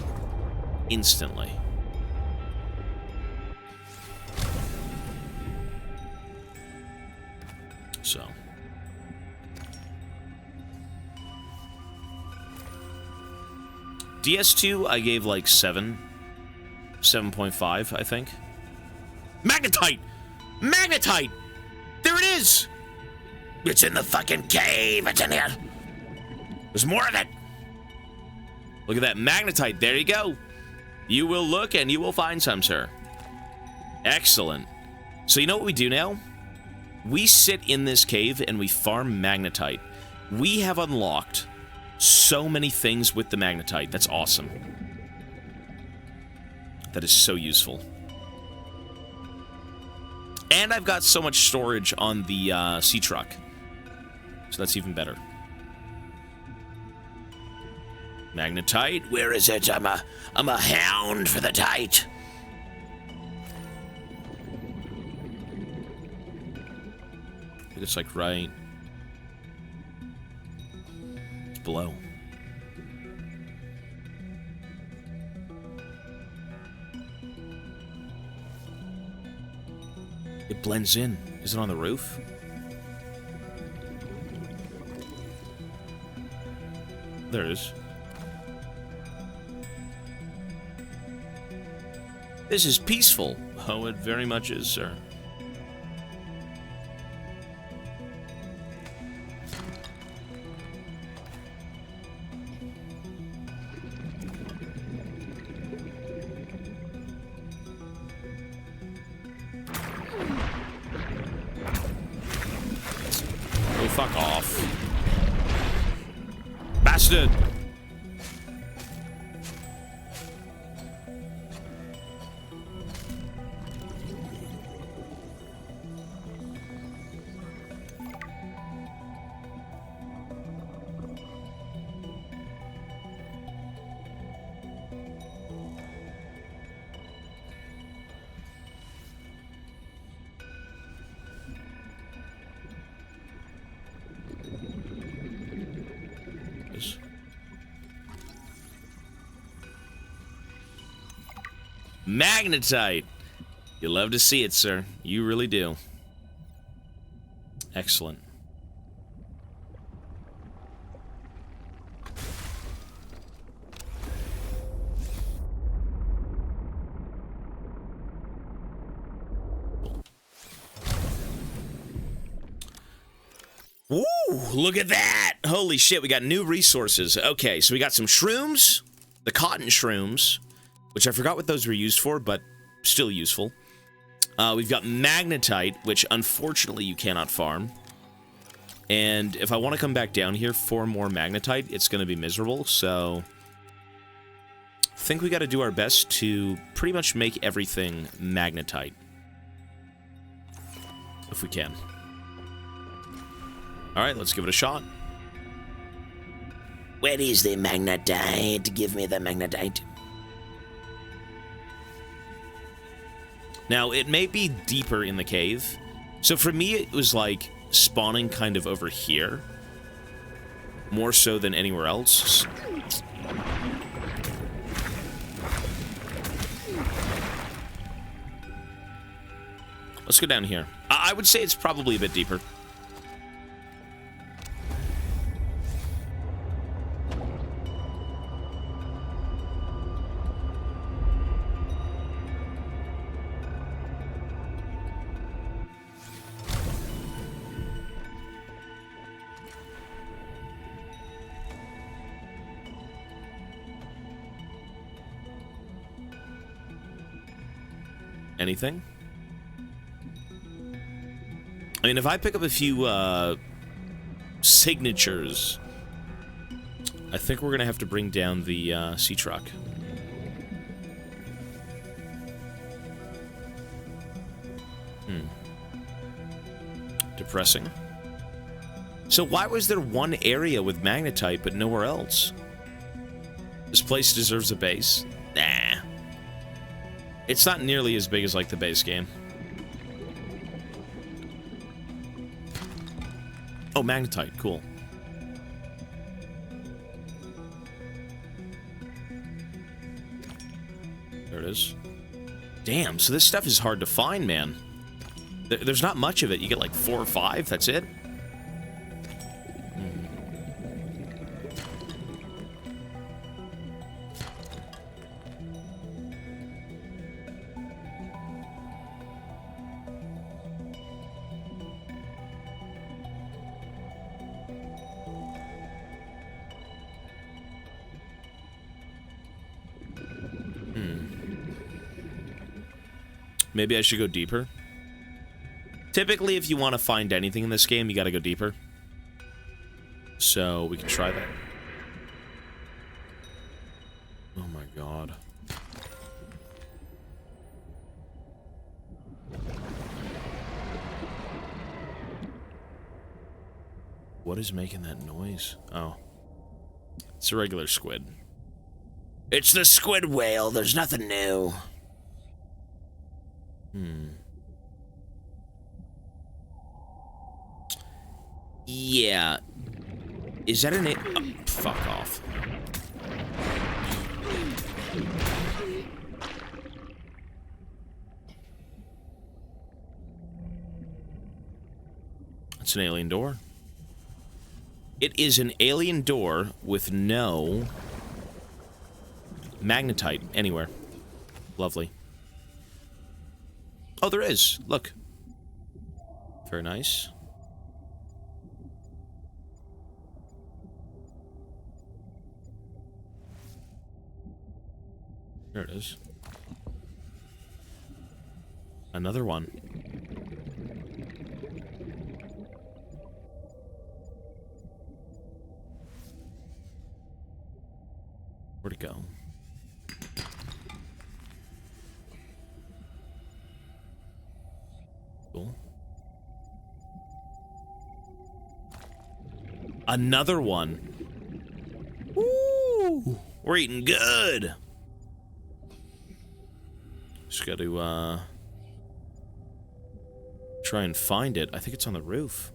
Instantly. So. DS2, I gave like 7.5, I think. Magnetite! Magnetite! There it is! It's in the fucking cave! It's in here! There's more of it! Look at that magnetite. There you go. You will look and you will find some, sir. Excellent. So you know what we do now? We sit in this cave and we farm magnetite. We have unlocked so many things with the magnetite. That's awesome. That is so useful. And I've got so much storage on the sea truck. So that's even better. Magnetite, where is it? I'm a hound for the tite. I think it's like right. It's below. It blends in. Is it on the roof? There it is. This is peaceful. Oh, it very much is, sir. Oh, fuck off. Bastard! Magnetite! You love to see it, sir. You really do. Excellent. Woo! Look at that! Holy shit, we got new resources. Okay, so we got some shrooms, the cotton shrooms, which I forgot what those were used for, but still useful. We've got magnetite, which unfortunately you cannot farm. And if I want to come back down here for more magnetite, it's going to be miserable, so I think we got to do our best to pretty much make everything magnetite. If we can. Alright, let's give it a shot. Where is the magnetite? Give me the magnetite. Now, it may be deeper in the cave. So for me, it was like spawning kind of over here. More so than anywhere else. Let's go down here. I would say it's probably a bit deeper. Anything? I mean, if I pick up a few signatures, I think we're gonna have to bring down the sea truck. Depressing. So why was there one area with magnetite but nowhere else? This place deserves a base? Nah. It's not nearly as big as, like, the base game. Oh, magnetite. Cool. There it is. Damn, so this stuff is hard to find, man. There's not much of it. You get, like, 4 or 5. That's it. Maybe I should go deeper. Typically, if you want to find anything in this game, you gotta go deeper. So, we can try that. Oh my god. What is making that noise? Oh. It's a regular squid. It's the squid whale. There's nothing new. Yeah. Is that an... Oh, fuck off. It's an alien door. It is an alien door with no magnetite anywhere. Lovely. Oh, there is. Look. Very nice. There it is. Another one. Where'd it go? Cool. Another one. Woo! We're eating good. Just got to try and find it. I think it's on the roof.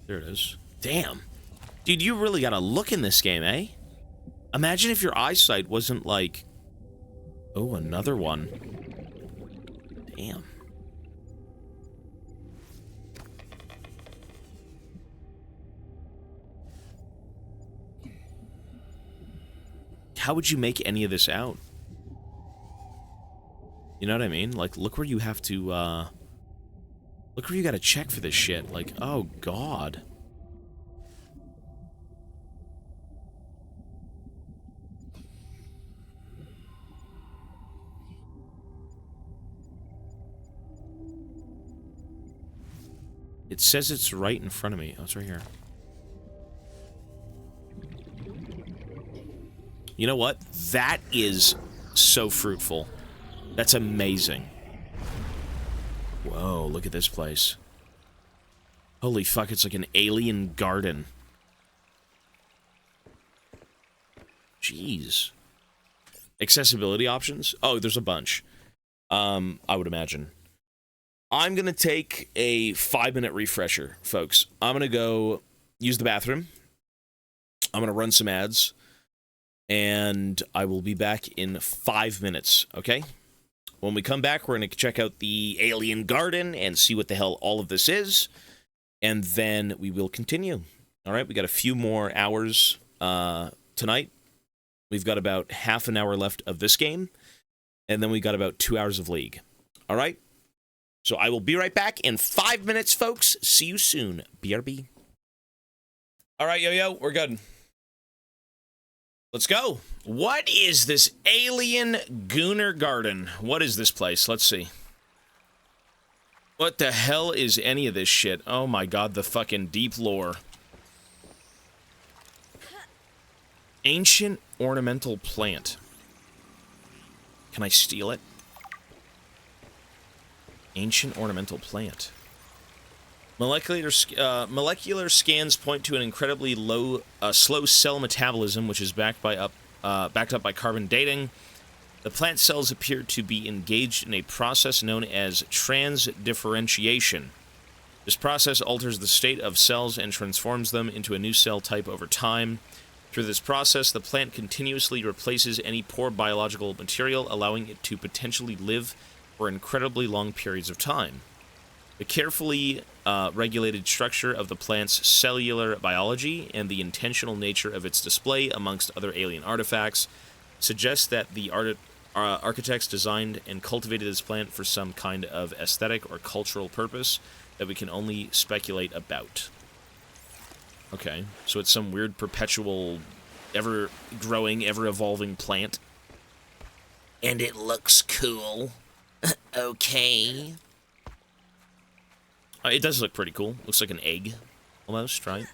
There it is. Damn. Dude, you really gotta look in this game, eh? Imagine if your eyesight wasn't like... Oh, another one. Damn. How would you make any of this out? You know what I mean? Like, look where you have to, look where you gotta check for this shit. Like, oh, God. It says it's right in front of me. Oh, it's right here. You know what? That is so fruitful. That's amazing. Whoa, look at this place. Holy fuck, it's like an alien garden. Jeez. Accessibility options? Oh, there's a bunch. I would imagine. I'm gonna take a 5-minute refresher, folks. I'm gonna go use the bathroom. I'm gonna run some ads. And I will be back in 5 minutes, okay? When we come back, we're going to check out the alien garden and see what the hell all of this is. And then we will continue. All right, we got a few more hours tonight. We've got about half an hour left of this game. And then we got about 2 hours of League. All right? So I will be right back in 5 minutes, folks. See you soon. BRB. All right, yo, we're good. Let's go. What is this alien Gooner Garden? What is this place? Let's see. What the hell is any of this shit? Oh my god, the fucking deep lore. Ancient ornamental plant. Can I steal it? Ancient ornamental plant. Molecular scans point to an incredibly slow cell metabolism, which is backed up by carbon dating. The plant cells appear to be engaged in a process known as transdifferentiation. This process alters the state of cells and transforms them into a new cell type over time. Through this process, the plant continuously replaces any poor biological material, allowing it to potentially live for incredibly long periods of time. The carefully regulated structure of the plant's cellular biology and the intentional nature of its display amongst other alien artifacts suggests that the architects designed and cultivated this plant for some kind of aesthetic or cultural purpose that we can only speculate about. Okay, so it's some weird perpetual, ever-growing, ever-evolving plant. And it looks cool. Okay. It does look pretty cool. Looks like an egg, almost, right?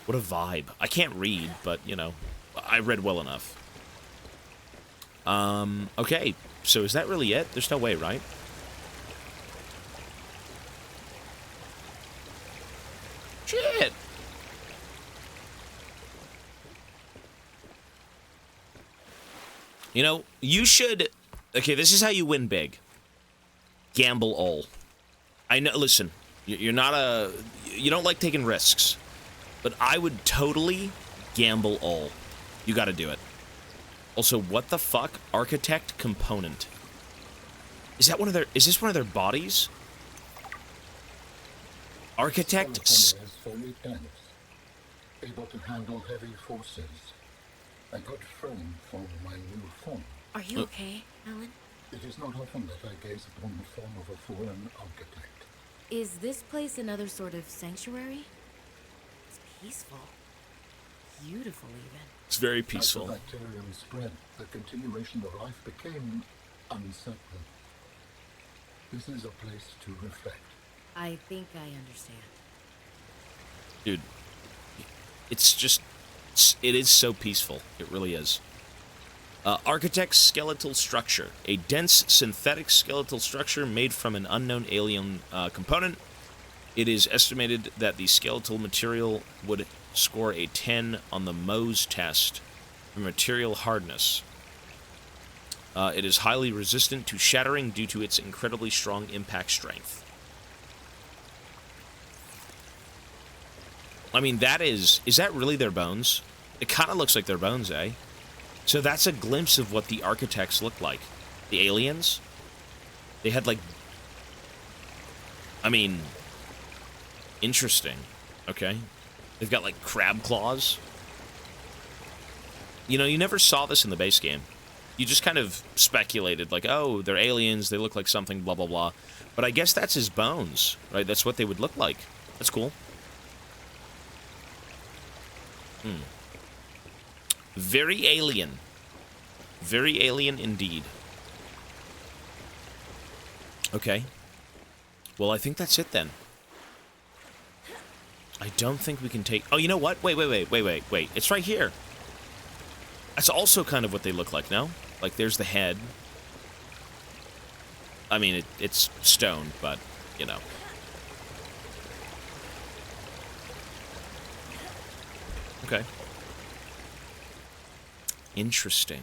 What a vibe. I can't read, but, you know, I read well enough. Okay, so is that really it? There's no way, right? Shit! You know, you should... Okay, this is how you win big. gamble all. I know, listen, you're not a... You don't like taking risks. But I would totally gamble all. You gotta do it. Also, what the fuck? Architect component. Is that one of their... Is this one of their bodies? Architect... Is very dense, able to handle heavy forces. A good frame for my new form. Are you okay, Alan? It is not often that I gaze upon the form of a foreign architect. Is this place another sort of sanctuary? It's peaceful. Beautiful, even. It's very As the peaceful. bacterium spread, the continuation of life became uncertain. This is a place to reflect. I think I understand. Dude, it's just... It is so peaceful. It really is. Architect's skeletal structure. A dense synthetic skeletal structure made from an unknown alien component. It is estimated that the skeletal material would score a 10 on the Mohs test for material hardness. It is highly resistant to shattering due to its incredibly strong impact strength. I mean, that is that really their bones? It kind of looks like their bones, eh? So that's a glimpse of what the architects look like. The aliens? They had, like... I mean... Interesting. Okay. They've got, like, crab claws. You know, you never saw this in the base game. You just kind of speculated, like, oh, they're aliens, they look like something, blah, blah, blah. But I guess that's his bones, right? That's what they would look like. That's cool. Very alien. Very alien indeed. Okay. Well, I think that's it then. I don't think we can take... Oh, you know what? Wait. It's right here. That's also kind of what they look like, no? Like, there's the head. I mean, it's stone, but, you know. Okay. Interesting.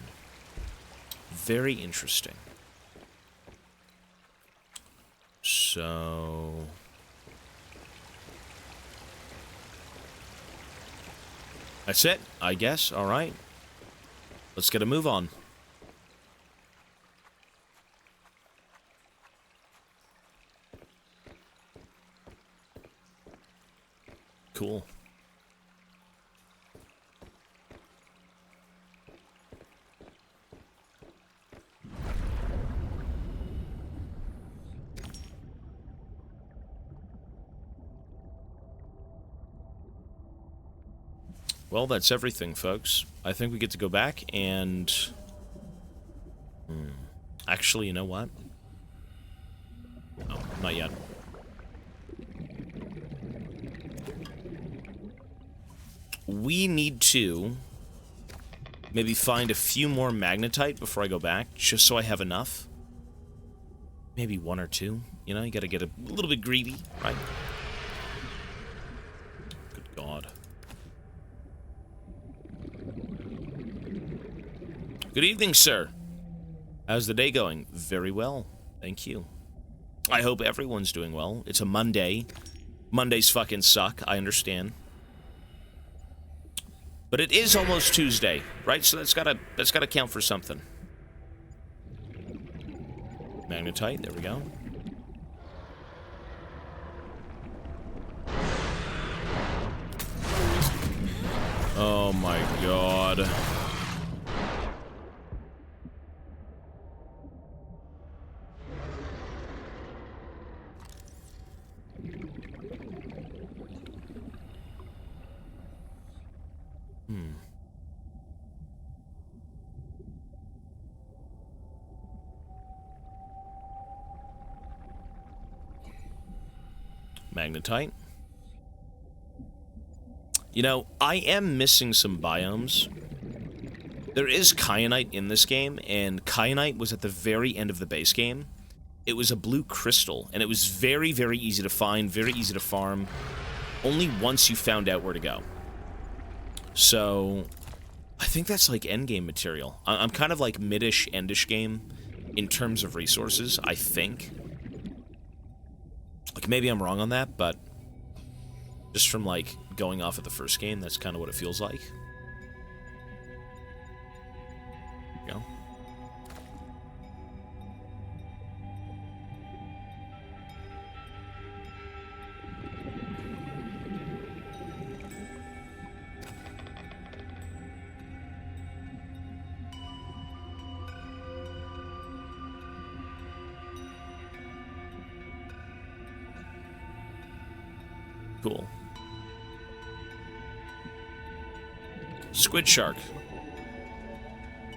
Very interesting. So... That's it, I guess. All right. Let's get a move on. Cool. Well, that's everything, folks. I think we get to go back and... Actually, you know what? Oh, not yet. We need to maybe find a few more magnetite before I go back, just so I have enough. Maybe one or two. You know, you gotta get a little bit greedy, right? Good God. Good evening, sir. How's the day going? Very well, thank you. I hope everyone's doing well. It's a Monday. Mondays fucking suck, I understand. But it is almost Tuesday, right? So that's gotta count for something. Magnetite, there we go. Oh my God. Magnetite. You know, I am missing some biomes. There is kyanite in this game, and kyanite was at the very end of the base game. It was a blue crystal, and it was very, very easy to find, very easy to farm, only once you found out where to go. So, I think that's like endgame material. I'm kind of like mid-ish, endish game in terms of resources, I think. Like, maybe I'm wrong on that, but just from, like, going off of the first game, that's kind of what it feels like. There you go. Cool. Squid shark.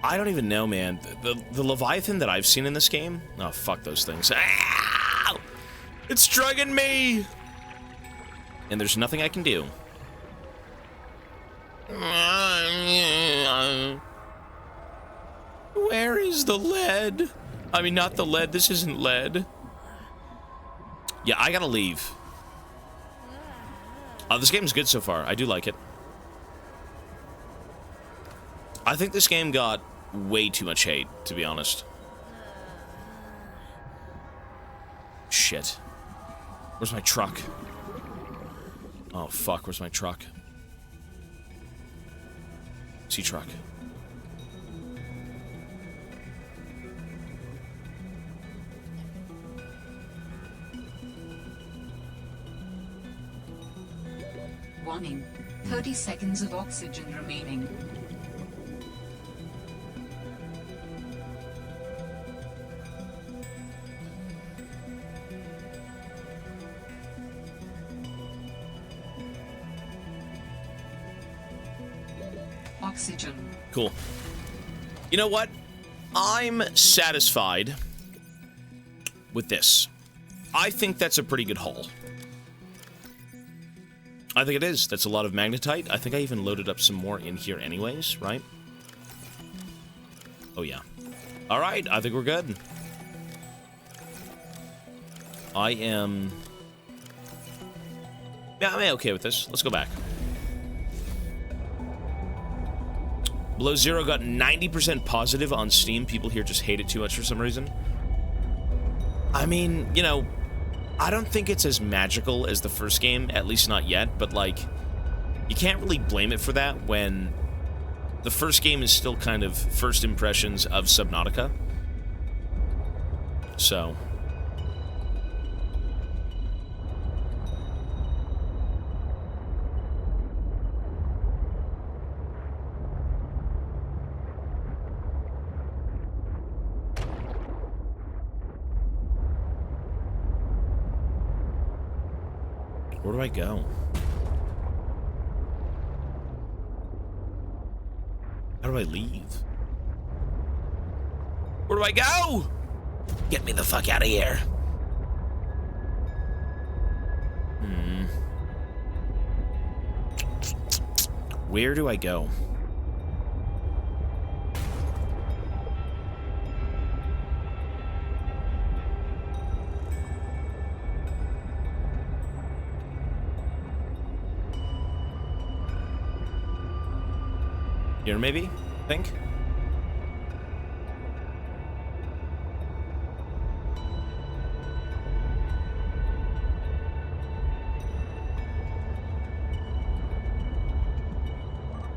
I don't even know, man. The Leviathan that I've seen in this game... Oh, fuck those things. Ow! It's drugging me! And there's nothing I can do. Where is the lead? I mean, not the lead. This isn't lead. Yeah, I gotta leave. This game's good so far. I do like it. I think this game got way too much hate, to be honest. Shit. Where's my truck? Oh, fuck. Where's my truck? Sea truck. Warning. 30 seconds of oxygen remaining. Oxygen. Cool. You know what? I'm satisfied with this. I think that's a pretty good haul. I think it is. That's a lot of magnetite. I think I even loaded up some more in here anyways, right? Oh, yeah. All right, I think we're good. I am... Yeah, I'm okay with this. Let's go back. Below Zero got 90% positive on Steam. People here just hate it too much for some reason. I mean, you know... I don't think it's as magical as the first game, at least not yet, but, like, you can't really blame it for that when the first game is still kind of first impressions of Subnautica. So... Where do I go? How do I leave? Where do I go? Get me the fuck out of here. Where do I go? Here, maybe? I think?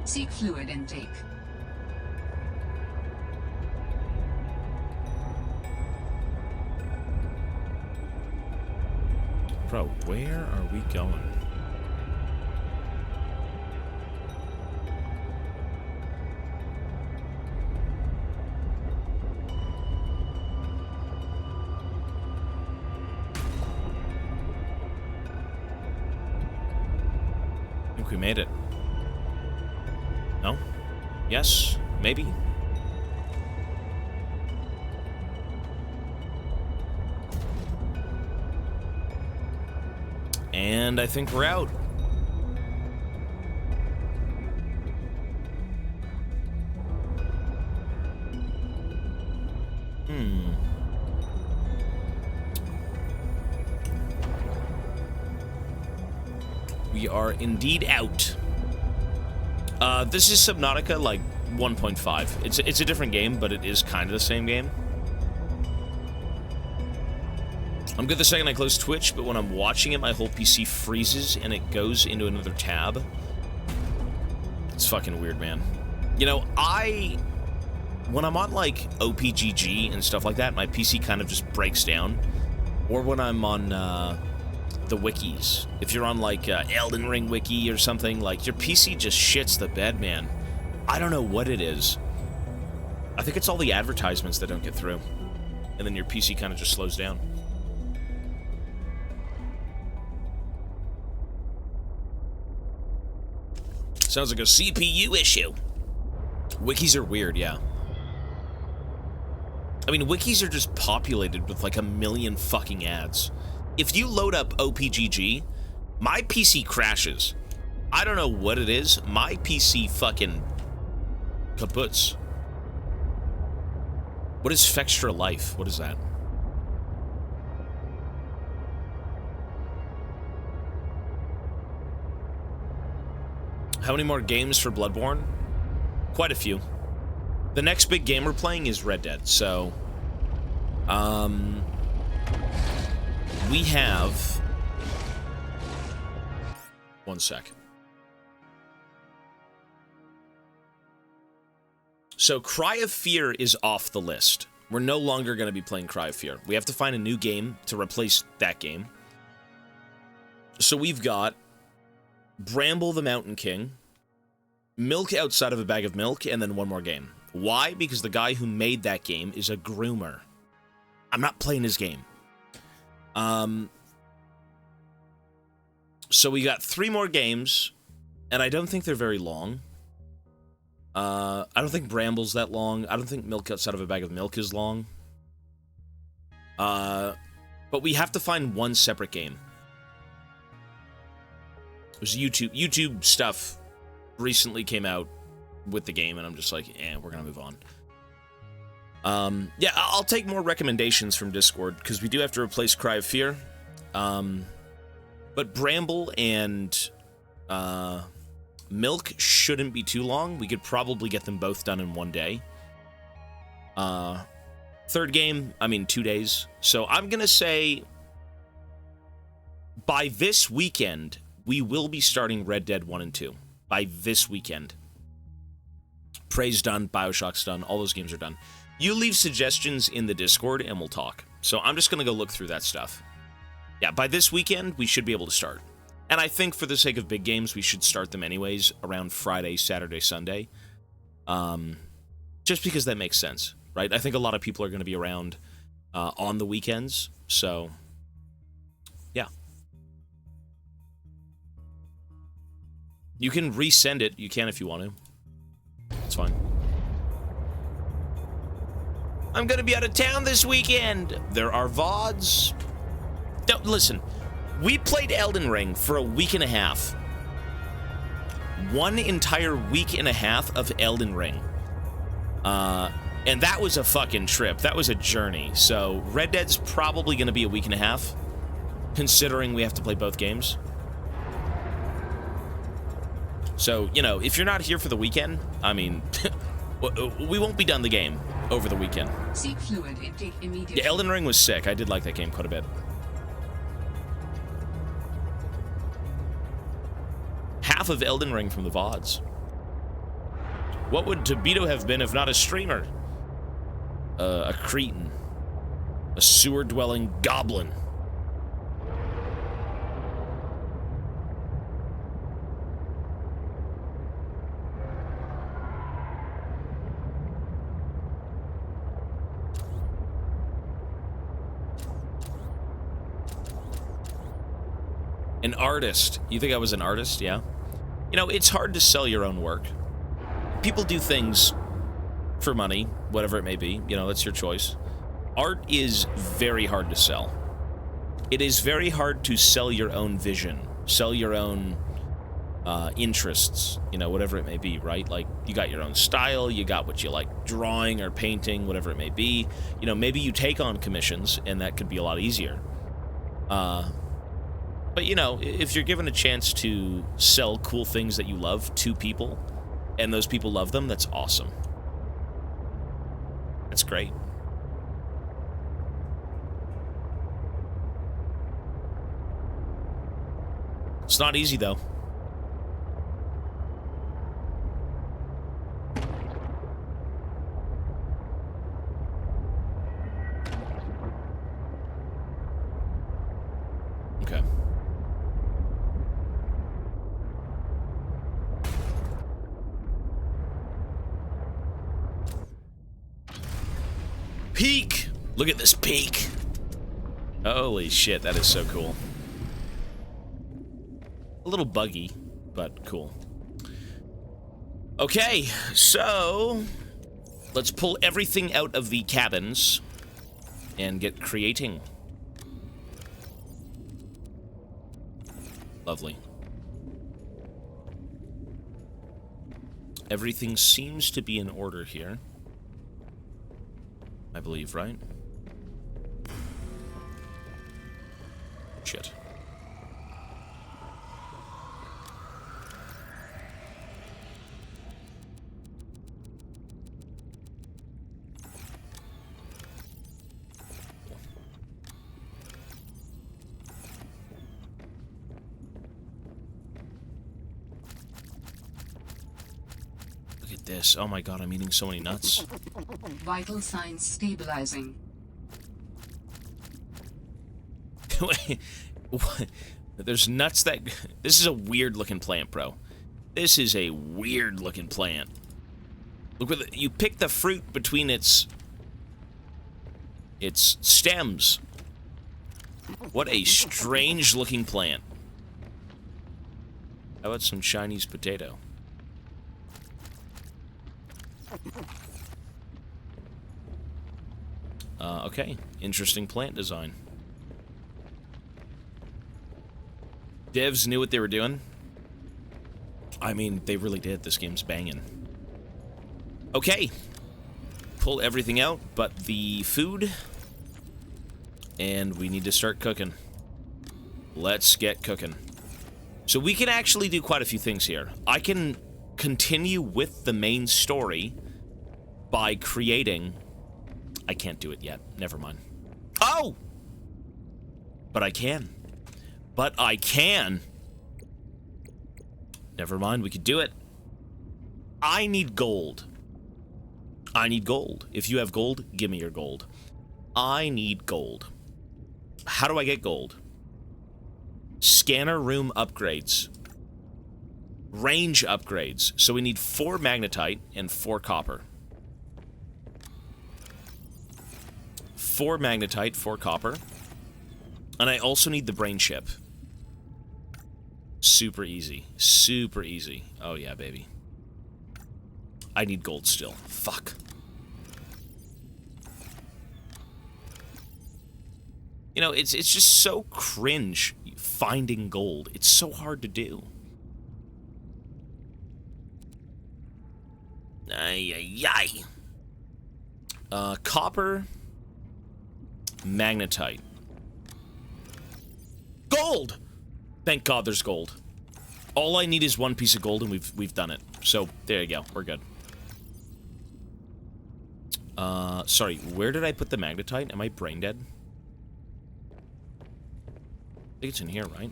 Seek fluid intake. Bro, where are we going? We made it. No? Yes? Maybe? And I think we're out. We are indeed out. This is Subnautica, like, 1.5. It's a different game, but it is kind of the same game. I'm good the second I close Twitch, but when I'm watching it, my whole PC freezes and it goes into another tab. It's fucking weird, man. You know, when I'm on, like, OPGG and stuff like that, my PC kind of just breaks down. Or when I'm on, the wikis. If you're on, like, Elden Ring wiki or something, like, your PC just shits the bed, man. I don't know what it is. I think it's all the advertisements that don't get through. And then your PC kind of just slows down. Sounds like a CPU issue. Wikis are weird, yeah. I mean, wikis are just populated with like a million fucking ads. If you load up OPGG, my PC crashes. I don't know what it is. My PC fucking kaputs. What is Fextra Life? What is that? How many more games for Bloodborne? Quite a few. The next big game we're playing is Red Dead, so... we have... One sec. So, Cry of Fear is off the list. We're no longer going to be playing Cry of Fear. We have to find a new game to replace that game. So we've got Bramble the Mountain King, Milk Outside of a Bag of Milk, and then one more game. Why? Because the guy who made that game is a groomer. I'm not playing his game. So we got 3 more games, and I don't think they're very long. I don't think Bramble's that long. I don't think Milk Outside of a Bag of Milk is long. But we have to find one separate game. There's YouTube stuff recently came out with the game, and I'm just like, we're gonna move on. Yeah, I'll take more recommendations from Discord, because we do have to replace Cry of Fear. But Bramble and Milk shouldn't be too long. We could probably get them both done in one day. Third game, 2 days. So I'm gonna say by this weekend, we will be starting Red Dead 1 and 2. By this weekend. Prey's done, Bioshock's done, all those games are done. You leave suggestions in the Discord and we'll talk. So I'm just gonna go look through that stuff. Yeah, by this weekend, we should be able to start. And I think for the sake of big games, we should start them anyways around Friday, Saturday, Sunday. Just because that makes sense, right? I think a lot of people are going to be around on the weekends, so yeah. You can resend it. You can if you want to. It's fine. I'm going to be out of town this weekend. There are VODs. Don't listen. We played Elden Ring for a week and a half. 1 entire week and a half of Elden Ring. And that was a fucking trip. That was a journey. So Red Dead's probably going to be a week and a half, considering we have to play both games. So, you know, if you're not here for the weekend, we won't be done the game over the weekend. Seek fluid intake immediately. Yeah, Elden Ring was sick. I did like that game quite a bit. Half of Elden Ring from the VODs. What would Tobias have been if not a streamer? A cretin. A sewer-dwelling goblin. An artist. You think I was an artist? Yeah. You know, it's hard to sell your own work. People do things for money, whatever it may be. You know, that's your choice. Art is very hard to sell. It is very hard to sell your own vision, sell your own interests, you know, whatever it may be, right? Like, you got your own style, you got what you like drawing or painting, whatever it may be. You know, maybe you take on commissions, and that could be a lot easier. But, you know, if you're given a chance to sell cool things that you love to people, and those people love them, that's awesome. That's great. not easy, though. Okay. Peak! Look at this peak! Holy shit, that is so cool. A little buggy, but cool. Okay, so let's pull everything out of the cabins and get creating. Lovely. Everything seems to be in order here. I believe, right? Shit. Look at this. Oh my god, I'm eating so many nuts. Vital signs stabilizing. Wait, what? There's nuts that... This is a weird-looking plant, bro. This is a weird-looking plant. Look, you pick the fruit between its stems. What a strange-looking plant. How about some Chinese potato? Okay. Interesting plant design. Devs knew what they were doing. I mean, they really did. This game's banging. Okay. Pull everything out but the food. And we need to start cooking. Let's get cooking. So we can actually do quite a few things here. I can continue with the main story by creating... I can't do it yet. Never mind. Oh! But I can. But I can. Never mind, we could do it. I need gold. I need gold. If you have gold, give me your gold. I need gold. How do I get gold? Scanner room upgrades. Range upgrades. So we need 4 magnetite and 4 copper. 4 magnetite, 4 copper. And I also need the brain chip. Super easy. Super easy. Oh yeah, baby. I need gold still. Fuck. You know, it's just so cringe finding gold. It's so hard to do. Ay, ay, ay. Copper. Magnetite. Gold! Thank God there's gold. All I need is 1 piece of gold and we've done it. So, there you go. We're good. Sorry, where did I put the magnetite? Am I brain dead? I think it's in here, right?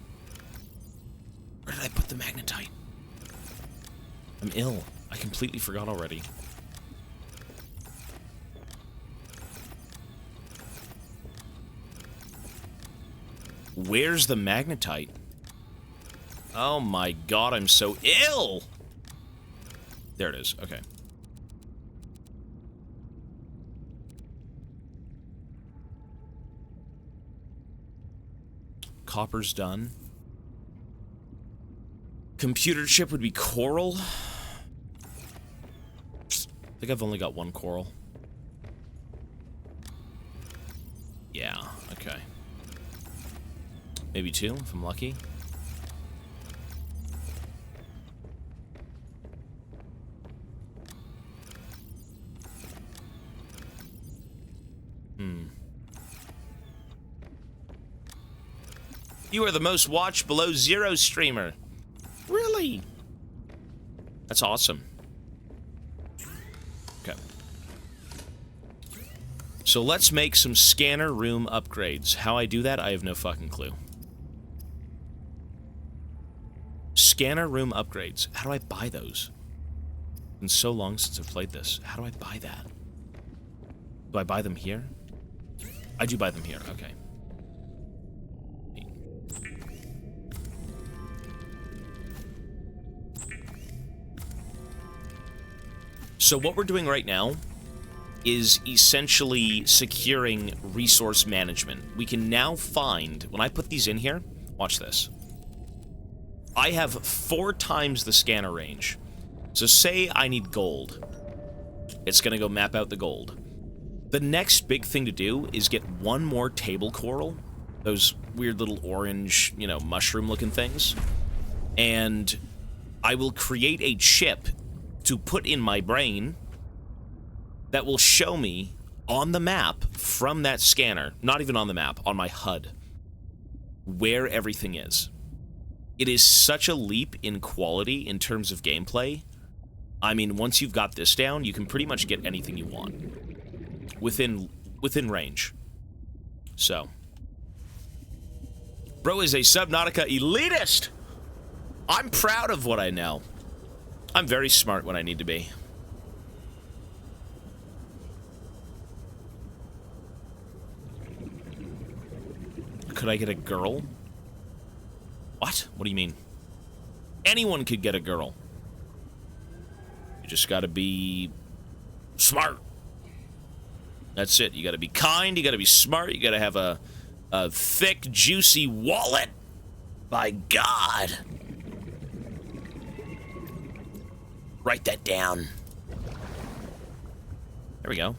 Where did I put the magnetite? I'm ill. I completely forgot already. Where's the magnetite? Oh my god, I'm so ill! There it is, okay. Copper's done. Computer chip would be coral. I think I've only got 1 coral. Yeah, okay. Maybe 2, if I'm lucky. You are the most watched below 0 streamer. Really? That's awesome. Okay. So let's make some scanner room upgrades. How I do that, I have no fucking clue. Scanner room upgrades. How do I buy those? It's been so long since I've played this. How do I buy that? Do I buy them here? I do buy them here. Okay. So what we're doing right now is essentially securing resource management. We can now find, when I put these in here, watch this. I have 4 times the scanner range. So say I need gold. It's gonna go map out the gold. The next big thing to do is get 1 more table coral. Those weird little orange, you know, mushroom-looking things. And I will create a chip to put in my brain that will show me on the map from that scanner, not even on the map, on my HUD, where everything is. It is such a leap in quality in terms of gameplay. I mean, once you've got this down, you can pretty much get anything you want within range. So, bro is a Subnautica elitist. I'm proud of what I know. I'm very smart when I need to be. Could I get a girl? What? What do you mean? Anyone could get a girl. You just gotta be smart. That's it. You gotta be kind, you gotta be smart, you gotta have a thick, juicy wallet. By God. Write that down. There we go.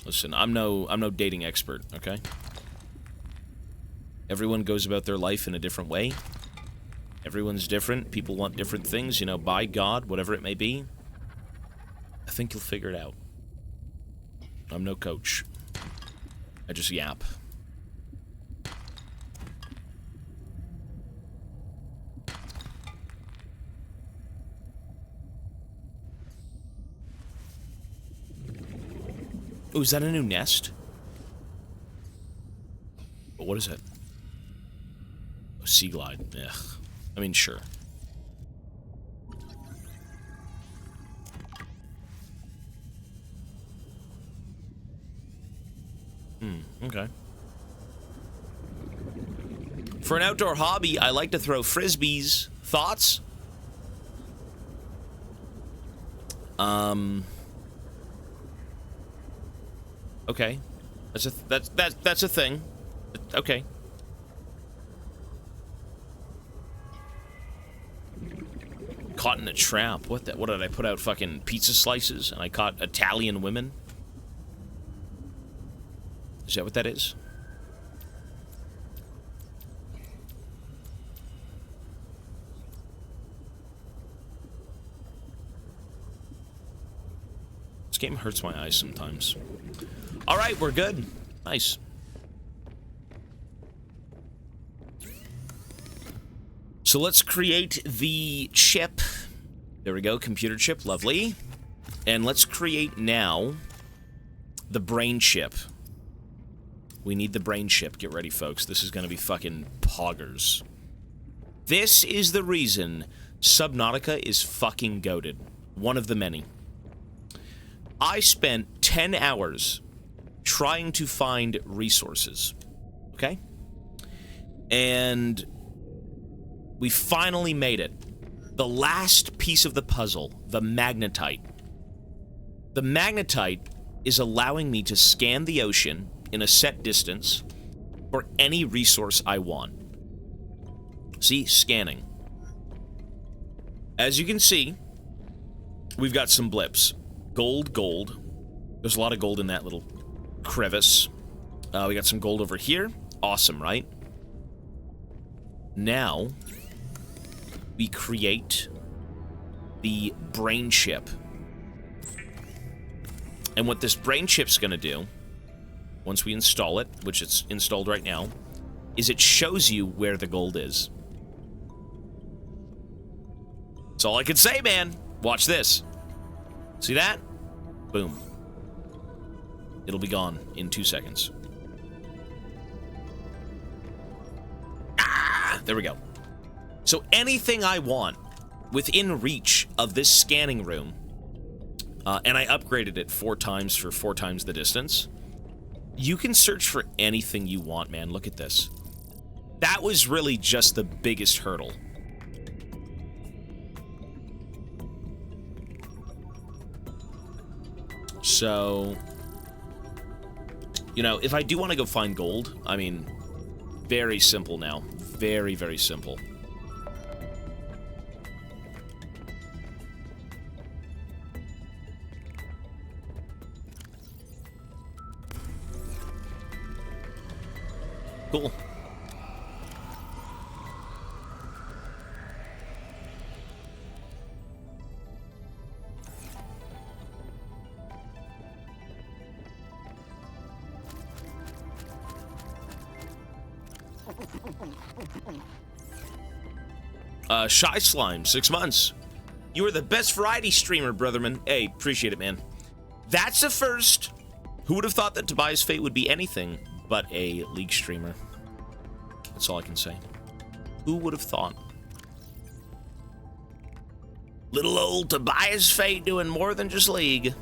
Listen, I'm no dating expert, okay? Everyone goes about their life in a different way. Everyone's different. People want different things, you know, by God, whatever it may be. I think you'll figure it out. I'm no coach. I just yap. Oh, is that a new nest? But what is it? Oh, sea glide. Ugh. I mean, sure. Okay. For an outdoor hobby, I like to throw frisbees. Thoughts? Okay. That's a thing. Okay. Caught in a trap. What did I put out? Fucking pizza slices and I caught Italian women? Is that what that is? This game hurts my eyes sometimes. Alright, we're good. Nice. So let's create the chip. There we go, computer chip, lovely. And let's create now the brain chip. We need the brain chip. Get ready, folks. This is gonna be fucking poggers. This is the reason Subnautica is fucking goated. One of the many. I spent 10 hours trying to find resources, okay? And we finally made it. The last piece of the puzzle, the magnetite. The magnetite is allowing me to scan the ocean in a set distance for any resource I want. See, scanning. As you can see, we've got some blips. Gold, gold. There's a lot of gold in that little crevice. We got some gold over here. Awesome, right? Now, we create the brain chip. And what this brain chip's gonna do, once we install it, which it's installed right now, is it shows you where the gold is. That's all I can say, man. Watch this. See that? Boom. It'll be gone in 2 seconds. there we go. So anything I want within reach of this scanning room, and I upgraded it 4 times for 4 times the distance, you can search for anything you want, man. Look at this. That was really just the biggest hurdle. So, you know, if I do want to go find gold, I mean, very simple now. Very, very simple. Cool. Shy Slime, 6 months. You are the best variety streamer, brotherman. Hey, appreciate it, man. That's a first. Who would have thought that Tobias Fate would be anything but a League streamer? That's all I can say. Who would have thought? Little old Tobias Fate doing more than just League.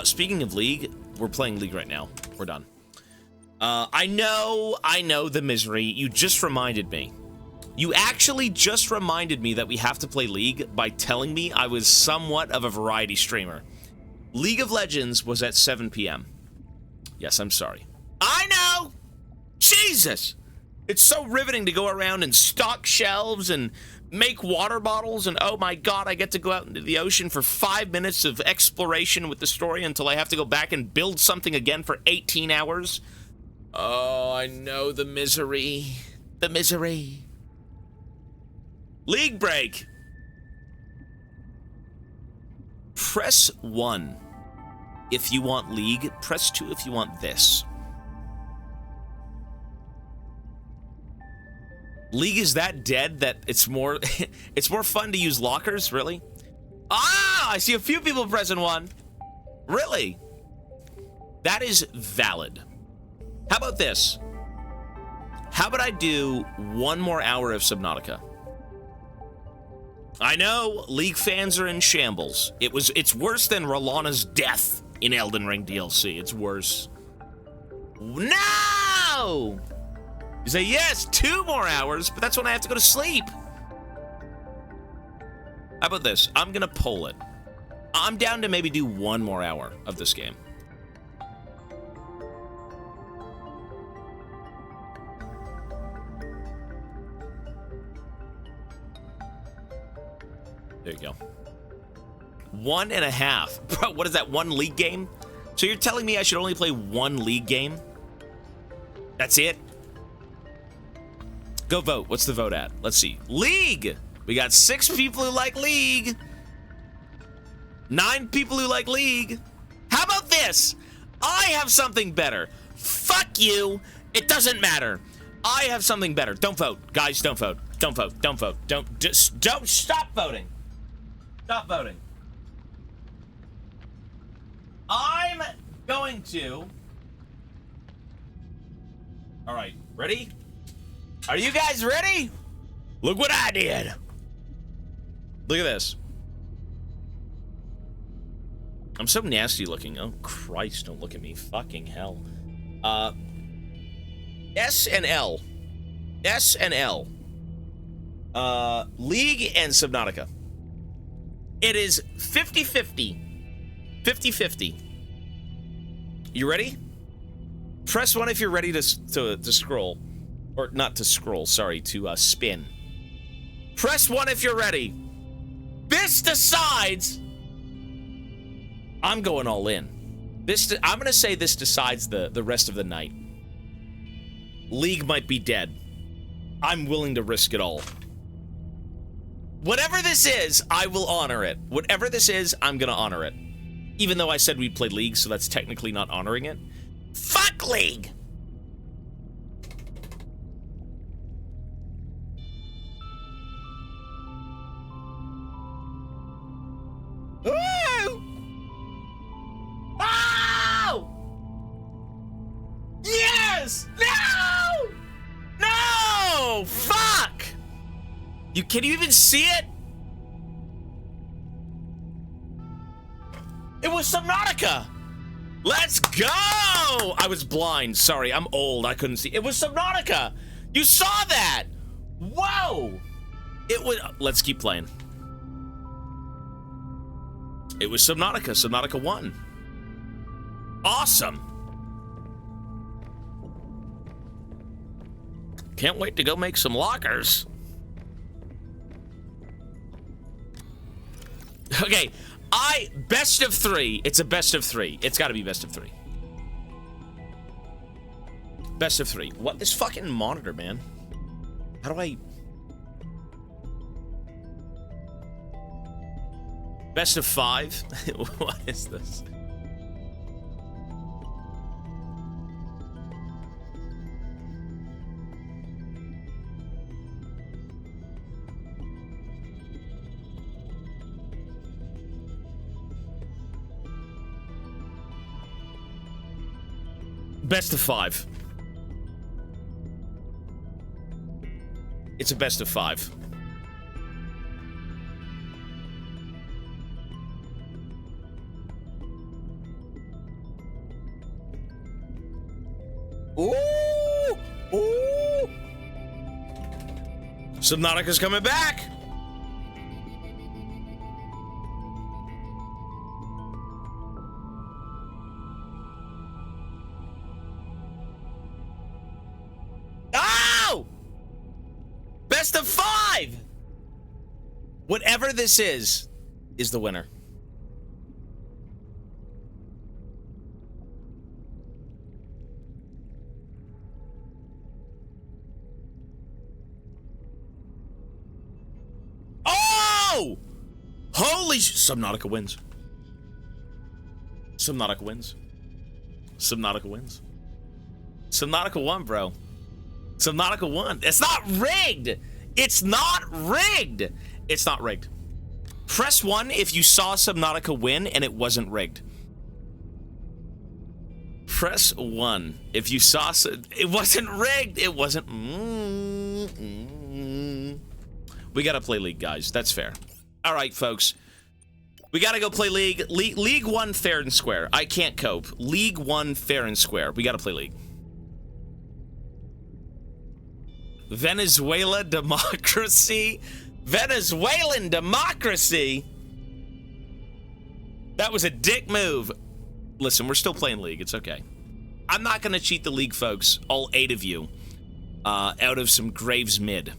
Speaking of League, we're playing League right now. We're done. I know the misery. You just reminded me. You actually just reminded me that we have to play League by telling me I was somewhat of a variety streamer. League of Legends was at 7 p.m. Yes, I'm sorry. I know! Jesus! It's so riveting to go around and stock shelves and make water bottles, and oh my god, I get to go out into the ocean for 5 minutes of exploration with the story until I have to go back and build something again for 18 hours. Oh, I know the misery. The misery. League break. Press 1 if you want League. Press 2 if you want this. League is that dead that it's more it's more fun to use lockers, really? Ah, I see a few people pressing 1. Really? That is valid. How about this? How about I do 1 more hour of Subnautica? I know League fans are in shambles. It's worse than Rolana's death in Elden Ring DLC. It's worse. No! You say yes, 2 more hours, but that's when I have to go to sleep. How about this? I'm gonna poll it. I'm down to maybe do 1 more hour of this game. There you go. 1.5. Bro, what is that, 1 League game? So you're telling me I should only play 1 League game? That's it? Go vote. What's the vote at? Let's see. League! We got 6 people who like League. 9 people who like League. How about this? I have something better. Fuck you. It doesn't matter. I have something better. Don't vote. Guys, don't vote. Don't vote. Don't vote. Don't stop voting. Stop voting. I'm going to... All right, ready? Are you guys ready? Look what I did. Look at this. I'm so nasty looking. Oh, Christ, don't look at me. Fucking hell. S and L. S and L. League and Subnautica. It is 50-50. 50-50. You ready? Press 1 if you're ready to scroll. Or not to scroll, sorry, to spin. Press 1 if you're ready. This decides... I'm going all in. I'm gonna say this decides the rest of the night. League might be dead. I'm willing to risk it all. Whatever this is, I will honor it. Whatever this is, I'm gonna honor it. Even though I said we'd play League, so that's technically not honoring it. Fuck League! Woo! Oh! Yes! No! No! Can you even see it? It was Subnautica! Let's go! I was blind. Sorry, I'm old. I couldn't see. It was Subnautica! You saw that! Whoa! It was... Let's keep playing. It was Subnautica. Subnautica 1. Awesome! Can't wait to go make some lockers. Okay, best of 3. It's a best of 3. It's gotta be best of 3. Best of 3. What? This fucking monitor, man. How do I... Best of 5? What is this? Best of 5. It's a best of 5. Ooh! Ooh! Subnautica's coming back! Best of 5! Whatever this is the winner. Oh! Holy Subnautica wins. Subnautica wins. Subnautica wins. Subnautica won, bro. Subnautica won. It's not rigged! It's not rigged! It's not rigged. Press 1 if you saw Subnautica win and it wasn't rigged. Press 1 if you saw... It wasn't rigged! It wasn't... We gotta play League, guys. That's fair. Alright, folks. We gotta go play League. League 1 fair and square. I can't cope. League 1 fair and square. We gotta play League. Venezuela democracy? Venezuelan democracy? That was a dick move. Listen, we're still playing League. It's okay. I'm not gonna cheat the League, folks. All 8 of you. Out of some Graves mid.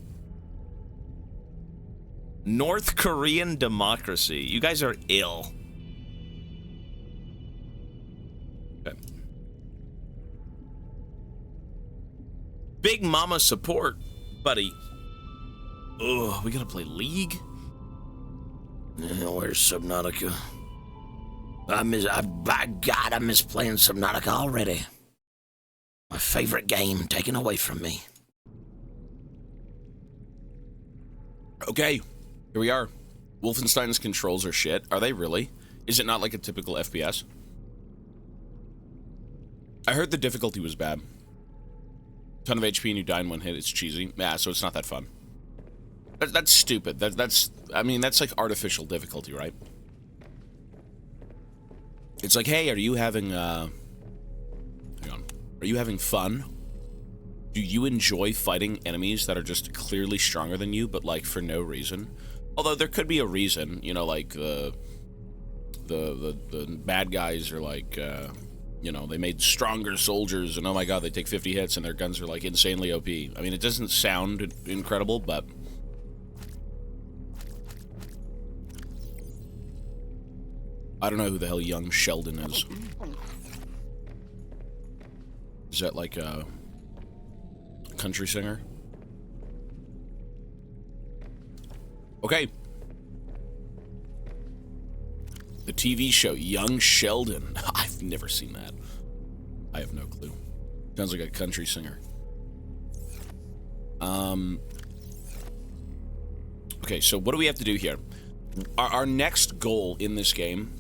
North Korean democracy. You guys are ill. Okay. Big Mama support, buddy. Ugh, we gotta play League? Where's Subnautica? By God, I miss playing Subnautica already. My favorite game taken away from me. Okay, here we are. Wolfenstein's controls are shit. Are they really? Is it not like a typical FPS? I heard the difficulty was bad. Ton of HP and you die in one hit. It's cheesy. Yeah, so it's not that fun. That's stupid. I mean, that's like artificial difficulty, right? It's like, hey, are you having, hang on. Are you having fun? Do you enjoy fighting enemies that are just clearly stronger than you, but like for no reason? Although there could be a reason, you know, like the bad guys are like, you know, they made stronger soldiers, and oh my god, they take 50 hits, and their guns are, like, insanely OP. I mean, it doesn't sound incredible, but... I don't know who the hell young Sheldon is. Is that, like, a country singer? Okay. The TV show, Young Sheldon. I've never seen that. I have no clue. Sounds like a country singer. Okay, so what do we have to do here? Our next goal in this game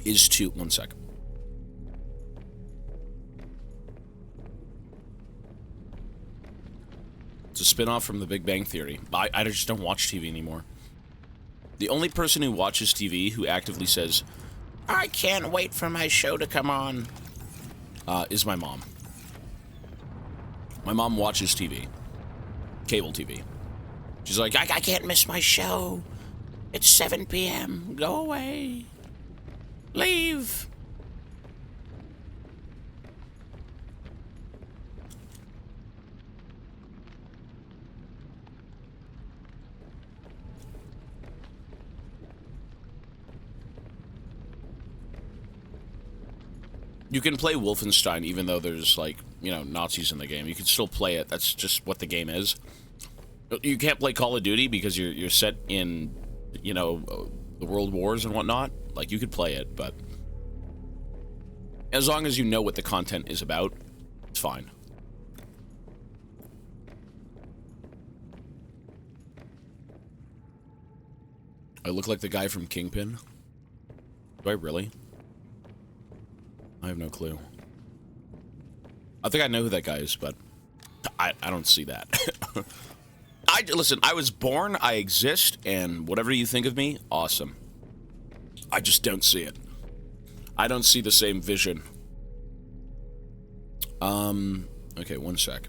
is to... One sec. It's a spin-off from The Big Bang Theory. I just don't watch TV anymore. The only person who watches TV who actively says, I can't wait for my show to come on, is my mom. My mom watches TV. Cable TV. She's like, I can't miss my show. It's 7 p.m. Go away. Leave. You can play Wolfenstein even though there's, like, you know, Nazis in the game. You can still play it. That's just what the game is. You can't play Call of Duty because you're set in, you know, the World Wars and whatnot. Like, you could play it, but as long as you know what the content is about, it's fine. I look like the guy from Kingpin. Do I really? I have no clue. I think I know who that guy is, but I don't see that. Listen, I was born, I exist, and whatever you think of me, awesome. I just don't see it. I don't see the same vision. Okay, one sec.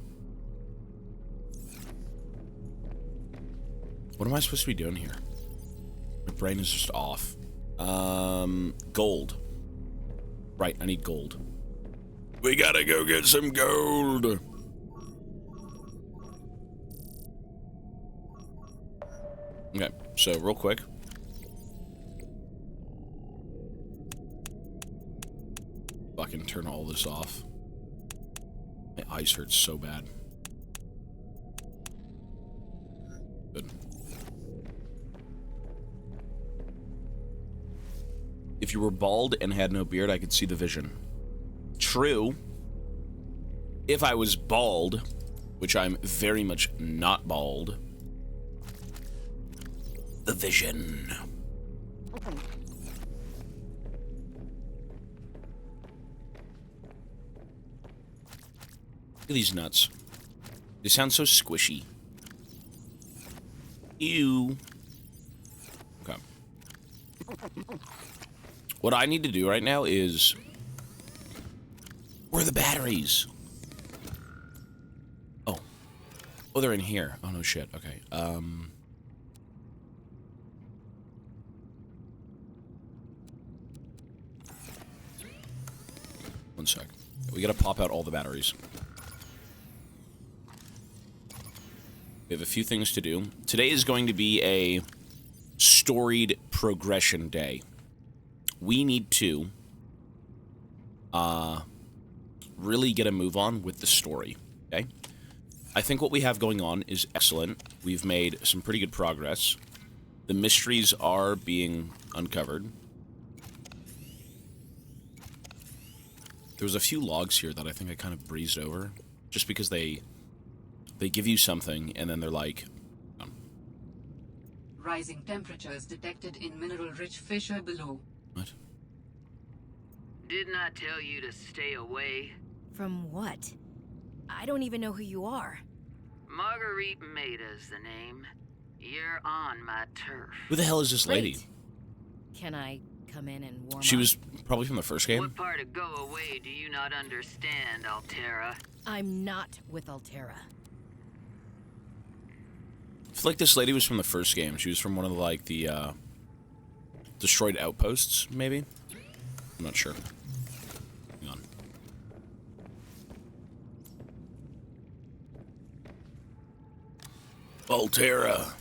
What am I supposed to be doing here? My brain is just off. Gold. Right, I need gold. We gotta go get some gold. Okay, so real quick. Fucking turn all this off. My eyes hurt so bad. Good. If you were bald and had no beard, I could see the vision. True. If I was bald, which I'm very much not bald, the vision. Look at these nuts. They sound so squishy. Ew. Okay. What I need to do right now is... Where are the batteries? Oh. Oh, they're in here. Oh, no shit. Okay. One sec. We gotta pop out all the batteries. We have a few things to do. Today is going to be a storied progression day. We need to really get a move on with the story, okay? I think what we have going on is excellent. We've made some pretty good progress. The mysteries are being uncovered. There was a few logs here that I think I kind of breezed over, just because they give you something, and then they're like... Rising temperatures detected in mineral-rich fissure below. What? Didn't I tell you to stay away? From what? I don't even know who you are. Marguerite Maida's the name. You're on my turf. Who the hell is this lady? Great. Can I come in and warm She up? was probably from the first game. What part of go away do you not understand, Altera? I'm not with Altera. I feel like this lady was from the first game. She was from one of the, like, the, destroyed outposts, maybe? I'm not sure. Hang on. Altera.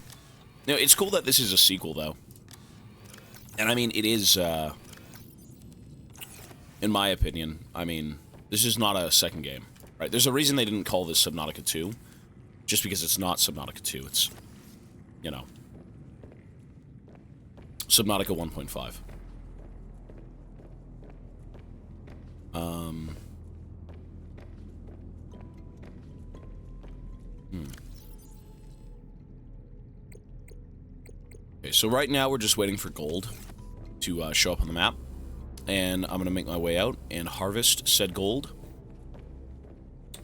No, it's cool that this is a sequel, though. And, I mean, it is, in my opinion, I mean, this is not a second game, right? There's a reason they didn't call this Subnautica 2, just because it's not Subnautica 2. It's, you know, Subnautica 1.5. Okay, so right now we're just waiting for gold to show up on the map. And I'm going to make my way out and harvest said gold.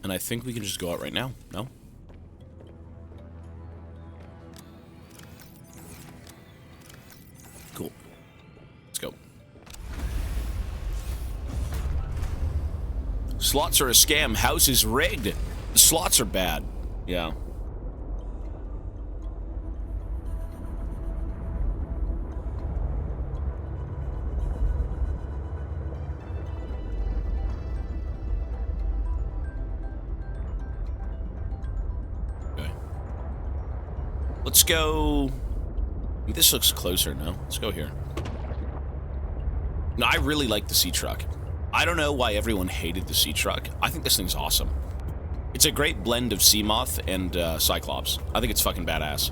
And I think we can just go out right now. No? Slots are a scam. House is rigged. The slots are bad. Yeah. Okay. Let's go... This looks closer, no? Let's go here. No, I really like the sea truck. I don't know why everyone hated the sea truck. I think this thing's awesome. It's a great blend of sea moth and Cyclops. I think it's fucking badass.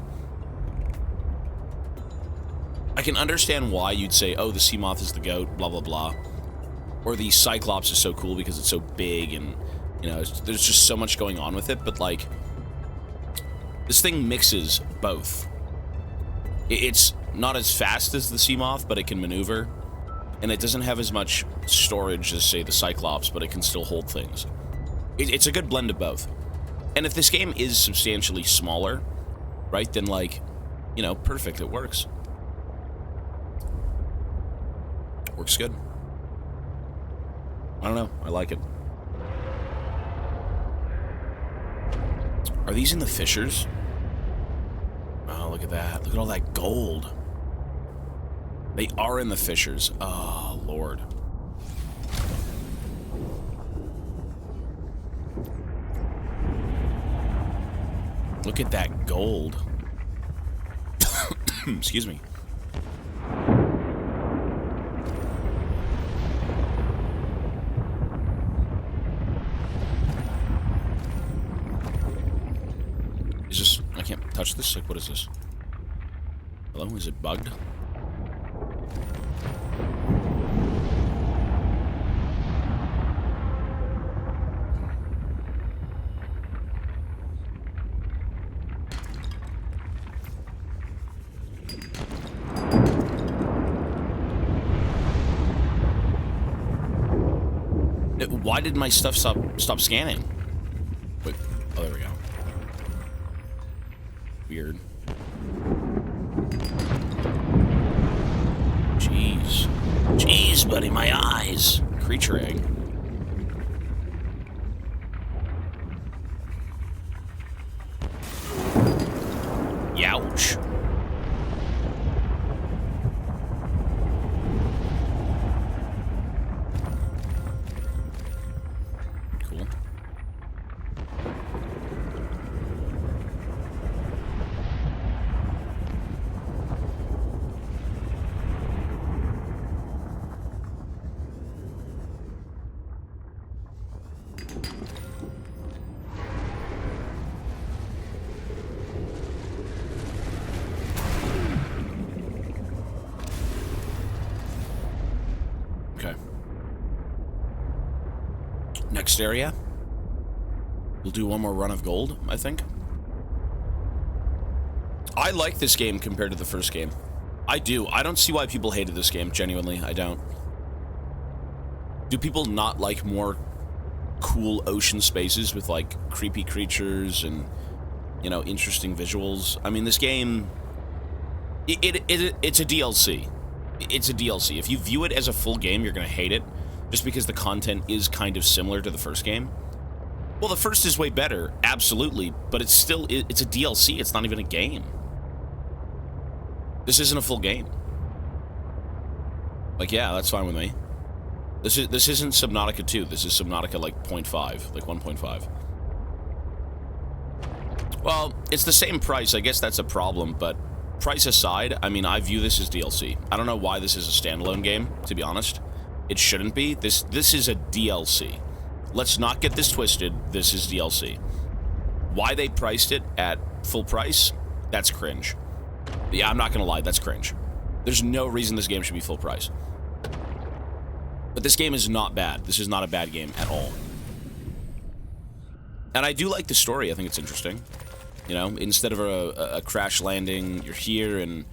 I can understand why you'd say, oh, the sea moth is the goat, blah, blah, blah. Or the Cyclops is so cool because it's so big and, you know, there's just so much going on with it. But, like, this thing mixes both. It's not as fast as the sea moth, but it can maneuver. And it doesn't have as much storage as, say, the Cyclops, but it can still hold things. It's a good blend of both. And if this game is substantially smaller, right, then, like, you know, perfect, it works. Works good. I don't know, I like it. Are these in the fissures? Oh, look at that. Look at all that gold. They are in the fissures. Oh, Lord. Look at that gold. Excuse me. Is this... I can't touch this? Like, what is this? Hello? Is it bugged? Why did my stuff stop scanning? Wait, oh, there we go. Weird. Jeez. Jeez, buddy, my eyes. Creature egg. Youch. Next area. We'll do one more run of gold, I think. I like this game compared to the first game. I do. I don't see why people hated this game, genuinely. I don't. Do people not like more cool ocean spaces with, like, creepy creatures and, you know, interesting visuals? I mean, this game... It's a DLC. It's a DLC. If you view it as a full game, you're gonna hate it. Just because the content is kind of similar to the first game. Well, the first is way better, absolutely, but it's still, it's a DLC, it's not even a game. This isn't a full game. Like, yeah, that's fine with me. This isn't Subnautica 2, this is Subnautica, like, 0.5, like 1.5. Well, it's the same price, I guess that's a problem, but price aside, I mean, I view this as DLC. I don't know why this is a standalone game, to be honest. It shouldn't be. This is a DLC. Let's not get this twisted. This is DLC. Why they priced it at full price? That's cringe. Yeah, I'm not gonna lie. That's cringe. There's no reason this game should be full price. But this game is not bad. This is not a bad game at all. And I do like the story. I think it's interesting. You know, instead of a crash landing, you're here and...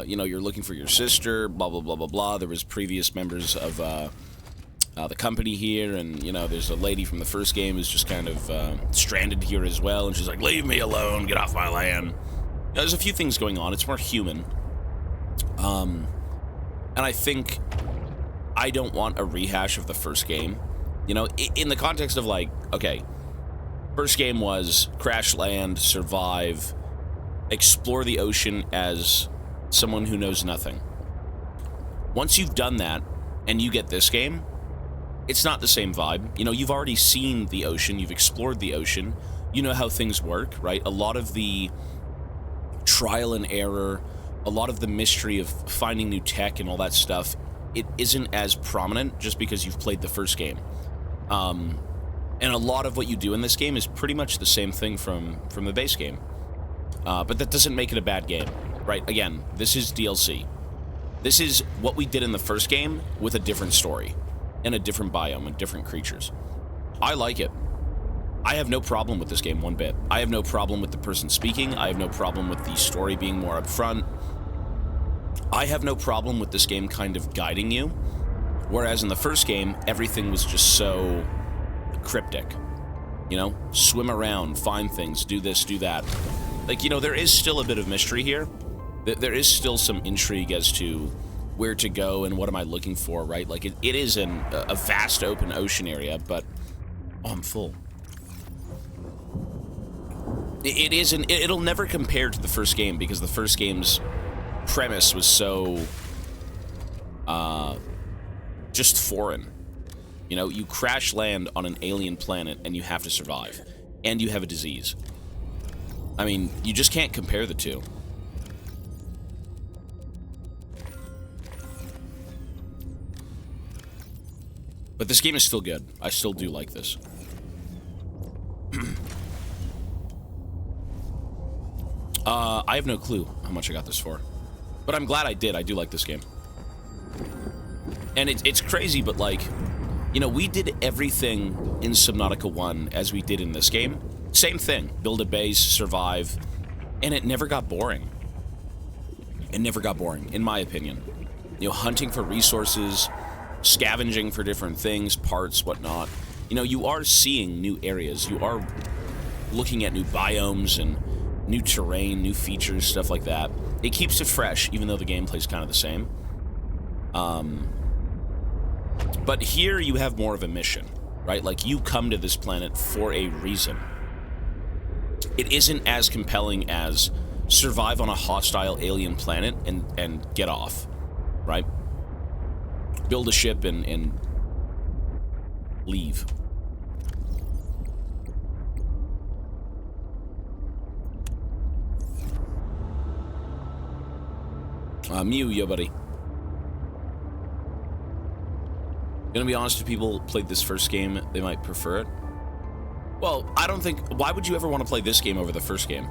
you know, you're looking for your sister, blah, blah, blah, blah, blah. There was previous members of the company here, and, you know, there's a lady from the first game who's just kind of stranded here as well, and she's like, leave me alone, get off my land. You know, there's a few things going on. It's more human. And I think I don't want a rehash of the first game. You know, in the context of like, okay, first game was crash land, survive, explore the ocean as someone who knows nothing. Once you've done that and you get this game, it's not the same vibe. You know, you've already seen the ocean, you've explored the ocean, you know how things work, right? A lot of the trial and error, a lot of the mystery of finding new tech and all that stuff, it isn't as prominent just because you've played the first game. And a lot of what you do in this game is pretty much the same thing from the base game. But that doesn't make it a bad game, right? Again, this is DLC. This is what we did in the first game with a different story and a different biome and different creatures. I like it. I have no problem with this game one bit. I have no problem with the person speaking. I have no problem with the story being more upfront. I have no problem with this game kind of guiding you, whereas in the first game, everything was just so cryptic. You know, swim around, find things, do this, do that. Like, you know, there is still a bit of mystery here. There is still some intrigue as to where to go and what am I looking for, right? Like, it is a vast open ocean area, but... Oh, I'm full. It'll never compare to the first game, because the first game's premise was so... just foreign. You know, you crash land on an alien planet and you have to survive. And you have a disease. I mean, you just can't compare the two. But this game is still good. I still do like this. I have no clue how much I got this for. But I'm glad I did. I do like this game. And it's crazy, but like, you know, we did everything in Subnautica 1 as we did in this game. Same thing. Build a base, survive, and it never got boring. It never got boring, in my opinion. You know, hunting for resources, scavenging for different things, parts, whatnot. You know, you are seeing new areas. You are looking at new biomes and new terrain, new features, stuff like that. It keeps it fresh, even though the gameplay's kind of the same. But here you have more of a mission, right? Like, you come to this planet for a reason. It isn't as compelling as survive on a hostile alien planet and get off, right? Build a ship and leave. Mew, yo, buddy. Gonna be honest, if people played this first game, they might prefer it. Well, I don't think... Why would you ever want to play this game over the first game?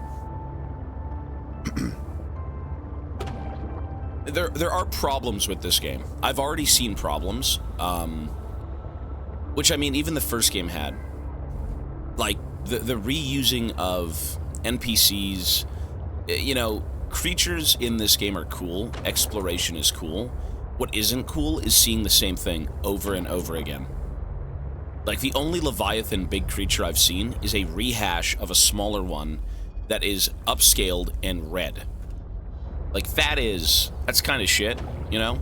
There are problems with this game. I've already seen problems. Which, I mean, even the first game had. Like, the reusing of NPCs. You know, creatures in this game are cool. Exploration is cool. What isn't cool is seeing the same thing over and over again. Like, the only Leviathan big creature I've seen is a rehash of a smaller one that is upscaled and red. Like, that's kind of shit, you know?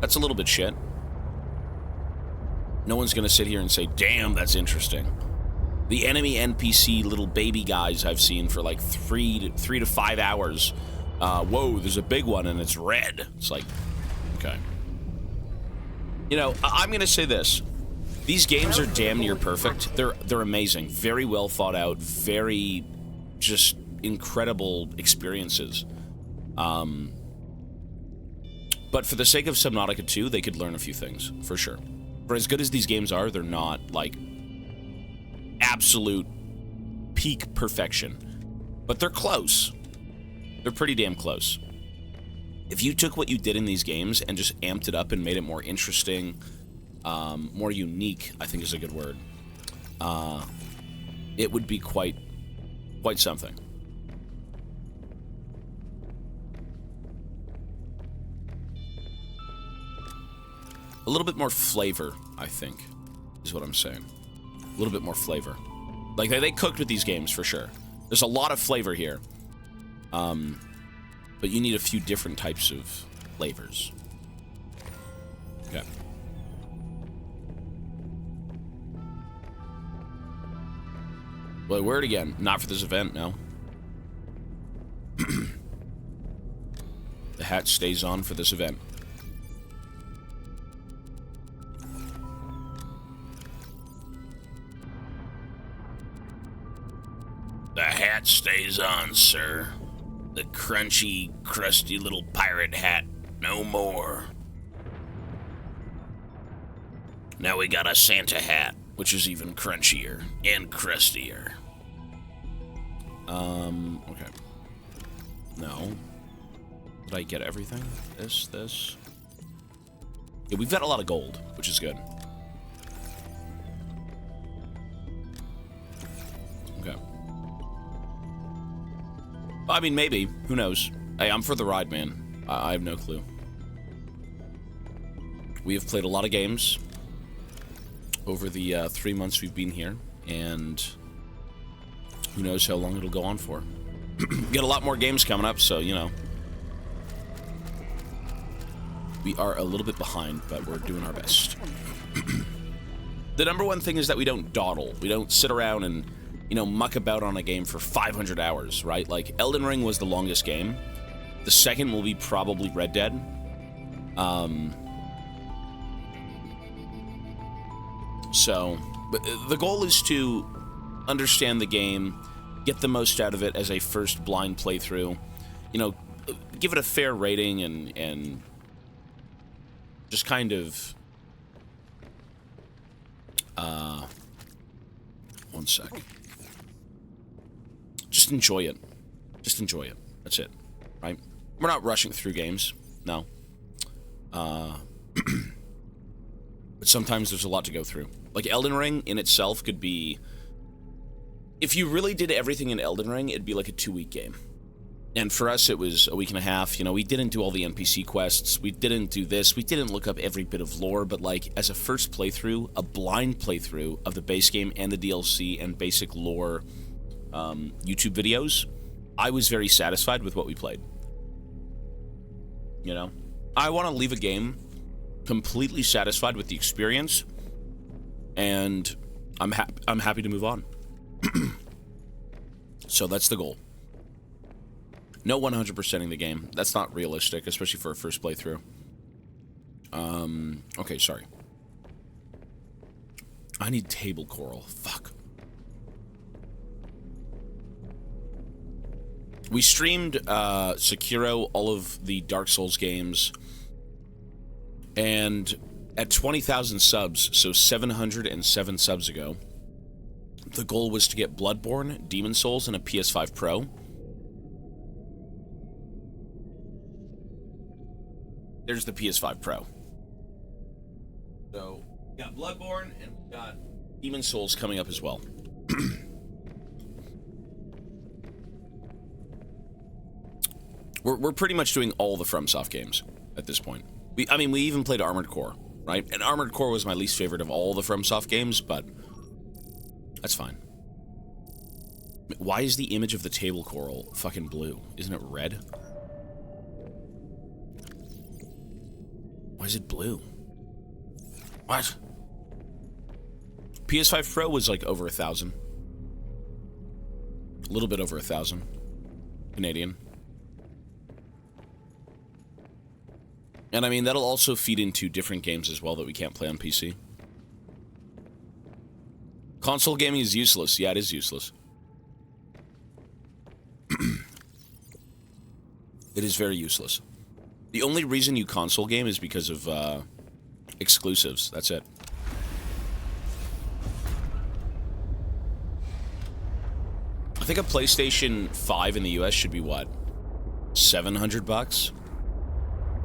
That's a little bit shit. No one's gonna sit here and say, damn, that's interesting. The enemy NPC little baby guys I've seen for like 3 to 5 hours. Whoa, there's a big one and it's red. It's like, okay. You know, I'm gonna say this. These games are damn near perfect. They're amazing. Very well thought out. Very just incredible experiences. But for the sake of Subnautica 2, they could learn a few things, for sure. For as good as these games are, they're not, like, absolute peak perfection. But they're close. They're pretty damn close. If you took what you did in these games and just amped it up and made it more interesting, more unique, I think is a good word, it would be quite something. A little bit more flavor, I think, is what I'm saying. A little bit more flavor. Like, they cooked with these games, for sure. There's a lot of flavor here. But you need a few different types of flavors. Okay. Well, word again. Not for this event, no. The hat stays on for this event. The hat stays on, sir. The crunchy, crusty little pirate hat. No more. Now we got a Santa hat, which is even crunchier and crustier. Okay. No. Did I get everything? This. Yeah, we've got a lot of gold, which is good. Okay. I mean, maybe. Who knows? Hey, I'm for the ride, man. I have no clue. We have played a lot of games over the 3 months we've been here, and who knows how long it'll go on for. Get a lot more games coming up, so, you know. We are a little bit behind, but we're doing our best. The number one thing is that we don't dawdle. We don't sit around and, you know, muck about on a game for 500 hours, right? Like, Elden Ring was the longest game. The second will be probably Red Dead. So, but the goal is to understand the game, get the most out of it as a first blind playthrough. You know, give it a fair rating and just kind of... one sec. Just enjoy it. Just enjoy it. That's it. Right? We're not rushing through games. No. But sometimes there's a lot to go through. Like, Elden Ring in itself could be... If you really did everything in Elden Ring, it'd be like a 2-week game. And for us, it was a week and a half. You know, we didn't do all the NPC quests. We didn't do this. We didn't look up every bit of lore. But, like, as a first playthrough, a blind playthrough of the base game and the DLC and basic lore YouTube videos, I was very satisfied with what we played. You know? I want to leave a game completely satisfied with the experience, and I'm happy to move on. So that's the goal. No 100%ing the game. That's not realistic, especially for a first playthrough. Okay, sorry. I need table coral. Fuck. We streamed Sekiro, all of the Dark Souls games, and at 20,000 subs, so 707 subs ago, the goal was to get Bloodborne, Demon Souls, and a PS5 Pro. There's the PS5 Pro. So, we got Bloodborne, and we got Demon Souls coming up as well. We're pretty much doing all the FromSoft games at this point. I mean, we even played Armored Core, right? And Armored Core was my least favorite of all the FromSoft games, but that's fine. Why is the image of the table coral fucking blue? Isn't it red? Why is it blue? What? PS5 Pro was like over 1,000. A little bit over 1,000 Canadian. And I mean, that'll also feed into different games as well that we can't play on PC. Console gaming is useless. Yeah, it is useless. It is very useless. The only reason you console game is because of exclusives. That's it. I think a PlayStation 5 in the US should be what? $700?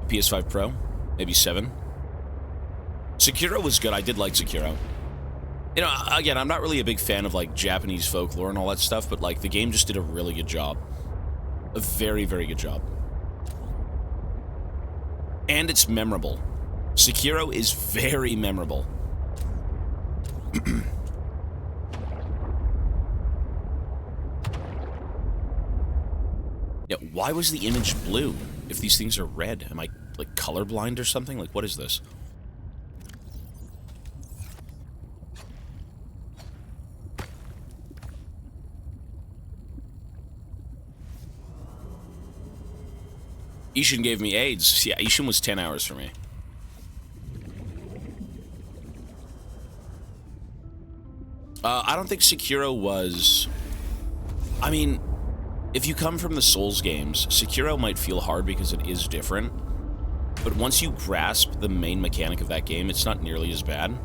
PS5 Pro? Maybe 7? Sekiro was good. I did like Sekiro. You know, again, I'm not really a big fan of, like, Japanese folklore and all that stuff, but, like, the game just did a really good job. A very, very good job. And it's memorable. Sekiro is very memorable. Yeah, why was the image blue if these things are red? Am I, like, colorblind or something? Like, what is this? Ishin gave me AIDS. Yeah, Ishin was 10 hours for me. I don't think Sekiro was... I mean, if you come from the Souls games, Sekiro might feel hard because it is different. But once you grasp the main mechanic of that game, it's not nearly as bad.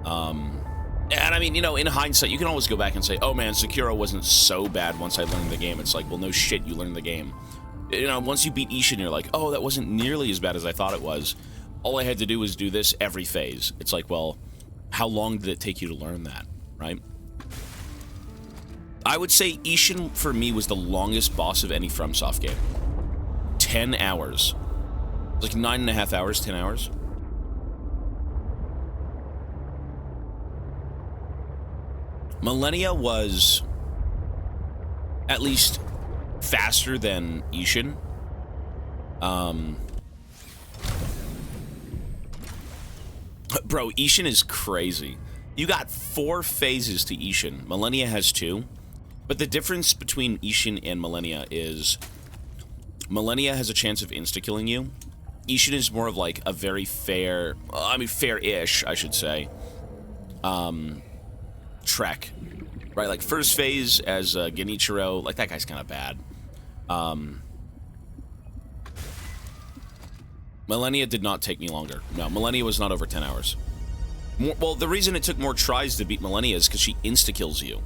And I mean, you know, in hindsight, you can always go back and say, oh man, Sekiro wasn't so bad once I learned the game. It's like, well, no shit, you learned the game. You know, once you beat Ishin, you're like, oh, that wasn't nearly as bad as I thought it was. All I had to do was do this every phase. It's like, well, how long did it take you to learn that, right? I would say Ishin, for me, was the longest boss of any FromSoft game. 10 hours. Like 9.5 hours, 10 hours. Millennia was at least faster than Ishin. Bro, Ishin is crazy. You got 4 phases to Ishin. Millennia has 2. But the difference between Ishin and Millennia is Millennia has a chance of insta-killing you. Ishin is more of like a very fair, I mean fair-ish, I should say, trek. Right, like first phase as Genichiro, like that guy's kind of bad. Millennia did not take me longer. No, Millennia was not over 10 hours. Well, the reason it took more tries to beat Millennia is because she insta-kills you.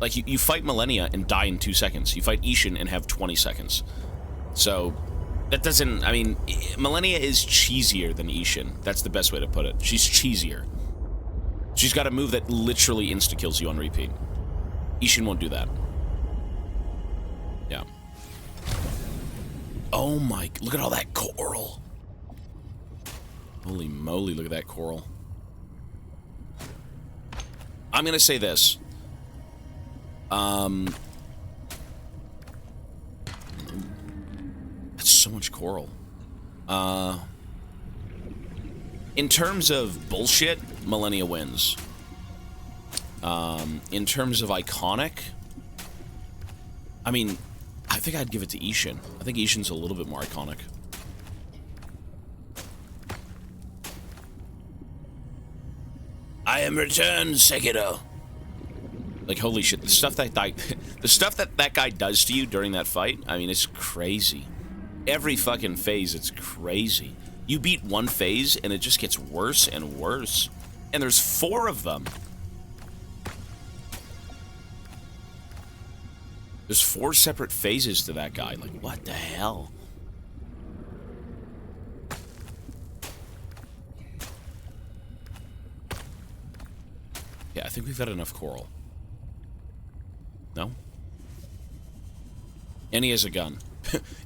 Like, you fight Millennia and die in 2 seconds. You fight Ishin and have 20 seconds. So, that doesn't... I mean, Millennia is cheesier than Ishin. That's the best way to put it. She's cheesier. She's got a move that literally insta-kills you on repeat. Ishin won't do that. Yeah. Oh my... Look at all that coral. Holy moly, look at that coral. I'm gonna say this. That's so much coral. In terms of bullshit, Millennia wins. In terms of iconic, I mean, I think I'd give it to Ishin. I think Ishin's a little bit more iconic. I am returned, Sekiro. Like, holy shit, the stuff that that guy does to you during that fight, I mean, it's crazy. Every fucking phase, it's crazy. You beat one phase, and it just gets worse and worse. And there's 4 of them. There's 4 separate phases to that guy. Like, what the hell? Yeah, I think we've got enough coral. No? And he has a gun.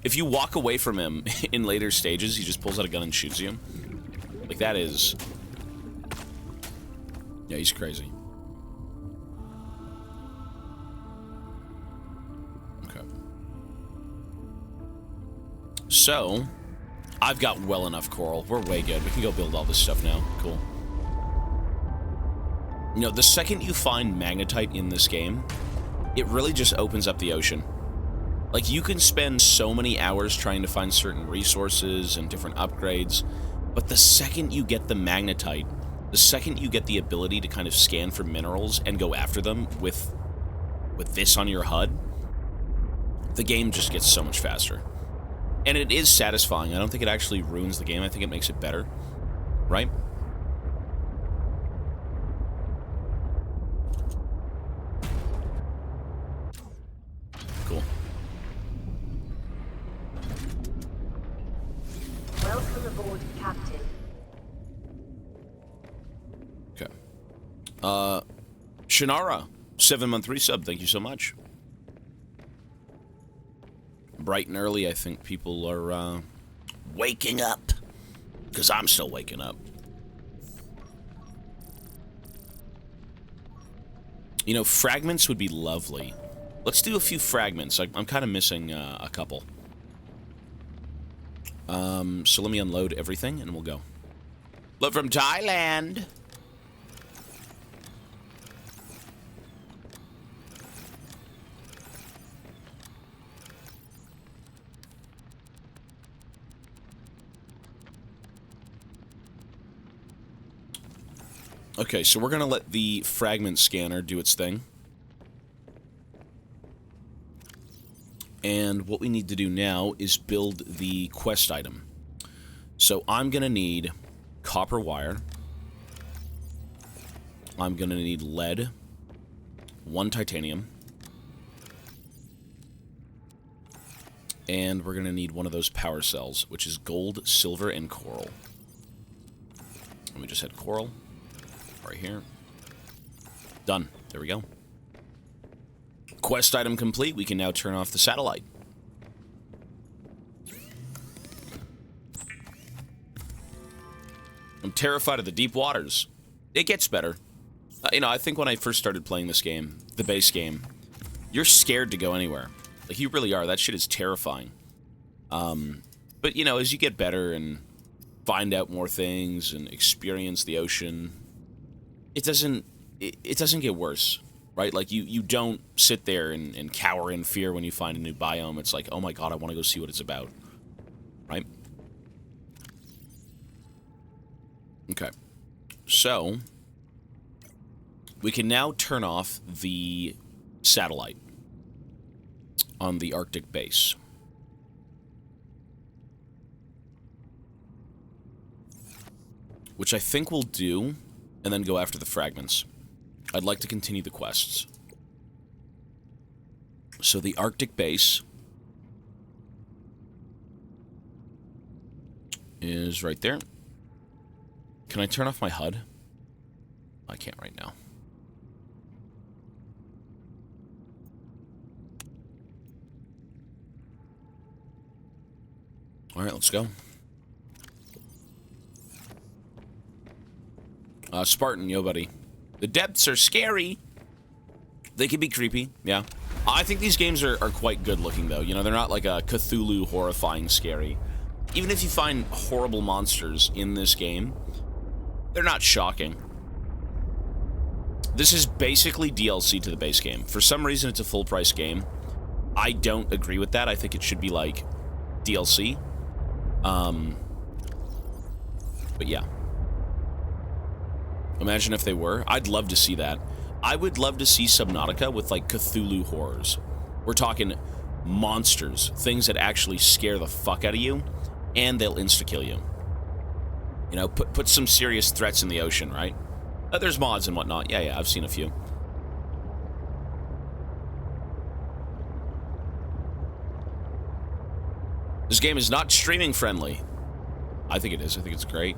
If you walk away from him in later stages, he just pulls out a gun and shoots you. Like, that is... Yeah, he's crazy. Okay. So, I've got well enough coral. We're way good. We can go build all this stuff now. Cool. You know, the second you find magnetite in this game, it really just opens up the ocean. Like, you can spend so many hours trying to find certain resources and different upgrades, but the second you get the magnetite, the second you get the ability to kind of scan for minerals and go after them with this on your HUD, the game just gets so much faster. And it is satisfying. I don't think it actually ruins the game. I think it makes it better. Right? Cool. Welcome aboard, Captain. Okay. Shannara, 7-month resub. Thank you so much. Bright and early, I think people are waking up. Because I'm still waking up. You know, fragments would be lovely. Let's do a few fragments. I'm kind of missing a couple. So let me unload everything and we'll go. Love from Thailand. Okay, so we're going to let the fragment scanner do its thing. And what we need to do now is build the quest item. So I'm going to need copper wire. I'm going to need lead. 1 titanium. And we're going to need one of those power cells, which is gold, silver, and coral. Let me just hit coral. Right here. Done. There we go. Quest item complete. We can now turn off the satellite. I'm terrified of the deep waters. It gets better. You know, I think when I first started playing this game, the base game, you're scared to go anywhere. Like, you really are. That shit is terrifying. But, you know, as you get better and find out more things and experience the ocean, it doesn't get worse, right? Like, you don't sit there and cower in fear when you find a new biome. It's like, oh my god, I want to go see what it's about, right? Okay. So, we can now turn off the satellite on the Arctic base. Which I think we'll do, and then go after the fragments. I'd like to continue the quests. So the Arctic base is right there. Can I turn off my HUD? I can't right now. Alright, let's go. Spartan, yo buddy. The depths are scary. They can be creepy, yeah. I think these games are quite good looking, though. You know, they're not like a Cthulhu horrifying scary. Even if you find horrible monsters in this game, they're not shocking. This is basically DLC to the base game. For some reason, it's a full-price game. I don't agree with that. I think it should be, like, DLC. But yeah. Imagine if they were. I'd love to see that. I would love to see Subnautica with, like, Cthulhu horrors. We're talking monsters. Things that actually scare the fuck out of you, and they'll insta-kill you. You know, put some serious threats in the ocean, right? There's mods and whatnot. Yeah, I've seen a few. This game is not streaming friendly. I think it is. I think it's great.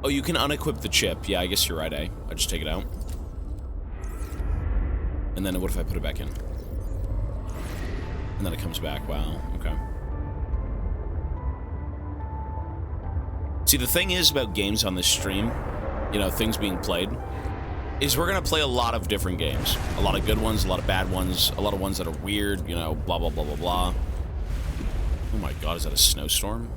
Oh, you can unequip the chip. Yeah, I guess you're right, eh? I just take it out. And then what if I put it back in? And then it comes back. Wow, okay. See, the thing is about games on this stream, you know, things being played, is we're going to play a lot of different games. A lot of good ones, a lot of bad ones, a lot of ones that are weird, you know, blah, blah, blah, blah, blah. Oh my god, is that a snowstorm?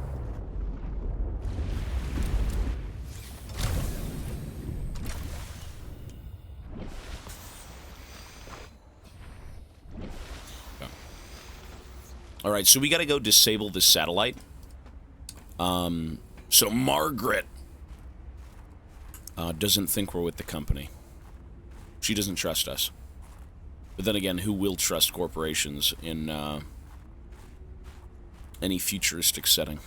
Alright, so we gotta go disable this satellite. So Margaret doesn't think we're with the company. She doesn't trust us. But then again, who will trust corporations in any futuristic setting?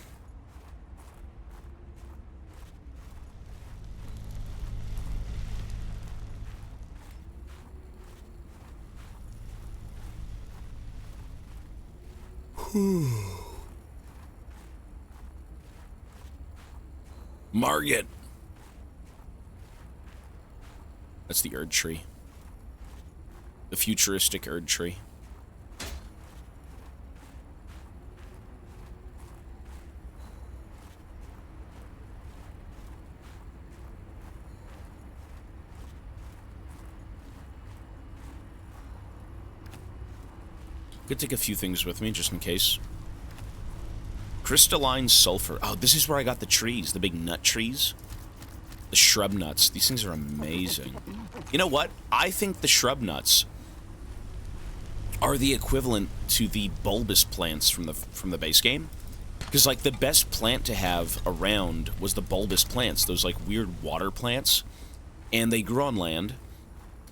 Margaret. That's the Erd tree. The futuristic Erd tree. Could take a few things with me, just in case. Crystalline sulfur. Oh, this is where I got the trees. The big nut trees. The shrub nuts. These things are amazing. You know what? I think the shrub nuts are the equivalent to the bulbous plants from the base game. Because, like, the best plant to have around was the bulbous plants, those, like, weird water plants. And they grew on land.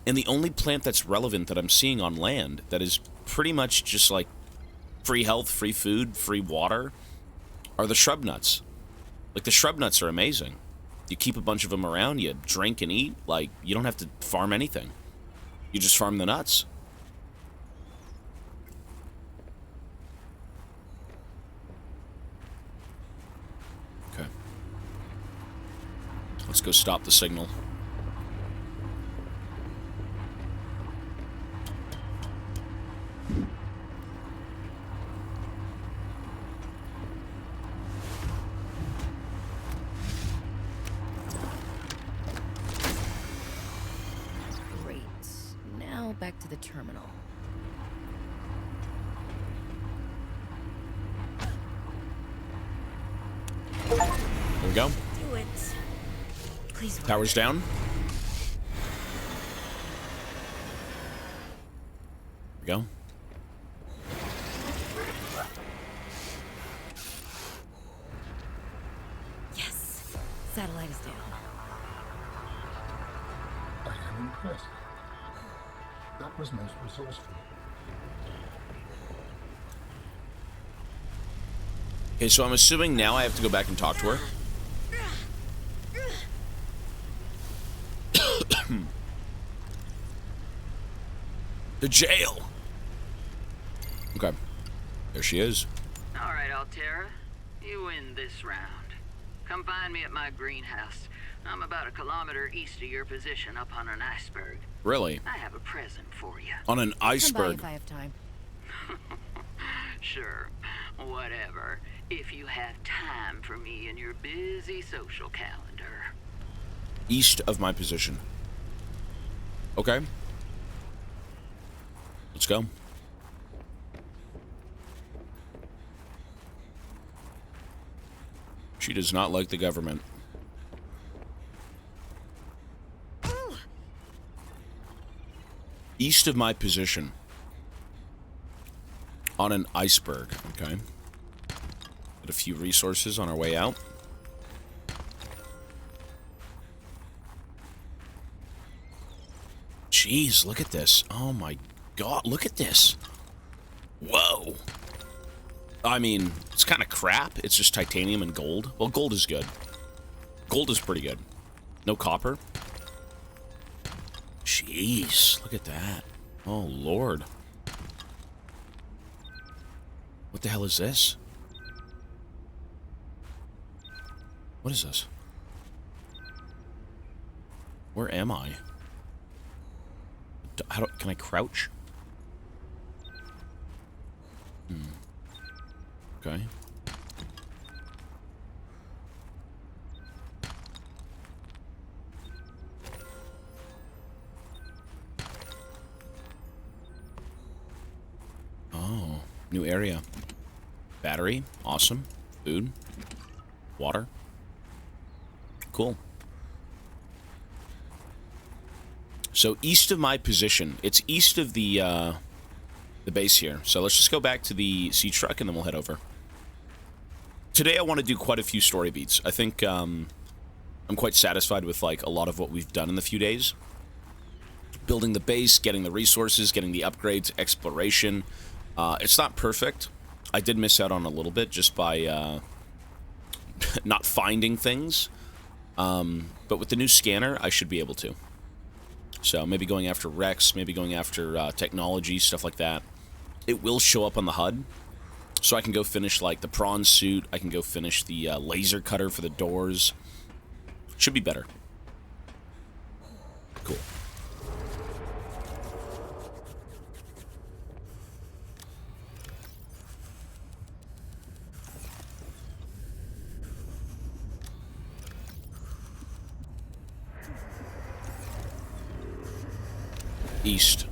And the only plant that's relevant that I'm seeing on land that is pretty much just, like, free health, free food, free water are the shrub nuts. Like, the shrub nuts are amazing. You keep a bunch of them around, you drink and eat. Like, you don't have to farm anything. You just farm the nuts. Okay. Let's go stop the signal. Great. Now back to the terminal. There we go. Do it. Please. Power's down. There we go. Yes. Satellite is down. I am impressed. That was most resourceful. Okay, so I'm assuming now I have to go back and talk to her. The jail. Okay. There she is. All right, Altera. You win this round. Come find me at my greenhouse. I'm about a kilometer east of your position up on an iceberg. Really? I have a present for you. On an iceberg? Come by if I have time. Sure. Whatever. If you have time for me in your busy social calendar. East of my position. Okay. Let's go. She does not like the government. East of my position. On an iceberg. Okay. Get a few resources on our way out. Jeez, look at this. Oh my god, look at this. Whoa. I mean, it's kind of crap. It's just titanium and gold. Well, gold is good. Gold is pretty good. No copper. Jeez, look at that. Oh, Lord. What the hell is this? What is this? Where am I? Can I crouch? Okay. Oh, new area. Battery, awesome. Food, water. Cool. So east of my position, it's east of the base here. So let's just go back to the sea truck and then we'll head over. Today I want to do quite a few story beats. I think I'm quite satisfied with like a lot of what we've done in the few days. Building the base, getting the resources, getting the upgrades, exploration. It's not perfect. I did miss out on a little bit just by not finding things. But with the new scanner, I should be able to. So maybe going after Rex, maybe going after technology, stuff like that. It will show up on the HUD. So I can go finish like the prawn suit. I can go finish the laser cutter for the doors. Should be better. Cool. East.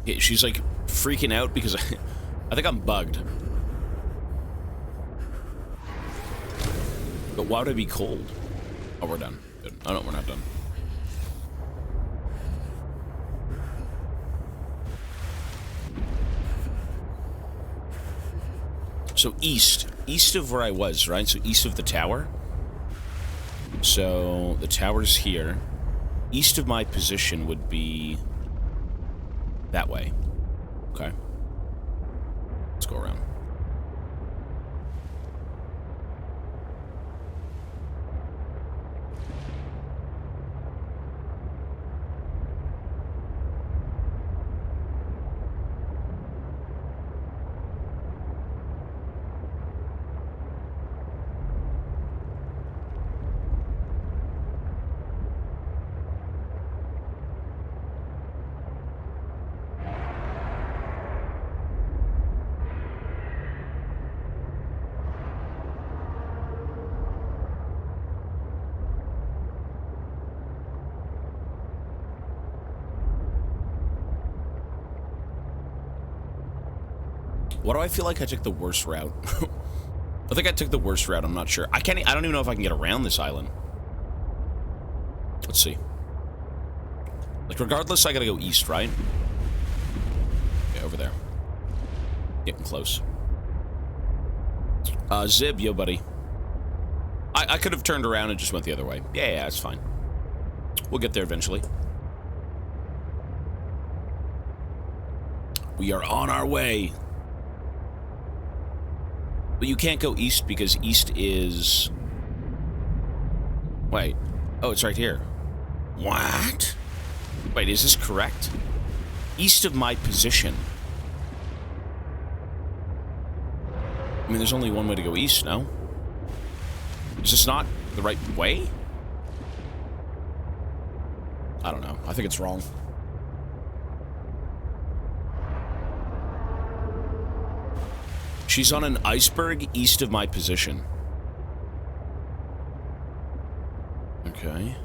Yeah, she's like freaking out because I think I'm bugged. But why would I be cold? Oh, we're done. Good. Oh, no, we're not done. So east of where I was, right? So east of the tower. So the tower's here. East of my position would be that way. Okay. Let's go around. Why do I feel like I took the worst route? I think I took the worst route. I'm not sure. I don't even know if I can get around this island. Let's see. Like, regardless, I gotta go east, right? Okay, over there. Getting close. Zib, yo, buddy. I could have turned around and just went the other way. Yeah, it's fine. We'll get there eventually. We are on our way. But you can't go east because east is... Wait. Oh, it's right here. What? Wait, is this correct? East of my position. I mean, there's only one way to go east, no? Is this not the right way? I don't know. I think it's wrong. She's on an iceberg east of my position. Okay.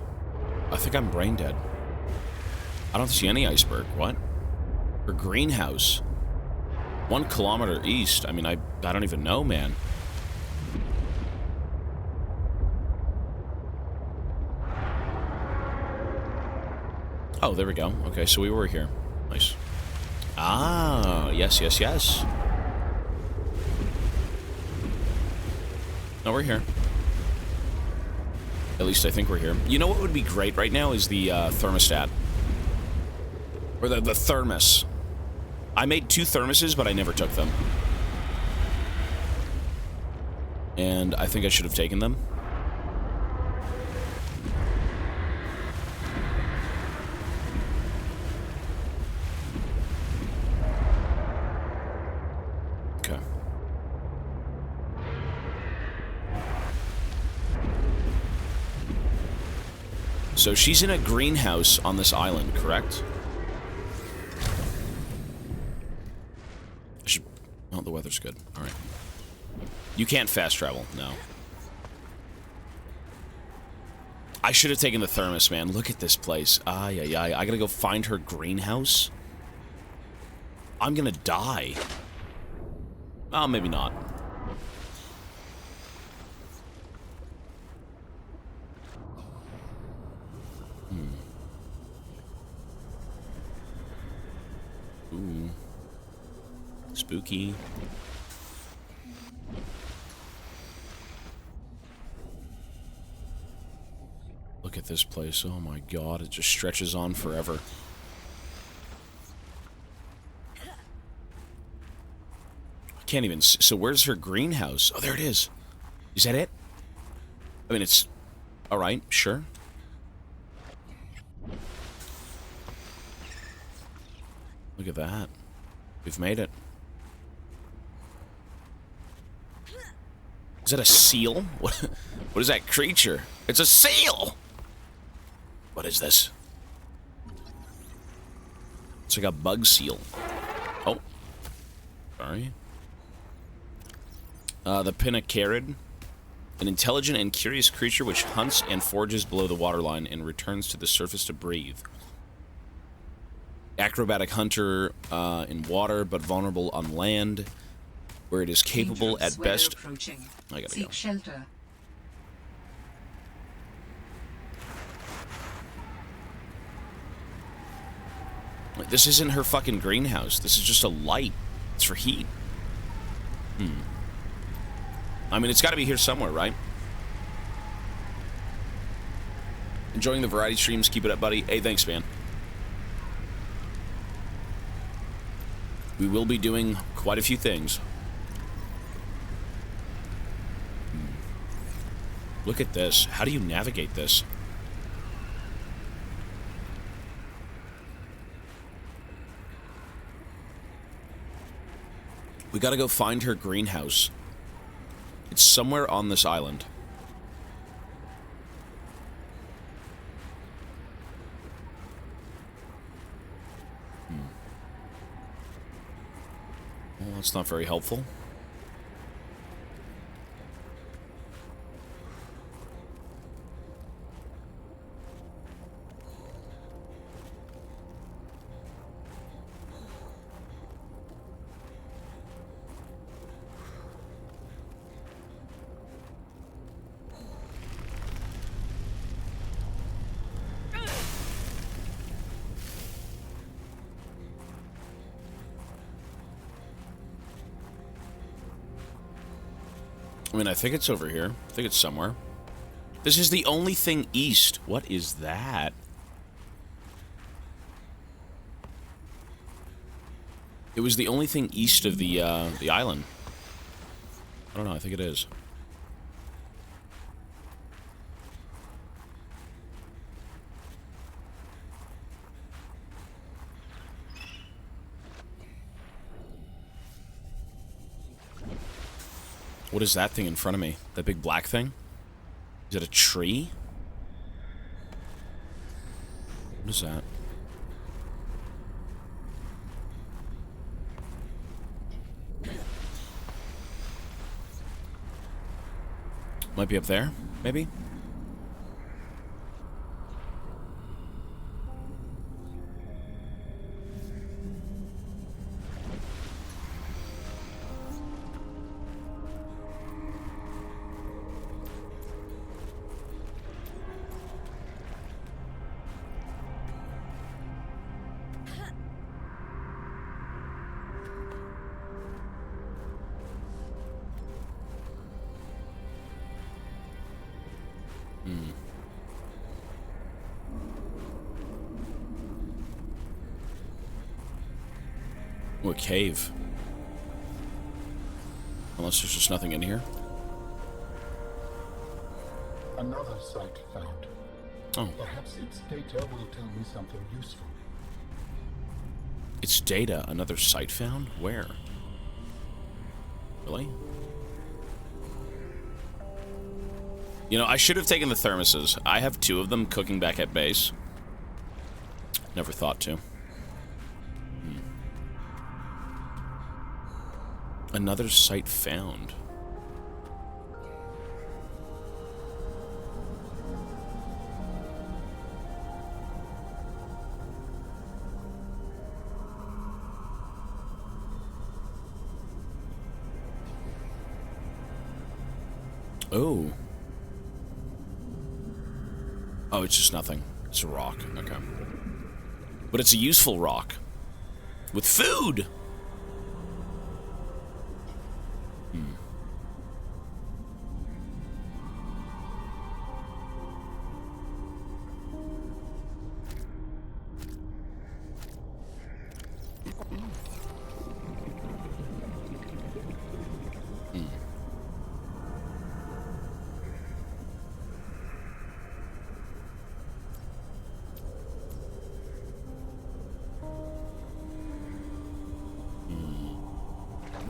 I think I'm brain dead. I don't see any iceberg. What? Her greenhouse. 1 kilometer east. I mean, I don't even know, man. Oh, there we go. Okay, so we were here. Nice. Ah, yes, yes, yes. No, we're here. At least I think we're here. You know what would be great right now is the thermostat. Or the thermos. I made 2 thermoses, but I never took them. And I think I should have taken them. Okay. So she's in a greenhouse on this island, correct? Oh, the weather's good. All right. You can't fast travel. No. I should have taken the thermos, man. Look at this place. Ay, ay, ay. I gotta go find her greenhouse. I'm gonna die. Oh, maybe not. Ooh. Spooky. Look at this place. Oh my god, it just stretches on forever. I can't even see. So where's her greenhouse? Oh, there it is. Is that it? I mean, it's... Alright, sure. Look at that. We've made it. Is that a seal? What is that creature? It's a seal! What is this? It's like a bug seal. Oh. Sorry. The Pinnacarid. An intelligent and curious creature which hunts and forages below the waterline and returns to the surface to breathe. Acrobatic hunter in water, but vulnerable on land, where it is capable at best. I gotta go. Shelter. Like, this isn't her fucking greenhouse. This is just a light. It's for heat. I mean, it's got to be here somewhere, right? Enjoying the variety streams. Keep it up, buddy. Hey, thanks, man. We will be doing quite a few things. Look at this. How do you navigate this? We gotta go find her greenhouse. It's somewhere on this island. Well, that's not very helpful. I mean, I think it's over here. I think it's somewhere. This is the only thing east. What is that? It was the only thing east of the island. I don't know. I think it is. What is that thing in front of me? That big black thing? Is it a tree? What is that? Might be up there, maybe? Oh, a cave. Unless there's just nothing in here. Another site found. Oh. Perhaps its data will tell me something useful. It's data. Another site found? Where? Really? You know, I should have taken the thermoses. I have 2 of them cooking back at base. Never thought to. Another site found. Oh. Oh, it's just nothing. It's a rock. Okay. But it's a useful rock. With food!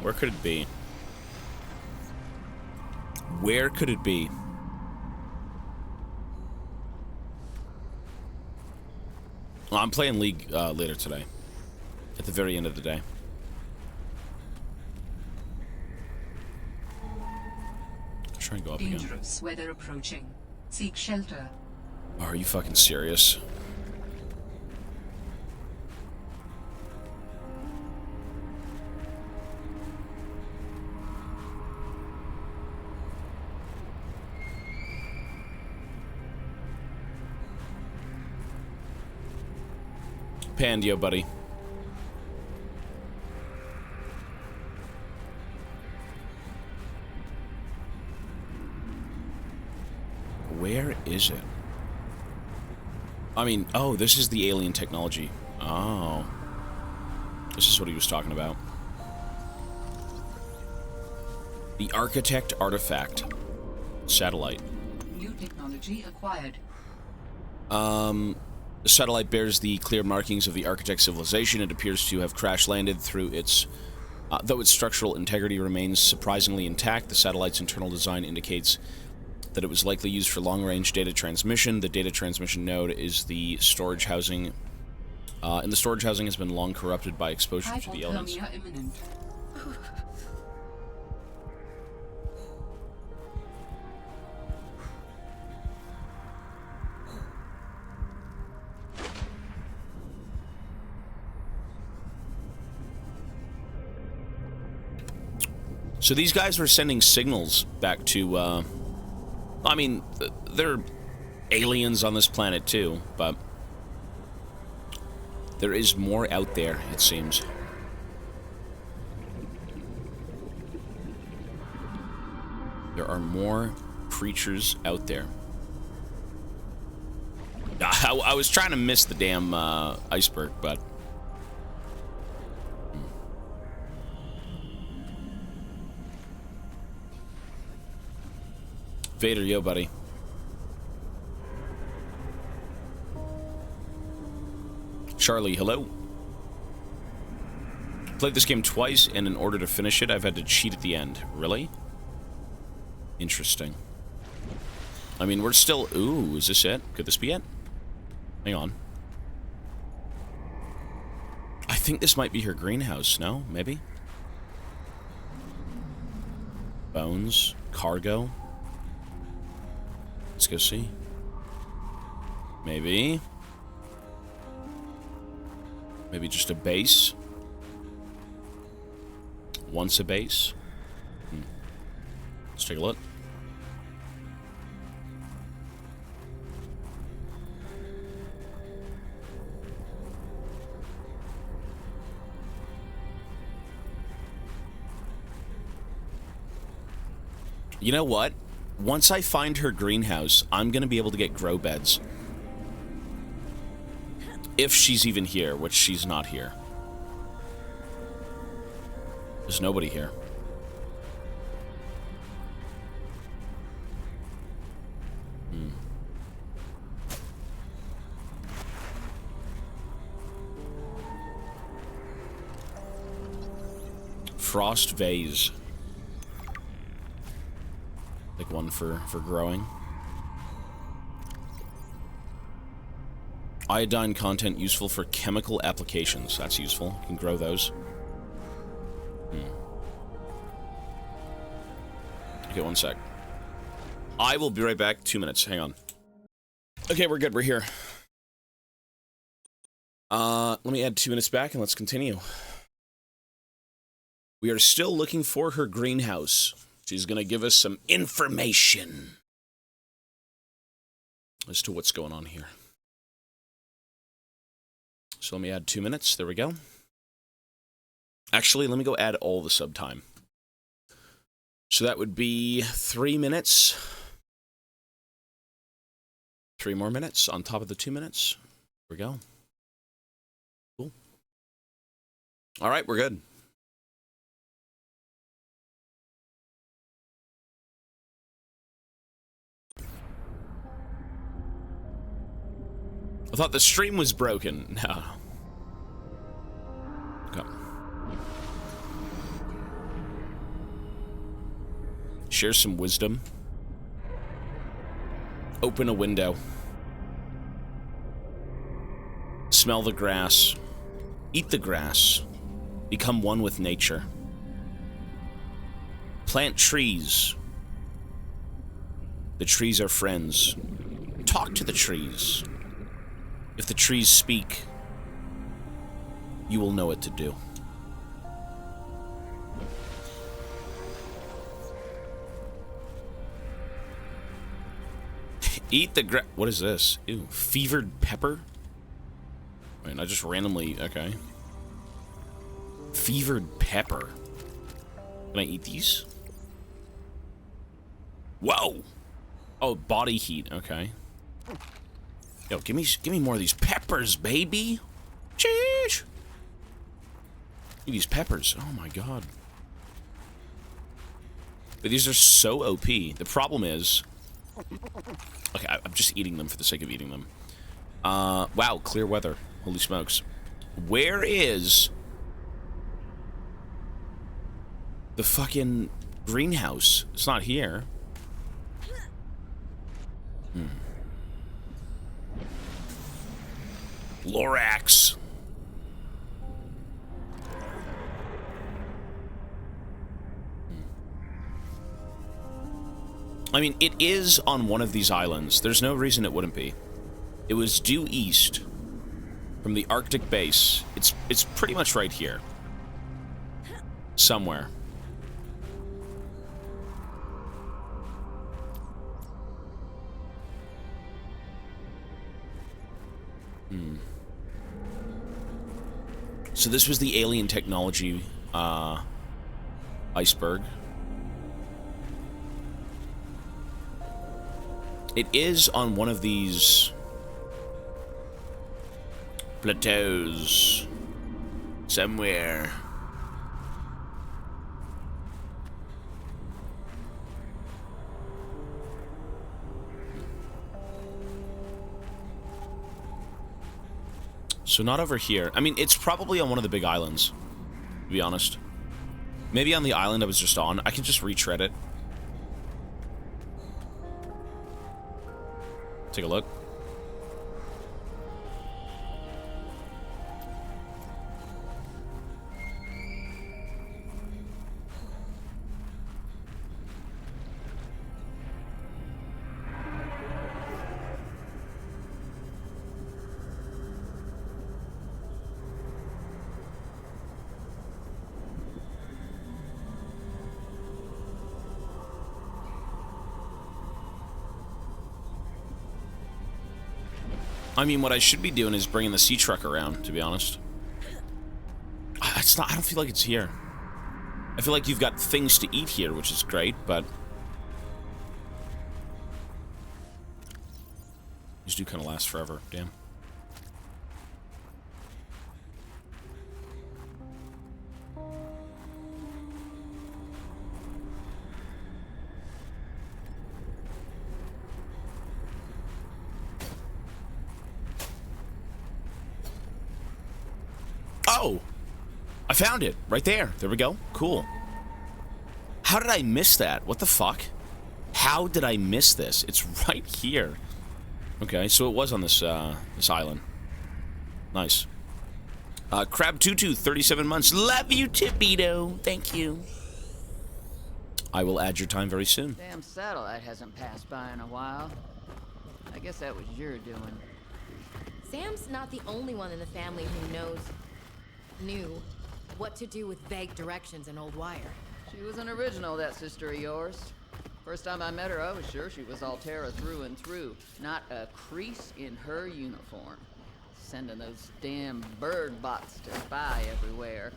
Where could it be? Where could it be? Well, I'm playing League later today. At the very end of the day. Let's try and go up again. Dangerous weather approaching. Seek shelter. Oh, are you fucking serious? Pandio, buddy. Where is it? I mean, oh, this is the alien technology. Oh. This is what he was talking about. The Architect Artifact. Satellite. New technology acquired. The satellite bears the clear markings of the Architect civilization. It appears to have crash-landed through its... though its structural integrity remains surprisingly intact, the satellite's internal design indicates that it was likely used for long-range data transmission. The data transmission node is the storage housing, and the storage housing has been long corrupted by exposure to the elements. Imminent. So these guys were sending signals back to, I mean, they're aliens on this planet too, but there is more out there, it seems. There are more creatures out there. I was trying to miss the damn iceberg, but... Vader, yo, buddy. Charlie, hello. Played this game twice, and in order to finish it, I've had to cheat at the end. Really? Interesting. I mean, we're still... Ooh, is this it? Could this be it? Hang on. I think this might be her greenhouse, no? Maybe? Bones. Cargo. Let's go see. Maybe. Maybe just a base. Once a base. Let's take a look. You know what? Once I find her greenhouse, I'm going to be able to get grow beds. If she's even here, which she's not here. There's nobody here. Frost vase. Like one for growing. Iodine content useful for chemical applications. That's useful. You can grow those. Okay, one sec. I will be right back. 2 minutes. Hang on. Okay, we're good. We're here. Let me add 2 minutes back and let's continue. We are still looking for her greenhouse. She's going to give us some information as to what's going on here. So let me add 2 minutes. There we go. Actually, let me go add all the sub time. So that would be 3 minutes. 3 more minutes on top of the 2 minutes. There we go. Cool. All right, we're good. I thought the stream was broken. No. Okay. Share some wisdom. Open a window. Smell the grass. Eat the grass. Become one with nature. Plant trees. The trees are friends. Talk to the trees. If the trees speak, you will know what to do. Eat the what is this? Ew, fevered pepper? Wait, I just randomly... Okay. Fevered pepper. Can I eat these? Whoa! Oh, body heat. Okay. Yo, give me more of these peppers, baby. Sheesh. These peppers. Oh my god. But these are so OP. The problem is, okay, I'm just eating them for the sake of eating them. Wow, clear weather. Holy smokes. Where is the fucking greenhouse? It's not here. Lorax. I mean, it is on one of these islands. There's no reason it wouldn't be. It was due east from the Arctic base. It's pretty much right here. Somewhere. So this was the alien technology iceberg. It is on one of these plateaus somewhere. So not over here. I mean, it's probably on one of the big islands, to be honest. Maybe on the island I was just on. I can just retread it. Take a look. I mean, what I should be doing is bringing the sea truck around, to be honest. It's not, I don't feel like it's here. I feel like you've got things to eat here, which is great, but these do kind of last forever, damn. Oh! I found it! Right there. There we go. Cool. How did I miss that? What the fuck? How did I miss this? It's right here. Okay, so it was on this, this island. Nice. Crab Tutu, 37 months. Love you, Tibito. Thank you. I will add your time very soon. Damn satellite hasn't passed by in a while. I guess that was your doing. Sam's not the only one in the family who knew what to do with vague directions in Old Wire. She was an original, that sister of yours. First time I met her, I was sure she was Altera through and through. Not a crease in her uniform. Sending those damn bird bots to spy everywhere.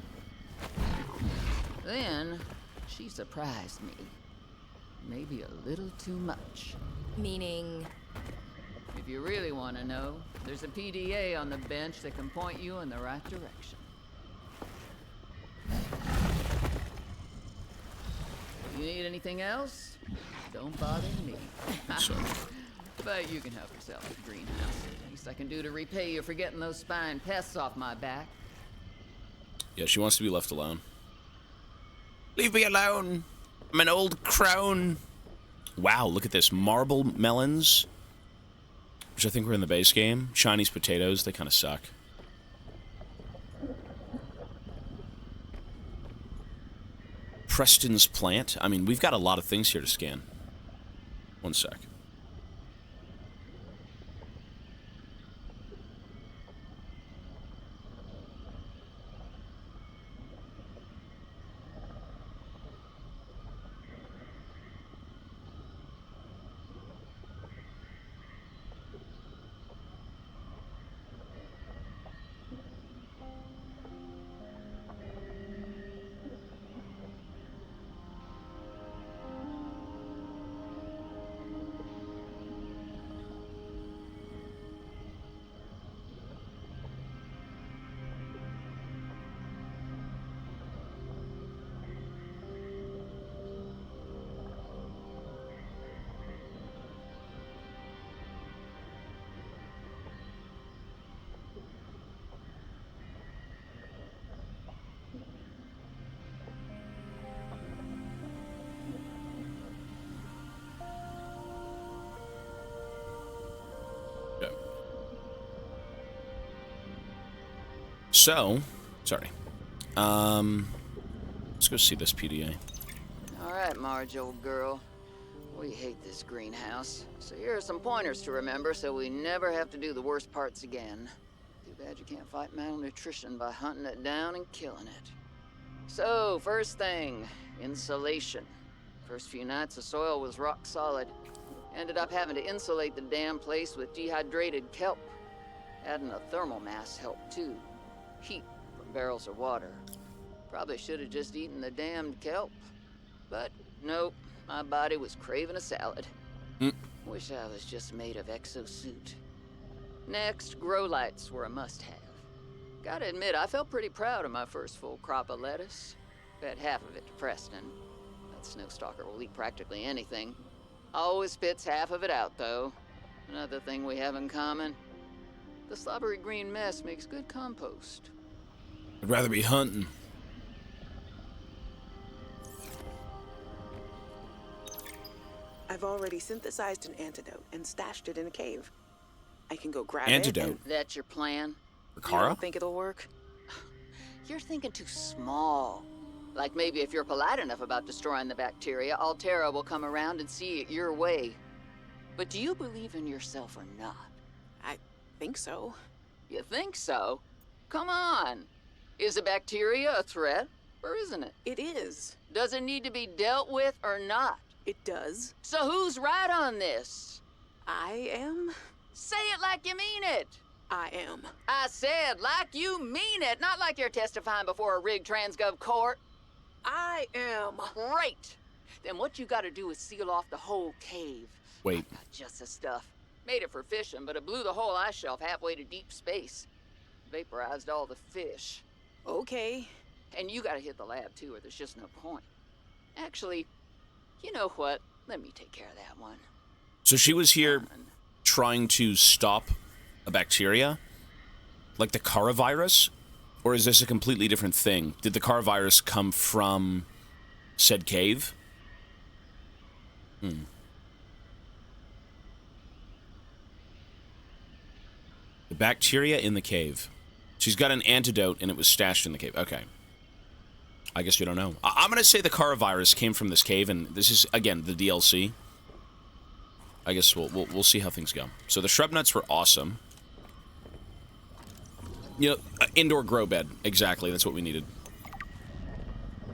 Then, she surprised me. Maybe a little too much. Meaning? If you really want to know, there's a PDA on the bench that can point you in the right direction. If you need anything else, don't bother me. Sorry. But you can help yourself at the greenhouse. Least I can do to repay you for getting those spine pests off my back. Yeah, she wants to be left alone. Leave me alone. I'm an old crone. Wow, look at this. Marble melons, which I think were in the base game. Chinese potatoes, they kind of suck. Preston's plant. I mean, we've got a lot of things here to scan. One sec. So, sorry. Let's go see this PDA. All right, Marge, old girl. We hate this greenhouse. So here are some pointers to remember so we never have to do the worst parts again. Too bad you can't fight malnutrition by hunting it down and killing it. So, first thing, insulation. First few nights, the soil was rock solid. Ended up having to insulate the damn place with dehydrated kelp. Adding a thermal mass helped too. Heat from barrels of water. Probably should have just eaten the damned kelp. But nope, my body was craving a salad. Wish I was just made of exosuit. Next, grow lights were a must-have. Gotta admit, I felt pretty proud of my first full crop of lettuce. Fed half of it to Preston. That snowstalker will eat practically anything. Always spits half of it out, though. Another thing we have in common. The slobbery green mess makes good compost. I'd rather be hunting. I've already synthesized an antidote and stashed it in a cave. I can go grab Antidote? it. That's your plan? For You Kara? don't think it'll work? You're thinking too small. Like maybe if you're polite enough about destroying the bacteria, Altera will come around and see it your way. But do you believe in yourself or not? I think so. You think so? Come on. Is the bacteria a threat, or isn't it? It is. Does it need to be dealt with or not? It does. So who's right on this? I am. Say it like you mean it. I am. I said like you mean it, not like you're testifying before a rigged transgov court. I am. Great. Then what you gotta do is seal off the whole cave. Wait. Not just the stuff. Made it for fishing, but it blew the whole ice shelf halfway to deep space. Vaporized all the fish. Okay. And you gotta hit the lab too, or there's just no point. Actually, you know what? Let me take care of that one. So she was here trying to stop a bacteria? Like the coronavirus? Or is this a completely different thing? Did the coronavirus come from said cave? The bacteria in the cave. She's got an antidote and it was stashed in the cave. Okay. I guess we don't know. I'm going to say the coronavirus came from this cave, and this is, again, the DLC. I guess we'll see how things go. So the shrub nuts were awesome. You know, indoor grow bed. Exactly, that's what we needed.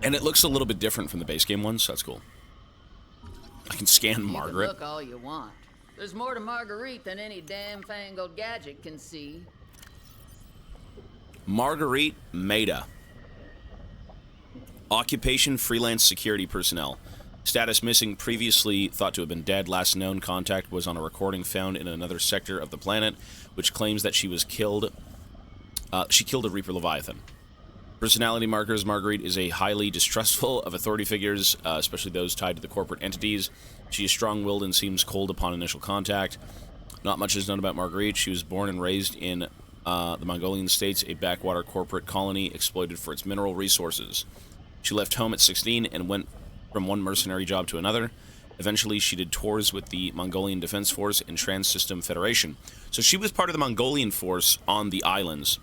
And it looks a little bit different from the base game one, so that's cool. I can scan Margaret. You can look all you want. There's more to Marguerite than any damn fangled gadget can see. Marguerite Maida. Occupation, freelance security personnel. Status missing, previously thought to have been dead. Last known contact was on a recording found in another sector of the planet, which claims that she was killed. She killed a Reaper Leviathan. Personality markers. Marguerite is a highly distrustful of authority figures, especially those tied to the corporate entities. She is strong-willed and seems cold upon initial contact. Not much is known about Marguerite. She was born and raised in the Mongolian states, a backwater corporate colony exploited for its mineral resources. She left home at 16 and went from one mercenary job to another. Eventually, she did tours with the Mongolian Defense Force and Trans-System Federation. So she was part of the Mongolian force on the islands.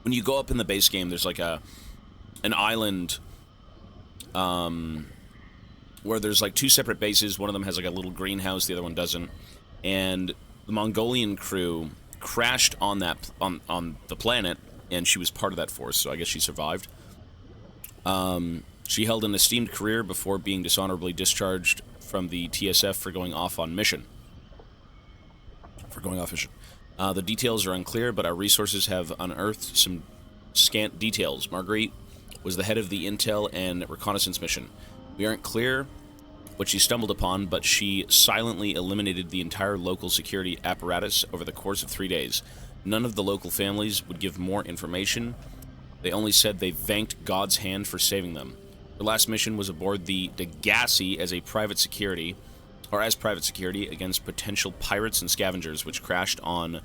When you go up in the base game, there's like an island where there's like two separate bases. One of them has like a little greenhouse, the other one doesn't. And the Mongolian crew crashed on that on the planet, and she was part of that force, so I guess she survived. She held an esteemed career before being dishonorably discharged from the TSF for going off mission. The details are unclear, but our resources have unearthed some scant details. Marguerite was the head of the intel and reconnaissance mission. We aren't clear what she stumbled upon, but she silently eliminated the entire local security apparatus over the course of 3 days. None of the local families would give more information. They only said they thanked God's hand for saving them. Her last mission was aboard the Degassi as private security against potential pirates and scavengers, which crashed on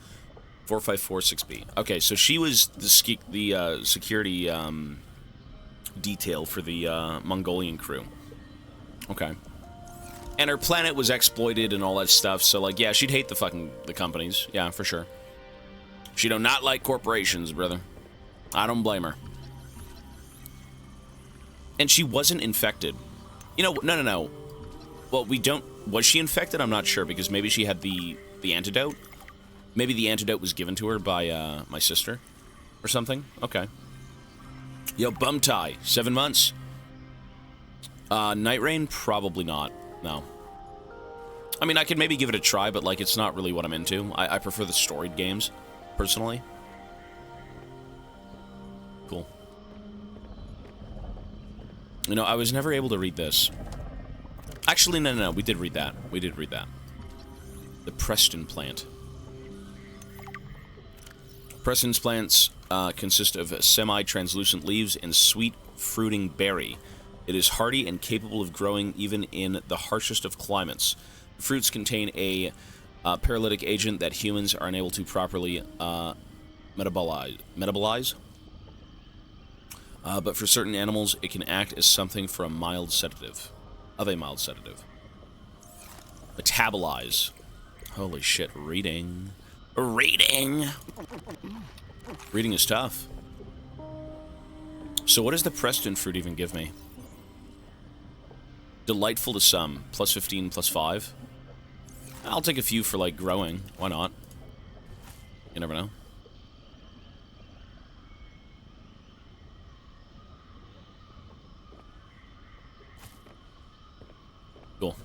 4546B. Okay, so she was the security detail for the Mongolian crew. Okay. And her planet was exploited and all that stuff, so, like, yeah, she'd hate the companies. Yeah, for sure. She do not like corporations, brother. I don't blame her. And she wasn't infected. You know, no. Well, we don't... Was she infected? I'm not sure, because maybe she had the antidote. Maybe the antidote was given to her by my sister or something. Okay. Yo, Bum Tie, 7 months. Night Rain? Probably not. No. I mean, I could maybe give it a try, but, like, it's not really what I'm into. I prefer the storied games, personally. Cool. You know, I was never able to read this. Actually, no. We did read that. The Preston plant. Preston's plants consist of semi-translucent leaves and sweet fruiting berry. It is hardy and capable of growing even in the harshest of climates. The fruits contain a paralytic agent that humans are unable to properly metabolize. But for certain animals, it can act as something for a mild sedative. Metabolize. Holy shit, reading. Reading is tough. So what does the Preston fruit even give me? Delightful to some. Plus 15, plus 5. I'll take a few for, like, growing. Why not? You never know. Cool.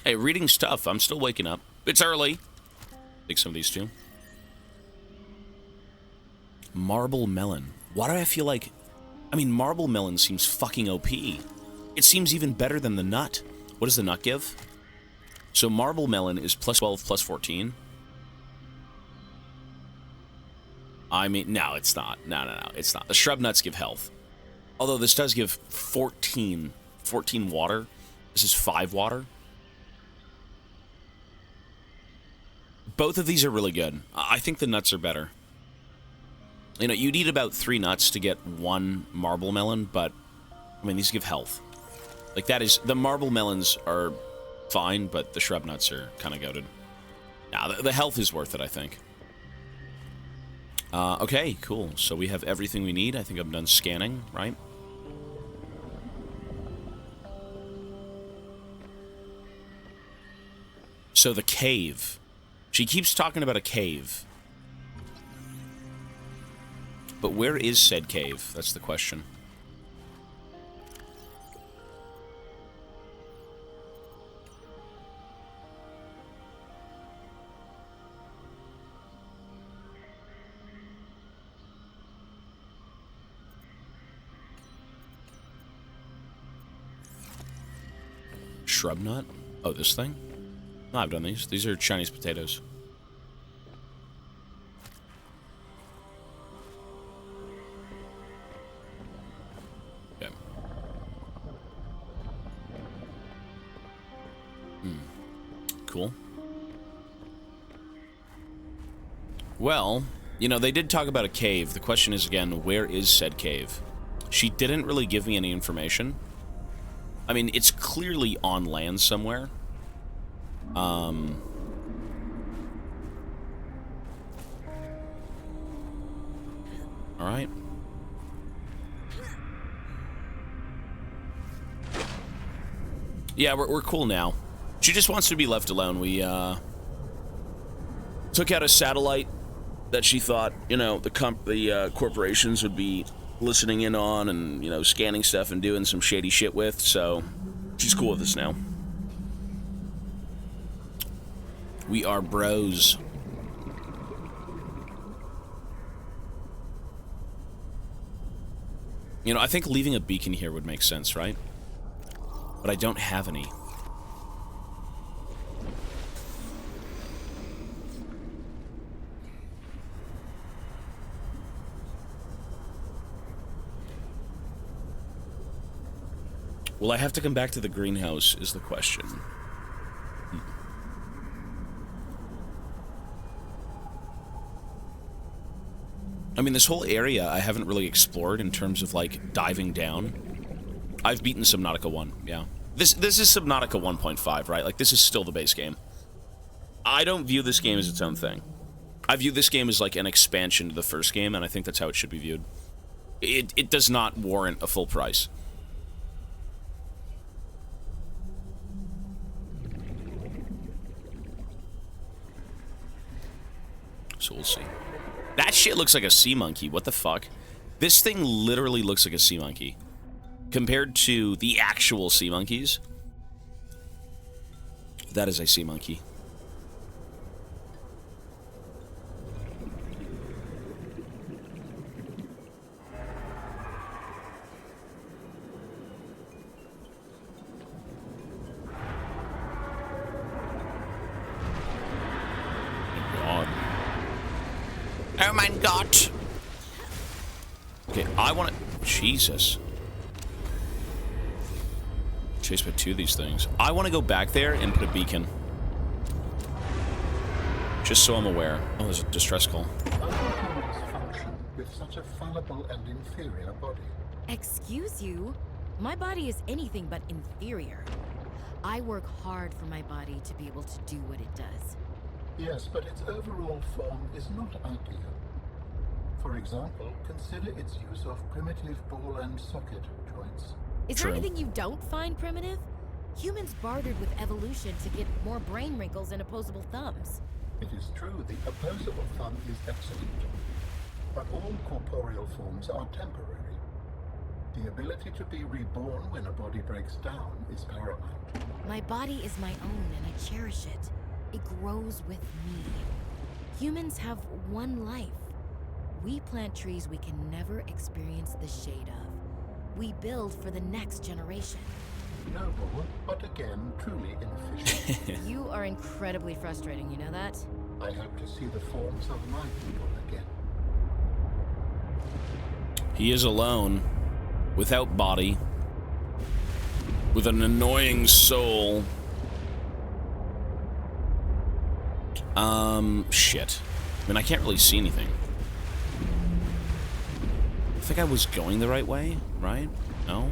Hey, reading stuff. I'm still waking up. It's early. Take some of these too. Marble melon. Why do I feel like... I mean, marble melon seems fucking OP. It seems even better than the nut. What does the nut give? So marble melon is plus 12, plus 14. I mean, no, it's not. No, it's not. The shrub nuts give health. Although this does give 14 water. This is 5 water. Both of these are really good. I think the nuts are better. You know, you'd eat about 3 nuts to get 1 marble melon, but, I mean, these give health. Like, that is... The marble melons are fine, but the shrub nuts are kind of goated. Nah, the health is worth it, I think. Okay, cool. So we have everything we need. I think I'm done scanning, right? So the cave. She keeps talking about a cave. But where is said cave? That's the question. Shrub nut? Oh, this thing? No, I've done these. These are Chinese potatoes. Okay. Cool. Well, you know, they did talk about a cave. The question is, again, where is said cave? She didn't really give me any information. I mean, it's clearly on land somewhere. Alright. Yeah, we're cool now. She just wants to be left alone. We, took out a satellite that she thought, you know, the corporations would be listening in on and, you know, scanning stuff and doing some shady shit with, so she's cool with us now. We are bros. You know, I think leaving a beacon here would make sense, right? But I don't have any. Will I have to come back to the greenhouse, is the question. I mean, this whole area I haven't really explored in terms of, like, diving down. I've beaten Subnautica 1, yeah. This is Subnautica 1.5, right? Like, this is still the base game. I don't view this game as its own thing. I view this game as like an expansion to the first game, and I think that's how it should be viewed. It does not warrant a full price. So we'll see. That shit looks like a sea monkey. What the fuck? This thing literally looks like a sea monkey. Compared to the actual sea monkeys, that is a sea monkey. Oh my god. Okay, I want to... Jesus. Chased by two of these things. I want to go back there and put a beacon. Just so I'm aware. Oh, there's a distress call. Function with such a fallible and inferior body. Excuse you? My body is anything but inferior. I work hard for my body to be able to do what it does. Yes, but its overall form is not ideal. For example, consider its use of primitive ball and socket joints. Is there anything you don't find primitive? Humans bartered with evolution to get more brain wrinkles and opposable thumbs. It is true the opposable thumb is excellent, but all corporeal forms are temporary. The ability to be reborn when a body breaks down is paramount. My body is my own and I cherish it. It grows with me. Humans have one life. We plant trees we can never experience the shade of. We build for the next generation. Noble, but again, truly inefficient. You are incredibly frustrating, you know that? I hope to see the forms of my people again. He is alone, without body, with an annoying soul. Shit. I mean, I can't really see anything. I think I was going the right way, right? No?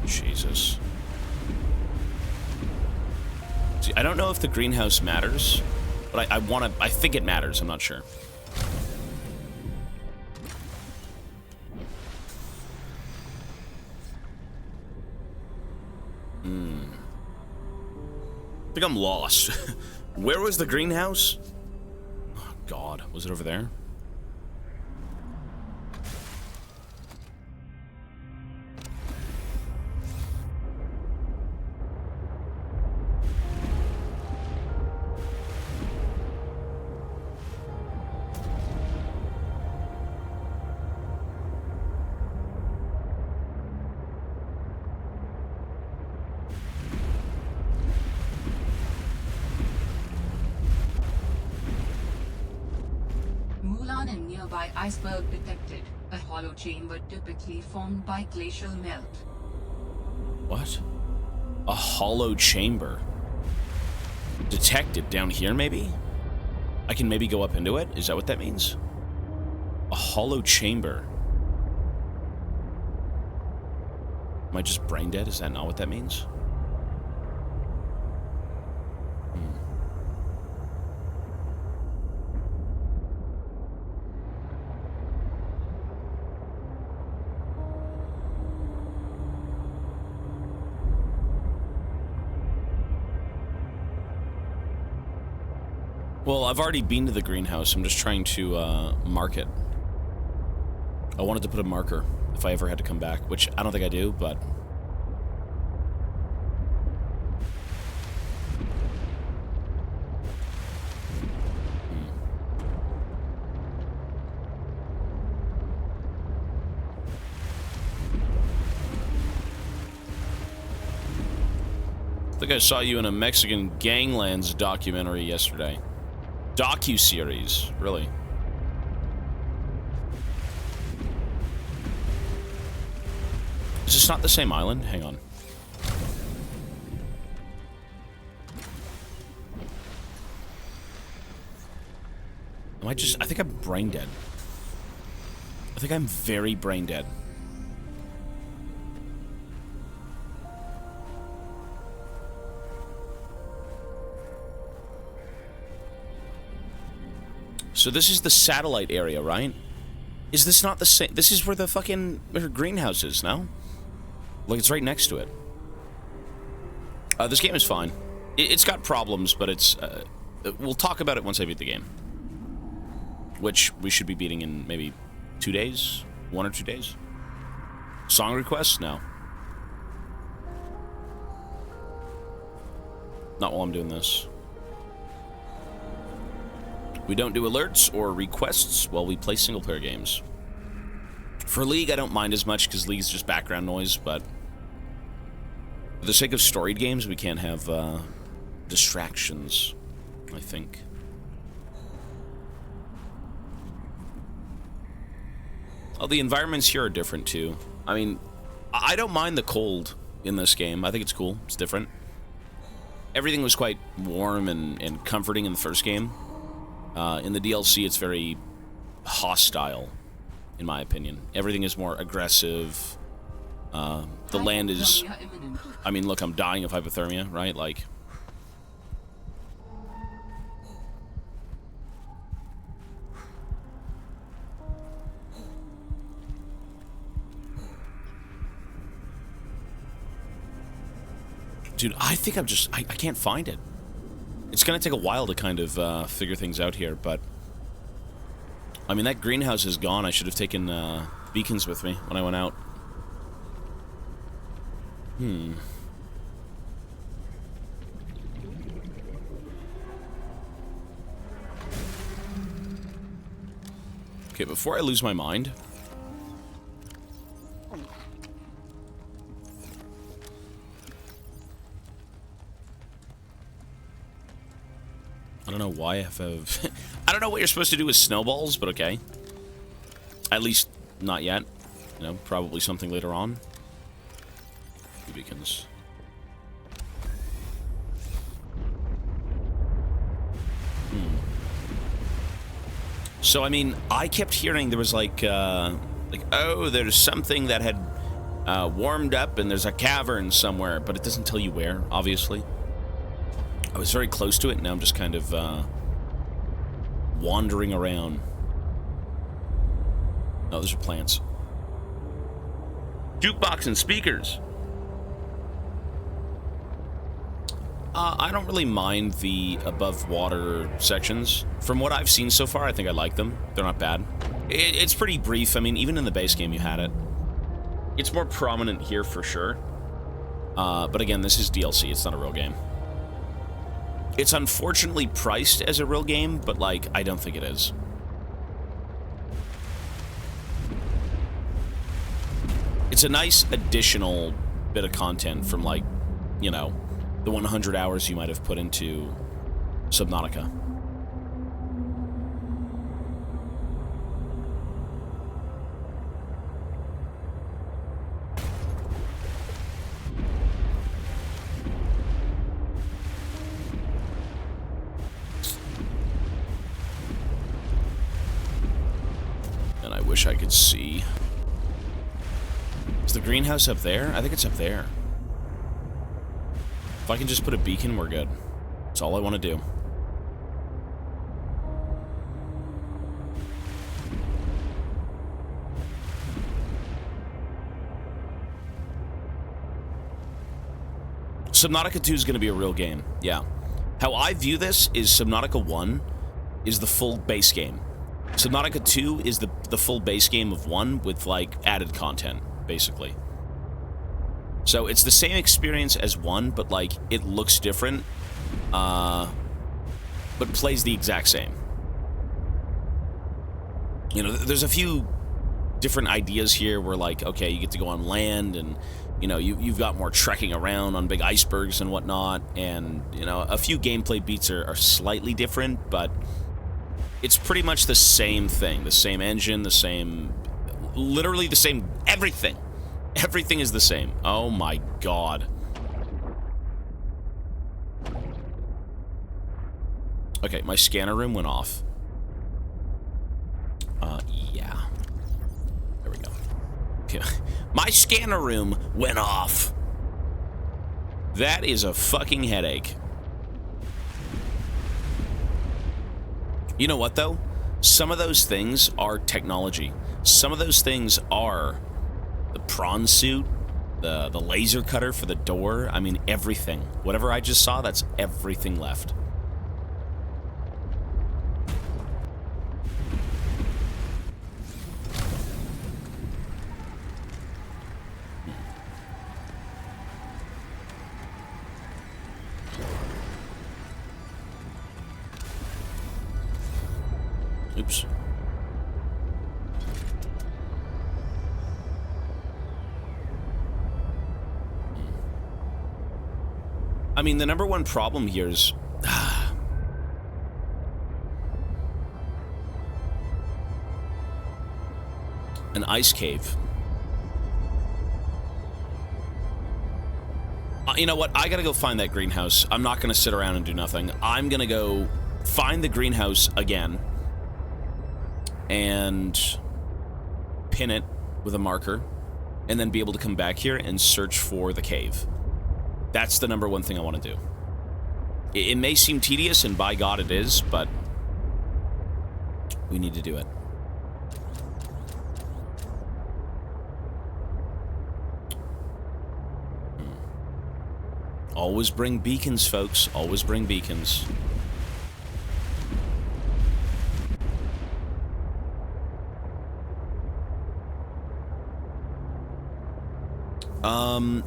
Jesus. See, I don't know if the greenhouse matters, but I think it matters, I'm not sure. I think I'm lost. Where was the greenhouse? Oh, God. Was it over there? Mulan and nearby iceberg detected. A hollow chamber typically formed by glacial melt. What? A hollow chamber. Detected down here, maybe? I can maybe go up into it? Is that what that means? A hollow chamber. Am I just brain dead? Is that not what that means? Well, I've already been to the greenhouse. I'm just trying to mark it. I wanted to put a marker if I ever had to come back, which I don't think I do, but... I think I saw you in a Mexican Ganglands documentary yesterday. Docu-series, really. Is this not the same island? Hang on. Am I just... I think I'm brain dead. I think I'm very brain dead. So this is the satellite area, right? Is this not the same? This is where the fucking greenhouse is, no? Like, it's right next to it. This game is fine. It's got problems, but it's... we'll talk about it once I beat the game. Which we should be beating in maybe 2 days? 1 or 2 days? Song requests? No. Not while I'm doing this. We don't do alerts or requests while we play single-player games. For League, I don't mind as much, because League's just background noise, but... For the sake of storied games, we can't have, distractions, I think. Oh, the environments here are different, too. I mean, I don't mind the cold in this game. I think it's cool. It's different. Everything was quite warm and comforting in the first game. In the DLC, it's very hostile, in my opinion. Everything is more aggressive. The land is... I mean, look, I'm dying of hypothermia, right? Like... Dude, I think I'm just... I can't find it. It's gonna take a while to kind of figure things out here, but... I mean, that greenhouse is gone. I should have taken beacons with me when I went out. Okay, before I lose my mind... I don't know why I have... I don't know what you're supposed to do with snowballs, but okay. At least, not yet. You know, probably something later on. Beacons. So, I mean, I kept hearing there was like, oh, there's something that had warmed up and there's a cavern somewhere, but it doesn't tell you where, obviously. I was very close to it, and now I'm just kind of wandering around. Oh, those are plants. Jukebox and speakers. I don't really mind the above water sections. From what I've seen so far, I think I like them. They're not bad. It's pretty brief. I mean, even in the base game, you had it. It's more prominent here for sure. But again, this is DLC. It's not a real game. It's unfortunately priced as a real game, but, like, I don't think it is. It's a nice additional bit of content from, like, you know, the 100 hours you might have put into Subnautica. And I wish I could see. Is the greenhouse up there? I think it's up there. If I can just put a beacon, we're good. That's all I want to do. Subnautica 2 is going to be a real game. Yeah. How I view this is Subnautica 1 is the full base game. Subnautica 2 is the full base game of 1 with, like, added content, basically. So it's the same experience as 1, but, like, it looks different, but plays the exact same. You know, there's a few different ideas here where, like, okay, you get to go on land, and, you know, you've got more trekking around on big icebergs and whatnot, and, you know, a few gameplay beats are slightly different, but it's pretty much the same thing. The same engine, the same... literally the same... everything. Everything is the same. Oh my god. Okay, my scanner room went off. Yeah. There we go. Okay. My scanner room went off. That is a fucking headache. You know what, though? Some of those things are technology. Some of those things are the prawn suit, the laser cutter for the door. I mean, everything. Whatever I just saw, that's everything left. Oops. I mean, the number one problem here is... an ice cave. You know what? I gotta go find that greenhouse. I'm not gonna sit around and do nothing. I'm gonna go find the greenhouse again and pin it with a marker and then be able to come back here and search for the cave. That's the number one thing I want to do. It may seem tedious, and by God it is, but we need to do it. Always bring beacons, folks. Always bring beacons.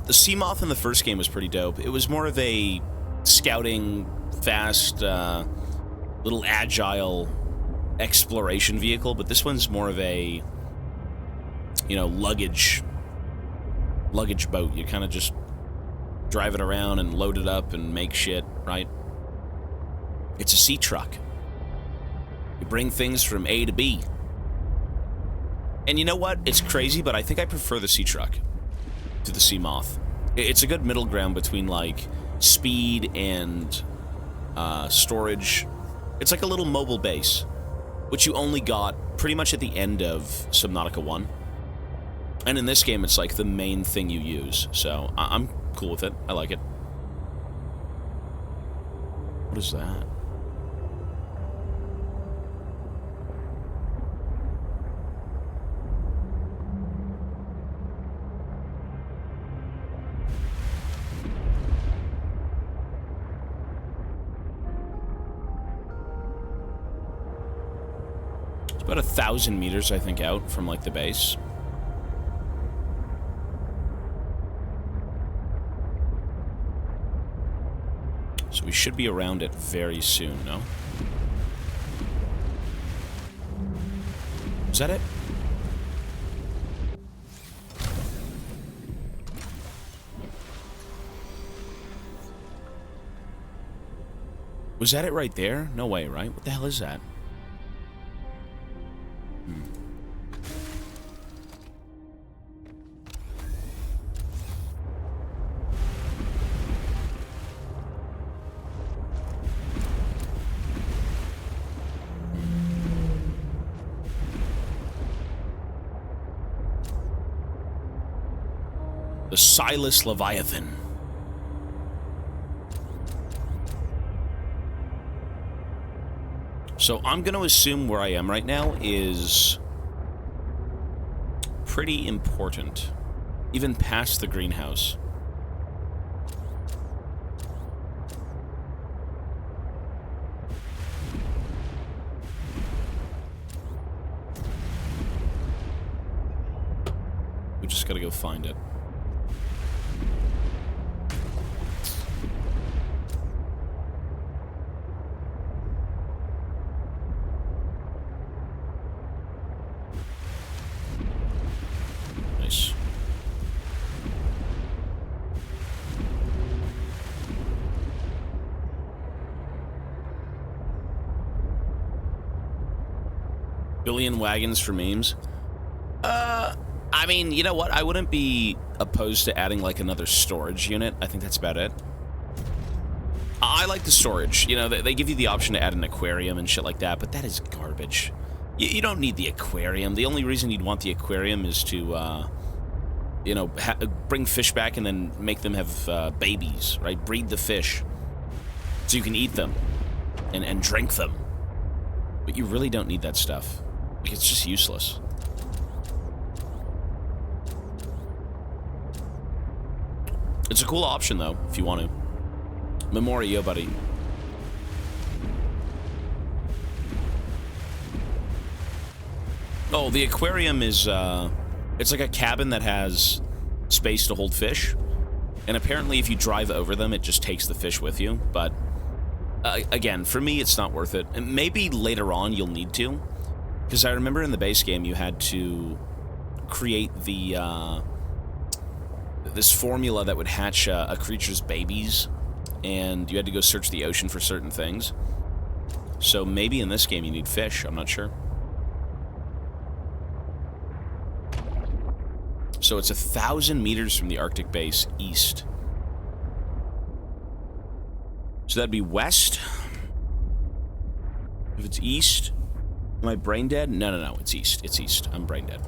The Seamoth in the first game was pretty dope. It was more of a scouting, fast, little agile exploration vehicle, but this one's more of a, you know, luggage boat. You kind of just drive it around and load it up and make shit, right? It's a sea truck. You bring things from A to B. And you know what? It's crazy, but I think I prefer the sea truck to the Seamoth. It's a good middle ground between, like, speed and storage. It's like a little mobile base, which you only got pretty much at the end of Subnautica 1. And in this game, it's like the main thing you use. So I'm cool with it. I like it. What is that? It's about 1,000 meters, I think, out from, like, the base. So we should be around it very soon, no? Is that it? Was that it right there? No way, right? What the hell is that? The Silas Leviathan. So I'm going to assume where I am right now is pretty important, even past the greenhouse. We just got to go find it. Billion wagons for memes. I mean, you know what? I wouldn't be opposed to adding, like, another storage unit. I think that's about it. I like the storage. You know, they give you the option to add an aquarium and shit like that, but that is garbage. You don't need the aquarium. The only reason you'd want the aquarium is to, you know, bring fish back and then make them have babies, right? Breed the fish so you can eat them and drink them. But you really don't need that stuff. Like, it's just useless. It's a cool option, though, if you want to. Memorio, buddy. Oh, the aquarium is, it's like a cabin that has space to hold fish. And apparently if you drive over them, it just takes the fish with you. But, again, for me, it's not worth it. And maybe later on you'll need to. Because I remember in the base game you had to create the, this formula that would hatch a creature's babies. And you had to go search the ocean for certain things. So maybe in this game you need fish, I'm not sure. So it's 1,000 meters from the Arctic base east. So that'd be west. If it's east, am I brain dead? No, it's east. It's east. I'm brain dead.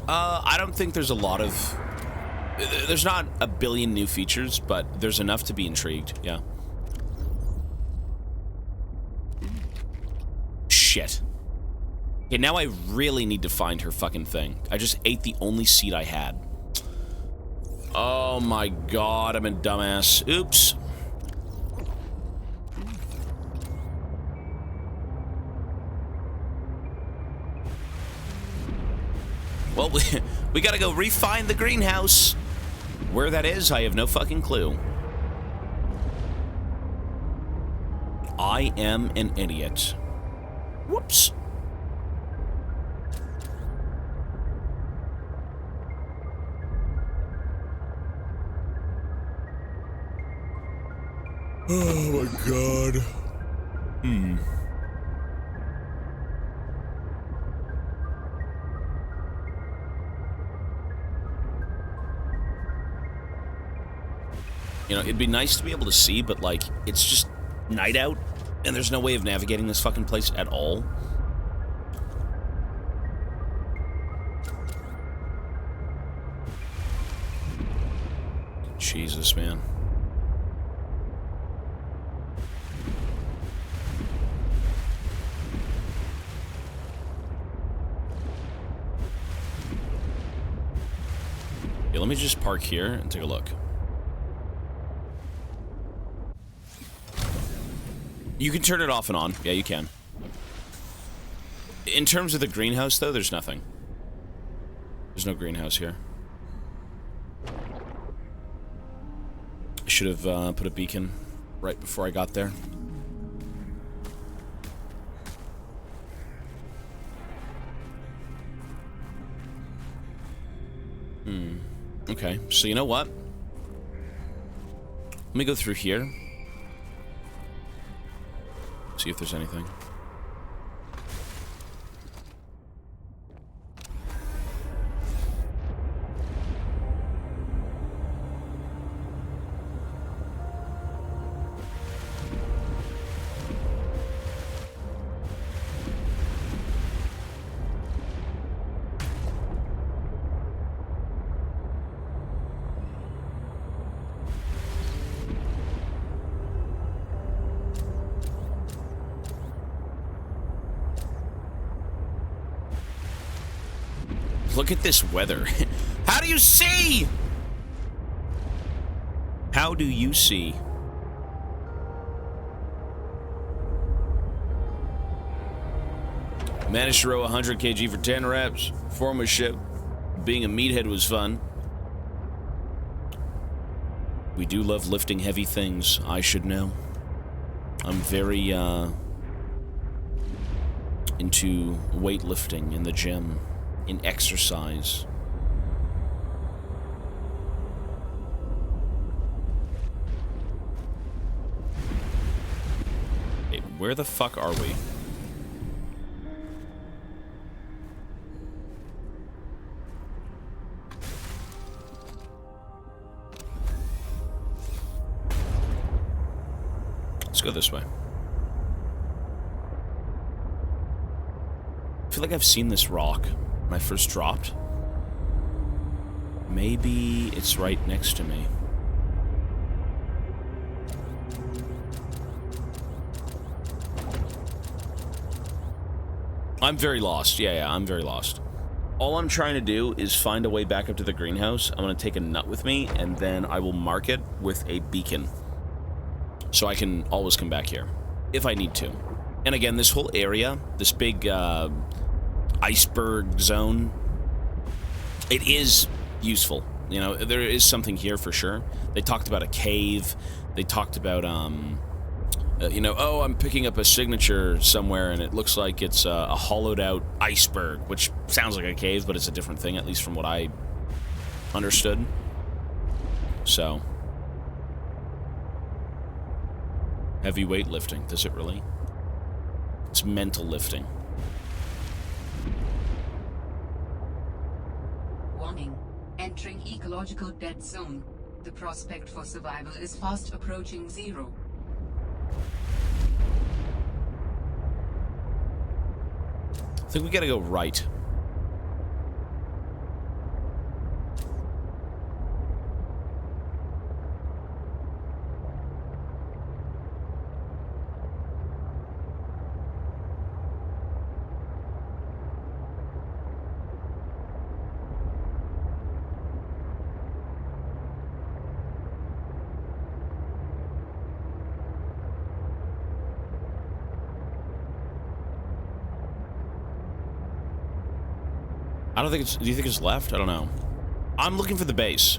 I don't think there's a lot of... There's not a billion new features, but there's enough to be intrigued, yeah. Shit. Okay, now I really need to find her fucking thing. I just ate the only seed I had. Oh my god, I'm a dumbass. Oops. Well, we gotta go refine the greenhouse. Where that is, I have no fucking clue. I am an idiot. Whoops. Oh my god. You know, it'd be nice to be able to see, but, like, it's just night out, and there's no way of navigating this fucking place at all. Jesus, man. Okay, let me just park here and take a look. You can turn it off and on. Yeah, you can. In terms of the greenhouse, though, there's nothing. There's no greenhouse here. I should have put a beacon right before I got there. Okay, so you know what? Let me go through here. See if there's anything. Look at this weather. How do you see? How do you see? Managed to row 100 kg for 10 reps. Form a ship. Being a meathead was fun. We do love lifting heavy things. I should know. I'm very, into weightlifting in the gym. In exercise. Hey, where the fuck are we? Let's go this way. I feel like I've seen this rock when I first dropped. Maybe it's right next to me. I'm very lost. Yeah, I'm very lost. All I'm trying to do is find a way back up to the greenhouse. I'm going to take a nut with me, and then I will mark it with a beacon. So I can always come back here, if I need to. And again, this whole area, this big iceberg zone, it is useful. You know, there is something here for sure. They talked about a cave. They talked about, you know, oh, I'm picking up a signature somewhere, and it looks like it's a hollowed-out iceberg, which sounds like a cave, but it's a different thing, at least from what I understood. So, heavy weightlifting, does it really? It's mental lifting. Warning. Entering ecological dead zone. The prospect for survival is fast approaching 0. I think we gotta go right. I don't think it's... Do you think it's left? I don't know. I'm looking for the base.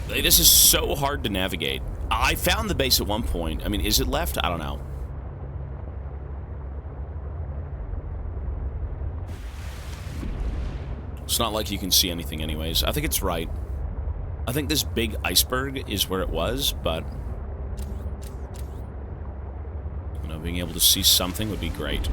This is so hard to navigate. I found the base at one point. I mean, is it left? I don't know. It's not like you can see anything anyways. I think it's right. I think this big iceberg is where it was, but... You know, being able to see something would be great.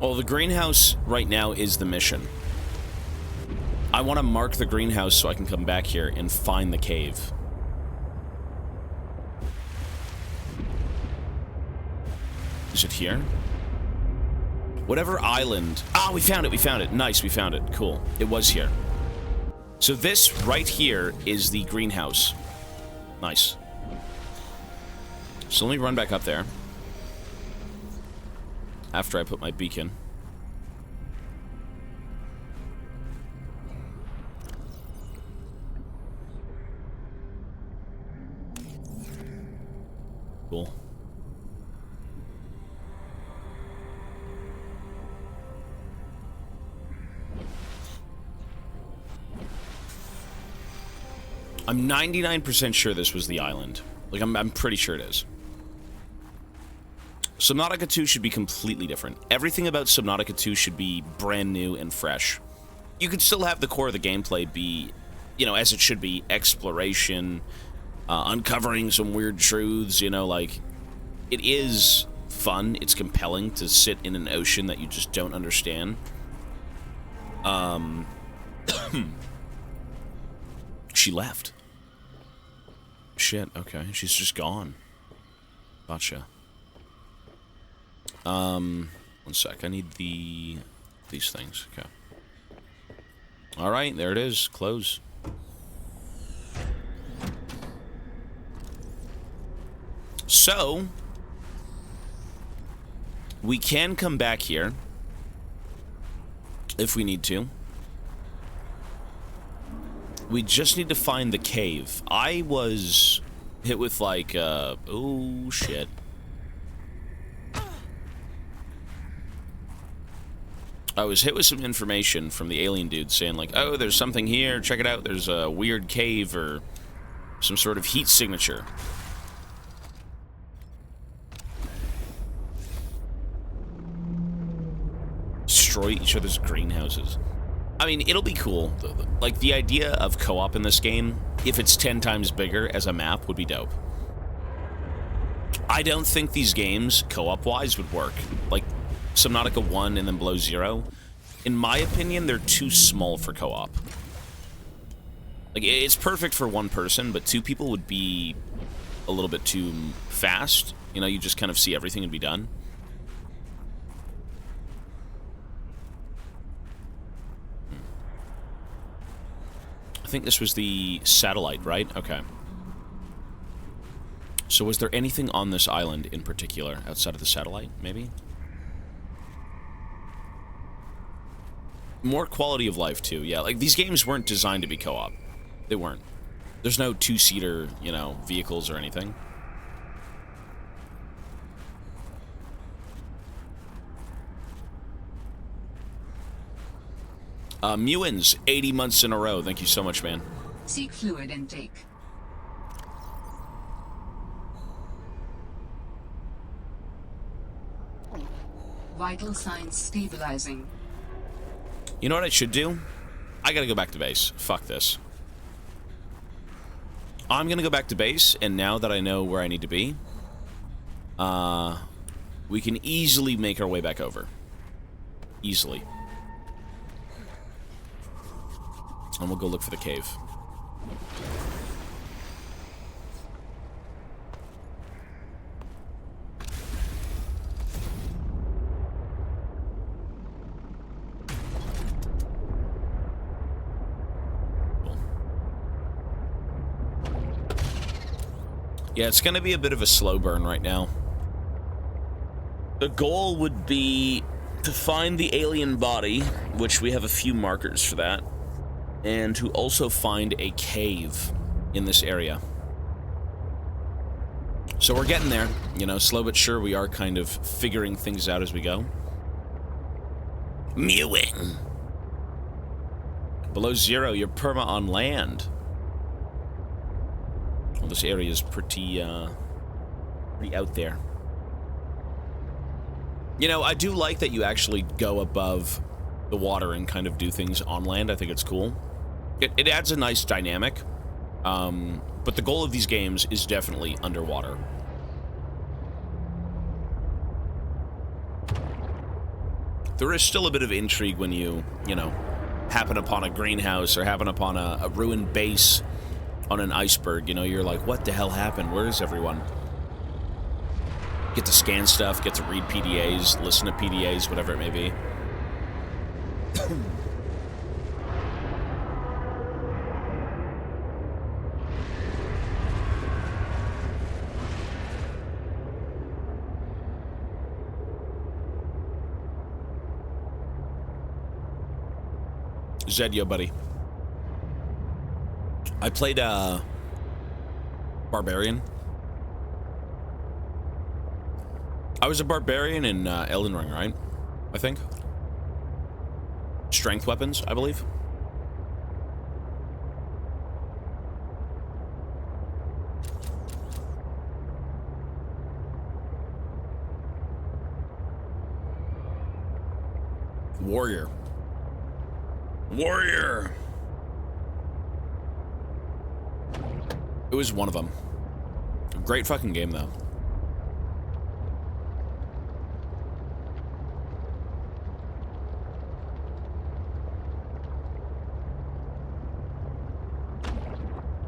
Well, the greenhouse right now is the mission. I want to mark the greenhouse so I can come back here and find the cave. Is it here? Whatever island... Ah, we found it, we found it. Nice, we found it. Cool. It was here. So this right here is the greenhouse. Nice. So let me run back up there. After I put my beacon. Cool. I'm 99% sure this was the island. Like, I'm pretty sure it is. Subnautica 2 should be completely different. Everything about Subnautica 2 should be brand new and fresh. You could still have the core of the gameplay be, you know, as it should be, exploration, uncovering some weird truths, you know, like, it is fun, it's compelling to sit in an ocean that you just don't understand. She left. Shit, okay, she's just gone. Gotcha. One sec. I need these things. Okay. Alright, there it is. Close. So, we can come back here if we need to. We just need to find the cave. I was hit with like, oh shit. I was hit with some information from the alien dude saying like, oh, there's something here, check it out, there's a weird cave or some sort of heat signature. Destroy each other's greenhouses. I mean, it'll be cool. Like, the idea of co-op in this game, if it's 10 times bigger as a map, would be dope. I don't think these games, co-op-wise, would work. Like, Subnautica 1 and then Below Zero, in my opinion, they're too small for co-op. Like, it's perfect for one person, but two people would be a little bit too fast. You know, you just kind of see everything and be done. I think this was the satellite, right? Okay. So was there anything on this island in particular outside of the satellite, maybe? More quality of life, too. Yeah, like, these games weren't designed to be co-op. They weren't. There's no two-seater, you know, vehicles or anything. Mewins, 80 months in a row. Thank you so much, man. Seek fluid intake. Vital signs stabilizing. You know what I should do? I gotta go back to base. Fuck this. I'm gonna go back to base, and now that I know where I need to be, we can easily make our way back over. Easily. And we'll go look for the cave. Cool. Yeah, it's gonna be a bit of a slow burn right now. The goal would be to find the alien body, which we have a few markers for that. And to also find a cave in this area. So we're getting there, you know, slow but sure. We are kind of figuring things out as we go. Mewing. Below Zero, you're perma on land. Well, this area is pretty out there. You know, I do like that you actually go above the water and kind of do things on land. I think it's cool. It adds a nice dynamic, but the goal of these games is definitely underwater. There is still a bit of intrigue when you know, happen upon a greenhouse or happen upon a ruined base on an iceberg. You know, you're like, what the hell happened? Where is everyone? Get to scan stuff, get to read PDAs, listen to PDAs, whatever it may be. Zed, yo, buddy. I played Barbarian. I was a Barbarian in Elden Ring, right? I think. Strength weapons, I believe. Warrior. Warrior! It was one of them. Great fucking game, though.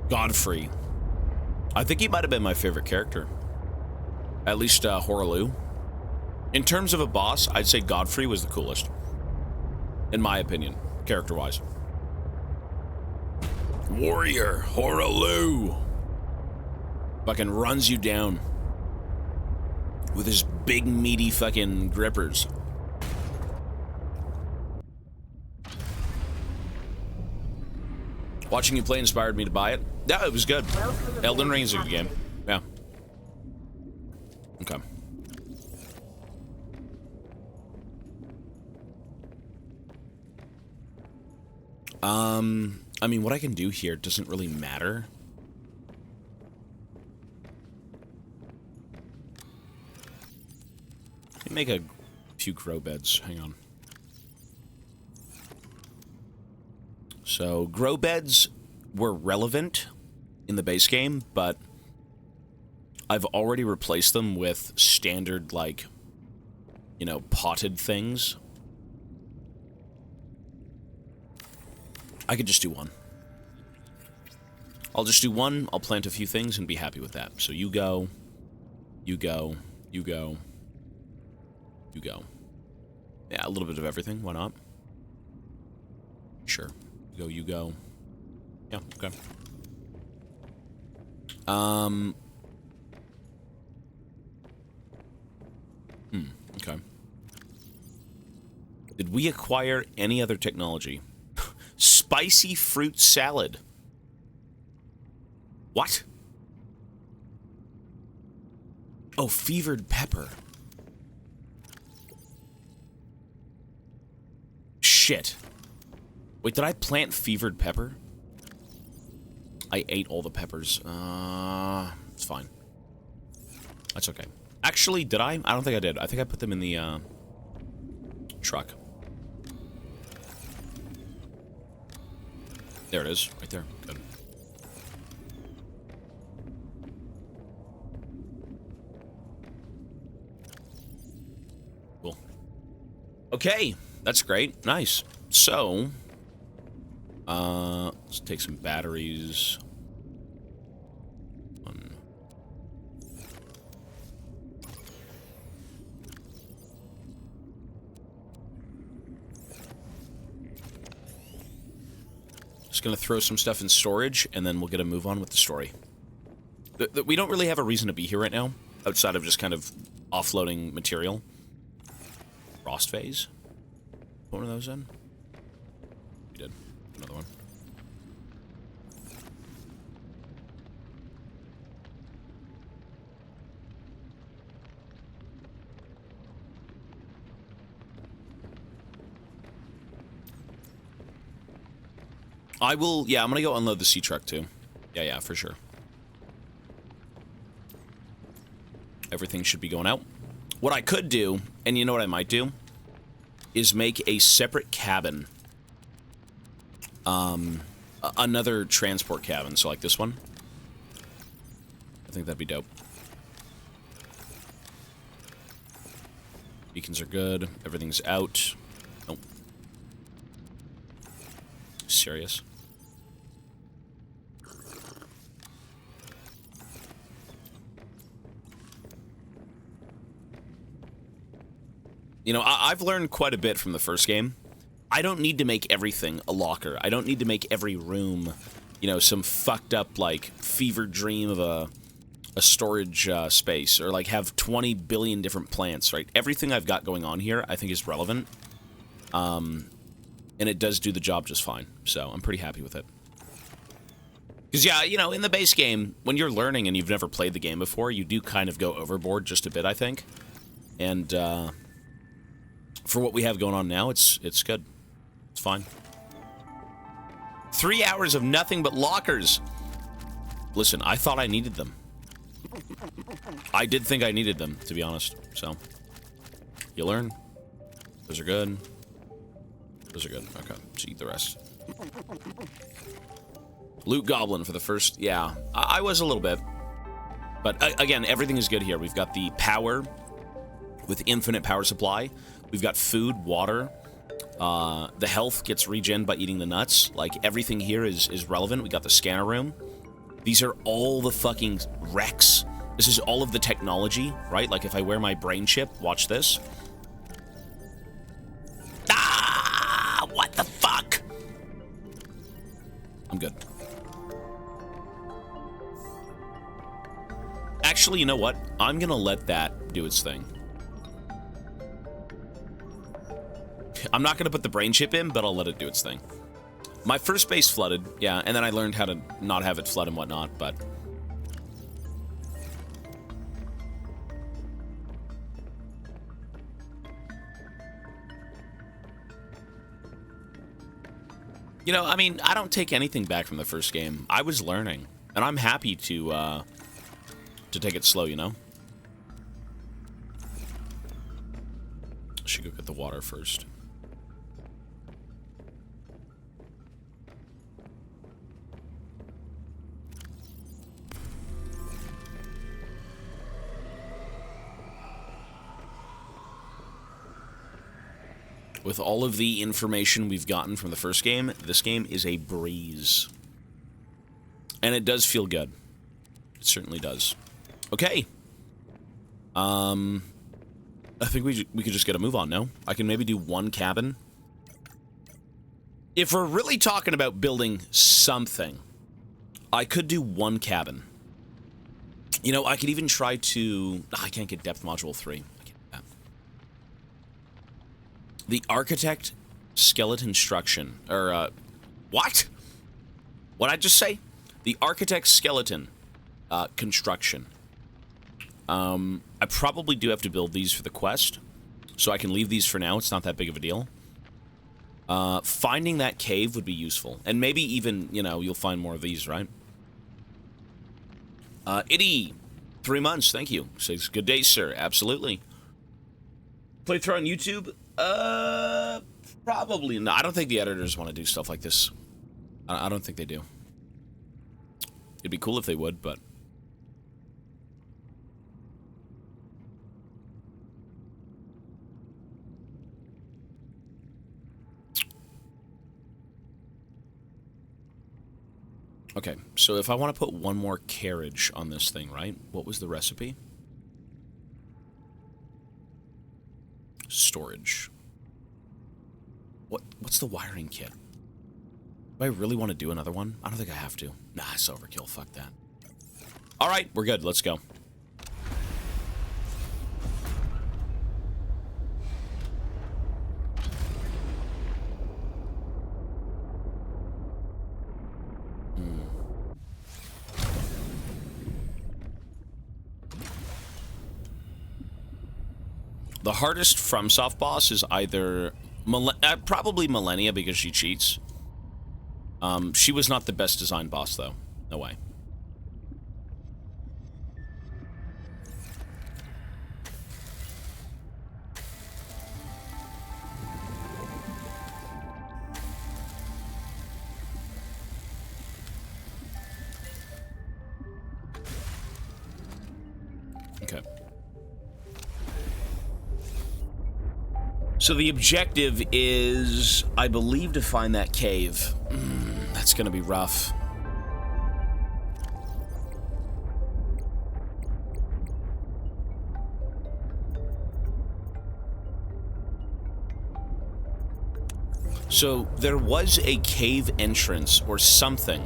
Godfrey. I think he might have been my favorite character. At least, Horaloo. In terms of a boss, I'd say Godfrey was the coolest. In my opinion, character-wise. Warrior, Horaloo. Fucking runs you down. With his big, meaty fucking grippers. Watching you play inspired me to buy it. Yeah, it was good. Elden Ring is a good game. Yeah. Okay. I mean, what I can do here doesn't really matter. Let me make a few grow beds. Hang on. So grow beds were relevant in the base game, but I've already replaced them with standard, like, you know, potted things. I could just do one. I'll just do one, I'll plant a few things and be happy with that. So you go, you go, you go, you go. Yeah, a little bit of everything, why not? Sure. You go, you go. Yeah, okay. Okay. Did we acquire any other technology? Spicy fruit salad. What? Oh, fevered pepper. Shit. Wait, did I plant fevered pepper? I ate all the peppers. It's fine. That's okay. Actually, did I? I don't think I did. I think I put them in the, truck. There it is. Right there. Good. Cool. Okay. That's great. Nice. So, let's take some batteries. Just gonna throw some stuff in storage, and then we'll get a move on with the story. We don't really have a reason to be here right now, outside of just kind of offloading material. Frost phase? Put one of those in? We did. Another one. I will, yeah, I'm gonna go unload the sea truck too. Yeah, for sure. Everything should be going out. What I could do, and you know what I might do, is make a separate cabin. Another transport cabin, so like this one. I think that'd be dope. Beacons are good. Everything's out. Nope. Serious. You know, I've learned quite a bit from the first game. I don't need to make everything a locker. I don't need to make every room, you know, some fucked up, like, fever dream of a storage space, or, like, have 20 billion different plants, right? Everything I've got going on here, I think, is relevant. And it does do the job just fine, so I'm pretty happy with it. Because, yeah, you know, in the base game, when you're learning and you've never played the game before, you do kind of go overboard just a bit, I think. And, for what we have going on now, it's good. It's fine. 3 hours of nothing but lockers. Listen, I thought I needed them. I did think I needed them, to be honest. So, you learn. Those are good. Those are good. Okay, just eat the rest. Loot Goblin for the first... Yeah, I was a little bit. But, again, everything is good here. We've got the power with infinite power supply. We've got food, water. The health gets regen by eating the nuts. Like, everything here is relevant. We got the scanner room. These are all the fucking wrecks. This is all of the technology, right? Like, if I wear my brain chip, watch this. Ah! What the fuck? I'm good. Actually, you know what? I'm gonna let that do its thing. I'm not gonna put the brain chip in, but I'll let it do its thing. My first base flooded, yeah, and then I learned how to not have it flood and whatnot, but... You know, I mean, I don't take anything back from the first game. I was learning, and I'm happy to take it slow, you know? I should go get the water first. With all of the information we've gotten from the first game, this game is a breeze. And it does feel good. It certainly does. Okay. I think we could just get a move on, no? I can maybe do one cabin. If we're really talking about building something, I could do one cabin. You know, I could even try to... I can't get depth module 3. I can't do that. The architect skeleton construction. Or, what? What'd I just say? The architect skeleton construction. I probably do have to build these for the quest. So I can leave these for now. It's not that big of a deal. Finding that cave would be useful. And maybe even, you know, you'll find more of these, right? Itty, 3 months, thank you. Says, good day, sir. Absolutely. Playthrough on YouTube? Probably not. I don't think the editors want to do stuff like this. I don't think they do. It'd be cool if they would, but... Okay, so if I want to put one more carriage on this thing, right? What was the recipe? Storage. What's the wiring kit? Do I really want to do another one? I don't think I have to. Nah, it's overkill. Fuck that. All right, we're good. Let's go. The hardest FromSoft boss is either... probably Millennia because she cheats. She was not the best designed boss, though. No way. Okay. So the objective is, I believe, to find that cave. That's gonna be rough. So there was a cave entrance or something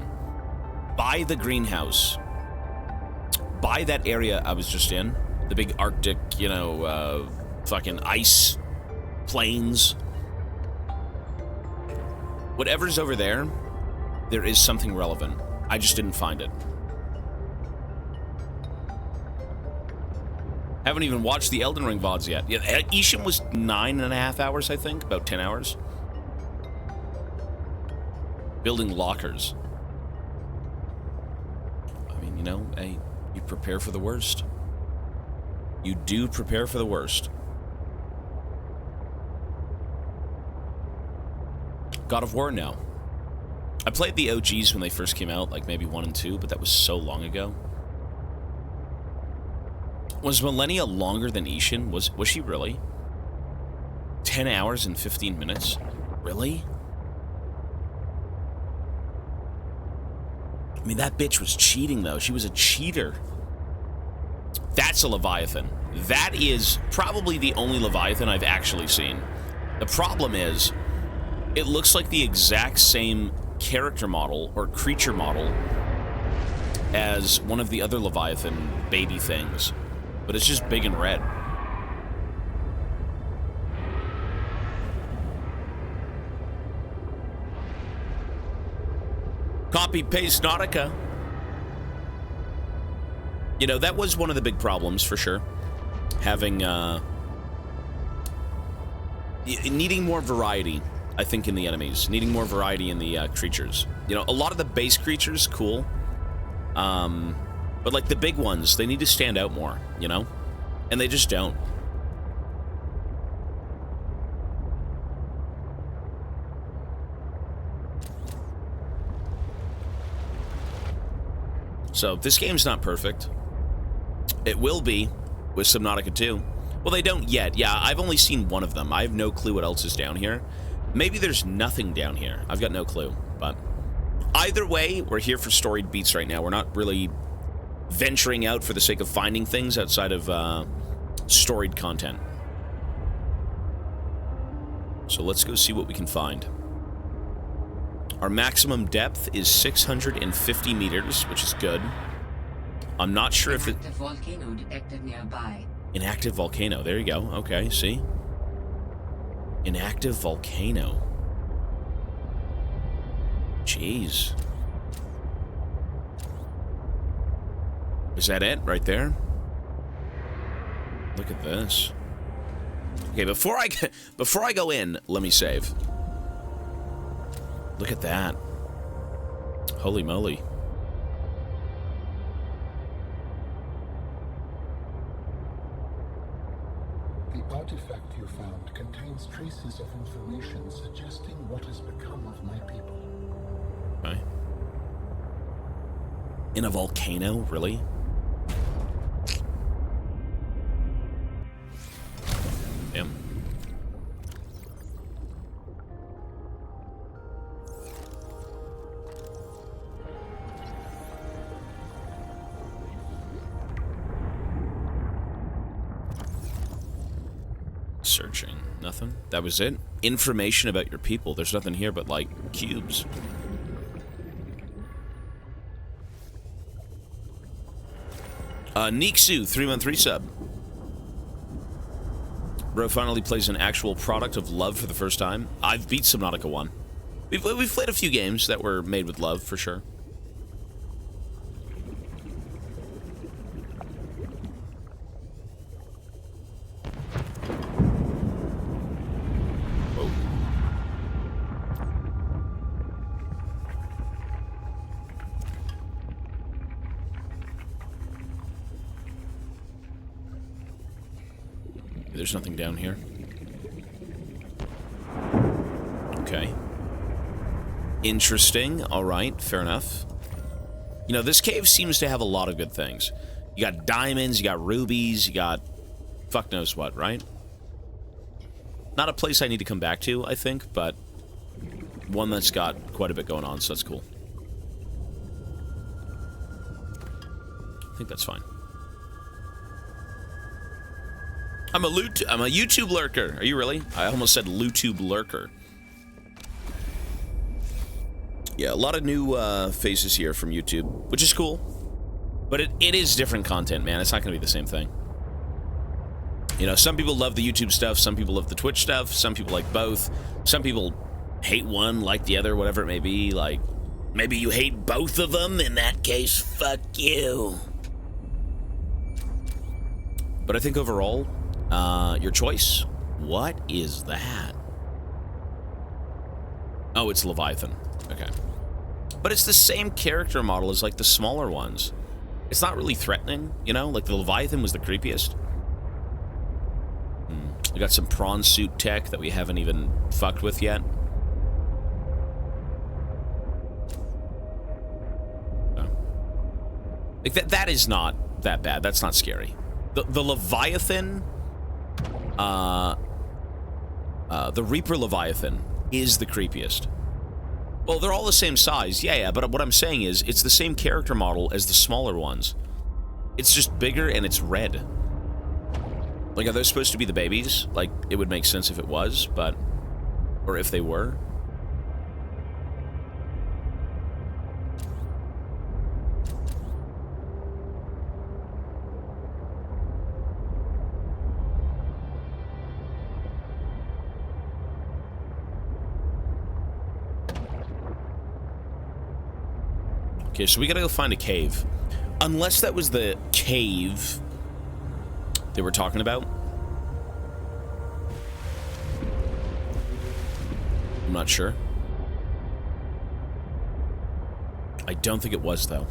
by the greenhouse, by that area I was just in, the big Arctic, you know, fucking ice plains. Whatever's over there, there is something relevant. I just didn't find it. Haven't even watched the Elden Ring VODs yet. Yeah, Ishin was 9.5 hours, I think. About 10 hours. Building lockers. I mean, you know, hey, you prepare for the worst. You do prepare for the worst. God of War now. I played the OGs when they first came out, like maybe 1 and 2, but that was so long ago. Was Millennia longer than Ishin? Was she really? 10 hours and 15 minutes? Really? I mean, that bitch was cheating, though. She was a cheater. That's a Leviathan. That is probably the only Leviathan I've actually seen. The problem is, it looks like the exact same character model or creature model as one of the other Leviathan baby things, but it's just big and red. Copy-paste Nautica. You know, that was one of the big problems, for sure. Having, needing more variety, I think, in the enemies. Needing more variety in the creatures. You know, a lot of the base creatures, cool. But, like, the big ones, they need to stand out more, you know? And they just don't. So, this game's not perfect. It will be with Subnautica 2. Well, they don't yet. Yeah, I've only seen one of them. I have no clue what else is down here. Maybe there's nothing down here. I've got no clue. But either way, we're here for storied beats right now. We're not really venturing out for the sake of finding things outside of storied content. So let's go see what we can find. Our maximum depth is 650 meters, which is good. I'm not sure if it... Active volcano detected nearby. Inactive volcano. There you go. Okay, see? Inactive volcano. Jeez. Is that it? Right there? Look at this. Okay, before I go in, let me save. Look at that. Holy moly. The artifact you found contains traces of information suggesting what has become of my people. Okay. In a volcano? Really? Damn. Searching. Nothing? That was it? Information about your people. There's nothing here but, like, cubes. Niksu, 313 sub. Bro finally plays an actual product of love for the first time. I've beat Subnautica 1. We've played a few games that were made with love, for sure. Whoa. There's nothing down here. Okay. Interesting. All right, fair enough. You know, this cave seems to have a lot of good things. You got diamonds, you got rubies, you got fuck knows what, right? Not a place I need to come back to, I think, but one that's got quite a bit going on, so that's cool. I think that's fine. I'm a YouTube lurker. Are you really? I almost said LooTube lurker. Yeah, a lot of new faces here from YouTube, which is cool. But it is different content, man. It's not going to be the same thing. You know, some people love the YouTube stuff. Some people love the Twitch stuff. Some people like both. Some people hate one, like the other, whatever it may be. Like, maybe you hate both of them. In that case, fuck you. But I think overall... your choice? What is that? Oh, it's Leviathan. Okay. But it's the same character model as, like, the smaller ones. It's not really threatening, you know? Like, the Leviathan was the creepiest. We got some prawn suit tech that we haven't even fucked with yet. Oh. Like, that is not that bad. That's not scary. The Leviathan... the Reaper Leviathan is the creepiest. Well, they're all the same size, yeah, but what I'm saying is, it's the same character model as the smaller ones. It's just bigger and it's red. Like, are those supposed to be the babies? Like, it would make sense if it was, but... Or if they were. Okay, so we gotta go find a cave. Unless that was the cave they were talking about. I'm not sure. I don't think it was, though.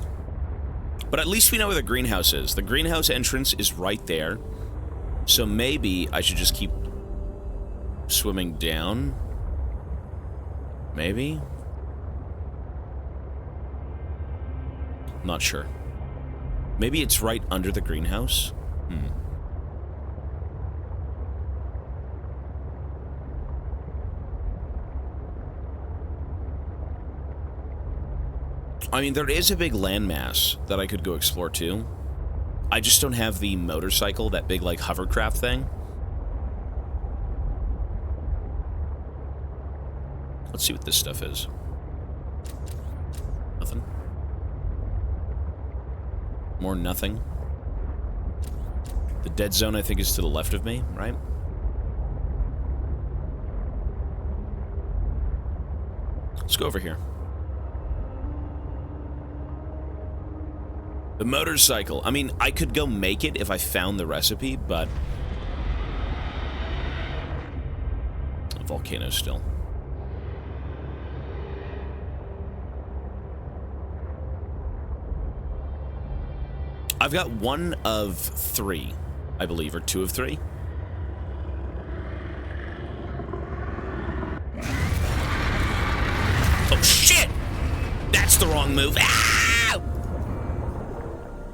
But at least we know where the greenhouse is. The greenhouse entrance is right there. So maybe I should just keep swimming down. Maybe? Not sure. Maybe it's right under the greenhouse? I mean, there is a big landmass that I could go explore too. I just don't have the motorcycle, that big, like, hovercraft thing. Let's see what this stuff is. Nothing. More nothing. The dead zone, I think, is to the left of me, right? Let's go over here. The motorcycle. I mean, I could go make it if I found the recipe, but... A volcano still. I've got 1 of 3, I believe, or 2 of 3. Oh, shit! That's the wrong move. Ah!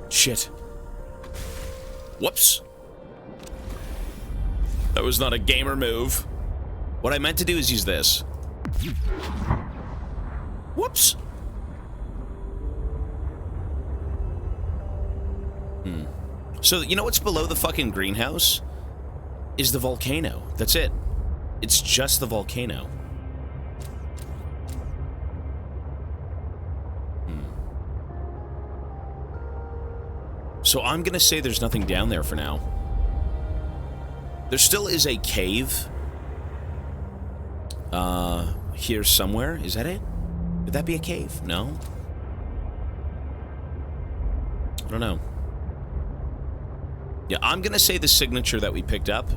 Shit. Whoops. That was not a gamer move. What I meant to do is use this. Whoops. So, you know what's below the fucking greenhouse? Is the volcano. That's it. It's just the volcano. So I'm gonna say there's nothing down there for now. There still is a cave. Here somewhere. Is that it? Would that be a cave? No? I don't know. Yeah, I'm gonna say the signature that we picked up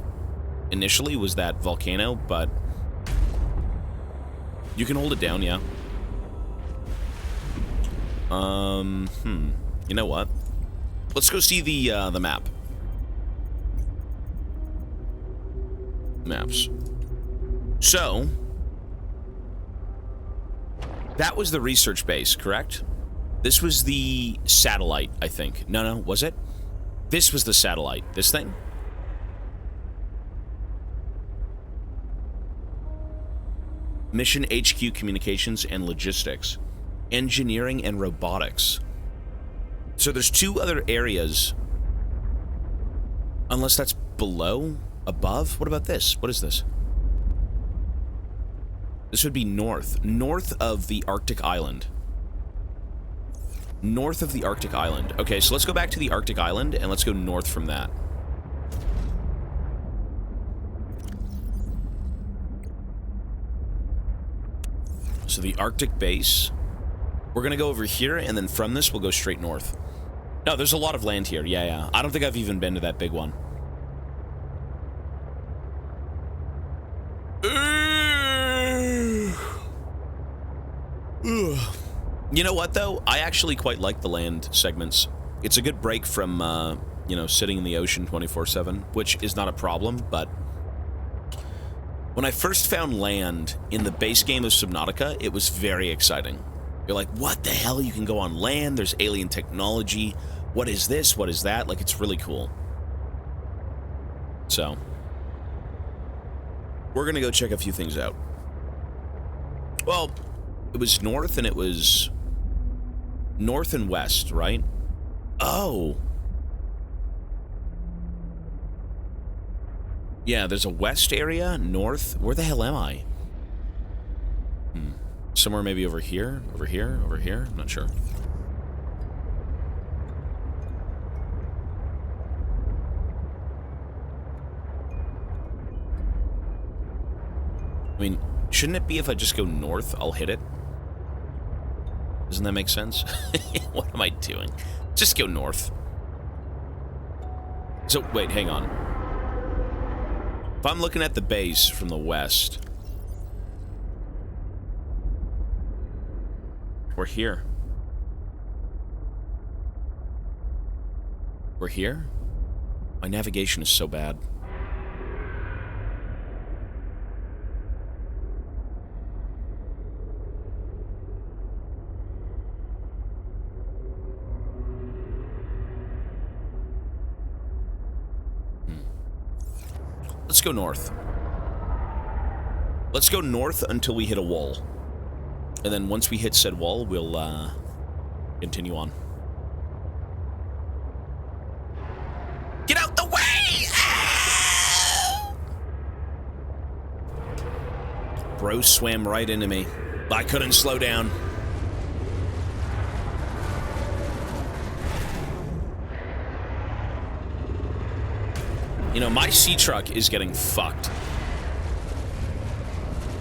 initially was that volcano, but you can hold it down, yeah. You know what? Let's go see the map. Maps. So, that was the research base, correct? This was the satellite, I think. No, was it? This was the satellite. This thing? Mission HQ Communications and Logistics. Engineering and Robotics. So there's 2 other areas. Unless that's below? Above? What about this? What is this? This would be north. North of the Arctic Island. North of the Arctic Island. Okay, so let's go back to the Arctic Island, and let's go north from that. So the Arctic base. We're gonna go over here, and then from this, we'll go straight north. No, there's a lot of land here. Yeah. I don't think I've even been to that big one. You know what, though? I actually quite like the land segments. It's a good break from, you know, sitting in the ocean 24/7, which is not a problem, but when I first found land in the base game of Subnautica, it was very exciting. You're like, what the hell? You can go on land, there's alien technology. What is this? What is that? Like, it's really cool. So, we're gonna go check a few things out. Well, it was north and it was north and west, right? Oh. Yeah, there's a west area, north. Where the hell am I? Somewhere maybe over here, over here, over here. I'm not sure. I mean, shouldn't it be if I just go north, I'll hit it? Doesn't that make sense? What am I doing? Just go north. So, wait, hang on. If I'm looking at the base from the west... We're here. We're here? My navigation is so bad. Let's go north. Let's go north until we hit a wall. And then once we hit said wall, we'll Continue on. Get out the way! Ah! Bro swam right into me. I couldn't slow down. You know, my sea truck is getting fucked.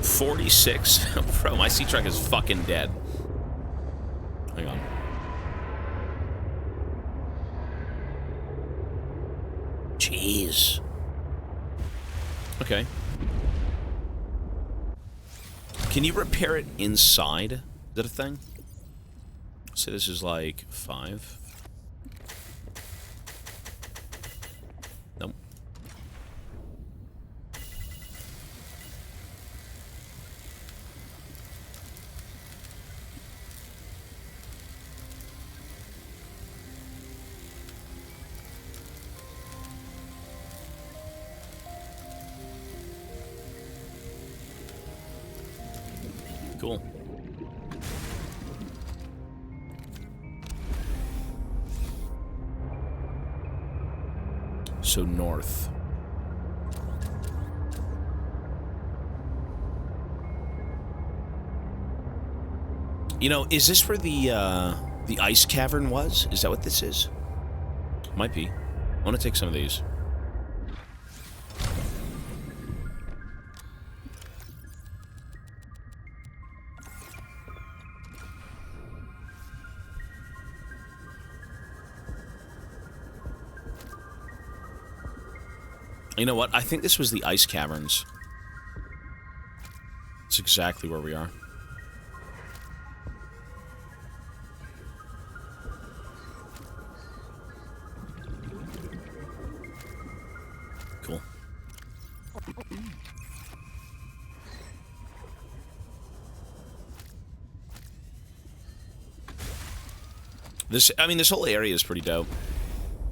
46? Bro, my sea truck is fucking dead. Hang on. Jeez. Okay. Can you repair it inside? Is that a thing? So this is like 5. Nope. Cool. So north. You know, is this where the ice cavern was? Is that what this is? Might be. I want to take some of these. You know what? I think this was the ice caverns. It's exactly where we are. Cool. This, I mean, this whole area is pretty dope.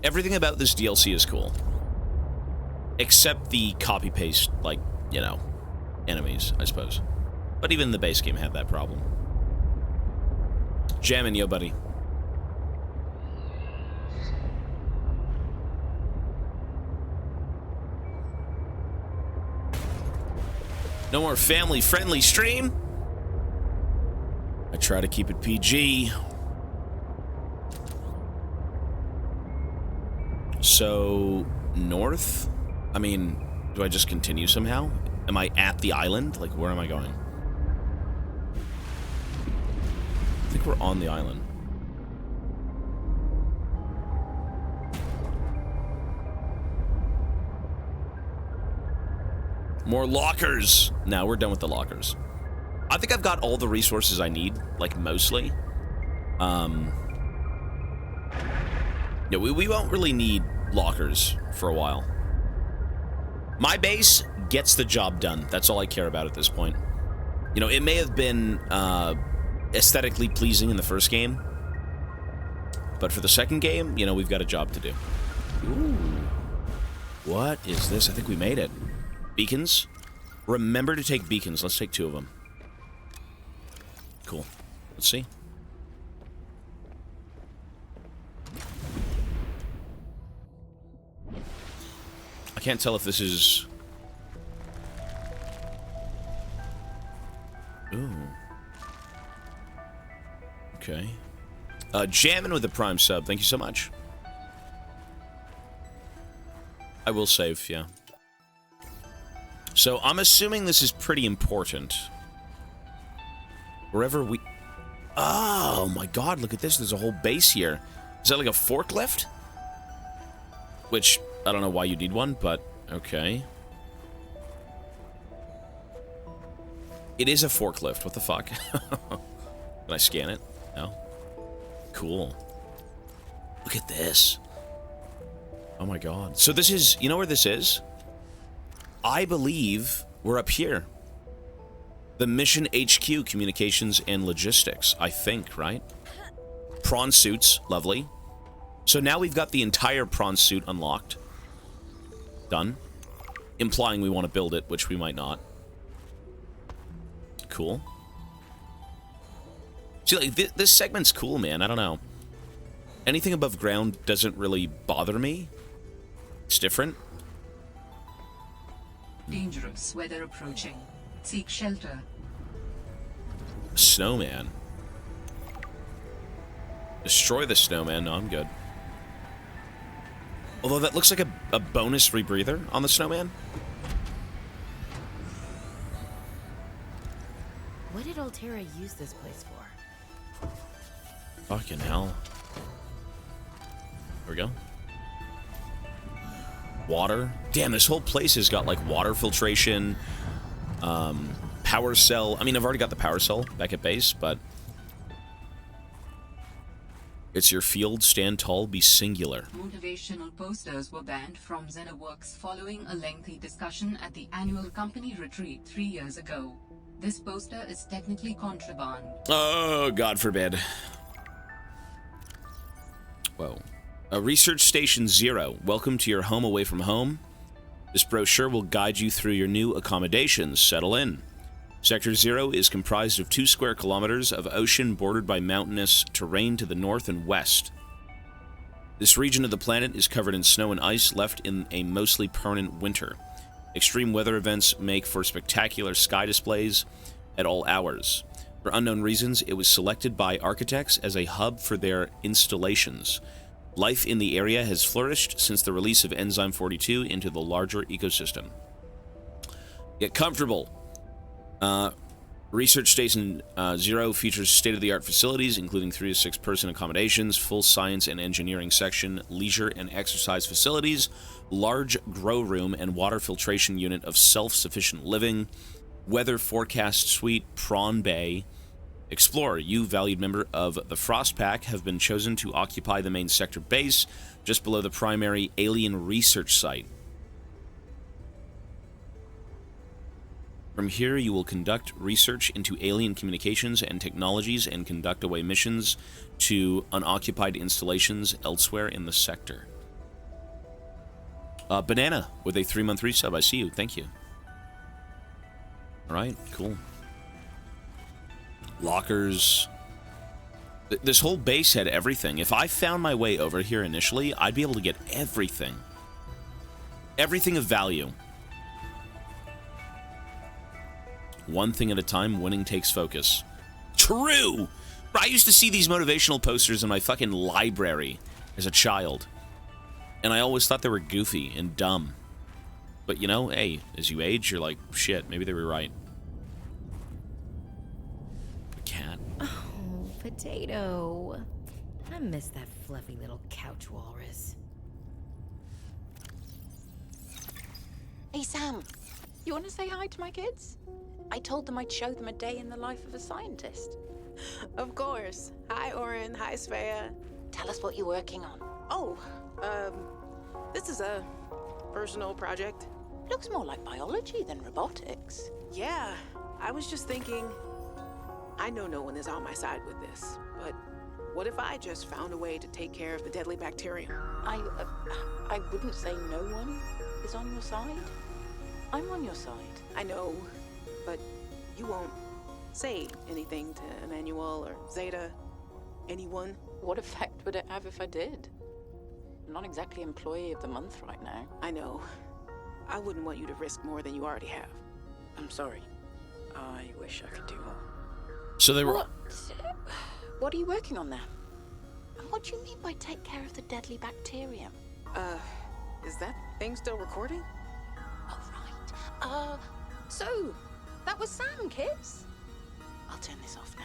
Everything about this DLC is cool. Except the copy-paste, like, you know, enemies, I suppose. But even the base game had that problem. Jammin', yo, buddy. No more family-friendly stream. I try to keep it PG. So, north? I mean, do I just continue somehow? Am I at the island? Like, where am I going? I think we're on the island. More lockers! Now we're done with the lockers. I think I've got all the resources I need, like, mostly. Yeah, we won't really need lockers for a while. My base gets the job done. That's all I care about at this point. You know, it may have been aesthetically pleasing in the first game, but for the second game, you know, we've got a job to do. Ooh. What is this? I think we made it. Beacons? Remember to take beacons. Let's take 2 of them. Cool. Let's see. I can't tell if this is... Ooh. Okay. Jammin' with the Prime sub. Thank you so much. I will save, yeah. So, I'm assuming this is pretty important. Wherever we... Oh, my God, look at this. There's a whole base here. Is that like a forklift? Which, I don't know why you need one, but okay. It is a forklift. What the fuck? Can I scan it? No? Cool. Look at this. Oh my God. So this is... You know where this is? I believe we're up here. The Mission HQ, Communications and Logistics, I think, right? Prawn suits, lovely. So now we've got the entire prawn suit unlocked. Done. Implying we want to build it, which we might not. Cool. See, like, this segment's cool, man. I don't know. Anything above ground doesn't really bother me. It's different. Dangerous weather approaching. Seek shelter. Snowman. Destroy the snowman. No, I'm good. Although that looks like a bonus rebreather on the snowman. What did Altera use this place for? Fucking hell. There we go. Water. Damn, this whole place has got, like, water filtration, power cell. I mean, I've already got the power cell back at base, but it's your field. Stand tall, be singular. Motivational posters were banned from XenoWorks following a lengthy discussion at the annual company retreat 3 years ago. This poster is technically contraband. Oh, God forbid. Whoa. Research Station 0. Welcome to your home away from home. This brochure will guide you through your new accommodations. Settle in. Sector 0 is comprised of 2 square kilometers of ocean bordered by mountainous terrain to the north and west. This region of the planet is covered in snow and ice, left in a mostly permanent winter. Extreme weather events make for spectacular sky displays at all hours. For unknown reasons, it was selected by architects as a hub for their installations. Life in the area has flourished since the release of Enzyme 42 into the larger ecosystem. Get comfortable. Research Station 0 features state-of-the-art facilities, including 3 to 6 person accommodations, full science and engineering section, leisure and exercise facilities, large grow room and water filtration unit of self-sufficient living, weather forecast suite, prawn bay. Explorer, you, valued member of the Frost Pack, have been chosen to occupy the main sector base just below the primary alien research site. From here, you will conduct research into alien communications and technologies and conduct away missions to unoccupied installations elsewhere in the sector. Banana with a 3-month resub. I see you. Thank you. All right, cool. Lockers. This whole base had everything. If I found my way over here initially, I'd be able to get everything. Everything of value. One thing at a time, winning takes focus. True! I used to see these motivational posters in my fucking library as a child. And I always thought they were goofy and dumb. But, you know, hey, as you age, you're like, shit, maybe they were right. Cat. Oh, Potato. I miss that fluffy little couch walrus. Hey, Sam. You want to say hi to my kids? I told them I'd show them a day in the life of a scientist. Of course. Hi, Oren. Hi, Svea. Tell us what you're working on. Oh, this is a personal project. Looks more like biology than robotics. Yeah, I was just thinking, I know no one is on my side with this, but what if I just found a way to take care of the deadly bacterium? I wouldn't say no one is on your side. I'm on your side. I know, but you won't say anything to Emmanuel or Zeta, anyone. What effect would it have if I did? I'm not exactly employee of the month right now. I know. I wouldn't want you to risk more than you already have. I'm sorry. I wish I could do more. So they were... What are you working on there? And what do you mean by take care of the deadly bacterium? Is that thing still recording? Oh, right. So, that was Sam, kids? I'll turn this off now.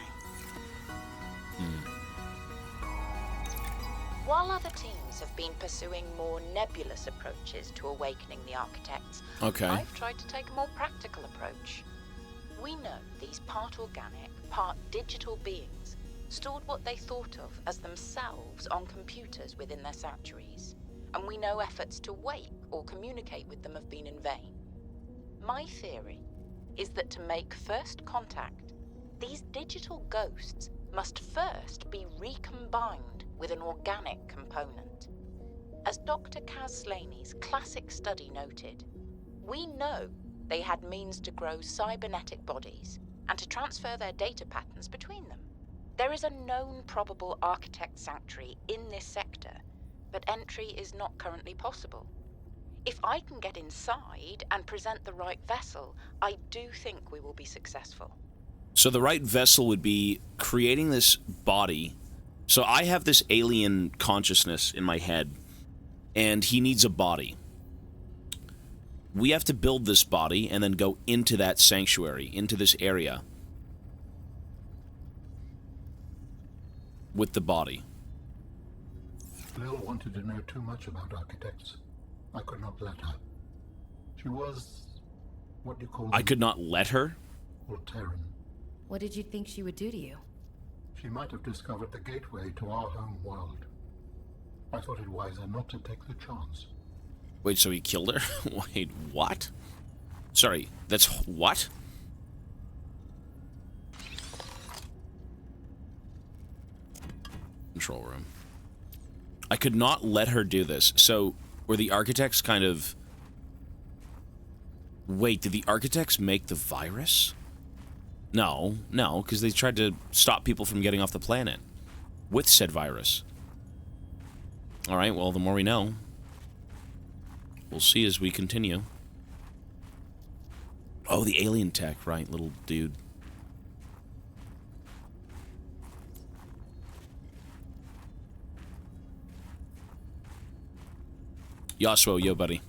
While other teams have been pursuing more nebulous approaches to awakening the architects, I've tried to take a more practical approach. We know these part organic, part digital beings stored what they thought of as themselves on computers within their sanctuaries, and we know efforts to wake or communicate with them have been in vain. My theory is that to make first contact, these digital ghosts must first be recombined with an organic component. As Dr. Kaz Slaney's classic study noted, we know they had means to grow cybernetic bodies and to transfer their data patterns between them. There is a known probable architect sanctuary in this sector, but entry is not currently possible. If I can get inside and present the right vessel, I do think we will be successful. So the right vessel would be creating this body. So I have this alien consciousness in my head, and he needs a body. We have to build this body and then go into that sanctuary, into this area, with the body. Lil wanted to know too much about architects. I could not let her. She was, what do you call them? I could not let her? Alteran. What did you think she would do to you? She might have discovered the gateway to our home world. I thought it wiser not to take the chance. Wait, so he killed her? Wait, what? Sorry, that's what? Control room. I could not let her do this. So, were the architects kind of... Wait, did the architects make the virus? No, because they tried to stop people from getting off the planet with said virus. Alright, well, the more we know. We'll see as we continue. Oh, the alien tech, right, little dude. Yasuo, yo, buddy.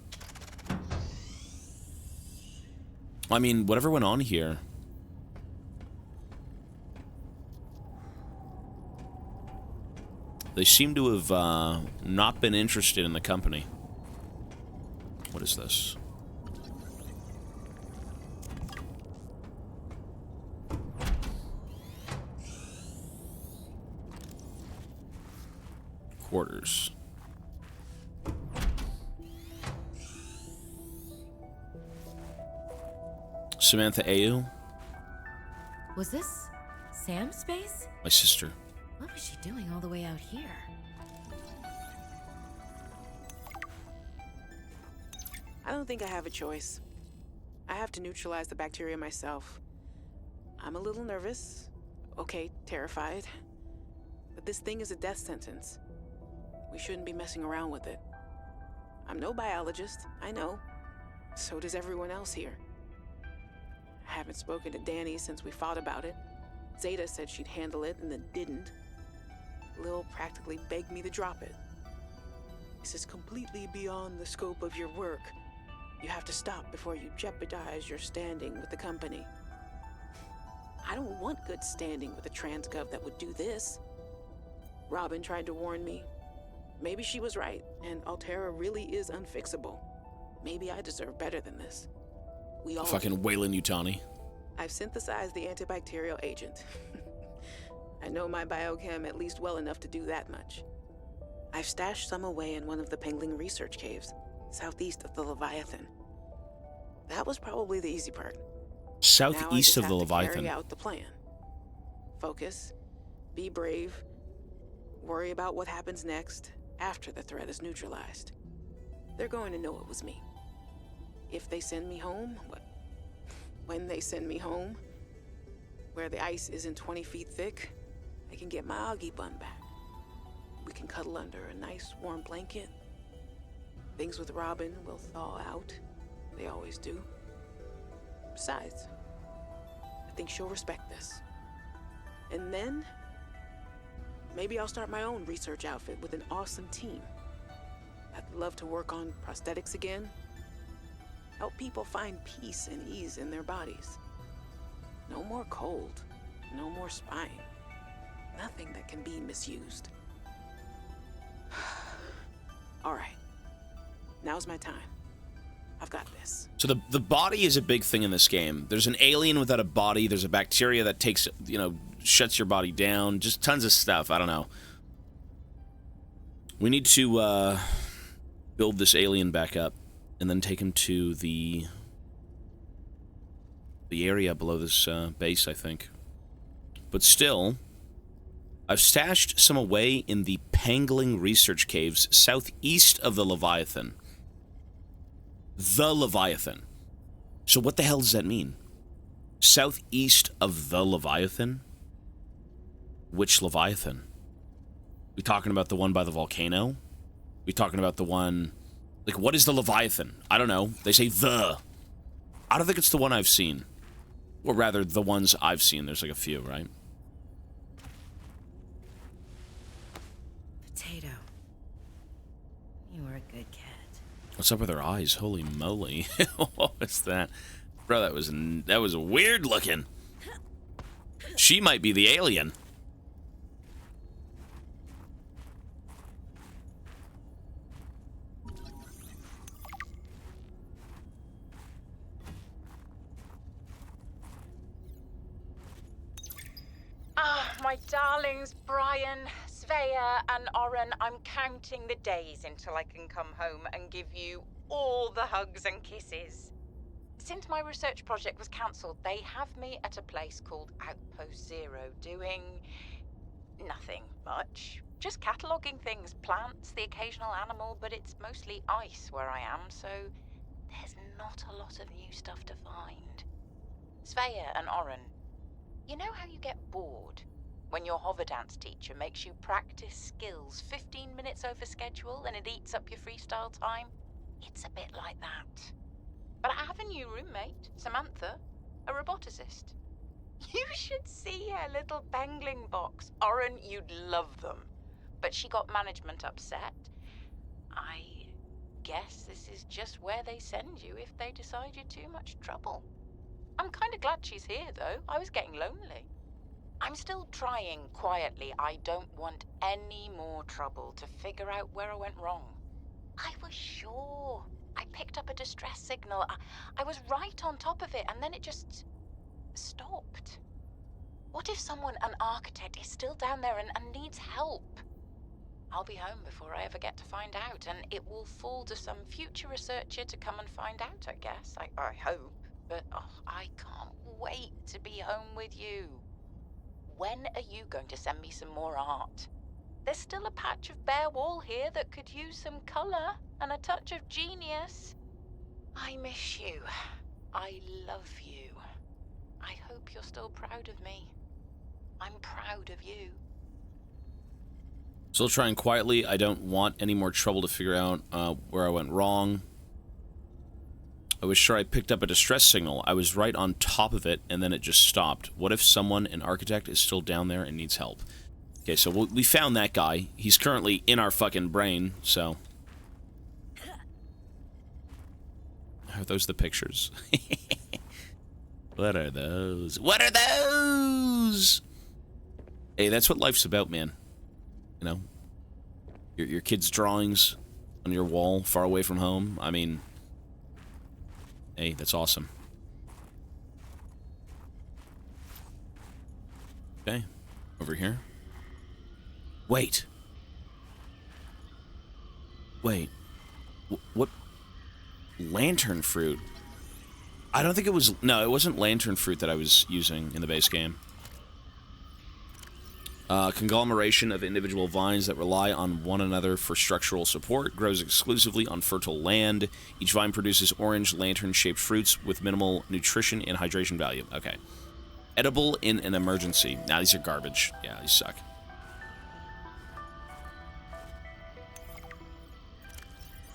I mean, whatever went on here. They seem to have not been interested in the company. What is this? Quarters. Samantha Ayu? Was this Sam's space? My sister. What was she doing all the way out here? I don't think I have a choice. I have to neutralize the bacteria myself. I'm a little nervous. Okay, terrified. But this thing is a death sentence. We shouldn't be messing around with it. I'm no biologist, I know. So does everyone else here. I haven't spoken to Danny since we fought about it. Zeta said she'd handle it and then didn't. Lil practically begged me to drop it. This is completely beyond the scope of your work. You have to stop before you jeopardize your standing with the company. I don't want good standing with a transgov that would do this. Robin tried to warn me. Maybe she was right, and Altera really is unfixable. Maybe I deserve better than this. We all Fucking Wayland Yutani. I've synthesized the antibacterial agent. I know my biochem at least well enough to do that much. I've stashed some away in one of the Pengling research caves, southeast of the Leviathan. That was probably the easy part. Southeast of the Now I just have to Leviathan. carry out the plan. Focus, be brave, worry about what happens next after the threat is neutralized. They're going to know it was me. If they send me home, when they send me home, where the ice isn't 20 feet thick, I can get my Augie bun back. We can cuddle under a nice warm blanket. Things with Robin will thaw out. They always do. Besides, I think she'll respect this. And then, maybe I'll start my own research outfit with an awesome team. I'd love to work on prosthetics again. Help people find peace and ease in their bodies. No more cold, no more spine. Nothing that can be misused. All right, now's my time. I've got this. So the body is a big thing in this game. There's an alien without a body. There's a bacteria that takes, shuts your body down. Just tons of stuff. I don't know. We need to build this alien back up and then take him to the area below this base, I think. But still, I've stashed some away in the Pangling Research Caves southeast of the Leviathan. The Leviathan. So what the hell does that mean? Southeast of the Leviathan? Which Leviathan? We talking about the one by the volcano? We talking about the one... Like, what is the Leviathan? I don't know. They say the. I don't think it's the one I've seen. Or rather, the ones I've seen. There's like a few, right? Potato. You are a good cat. What's up with her eyes? Holy moly. What was that? Bro, that was weird looking. She might be the alien. Ah, my darlings, Brian, Svea, and Oren, I'm counting the days until I can come home and give you all the hugs and kisses. Since my research project was cancelled, they have me at a place called Outpost Zero, doing nothing much. Just cataloguing things, plants, the occasional animal, but it's mostly ice where I am, so there's not a lot of new stuff to find. Svea and Oren, you know how you get bored when your hover dance teacher makes you practice skills 15 minutes over schedule and it eats up your freestyle time? It's a bit like that. But I have a new roommate, Samantha, a roboticist. You should see her little bangling box. Oren, you'd love them. But she got management upset. I guess this is just where they send you if they decide you're too much trouble. I'm kind of glad she's here, though. I was getting lonely. I'm still trying quietly. I don't want any more trouble to figure out where I went wrong. I was sure. I picked up a distress signal. I was right on top of it, and then it just stopped. What if someone, an architect, is still down there and needs help? I'll be home before I ever get to find out, and it will fall to some future researcher to come and find out, I guess. I hope. But I can't wait to be home with you. When are you going to send me some more art? There's still a patch of bare wall here that could use some colour and a touch of genius. I miss you. I love you. I hope you're still proud of me. I'm proud of you. Still trying quietly. I don't want any more trouble to figure out where I went wrong. I was sure I picked up a distress signal. I was right on top of it, and then it just stopped. What if someone, an architect, is still down there and needs help? Okay, so we found that guy. He's currently in our fucking brain, so... Are those the pictures? What are those? What are those? Hey, that's what life's about, man. You know? Your kids' drawings on your wall, far away from home. I mean... Hey, that's awesome. Okay, over here. Wait. Wait. What? Lantern fruit? I don't think it was... No, it wasn't lantern fruit that I was using in the base game. Conglomeration of individual vines that rely on one another for structural support, grows exclusively on fertile land. Each vine produces orange lantern-shaped fruits with minimal nutrition and hydration value. Okay. Edible in an emergency. Nah, these are garbage. Yeah, these suck.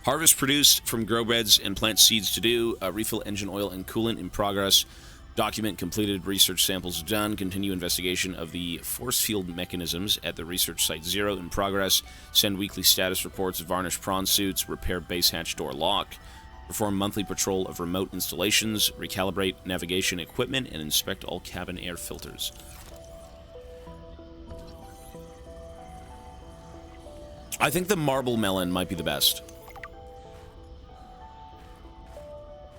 Harvest produced from grow beds and plant seeds to do. Refill engine oil and coolant in progress. Document completed. Research samples done. Continue investigation of the force field mechanisms at the research site 0 in progress. Send weekly status reports. Varnish prawn suits. Repair base hatch door lock. Perform monthly patrol of remote installations. Recalibrate navigation equipment and inspect all cabin air filters. I think the marble melon might be the best.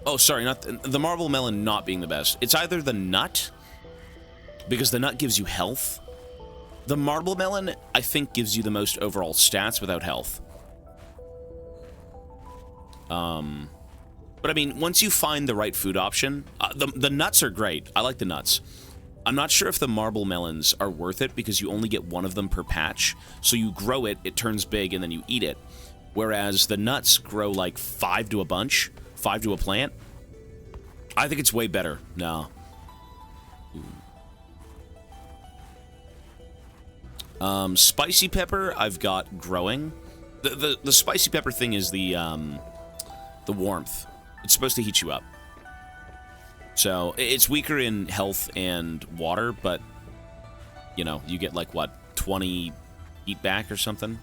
Oh, sorry, not the marble melon not being the best. It's either the nut, because the nut gives you health. The marble melon, I think, gives you the most overall stats without health. But I mean, once you find the right food option, the nuts are great. I like the nuts. I'm not sure if the marble melons are worth it because you only get one of them per patch. So you grow it, it turns big, and then you eat it. Whereas the nuts grow like 5 to a bunch. 5 to a plant? I think it's way better. No. Ooh. Spicy pepper, I've got growing. The spicy pepper thing is the warmth. It's supposed to heat you up. So it's weaker in health and water, but you know, you get like what, 20 heat back or something.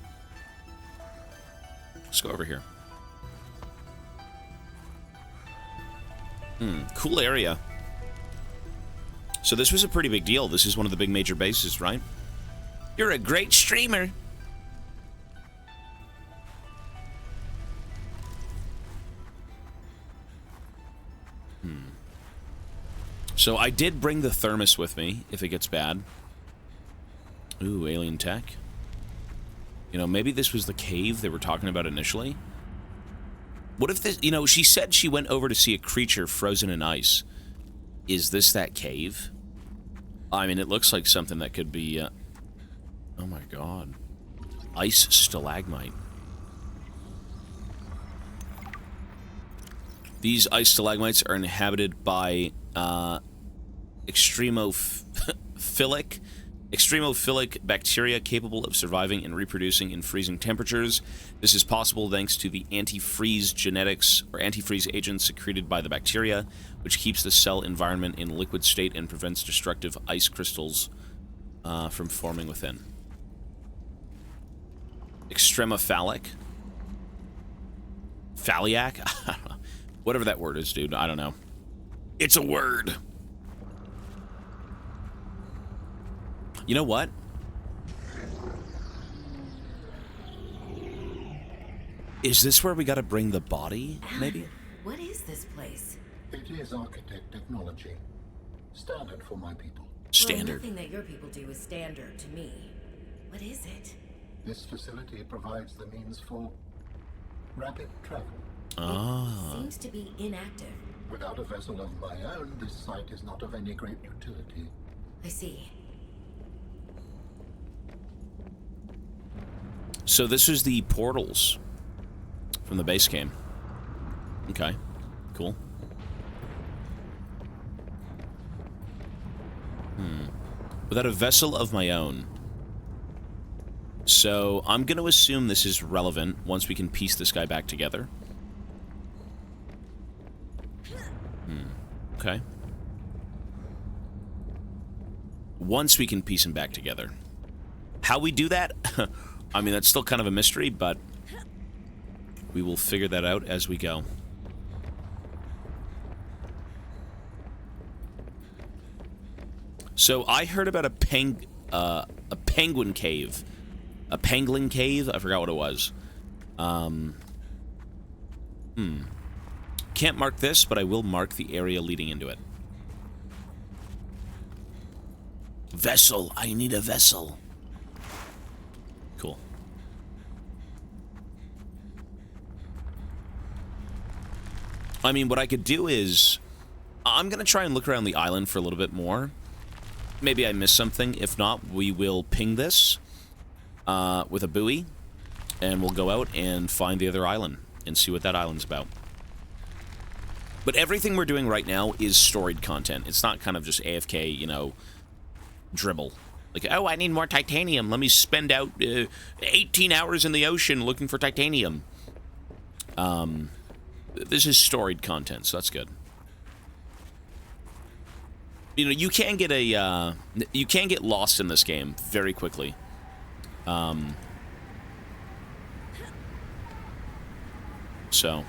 Let's go over here. Cool area. So this was a pretty big deal. This is one of the big major bases, right? You're a great streamer. So I did bring the thermos with me, if it gets bad. Ooh, alien tech. You know, maybe this was the cave they were talking about initially. What if this, you know, she said she went over to see a creature frozen in ice. Is this that cave? I mean, it looks like something that could be, oh my god. Ice stalagmite. These ice stalagmites are inhabited by, extremophilic bacteria capable of surviving and reproducing in freezing temperatures. This is possible thanks to the antifreeze genetics or antifreeze agents secreted by the bacteria, which keeps the cell environment in liquid state and prevents destructive ice crystals from forming within. Extremophilic? Phaliac? Whatever that word is, dude. I don't know. It's a word. You know what? Is this where we gotta bring the body, maybe? What is this place? It is architect technology. Standard for my people. Standard. Well, nothing that your people do is standard to me. What is it? This facility provides the means for rapid travel. Ah. It seems to be inactive. Without a vessel of my own, this site is not of any great utility. I see. So this is the portals from the base game. Okay, cool. Without a vessel of my own. So I'm going to assume this is relevant once we can piece this guy back together. Okay. Once we can piece him back together. How we do that? I mean, that's still kind of a mystery, but we will figure that out as we go. So I heard about a penguin cave. A pangolin cave? I forgot what it was. Can't mark this, but I will mark the area leading into it. Vessel. I need a vessel. Cool. I mean, what I could do is... I'm going to try and look around the island for a little bit more. Maybe I missed something. If not, we will ping this with a buoy, and we'll go out and find the other island and see what that island's about. But everything we're doing right now is storied content. It's not kind of just AFK, you know, dribble. Like, oh, I need more titanium. Let me spend out 18 hours in the ocean looking for titanium. This is storied content, so that's good. You know, you can get you can get lost in this game very quickly. So,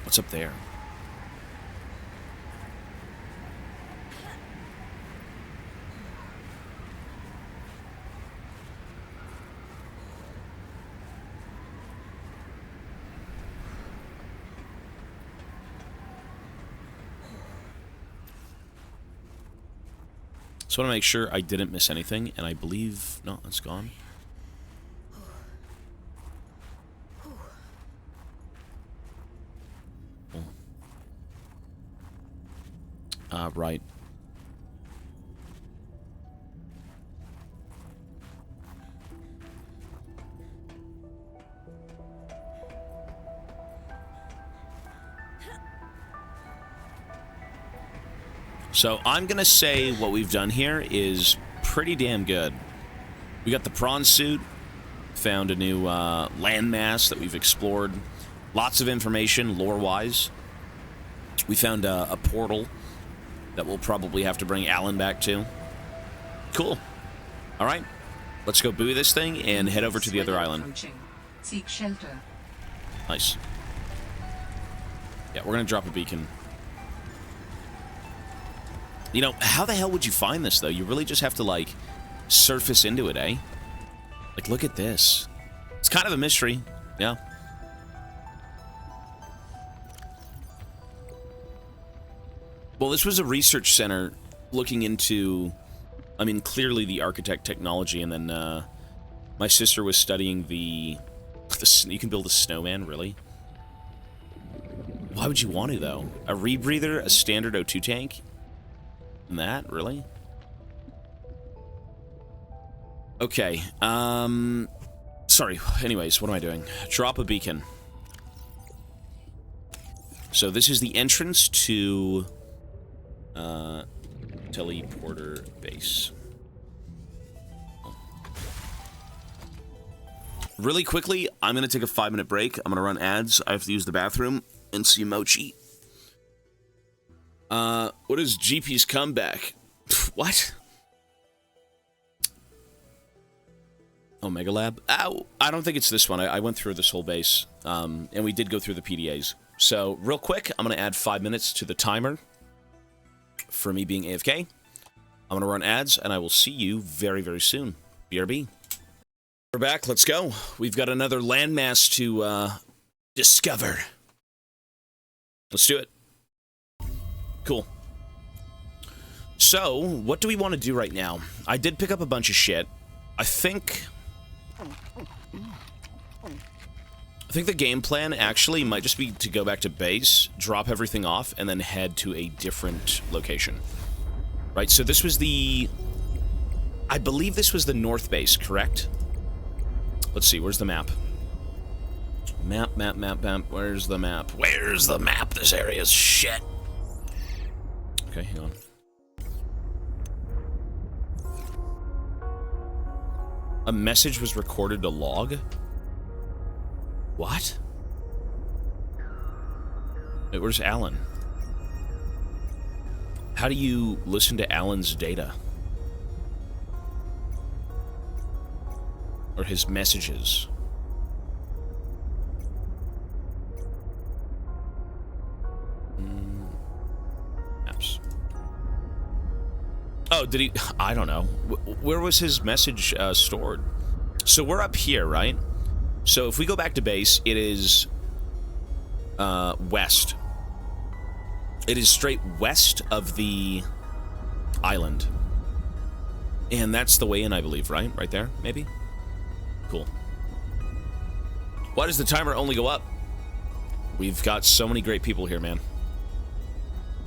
what's up there? So I want to make sure I didn't miss anything, and I believe... No, it's gone. Right. So I'm going to say what we've done here is pretty damn good. We got the prawn suit. Found a new landmass that we've explored. Lots of information, lore-wise. We found a portal that we'll probably have to bring Alan back to. Cool. All right. Let's go buoy this thing and head over to the other island. Seek shelter. Nice. Yeah, we're going to drop a beacon. You know, how the hell would you find this, though? You really just have to, like, surface into it, eh? Like, look at this. It's kind of a mystery. Yeah. Well, this was a research center looking into, I mean, clearly the architect technology, and then my sister was studying the you can build a snowman, really? Why would you want to, though? A rebreather, a standard O2 tank? And that, really? Okay, sorry, anyways, what am I doing? Drop a beacon. So this is the entrance to teleporter base. Really quickly, I'm going to take a 5-minute break. I'm going to run ads. I have to use the bathroom and see Mochi. What is GP's comeback? What? Omega Lab? Ow! I don't think it's this one. I went through this whole base, and we did go through the PDAs. So, real quick, I'm going to add 5 minutes to the timer for me being AFK. I'm going to run ads, and I will see you very, very soon. BRB. We're back. Let's go. We've got another landmass to discover. Let's do it. Cool. So, what do we want to do right now? I did pick up a bunch of shit. I think the game plan actually might just be to go back to base, drop everything off, and then head to a different location. Right, so this was the... I believe this was the north base, correct? Let's see, where's the map? Map. Where's the map? Where's the map? This area's shit. Okay, hang on. A message was recorded to log? What? Wait, where's Alan? How do you listen to Alan's data? Or his messages? Maps. Oh, did he? I don't know. Where was his message stored? So we're up here, right? So if we go back to base, it is west. It is straight west of the island. And that's the way in, I believe, right? Right there, maybe? Cool. Why does the timer only go up? We've got so many great people here, man.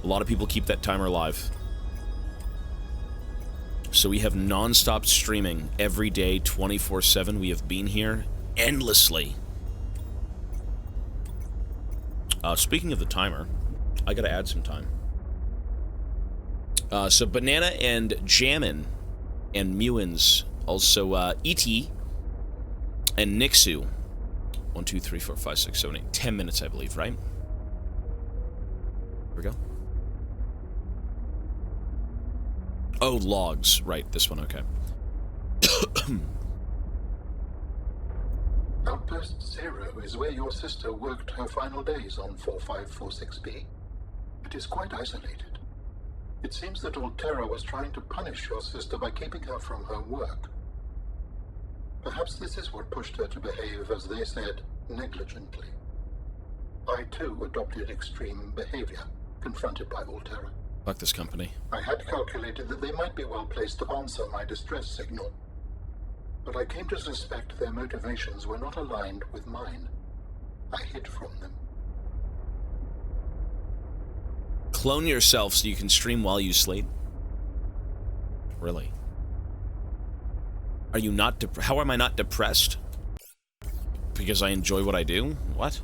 A lot of people keep that timer alive. So we have non-stop streaming every day, 24/7. We have been here endlessly. Speaking of the timer, I gotta add some time. So Banana and Jammin and Mewins, also E.T. and Nixu. 1, 2, 3, 4, 5, 6, 7, 8. 10 minutes, I believe, right? Here we go. Oh, logs. Right, this one, okay. Outpost 0 is where your sister worked her final days on 4546B. It is quite isolated. It seems that Alterra was trying to punish your sister by keeping her from her work. Perhaps this is what pushed her to behave, as they said, negligently. I, too, adopted extreme behavior, confronted by Alterra. Fuck this company. I had calculated that they might be well placed to answer my distress signal. But I came to suspect their motivations were not aligned with mine. I hid from them. Clone yourself so you can stream while you sleep? Really? Are you not how am I not depressed? Because I enjoy what I do? What?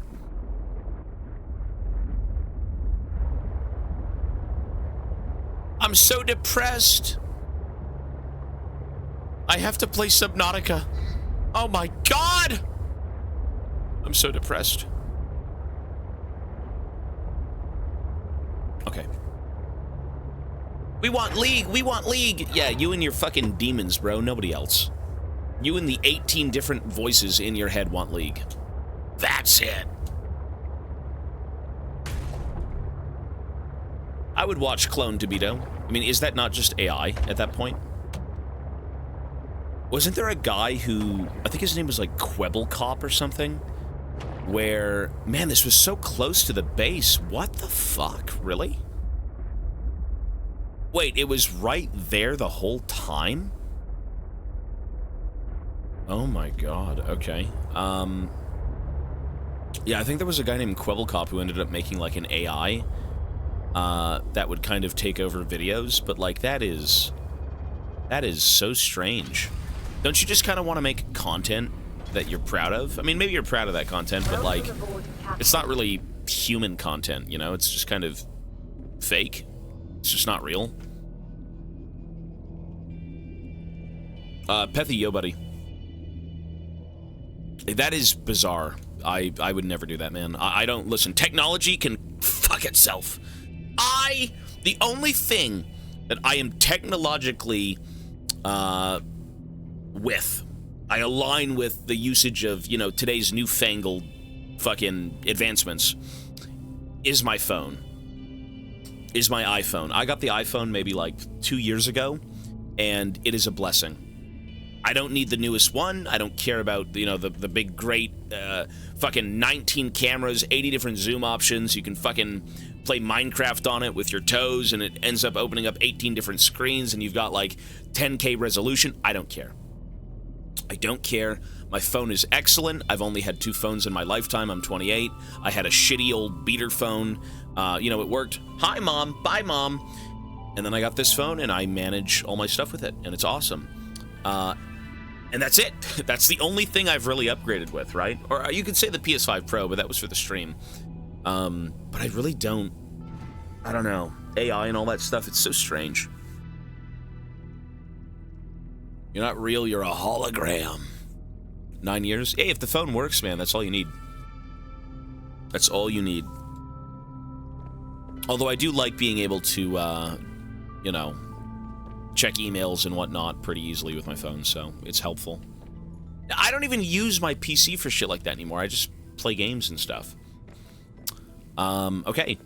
I'm so depressed. I have to play Subnautica. Oh my god! I'm so depressed. Okay. We want League! We want League! Yeah, you and your fucking demons, bro. Nobody else. You and the 18 different voices in your head want League. That's it. I would watch Clone Tobito. I mean, is that not just AI at that point? Wasn't there a guy who, I think his name was like Quebblecop or something? Where, man, this was so close to the base. What the fuck? Really? Wait, it was right there the whole time? Oh my god, okay. Yeah, I think there was a guy named Quebblecop who ended up making like an AI that would kind of take over videos, but like that is so strange. Don't you just kind of want to make content that you're proud of? I mean, maybe you're proud of that content, but like it's not really human content, you know? It's just kind of fake. It's just not real. Pethy, yo buddy. That is bizarre. I would never do that, man. I don't listen. Technology can fuck itself. The only thing that I am technologically with, I align with the usage of, you know, today's newfangled fucking advancements, is my phone. Is my iPhone. I got the iPhone maybe like 2 years ago, and it is a blessing. I don't need the newest one. I don't care about, you know, the big, great, fucking 19 cameras, 80 different zoom options. You can fucking play Minecraft on it with your toes, and it ends up opening up 18 different screens, and you've got, like, 10K resolution. I don't care. I don't care. My phone is excellent. I've only had 2 phones in my lifetime. I'm 28. I had a shitty old beater phone. You know, it worked. Hi, Mom. Bye, Mom. And then I got this phone, and I manage all my stuff with it, and it's awesome. And that's it. That's the only thing I've really upgraded with, right? Or you could say the PS5 Pro, but that was for the stream. But I really don't... I don't know. AI and all that stuff, it's so strange. You're not real, you're a hologram. 9 years? Hey, if the phone works, man, that's all you need. That's all you need. Although I do like being able to, you know, check emails and whatnot pretty easily with my phone, so it's helpful. I don't even use my PC for shit like that anymore. I just play games and stuff. Okay.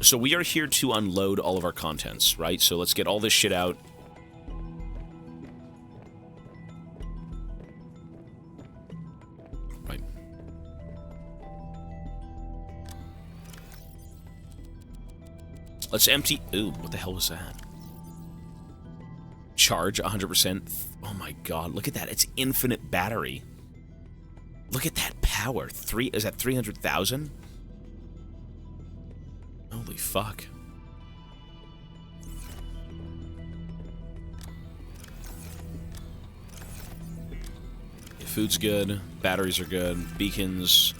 So we are here to unload all of our contents, right? So let's get all this shit out. Right. Let's empty... Ooh, what the hell was that? Charge 100%. Oh my god, look at that. It's infinite battery. Look at that power. Is that 300,000? Holy fuck. Food's good. Batteries are good. Beacons.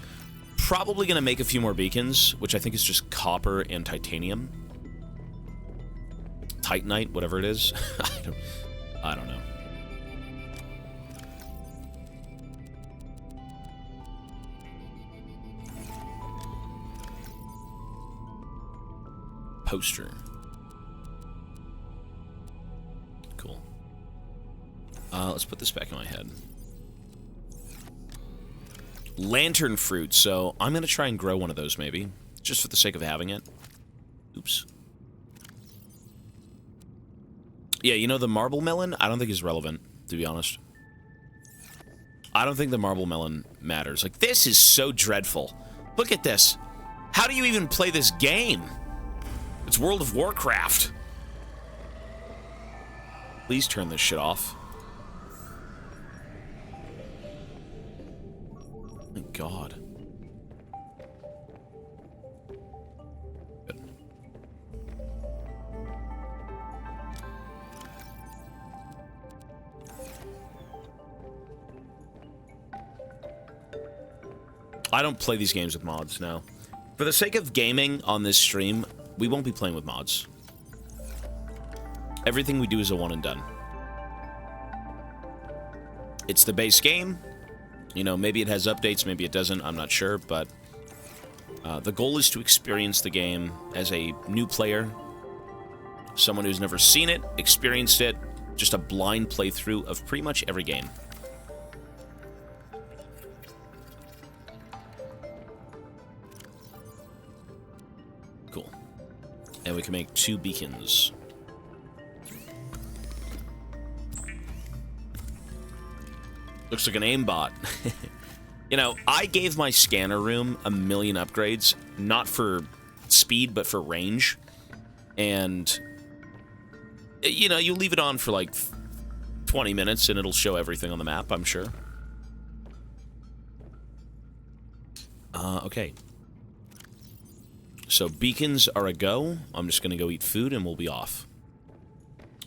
Probably gonna make a few more beacons, which I think is just copper and titanium. Titanite, whatever it is. I don't know. Poster. Cool. Let's put this back in my head. Lantern fruit, so I'm gonna try and grow one of those maybe, just for the sake of having it. Oops. Yeah, you know, the marble melon, I don't think is relevant, to be honest. I don't think the marble melon matters. Like, this is so dreadful. Look at this. How do you even play this game? It's World of Warcraft. Please turn this shit off. My God. Good. I don't play these games with mods, no. For the sake of gaming on this stream, we won't be playing with mods. Everything we do is a one and done. It's the base game. You know, maybe it has updates, maybe it doesn't, I'm not sure, but the goal is to experience the game as a new player, someone who's never seen it, experienced it, just a blind playthrough of pretty much every game. Cool. And we can make 2 beacons. Looks like an aimbot. You know, I gave my scanner room 1 million upgrades, not for speed, but for range. And, you know, you leave it on for like 20 minutes and it'll show everything on the map, I'm sure. Okay. So beacons are a go. I'm just going to go eat food and we'll be off.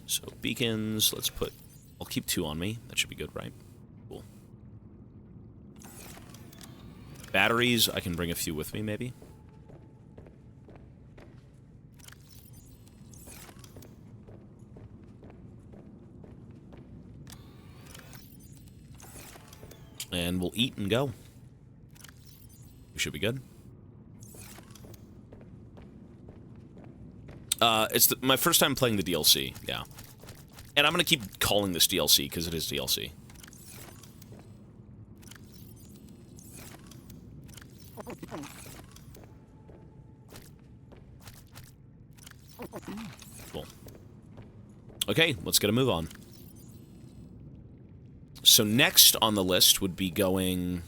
So beacons, let's put... I'll keep 2 on me. That should be good, right? Cool. Batteries, I can bring a few with me, maybe. And we'll eat and go. We should be good. It's my first time playing the DLC, yeah. And I'm gonna keep calling this DLC, because it is DLC. Cool. Okay, let's get a move on. So next on the list would be going...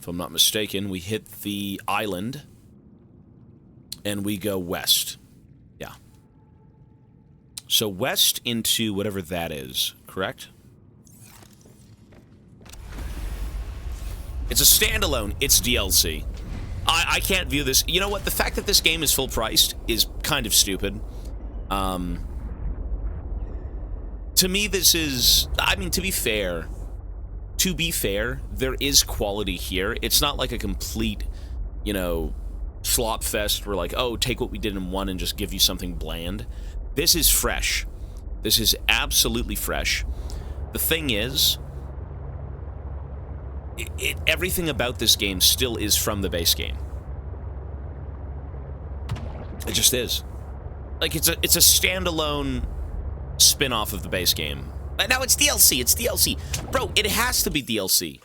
If I'm not mistaken, we hit the island... and we go west. Yeah. So west into whatever that is, correct? It's a standalone. It's DLC. I can't view this... You know what? The fact that this game is full-priced is kind of stupid. To me, this is... I mean, to be fair, there is quality here. It's not like a complete, you know... slop fest where like, oh, take what we did in 1 and just give you something bland. This is fresh. This is absolutely fresh. The thing is, everything about this game still is from the base game. It just is. Like, it's a standalone spin-off of the base game. Now it's DLC, it's DLC. Bro, it has to be DLC.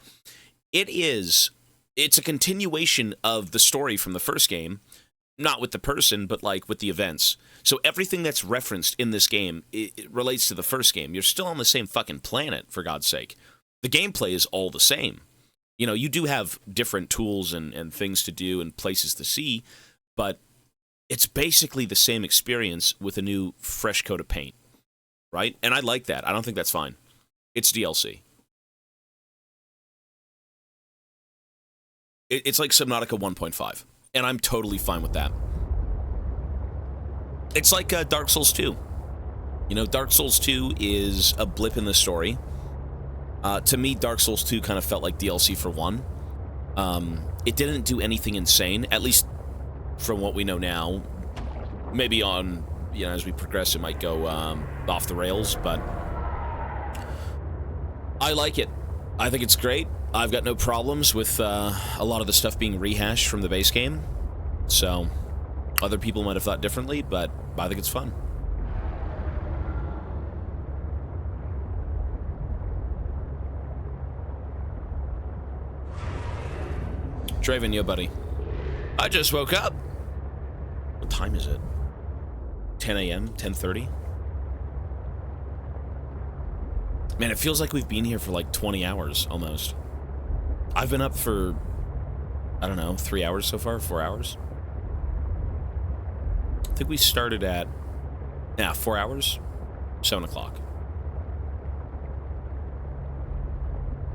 It is... It's a continuation of the story from the first game, not with the person, but like with the events. So everything that's referenced in this game, it relates to the first game. You're still on the same fucking planet, for God's sake. The gameplay is all the same. You know, you do have different tools and things to do and places to see, but it's basically the same experience with a new fresh coat of paint, right? And I like that. I don't think that's fine. It's DLC. It's like Subnautica 1.5, and I'm totally fine with that. It's like Dark Souls 2. You know, Dark Souls 2 is a blip in the story. To me, Dark Souls 2 kind of felt like DLC for 1. It didn't do anything insane, at least from what we know now. Maybe on, you know, as we progress, it might go off the rails, but I like it. I think it's great. I've got no problems with a lot of the stuff being rehashed from the base game. So, other people might have thought differently, but I think it's fun. Draven, yo, buddy. I just woke up. What time is it? 10 a.m.? 10:30? Man, it feels like we've been here for like 20 hours, almost. I've been up for, I don't know, 3 hours so far? 4 hours? I think we started at, 4 hours? 7 o'clock.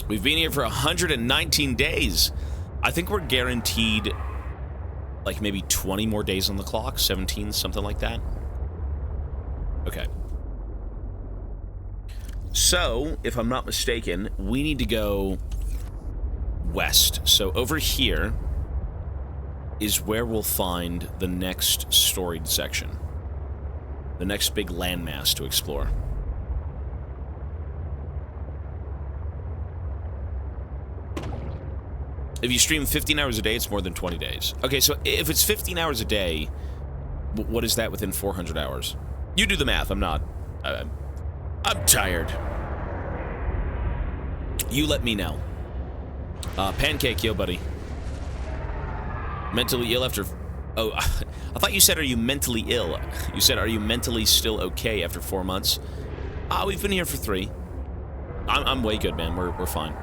We've been here for 119 days. I think we're guaranteed, like, maybe 20 more days on the clock. 17, something like that. Okay. So, if I'm not mistaken, we need to go west. So over here is where we'll find the next storied section. The next big landmass to explore. If you stream 15 hours a day, it's more than 20 days. Okay, so if it's 15 hours a day, what is that within 400 hours? You do the math. I'm not. I'm tired. You let me know. Pancake, yo, buddy. Mentally ill after... Oh, I thought you said, are you mentally ill? You said, are you mentally still okay after 4 months? We've been here for 3. I'm way good, man. We're fine.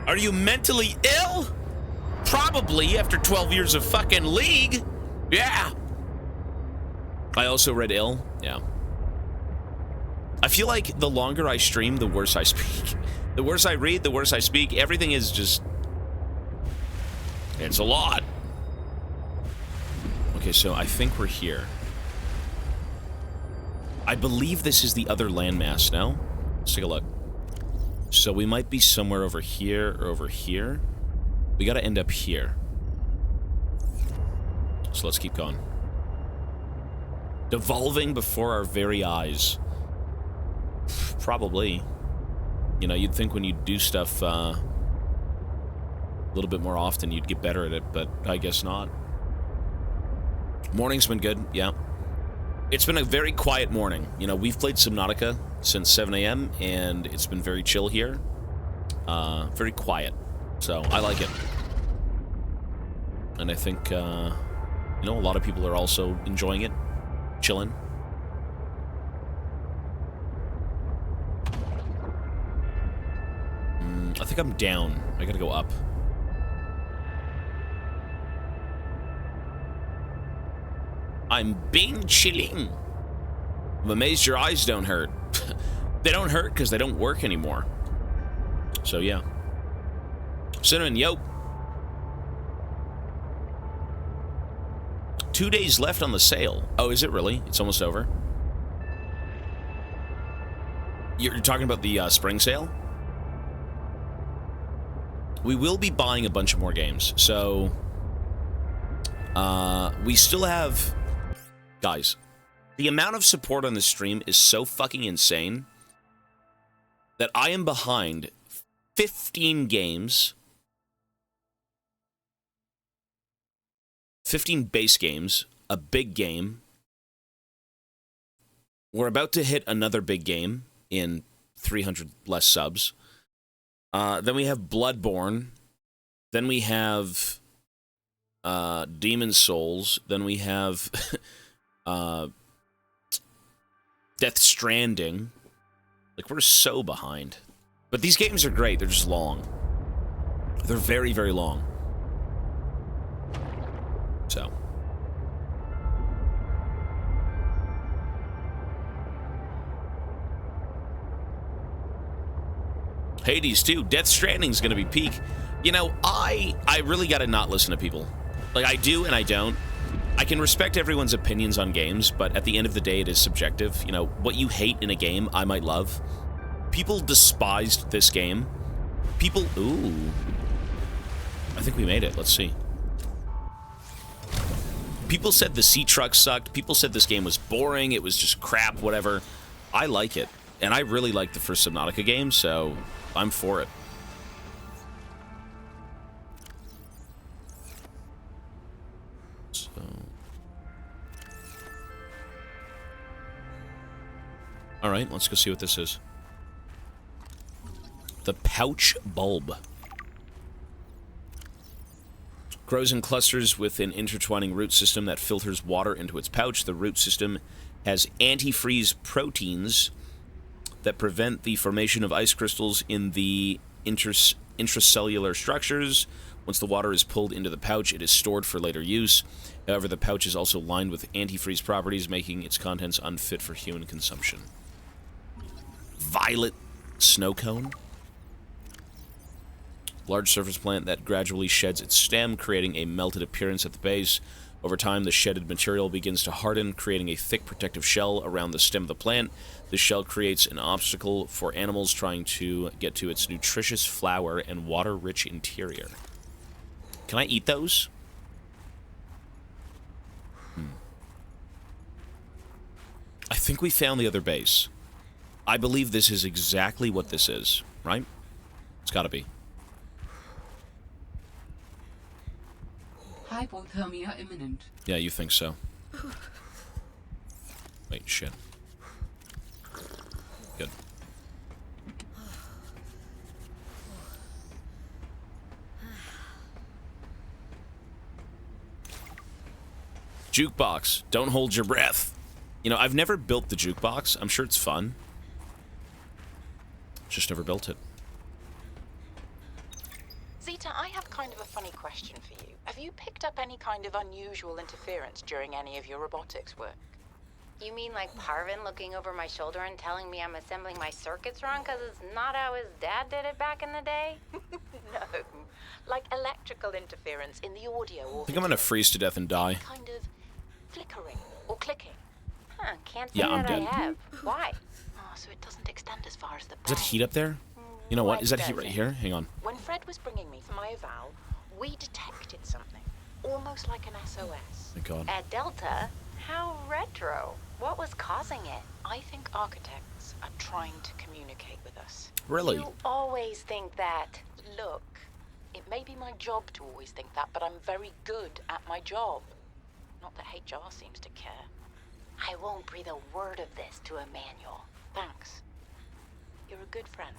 Are you mentally ill? Probably after 12 years of fucking League. Yeah. I also read ill. Yeah. I feel like the longer I stream, the worse I speak. The worse I read, the worse I speak. Everything is just... It's a lot. Okay, so I think we're here. I believe this is the other landmass now. Let's take a look. So we might be somewhere over here or over here. We gotta end up here. So let's keep going. Devolving before our very eyes. Probably. You know, you'd think when you do stuff a little bit more often, you'd get better at it, but I guess not. Morning's been good, yeah. It's been a very quiet morning. You know, we've played Subnautica since 7 a.m., and it's been very chill here. Very quiet. So, I like it. And I think, you know, a lot of people are also enjoying it. Chilling. I think I'm down. I gotta go up. I'm being chilling. I'm amazed your eyes don't hurt. They don't hurt because they don't work anymore. So, yeah. Cinnamon, yo. 2 days left on the sale. Oh, is it really? It's almost over. You're talking about the spring sale? We will be buying a bunch of more games. So, we still have... Guys, the amount of support on this stream is so fucking insane that I am behind 15 games, 15 base games, a big game. We're about to hit another big game in 300 less subs. Then we have Bloodborne. Then we have Demon Souls. Then we have... Death Stranding. Like, we're so behind. But these games are great. They're just long. They're very, very long. So. Hades 2. Death Stranding's gonna be peak. You know, I really gotta not listen to people. Like, I do and I don't. I can respect everyone's opinions on games, but at the end of the day, it is subjective. You know, what you hate in a game, I might love. People despised this game. People... Ooh. I think we made it. Let's see. People said the sea truck sucked. People said this game was boring. It was just crap, whatever. I like it. And I really like the first Subnautica game, so I'm for it. So... Alright, let's go see what this is. The pouch bulb. Grows in clusters with an intertwining root system that filters water into its pouch. The root system has antifreeze proteins that prevent the formation of ice crystals in the intracellular structures. Once the water is pulled into the pouch, it is stored for later use. However, the pouch is also lined with antifreeze properties, making its contents unfit for human consumption. Violet snow cone. Large surface plant that gradually sheds its stem, creating a melted appearance at the base. Over time, the shedded material begins to harden, creating a thick protective shell around the stem of the plant. This shell creates an obstacle for animals trying to get to its nutritious flower and water-rich interior. Can I eat those? I think we found the other base. I believe this is exactly what this is, right? It's gotta be. Hypothermia imminent. Yeah, you think so. Wait, shit. Good. Jukebox. Don't hold your breath. You know, I've never built the jukebox. I'm sure it's fun. Just never built it. Zeta, I have kind of a funny question for you. Have you picked up any kind of unusual interference during any of your robotics work? You mean like Parvin looking over my shoulder and telling me I'm assembling my circuits wrong because it's not how his dad did it back in the day? No. Like electrical interference in the audio or I think I'm gonna freeze to death and die. kind of flickering or clicking. Huh, can't say Yeah, I'm that dead. I have. Why? Oh, so it doesn't extend as far as the Is that heat up there? You know what? Is that heat right here? Hang on. When Fred was bringing me to my eval, we detected something, almost like an SOS. Thank God. At Delta? How retro. What was causing it? I think architects are trying to communicate with us. Really? You always think that. Look, it may be my job to always think that, but I'm very good at my job. Not that HR seems to care. I won't breathe a word of this to Emmanuel. Thanks. You're a good friend.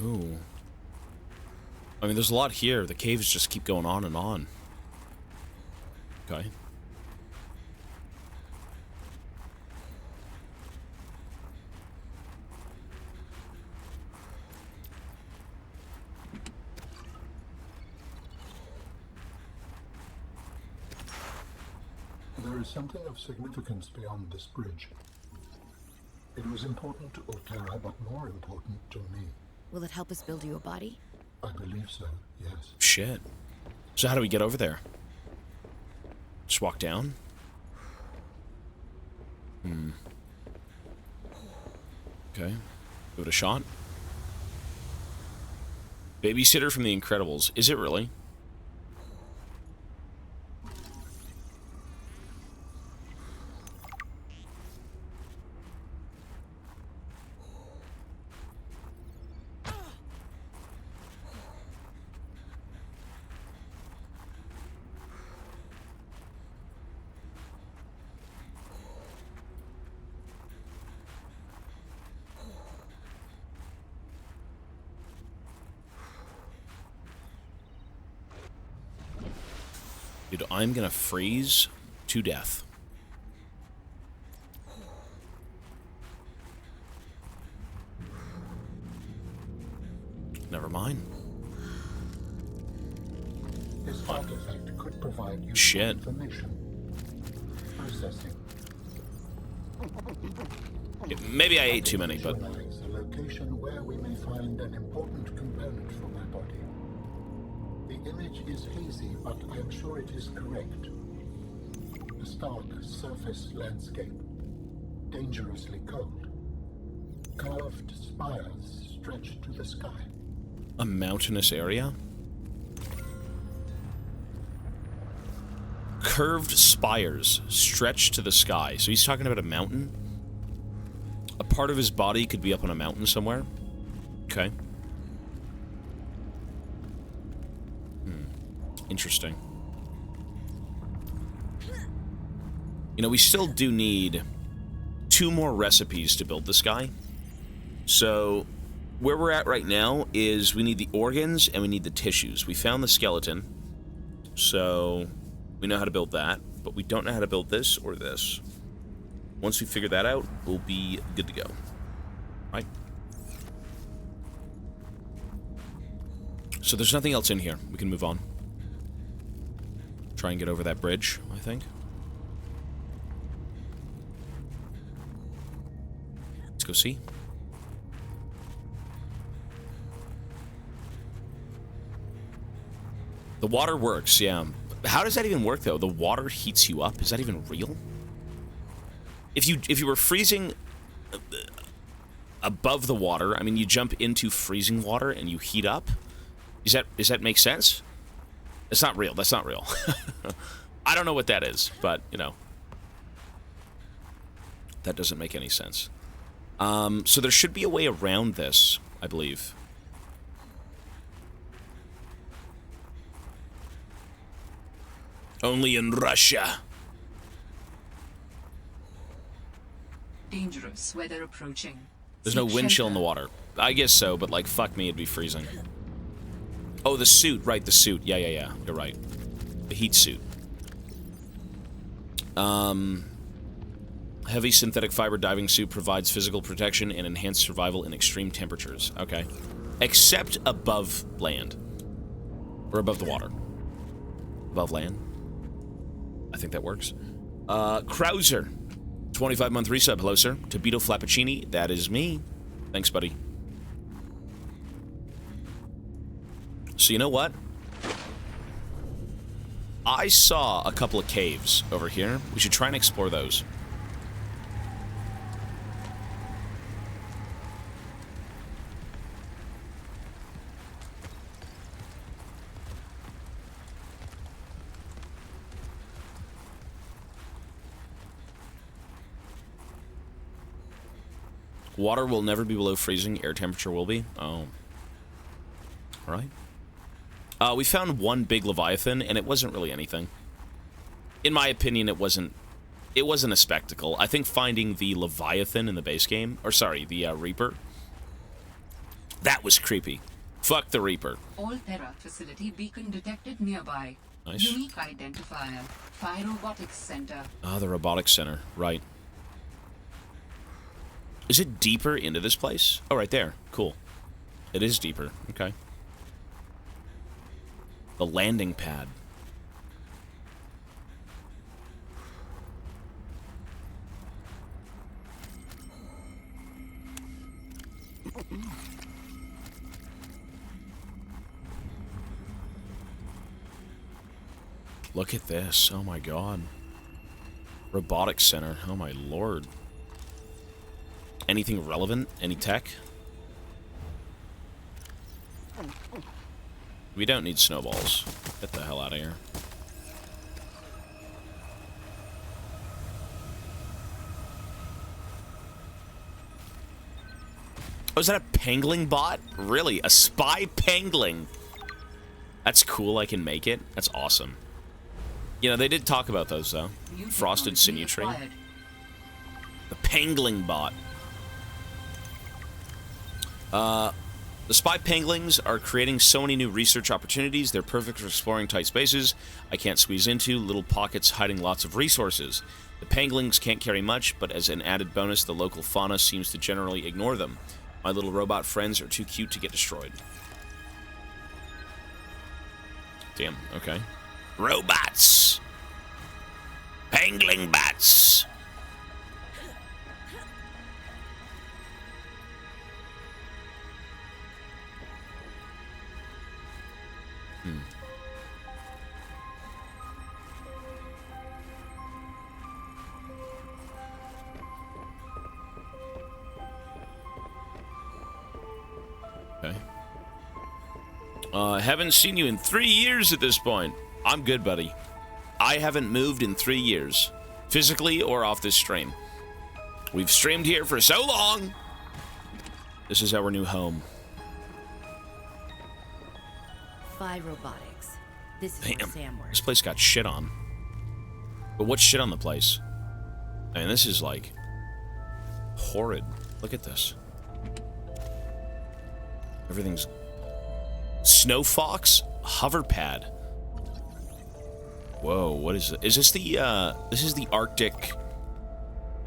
Ooh. I mean, there's a lot here. The caves just keep going on and on. Okay. There is something of significance beyond this bridge. It was important to Otera, but more important to me. Will it help us build you a body? I believe so, yes. Shit. So how do we get over there? Just walk down? Okay. Give it a shot. Babysitter from The Incredibles. Is it really? Dude, I'm gonna freeze to death. Never mind. This artifact could provide useful Shit. information. Processing. Maybe I ate too many, but... Visualize a location where we may find an important component for my body. The image is hazy, but I am sure it is correct. A stark surface landscape, dangerously cold. Carved spires stretch to the sky. A mountainous area? Curved spires stretch to the sky. So he's talking about a mountain? A part of his body could be up on a mountain somewhere? Okay. Interesting. You know, we still do need 2 more recipes to build this guy. So, where we're at right now is we need the organs and we need the tissues. We found the skeleton, so we know how to build that, but we don't know how to build this or this. Once we figure that out, we'll be good to go. Right? So there's nothing else in here. We can move on. Try and get over that bridge, I think. Let's go see. The water works, yeah. How does that even work, though? The water heats you up? Is that even real? If you were freezing above the water, I mean, you jump into freezing water and you heat up. Does that make sense? It's not real. That's not real. I don't know what that is, but, you know. That doesn't make any sense. So there should be a way around this, I believe. Only in Russia. Dangerous weather approaching. There's no wind chill in the water. I guess so, but like, fuck me, it'd be freezing. Oh, the suit, right, the suit. Yeah, you're right. The heat suit. Heavy synthetic fiber diving suit provides physical protection and enhanced survival in extreme temperatures. Okay. Except above land. Or above the water. Above land. I think that works. Krauser. 25-month resub. Hello, sir. Tobito Flappuccini. That is me. Thanks, buddy. So you know what? I saw a couple of caves over here. We should try and explore those. Water will never be below freezing. Air temperature will be. Oh. All right. We found one big Leviathan, and it wasn't really anything. In my opinion, it wasn't a spectacle. I think finding the Leviathan in the base game, or sorry, the Reaper, that was creepy. Fuck the Reaper. All Terra facility beacon detected nearby. Nice. Unique identifier. Phi Robotics Center. Ah, the Robotics Center. Right. Is it deeper into this place? Oh, right there. Cool. It is deeper. Okay. The landing pad. Look at this. Oh my god. Robotics Center. Oh my lord. Anything relevant? Any tech? We don't need snowballs. Get the hell out of here. Oh, is that a pangling bot? Really? A spy pangling? That's cool, I can make it. That's awesome. You know, they did talk about those, though. Frosted Sinew Tree. The pangling bot. The spy panglings are creating so many new research opportunities. They're perfect for exploring tight spaces I can't squeeze into, little pockets hiding lots of resources. The panglings can't carry much, but as an added bonus, the local fauna seems to generally ignore them. My little robot friends are too cute to get destroyed. Damn, okay. Robots! Pangling bats! Okay. Haven't seen you in 3 years at this point. I'm good, buddy. I haven't moved in 3 years. Physically or off this stream. We've streamed here for so long. This is our new home. Phi Robotics. This is where Damn, Sam works. this place got shit on. But what shit on the place? Man, this is like horrid. Look at this. Everything's Snow Fox hover pad. Whoa, what is it? Is this the this is the Arctic?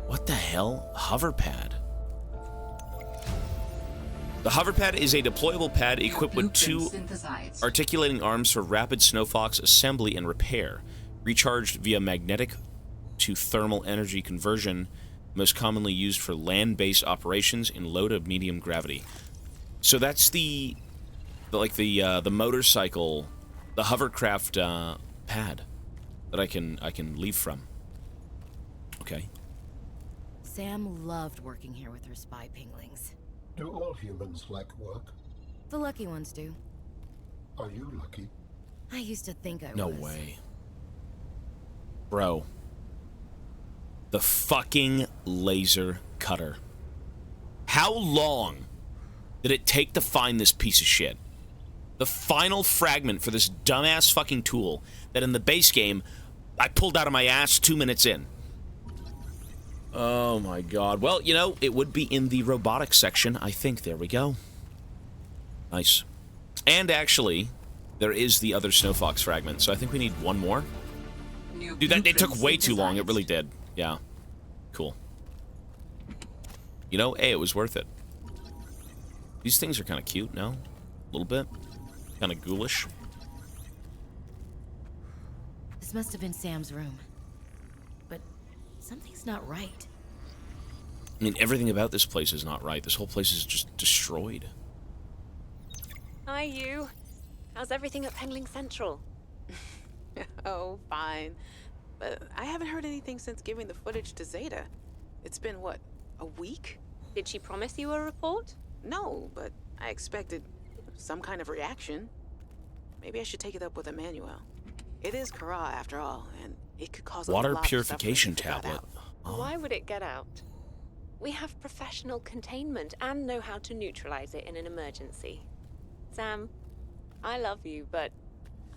What the hell? Hover pad. The hover pad is a deployable pad equipped with 2 articulating arms for rapid Snow Fox assembly and repair, recharged via magnetic to thermal energy conversion, most commonly used for land-based operations in low to medium gravity. So that's the motorcycle, the hovercraft pad that I can leave from. Okay. Sam loved working here with her spy pinglings. Do all humans like work? The lucky ones do. Are you lucky? I used to think I was. No way. Bro. The fucking laser cutter. How long did it take to find this piece of shit? The final fragment for this dumbass fucking tool that in the base game I pulled out of my ass 2 minutes in. Oh my god. Well, you know, it would be in the robotics section, I think. There we go. Nice. And actually, there is the other Snow Fox fragment, so I think we need one more. Dude, it took way too long. It really did. Yeah. Cool. You know, hey, it was worth it. These things are kind of cute, no? A little bit. Kind of ghoulish. This must have been Sam's room. But something's not right. I mean, everything about this place is not right. This whole place is just destroyed. Hi, you. How's everything at Pengling Central? Oh, fine. But I haven't heard anything since giving the footage to Zeta. It's been, what, a week? Did she promise you a report? No, but I expected some kind of reaction. Maybe I should take it up with Emmanuel. It is Kara, after all, and it could cause water a lot purification of suffering if it got tablet. out. Why would it get out? We have professional containment and know how to neutralize it in an emergency. Sam, I love you, but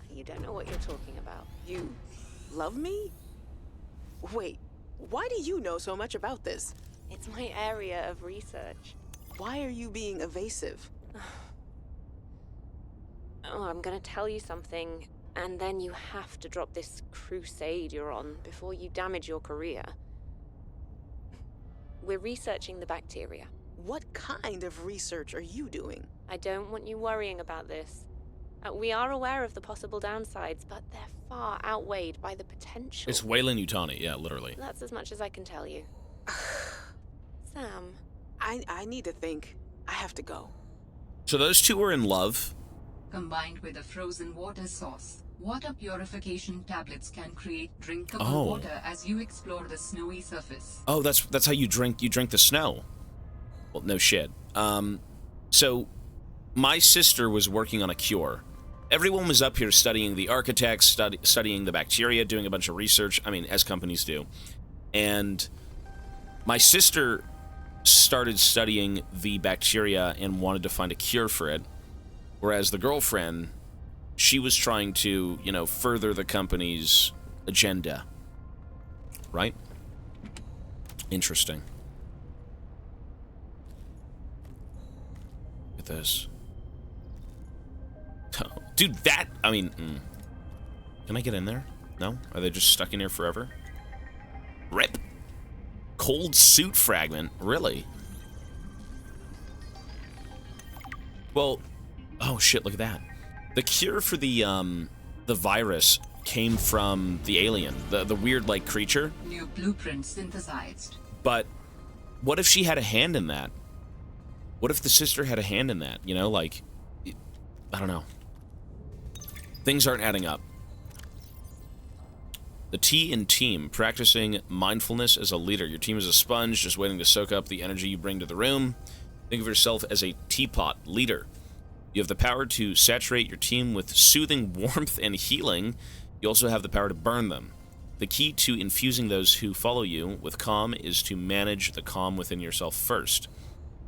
you don't know what you're talking about. You love me? Wait, why do you know so much about this? It's my area of research. Why are you being evasive? Oh, I'm gonna tell you something, and then you have to drop this crusade you're on before you damage your career. We're researching the bacteria. What kind of research are you doing? I don't want you worrying about this. We are aware of the possible downsides, but they're far outweighed by the potential. It's Weyland-Yutani, yeah, literally. That's as much as I can tell you. Sam. I need to think. I have to go. So those two were in love. Combined with a frozen water source, water purification tablets can create drinkable water as you explore the snowy surface. Oh, that's how you drink the snow. Well, no shit. So my sister was working on a cure. Everyone was up here studying the architects, studying the bacteria, doing a bunch of research. I mean, as companies do. And my sister started studying the bacteria and wanted to find a cure for it. Whereas the girlfriend, she was trying to, you know, further the company's agenda. Right? Interesting. Look at this. Dude, that... I mean... Can I get in there? No? Are they just stuck in here forever? Rip. Cold suit fragment? Really? Well... Oh, shit, look at that. The cure for the virus came from the alien. The weird, like, creature. New blueprint synthesized. But what if she had a hand in that? What if the sister had a hand in that? You know, like... I don't know. Things aren't adding up. The T in team, practicing mindfulness as a leader. Your team is a sponge, just waiting to soak up the energy you bring to the room. Think of yourself as a teapot leader. You have the power to saturate your team with soothing warmth and healing. You also have the power to burn them. The key to infusing those who follow you with calm is to manage the calm within yourself first.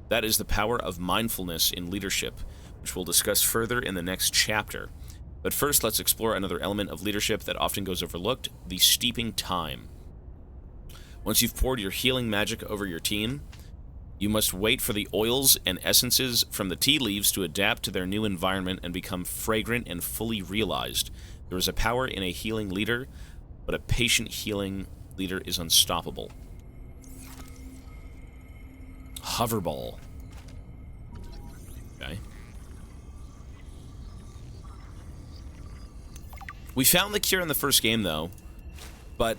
That is the power of mindfulness in leadership, which we'll discuss further in the next chapter. But first, let's explore another element of leadership that often goes overlooked, the steeping time. Once you've poured your healing magic over your team, you must wait for the oils and essences from the tea leaves to adapt to their new environment and become fragrant and fully realized. There is a power in a healing leader, but a patient healing leader is unstoppable. Hoverball. Okay. We found the cure in the first game, though, but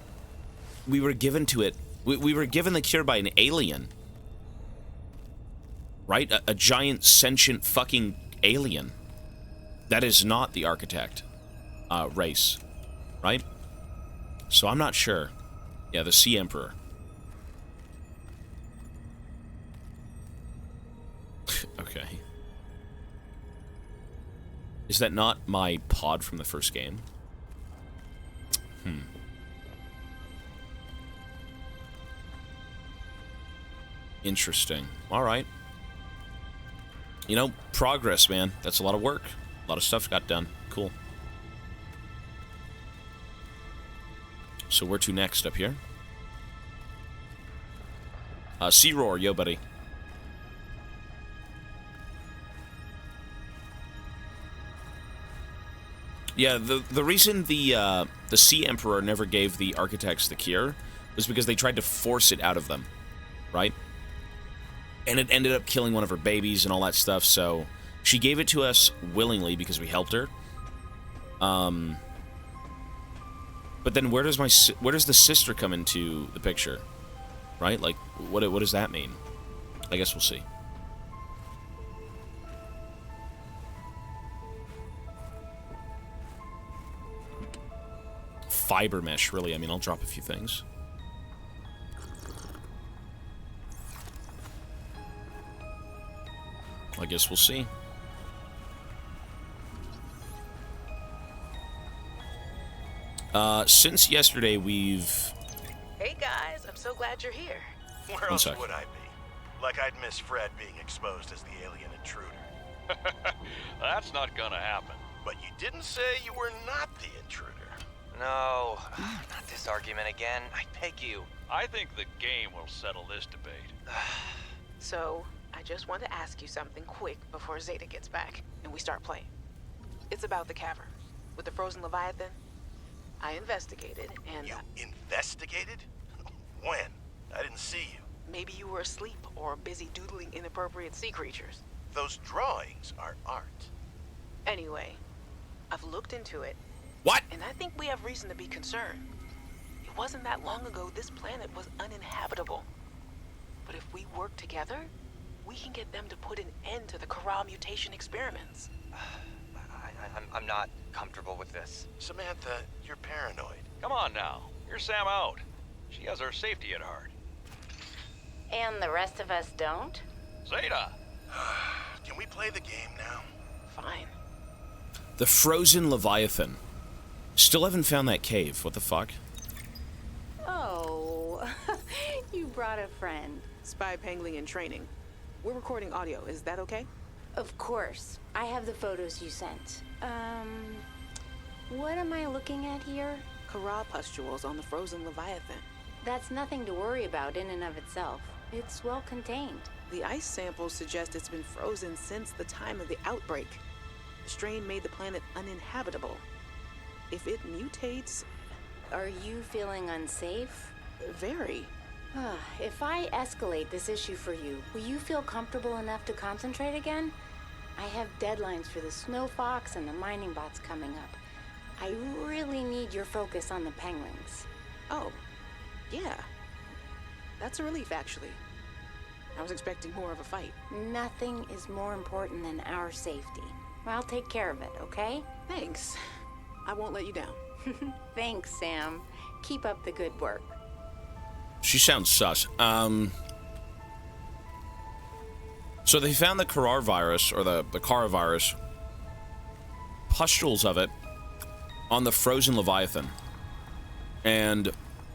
we were given to it. We were given the cure by an alien. Right? A giant sentient fucking alien. That is not the architect race. Right? So I'm not sure. Yeah, the Sea Emperor. Okay. Is that not my pod from the first game? Interesting. All right. You know, progress, man. That's a lot of work. A lot of stuff got done. Cool. So where to next? Up here? Sea Roar, yo, buddy. Yeah, the reason the Sea Emperor never gave the architects the cure was because they tried to force it out of them, right? And it ended up killing one of her babies and all that stuff, so she gave it to us willingly because we helped her. But then where does the sister come into the picture? Right? Like, what does that mean? I guess we'll see. Fiber mesh, really. I mean, I'll drop a few things. I guess we'll see. Since yesterday, we've... Hey guys, I'm so glad you're here. Where else would I be? Like I'd miss Fred being exposed as the alien intruder. That's not gonna happen. But you didn't say you were not the intruder. No, not this argument again. I beg you. I think the game will settle this debate. So, I just want to ask you something quick before Zeta gets back and we start playing. It's about the cavern with the frozen Leviathan. I investigated and... You investigated? When? I didn't see you. Maybe you were asleep or busy doodling inappropriate sea creatures. Those drawings are art. Anyway, I've looked into it. What? And I think we have reason to be concerned. It wasn't that long ago this planet was uninhabitable. But if we work together, we can get them to put an end to the Corral mutation experiments. I'm not comfortable with this. Samantha, you're paranoid. Come on now. Hear Sam out. She has our safety at heart. And the rest of us don't? Zeta! Can we play the game now? Fine. The frozen Leviathan. Still haven't found that cave. What the fuck? Oh, you brought a friend. Spy Pangling in training. We're recording audio. Is that okay? Of course. I have the photos you sent. What am I looking at here? Corral pustules on the frozen Leviathan. That's nothing to worry about in and of itself. It's well contained. The ice samples suggest it's been frozen since the time of the outbreak. The strain made the planet uninhabitable. If it mutates... Are you feeling unsafe? Very. If I escalate this issue for you, will you feel comfortable enough to concentrate again? I have deadlines for the Snow Fox and the mining bots coming up. I really need your focus on the penguins. Oh, yeah. That's a relief, actually. I was expecting more of a fight. Nothing is more important than our safety. I'll take care of it, okay? Thanks. I won't let you down. Thanks, Sam. Keep up the good work. She sounds sus. So they found the Karar virus, or the Kara virus, pustules of it, on the frozen Leviathan. And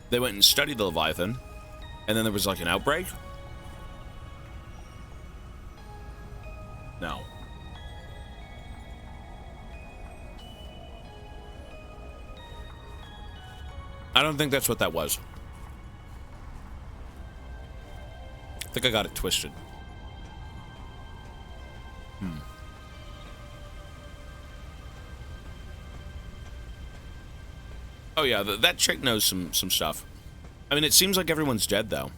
they went and studied the Leviathan, and then there was like an outbreak? No. I don't think that's what that was. I think I got it twisted. Oh yeah, that chick knows some stuff. I mean, it seems like everyone's dead, though.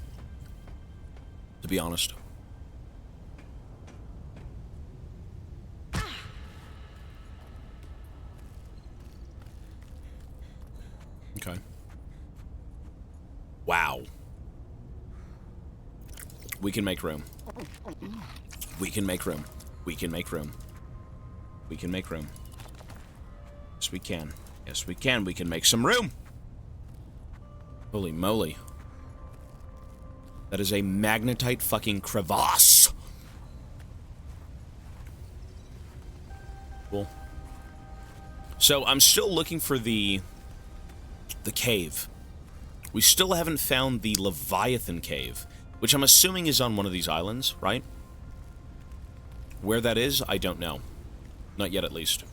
To be honest. Okay. Wow. We can make room. We can make room. We can make room. We can make room. Yes, we can. Yes, we can. We can make some room. Holy moly. That is a magnetite fucking crevasse. Cool. So I'm still looking for the cave. We still haven't found the Leviathan cave, which I'm assuming is on one of these islands, right? Where that is, I don't know. Not yet, at least.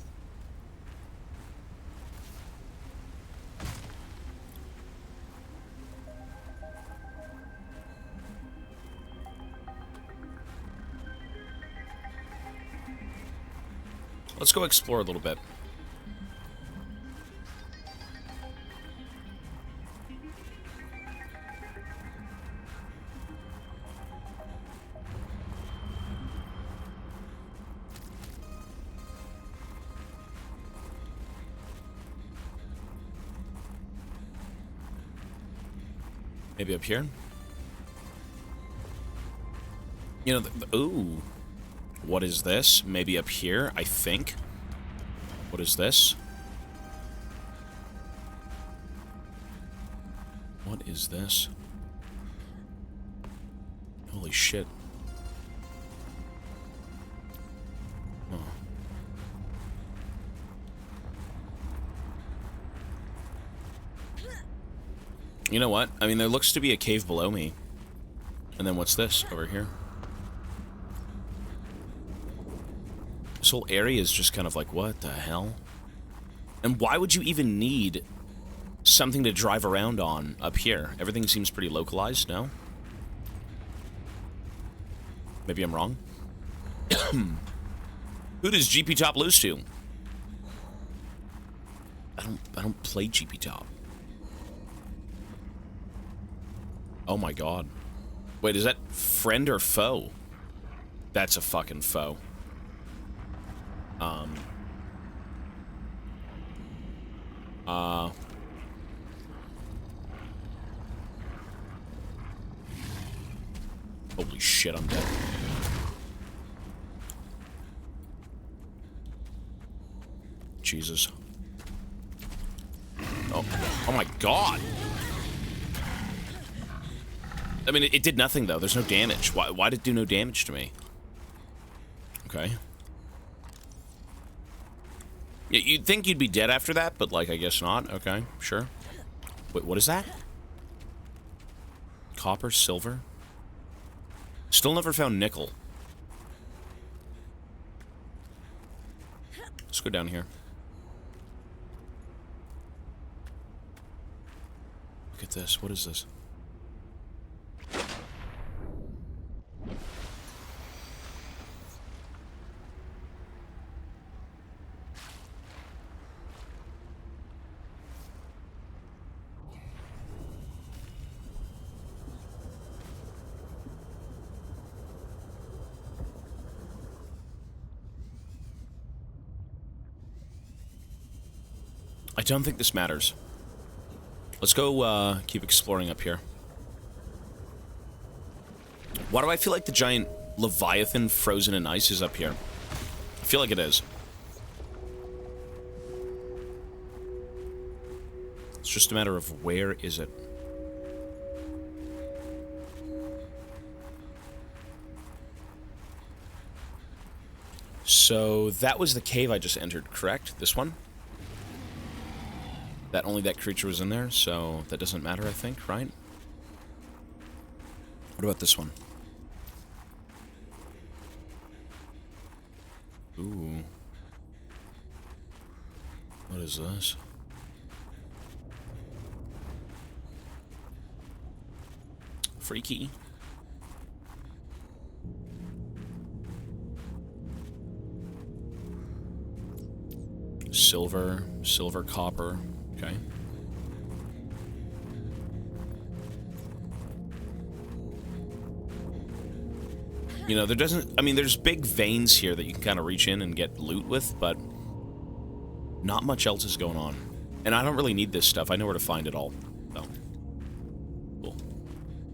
Let's go explore a little bit. Maybe up here? You know, ooh. What is this? Maybe up here, I think. What is this? What is this? Holy shit. Oh. You know what? I mean, there looks to be a cave below me. And then what's this over here? This whole area is just kind of like, what the hell? And why would you even need something to drive around on up here? Everything seems pretty localized, no? Maybe I'm wrong? Who does GP Top lose to? I don't play GP Top. Oh my god. Wait, is that friend or foe? That's a fucking foe. Holy shit, I'm dead. Jesus. Oh my god. I mean, it did nothing, though. There's no damage. Why did it do no damage to me? Okay. Yeah, you'd think you'd be dead after that, but, like, I guess not. Okay, sure. Wait, what is that? Copper, silver? Still never found nickel. Let's go down here. Look at this. What is this? I don't think this matters. Let's go keep exploring up here. Why do I feel like the giant Leviathan frozen in ice is up here? I feel like it is. It's just a matter of where is it? So that was the cave I just entered, correct? This one? That only that creature was in there, so that doesn't matter, I think, right? What about this one? Ooh. What is this? Freaky. Silver, copper. Okay. You know, there doesn't... I mean, there's big veins here that you can kind of reach in and get loot with, but not much else is going on. And I don't really need this stuff. I know where to find it all. So. Cool.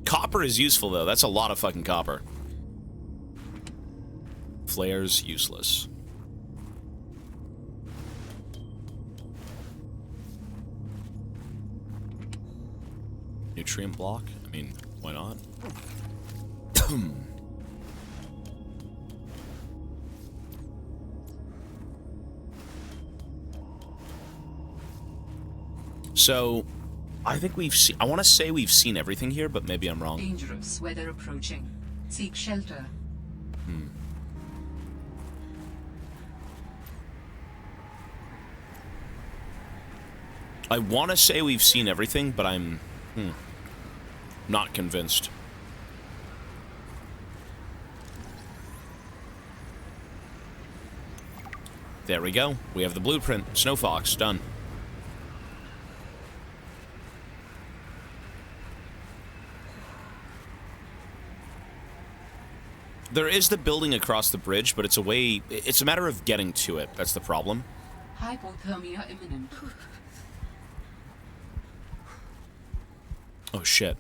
Copper is useful, though. That's a lot of fucking copper. Flares, useless. Nutrient block? I mean, why not? So, I think we've seen... I want to say we've seen everything here, but maybe I'm wrong. Dangerous weather approaching. Seek shelter. I want to say we've seen everything, but I'm not convinced. There we go. We have the blueprint. Snow Fox, done. There is the building across the bridge, but it's a way... It's a matter of getting to it. That's the problem. Hypothermia imminent. Oh, shit.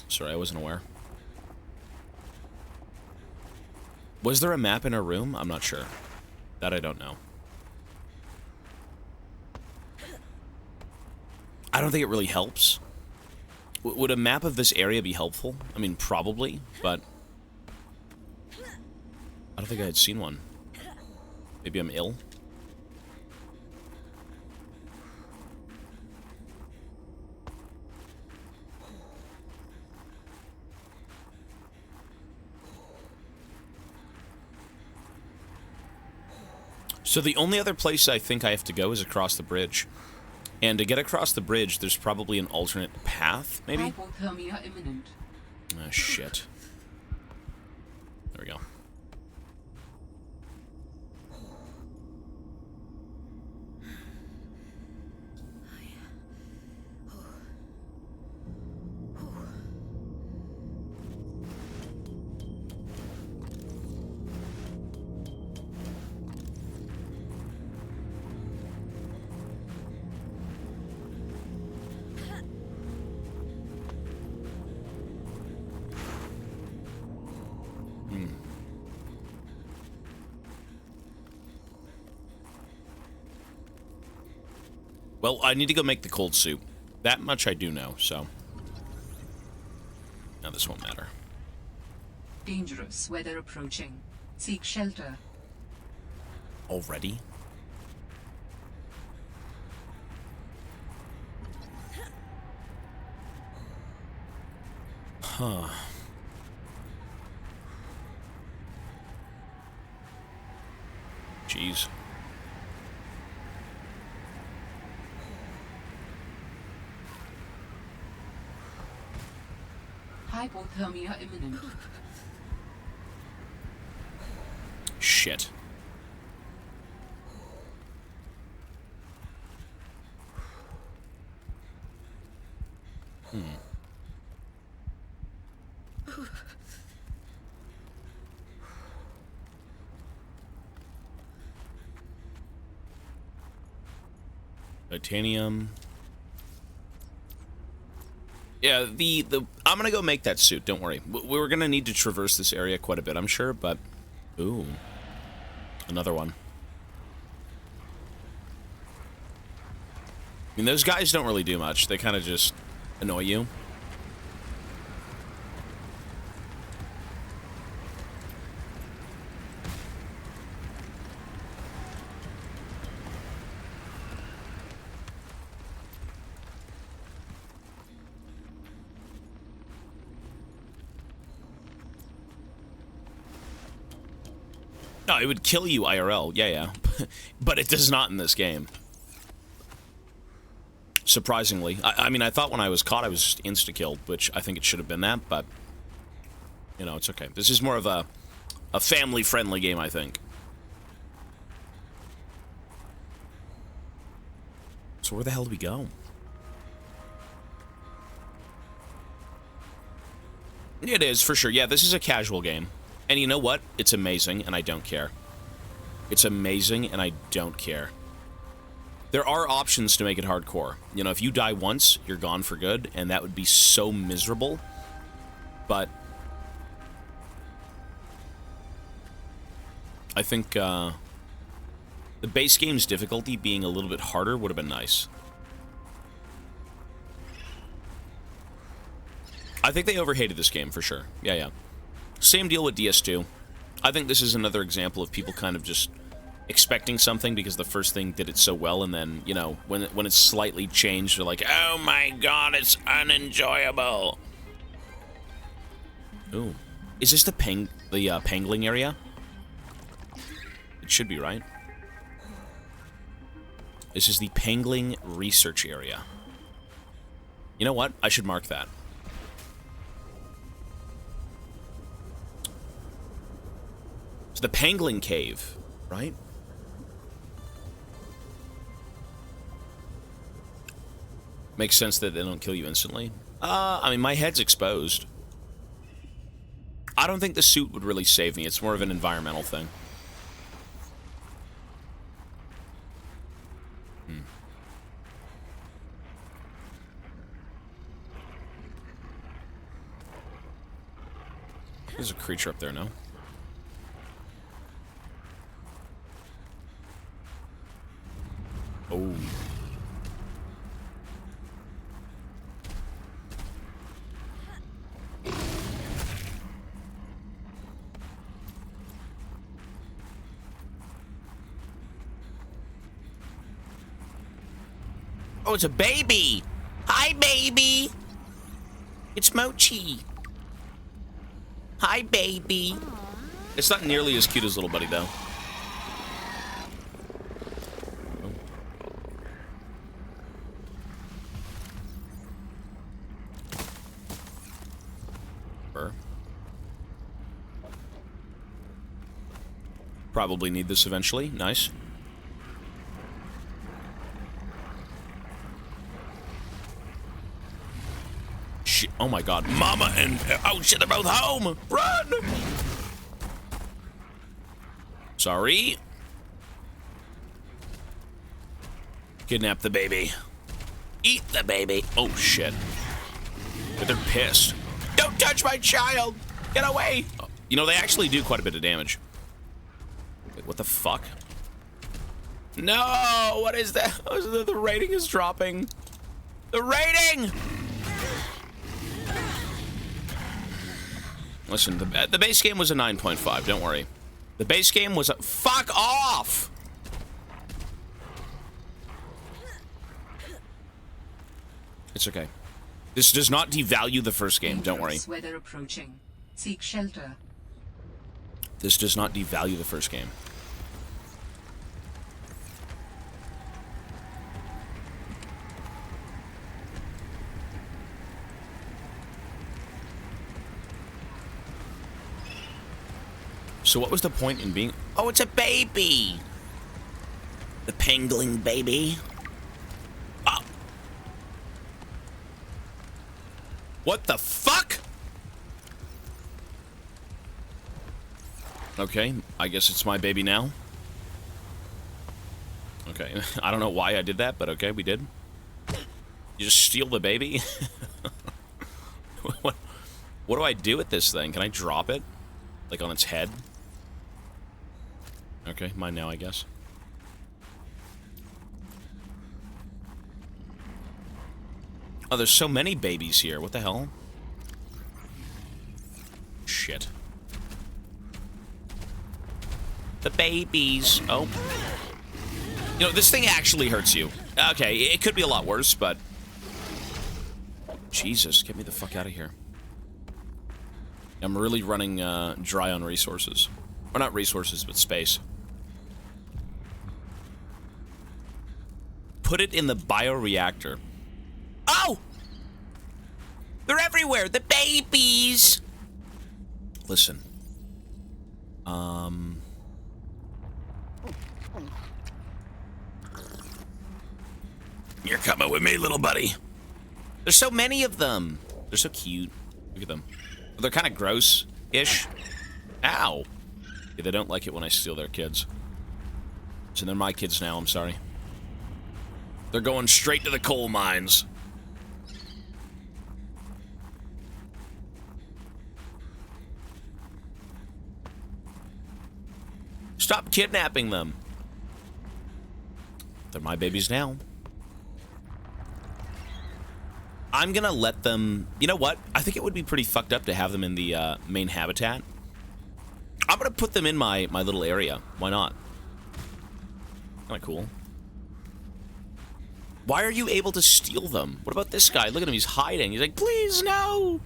Sorry, I wasn't aware. Was there a map in our room? I'm not sure. That I don't know. I don't think it really helps. Would a map of this area be helpful? I mean, probably, but... I don't think I had seen one. Maybe I'm ill? So the only other place I think I have to go is across the bridge. And to get across the bridge, there's probably an alternate path, maybe? Hypothermia imminent. Ah, shit. There we go. Well, I need to go make the cold soup. That much I do know, so... Now this won't matter. Dangerous weather approaching. Seek shelter. Already? Huh. Jeez. Hypothermia imminent. Shit. Titanium. Yeah, I'm gonna go make that suit, don't worry. We're gonna need to traverse this area quite a bit, I'm sure, but... Ooh. Another one. I mean, those guys don't really do much. They kind of just annoy you. No, it would kill you IRL. Yeah. But it does not in this game. Surprisingly. I mean, I thought when I was caught I was just insta-killed, which I think it should have been that, but... You know, it's okay. This is more of a family-friendly game, I think. So where the hell do we go? It is, for sure. Yeah, this is a casual game. And you know what? It's amazing, and I don't care. It's amazing, and I don't care. There are options to make it hardcore. You know, if you die once, you're gone for good, and that would be so miserable. But... I think, the base game's difficulty being a little bit harder would have been nice. I think they overhated this game, for sure. Yeah. Same deal with DS2. I think this is another example of people kind of just expecting something because the first thing did it so well, and then, you know, when it's slightly changed, they're like, oh my god, it's unenjoyable. Ooh. Is this the pangling area? It should be, right? This is the pangling research area. You know what? I should mark that. It's the pangling cave, right? Makes sense that they don't kill you instantly. I mean, my head's exposed. I don't think the suit would really save me. It's more of an environmental thing. There's a creature up there, no? Oh. Oh, it's a baby! Hi, baby! It's Mochi. Hi, baby. It's not nearly as cute as little buddy, though. Probably need this eventually. Nice. Shit. Oh my god. Mama and... Oh shit, they're both home! Run! Sorry. Kidnap the baby. Eat the baby. Oh shit. But they're pissed. Don't touch my child! Get away! Oh, you know, they actually do quite a bit of damage. Wait, what the fuck? No! What is that? Oh, the rating is dropping. The rating! Listen, the base game was a 9.5. Don't worry. The base game was a... Fuck off! It's okay. This does not devalue the first game. Don't worry. Weather approaching. Seek shelter. This does not devalue the first game. So what was the point in being... Oh, it's a baby! The pangling baby. Oh. What the fuck? Okay, I guess it's my baby now. Okay, I don't know why I did that, but okay, we did. You just steal the baby? What do I do with this thing? Can I drop it? Like on its head? Okay, mine now, I guess. Oh, there's so many babies here. What the hell? Shit. The babies. Oh. You know, this thing actually hurts you. Okay, it could be a lot worse, but... Jesus, get me the fuck out of here. I'm really running dry on resources. Or not resources, but space. Put it in the bioreactor. Oh! They're everywhere! The babies! Listen. You're coming with me, little buddy. There's so many of them. They're so cute. Look at them. They're kind of gross-ish. Ow. Yeah, they don't like it when I steal their kids. So they're my kids now, I'm sorry. They're going straight to the coal mines. Stop kidnapping them. They're my babies now. I'm gonna let them... You know what? I think it would be pretty fucked up to have them in the main habitat. I'm gonna put them in my little area. Why not? Kind of cool. Why are you able to steal them? What about this guy? Look at him, he's hiding. He's like, please, no!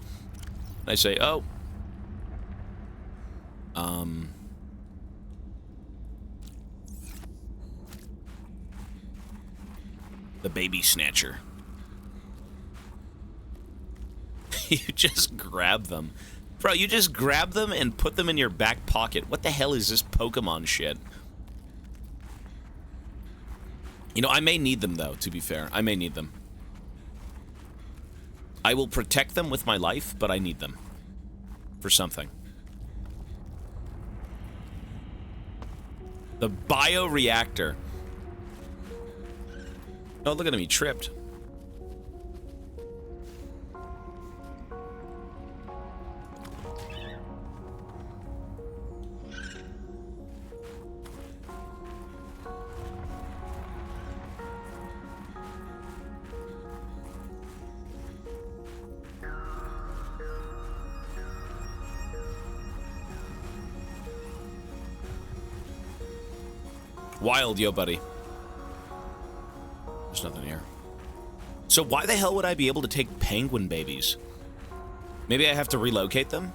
And I say, oh. The baby snatcher. You just grab them. Bro, you just grab them and put them in your back pocket. What the hell is this Pokemon shit? You know, I may need them, though, to be fair. I may need them. I will protect them with my life, but I need them. For something. The bioreactor. Oh, look at him, he tripped. Wild, yo, buddy. There's nothing here. So why the hell would I be able to take penguin babies? Maybe I have to relocate them?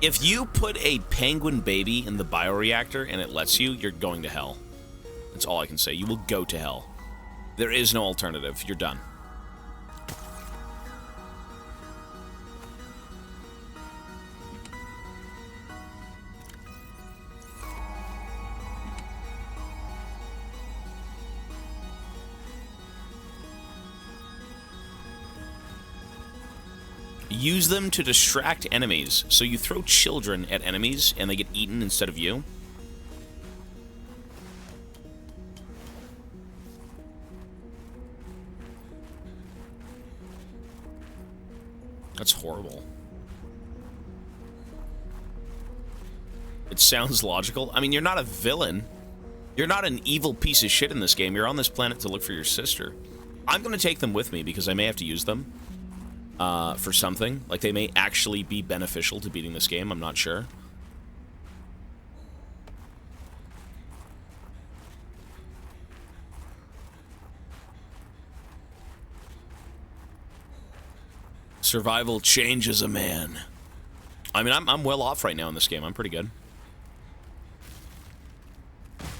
If you put a penguin baby in the bioreactor and it lets you, you're going to hell. That's all I can say. You will go to hell. There is no alternative. You're done. Use them to distract enemies. So you throw children at enemies and they get eaten instead of you. That's horrible. It sounds logical. I mean, you're not a villain. You're not an evil piece of shit in this game. You're on this planet to look for your sister. I'm going to take them with me because I may have to use them. For something. Like, they may actually be beneficial to beating this game. I'm not sure. Survival changes a man. I mean, I'm well off right now in this game. I'm pretty good.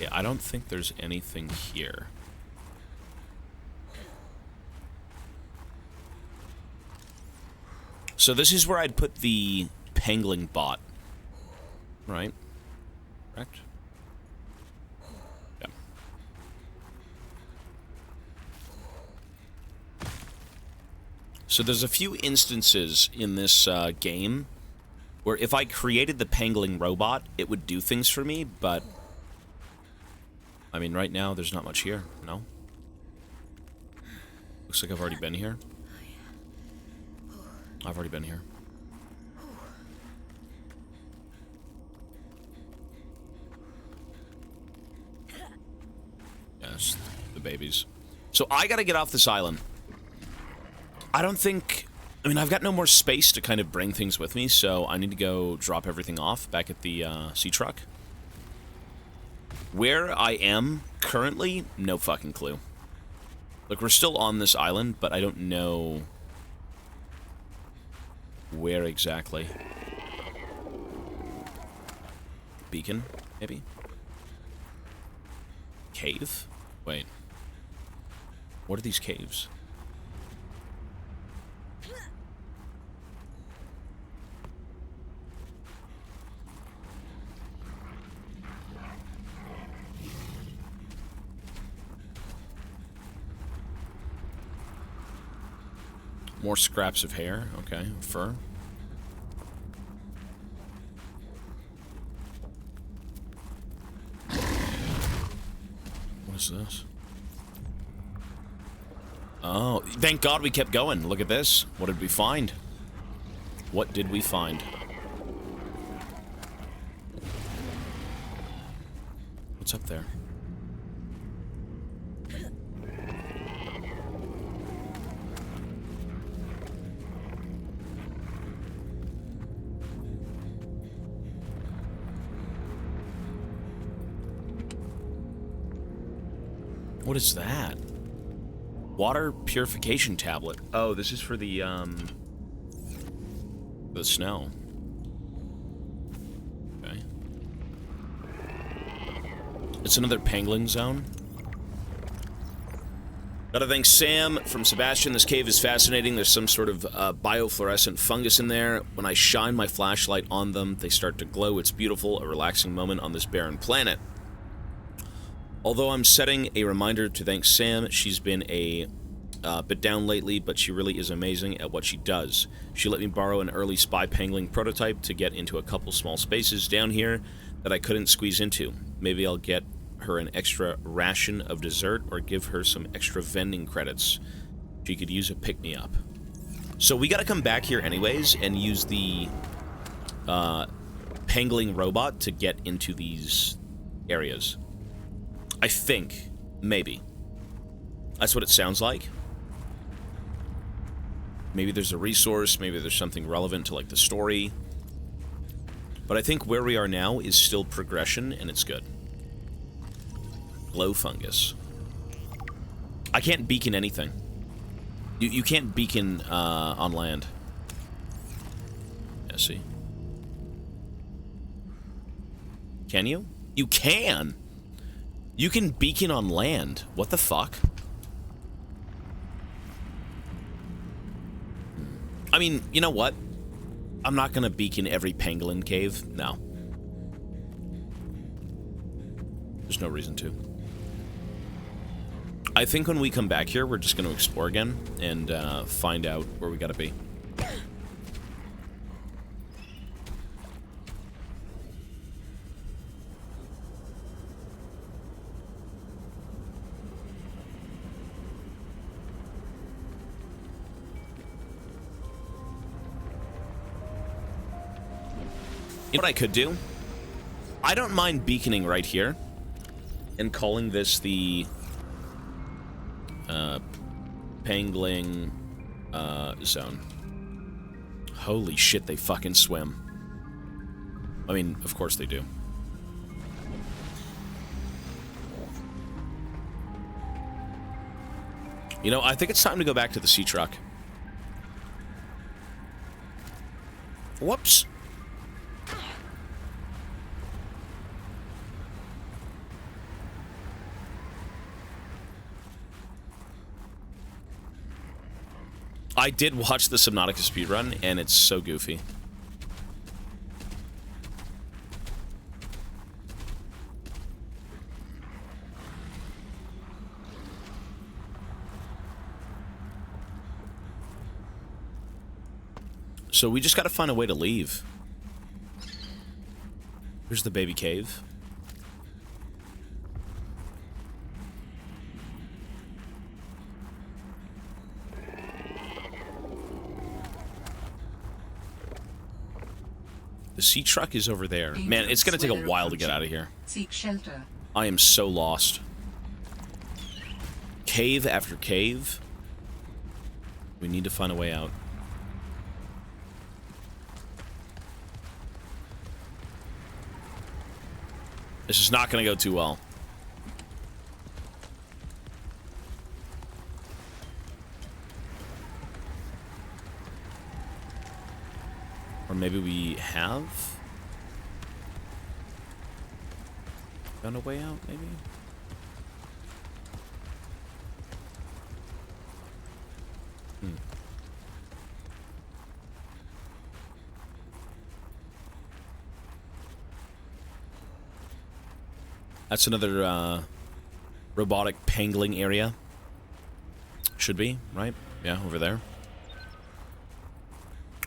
Yeah, I don't think there's anything here. So this is where I'd put the pangling bot. Right? Correct? Yeah. So there's a few instances in this game where if I created the pangling robot, it would do things for me, but... I mean, right now, there's not much here. No? Looks like I've already been here. I've already been here. Yes, the babies. So I gotta get off this island. I don't think... I mean, I've got no more space to kind of bring things with me, so I need to go drop everything off back at the sea truck. Where I am currently, no fucking clue. Look, we're still on this island, but I don't know... where exactly? Beacon, maybe? Cave? Wait. What are these caves? More scraps of hair. Okay, fur. What is this? Oh, thank God we kept going. Look at this. What did we find? What did we find? What's up there? What is that? Water purification tablet. Oh, this is for the snow. Okay. It's another pangolin zone. Gotta thank Sam from Sebastian. This cave is fascinating. There's some sort of biofluorescent fungus in there. When I shine my flashlight on them, they start to glow. It's beautiful, a relaxing moment on this barren planet. Although I'm setting a reminder to thank Sam, she's been a bit down lately, but she really is amazing at what she does. She let me borrow an early spy pangolin prototype to get into a couple small spaces down here that I couldn't squeeze into. Maybe I'll get her an extra ration of dessert or give her some extra vending credits. She could use a pick-me-up. So we gotta come back here anyways and use the pangolin robot to get into these areas. I think. Maybe. That's what it sounds like. Maybe there's a resource, maybe there's something relevant to, like, the story. But I think where we are now is still progression, and it's good. Glow fungus. I can't beacon anything. You can't beacon on land. Yeah, see? Can you? You can! You can beacon on land. What the fuck? I mean, you know what? I'm not gonna beacon every pangolin cave. No. There's no reason to. I think when we come back here, we're just gonna explore again and find out where we gotta be. You know what I could do? I don't mind beaconing right here and calling this the pangolin zone. Holy shit, they fucking swim. I mean, of course they do. You know, I think it's time to go back to the sea truck. Whoops. I did watch the Subnautica speedrun, and it's so goofy. So we just gotta find a way to leave. Here's the baby cave. The sea truck is over there. Man, it's gonna take a while to get out of here. Seek shelter. I am so lost. Cave after cave. We need to find a way out. This is not gonna go too well. Or maybe we have found a way out, maybe? That's another robotic pangolin area. Should be, right? Yeah, over there.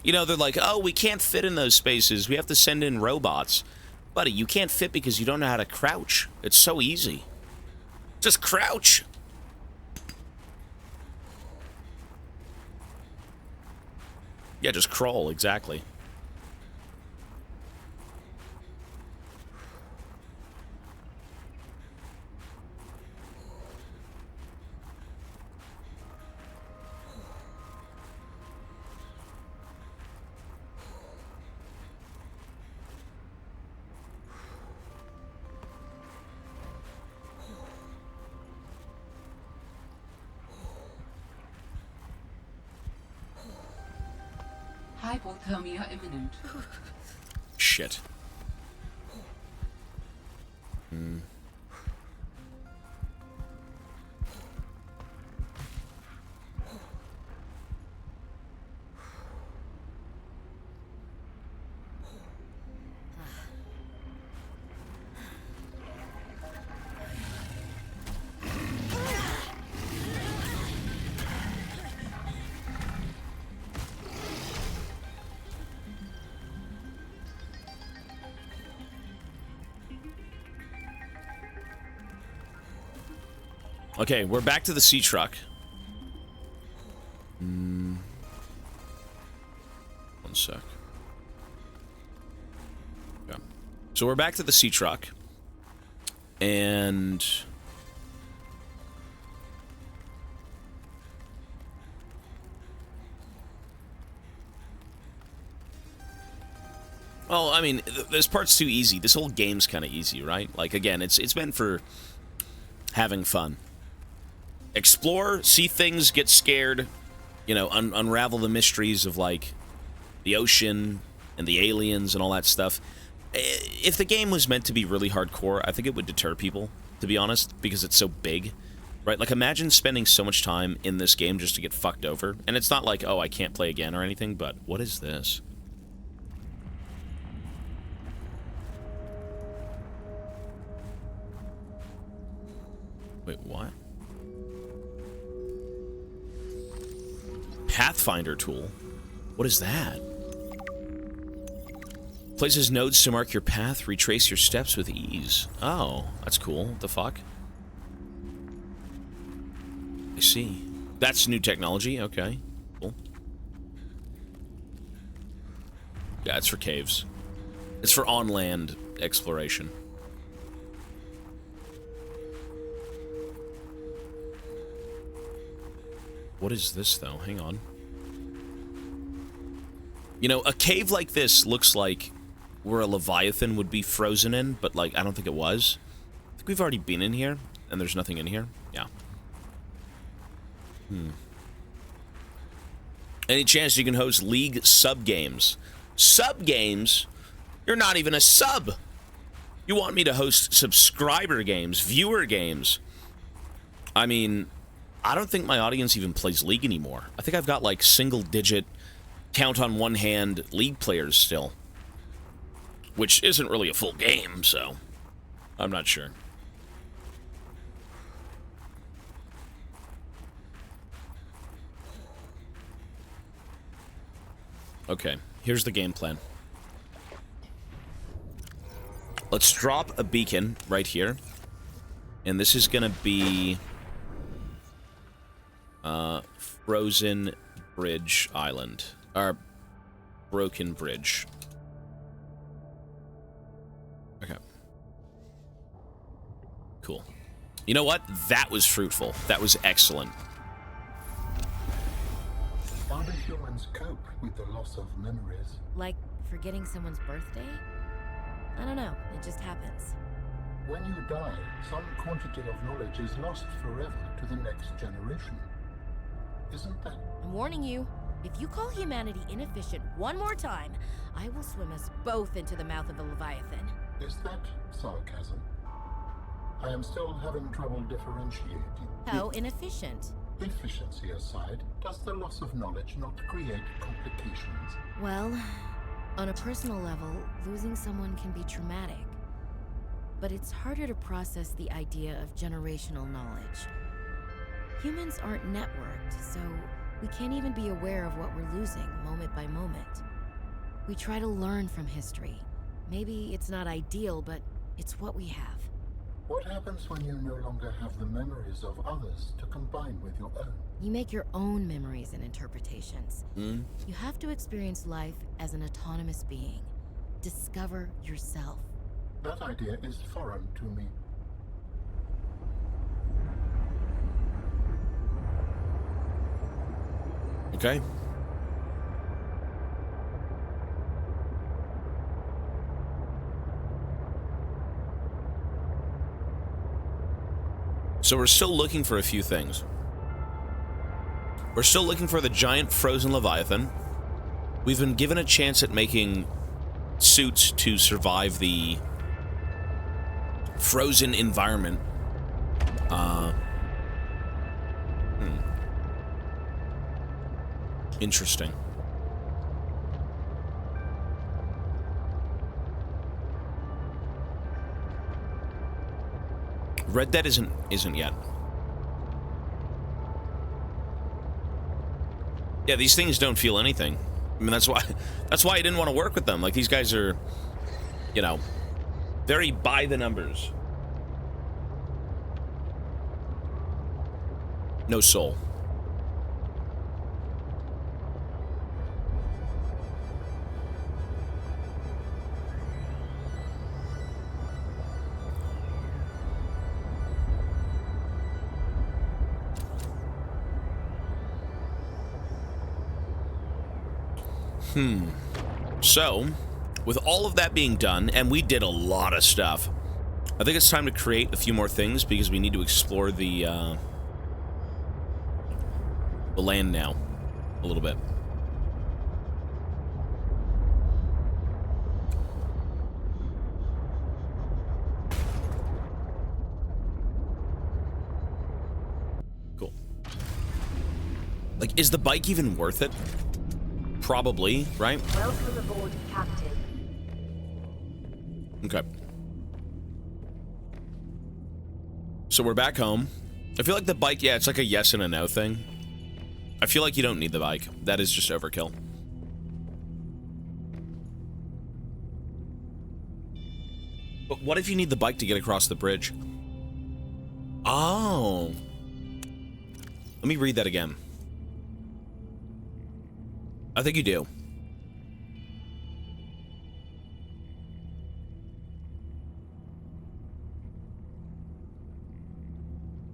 You know, they're like, oh, we can't fit in those spaces. We have to send in robots. Buddy, you can't fit because you don't know how to crouch. It's so easy. Just crouch. Yeah, just crawl, exactly. Hypothermia imminent. Shit. Hmm. Okay, we're back to the sea truck. One sec. Yeah. So we're back to the sea truck. And... well, I mean, this part's too easy. This whole game's kind of easy, right? Like, again, it's meant for having fun. Explore, see things, get scared, you know, unravel the mysteries of, like, the ocean and the aliens and all that stuff. If the game was meant to be really hardcore, I think it would deter people, to be honest, because it's so big, right? Like, imagine spending so much time in this game just to get fucked over. And it's not like, oh, I can't play again or anything, but what is this? Wait, what? Pathfinder tool? What is that? Places nodes to mark your path, retrace your steps with ease. Oh, that's cool. What the fuck? I see. That's new technology. Okay, cool. Yeah, it's for caves. It's for on-land exploration. What is this, though? Hang on. You know, a cave like this looks like where a Leviathan would be frozen in, but, like, I don't think it was. I think we've already been in here, and there's nothing in here. Yeah. Any chance you can host League sub-games? Sub-games? You're not even a sub! You want me to host subscriber games, viewer games. I mean... I don't think my audience even plays League anymore. I think I've got, like, single-digit, count-on-one-hand League players still. Which isn't really a full game, so... I'm not sure. Okay, here's the game plan. Let's drop a beacon right here. And this is gonna be... Frozen Bridge Island. Or, Broken Bridge. Okay. Cool. You know what? That was fruitful. That was excellent. How do humans cope with the loss of memories? Like forgetting someone's birthday? I don't know. It just happens. When you die, some quantity of knowledge is lost forever to the next generation. Isn't that? I'm warning you. If you call humanity inefficient one more time, I will swim us both into the mouth of a Leviathan. Is that sarcasm? I am still having trouble differentiating. How inefficient? Efficiency aside, does the loss of knowledge not create complications? Well, on a personal level, losing someone can be traumatic. But it's harder to process the idea of generational knowledge. Humans aren't networked, so we can't even be aware of what we're losing moment by moment. We try to learn from history. Maybe it's not ideal, but it's what we have. What happens when you no longer have the memories of others to combine with your own? You make your own memories and interpretations. You have to experience life as an autonomous being. Discover yourself. That idea is foreign to me. Okay. So we're still looking for a few things. We're still looking for the giant frozen Leviathan. We've been given a chance at making suits to survive the frozen environment. Interesting. Red Dead isn't yet. Yeah, these things don't feel anything. I mean, that's why I didn't want to work with them. Like, these guys are, you know, very by the numbers. No soul. So, with all of that being done, and we did a lot of stuff, I think it's time to create a few more things because we need to explore the land now a little bit. Cool. Like, is the bike even worth it? Probably, right? Welcome aboard, Captain. Okay. So we're back home. I feel like the bike, yeah, it's like a yes and a no thing. I feel like you don't need the bike. That is just overkill. But what if you need the bike to get across the bridge? Oh. Let me read that again. I think you do.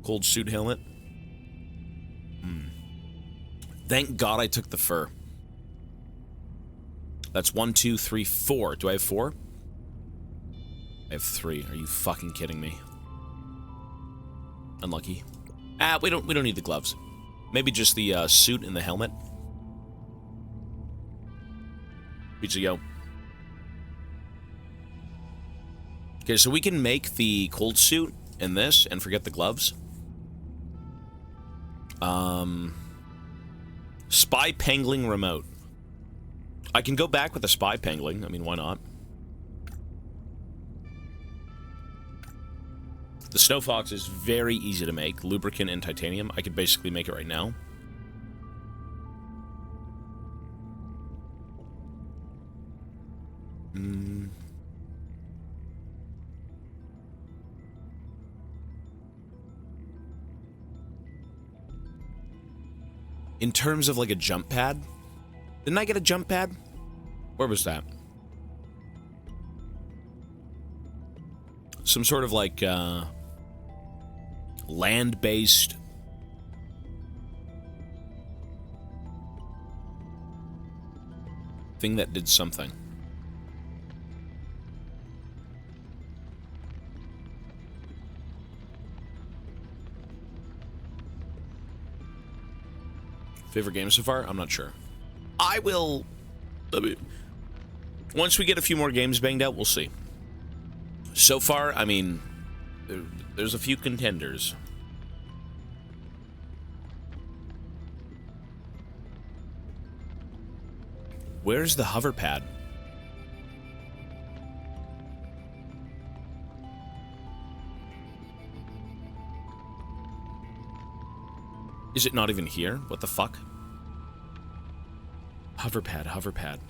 Cold suit helmet. Thank God I took the fur. That's 1, 2, 3, 4. Do I have 4? I have 3. Are you fucking kidding me? Unlucky. We don't need the gloves. Maybe just the suit and the helmet. Pizza yo. Okay, so we can make the cold suit and this and forget the gloves. Spy pangling remote. I can go back with the spy pangling. I mean, why not? The Snow Fox is very easy to make. Lubricant and titanium. I could basically make it right now. In terms of like a jump pad, didn't I get a jump pad? Where was that? Some sort of like land-based thing that did something. Favorite game so far? I'm not sure. I will... Once we get a few more games banged out, we'll see. So far, I mean, there's a few contenders. Where's the hover pad? Is it not even here? What the fuck? Hover pad, hover pad.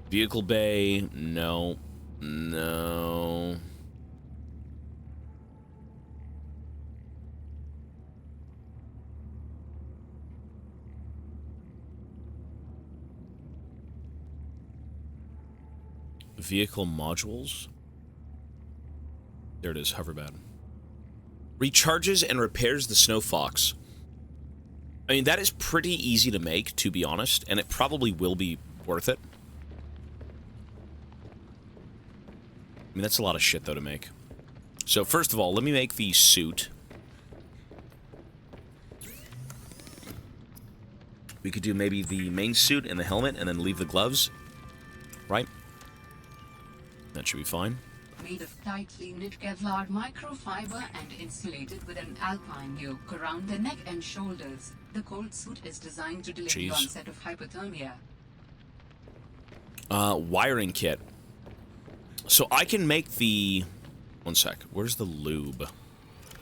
Vehicle bay, no. No. Vehicle modules. There it is, hover pad. Recharges and repairs the Snow Fox. I mean, that is pretty easy to make, to be honest, and it probably will be worth it. I mean, that's a lot of shit, though, to make. So, first of all, let me make the suit. We could do maybe the main suit and the helmet and then leave the gloves. Right? That should be fine. Made of tightly knit Kevlar microfiber and insulated with an alpine yoke around the neck and shoulders, the cold suit is designed to delay the onset of hypothermia. Wiring kit. So I can make the... One sec. Where's the lube?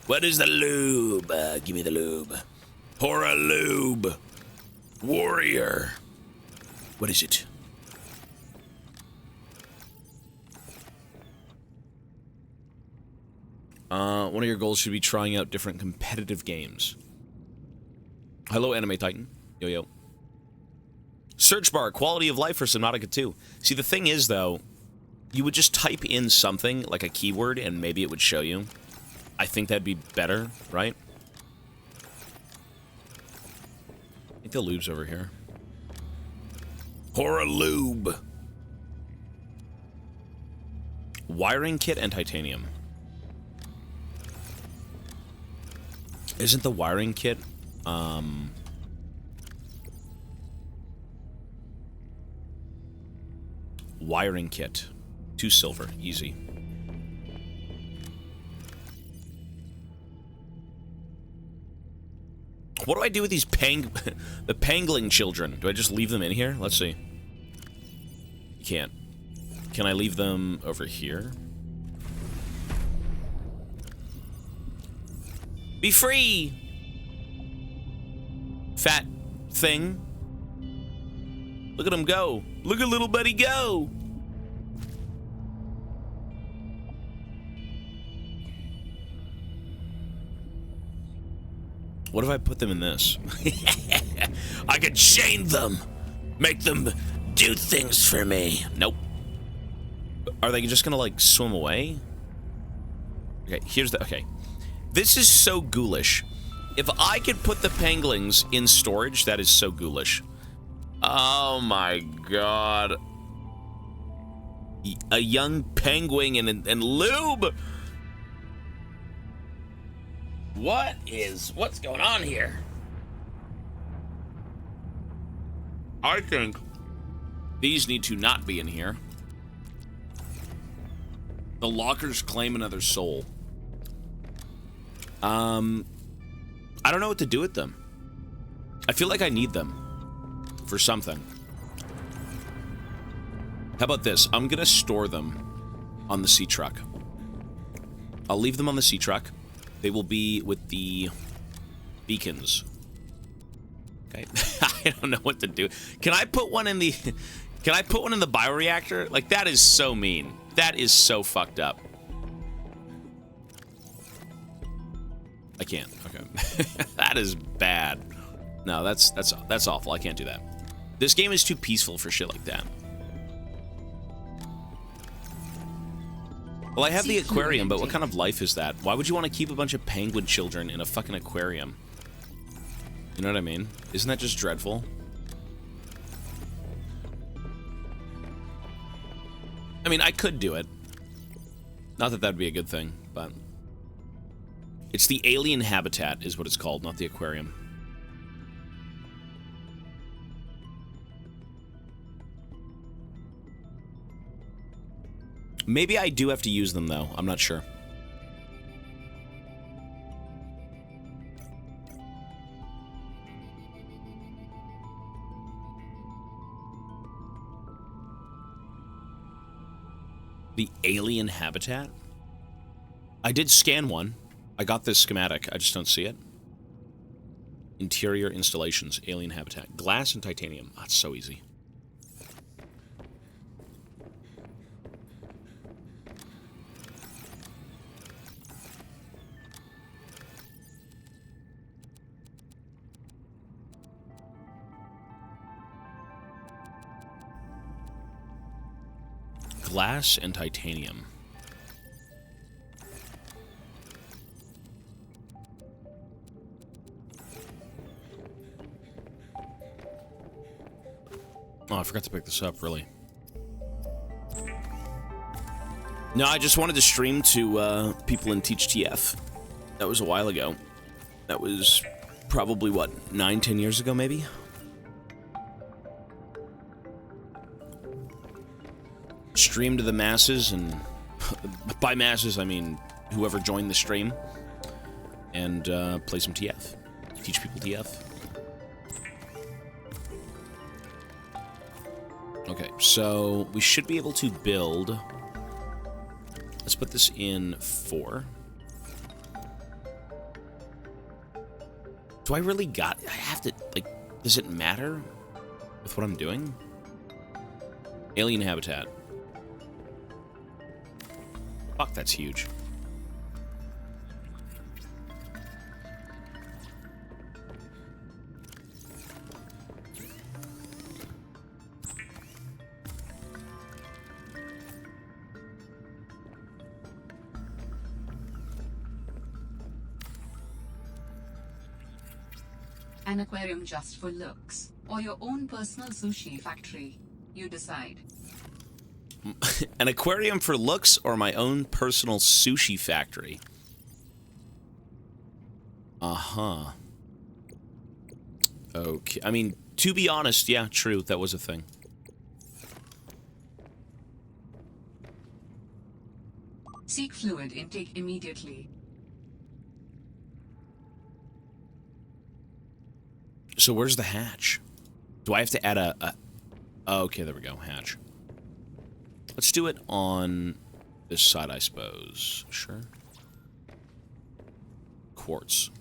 What is the lube? Give me the lube. Pour a lube. Warrior. What is it? One of your goals should be trying out different competitive games. Hello, Anime Titan. Yo, yo. Search bar, quality of life for Subnautica 2. See, the thing is, though, you would just type in something, like a keyword, and maybe it would show you. I think that'd be better, right? I think the lube's over here. Pour a lube. Wiring kit and titanium. Isn't the wiring kit, wiring kit. 2 silver. Easy. What do I do with these the pangolin children? Do I just leave them in here? Let's see. You can't. Can I leave them over here? Be free! Fat thing. Look at him go. Look at little buddy go. What if I put them in this? I could chain them. Make them do things for me. Nope. Are they just gonna, like, swim away? Okay, here's the... Okay. This is so ghoulish. If I could put the pangolins in storage, that is so ghoulish. Oh my god. A young penguin and lube! What's going on here? I think these need to not be in here. The lockers claim another soul. I don't know what to do with them. I feel like I need them for something. How about this? I'm gonna store them on the sea truck. I'll leave them on the sea truck. They will be with the beacons. Okay. I don't know what to do. Can I put one in the... Can I put one in the bioreactor? Like, that is so mean. That is so fucked up. I can't. Okay. That is bad. No, that's awful. I can't do that. This game is too peaceful for shit like that. Well, I have the aquarium, but what kind of life is that? Why would you want to keep a bunch of penguin children in a fucking aquarium? You know what I mean? Isn't that just dreadful? I mean, I could do it. Not that that'd be a good thing, but... It's the alien habitat is what it's called, not the aquarium. Maybe I do have to use them, though. I'm not sure. The alien habitat? I did scan one. I got this schematic. I just don't see it. Interior installations. Alien habitat. Glass and titanium. That's so easy. Glass and titanium. Oh, I forgot to pick this up, really. No, I just wanted to stream to people in Teach TF. That was a while ago. That was probably, what, 9-10 years ago, maybe? stream to the masses, and by masses I mean whoever joined the stream, and play some TF. Teach people TF. Okay, so we should be able to build. Let's put this in 4. Do I really got... I have to... Like, does it matter with what I'm doing? Alien habitat. Fuck, that's huge. An aquarium just for looks, or your own personal sushi factory. You decide. An aquarium for looks or my own personal sushi factory? Uh-huh. Okay. I mean, to be honest, yeah, true. That was a thing. Seek fluid intake immediately. So where's the hatch? Do I have to add a... Oh, okay, there we go. Hatch. Let's do it on this side, I suppose. Sure. Quartz.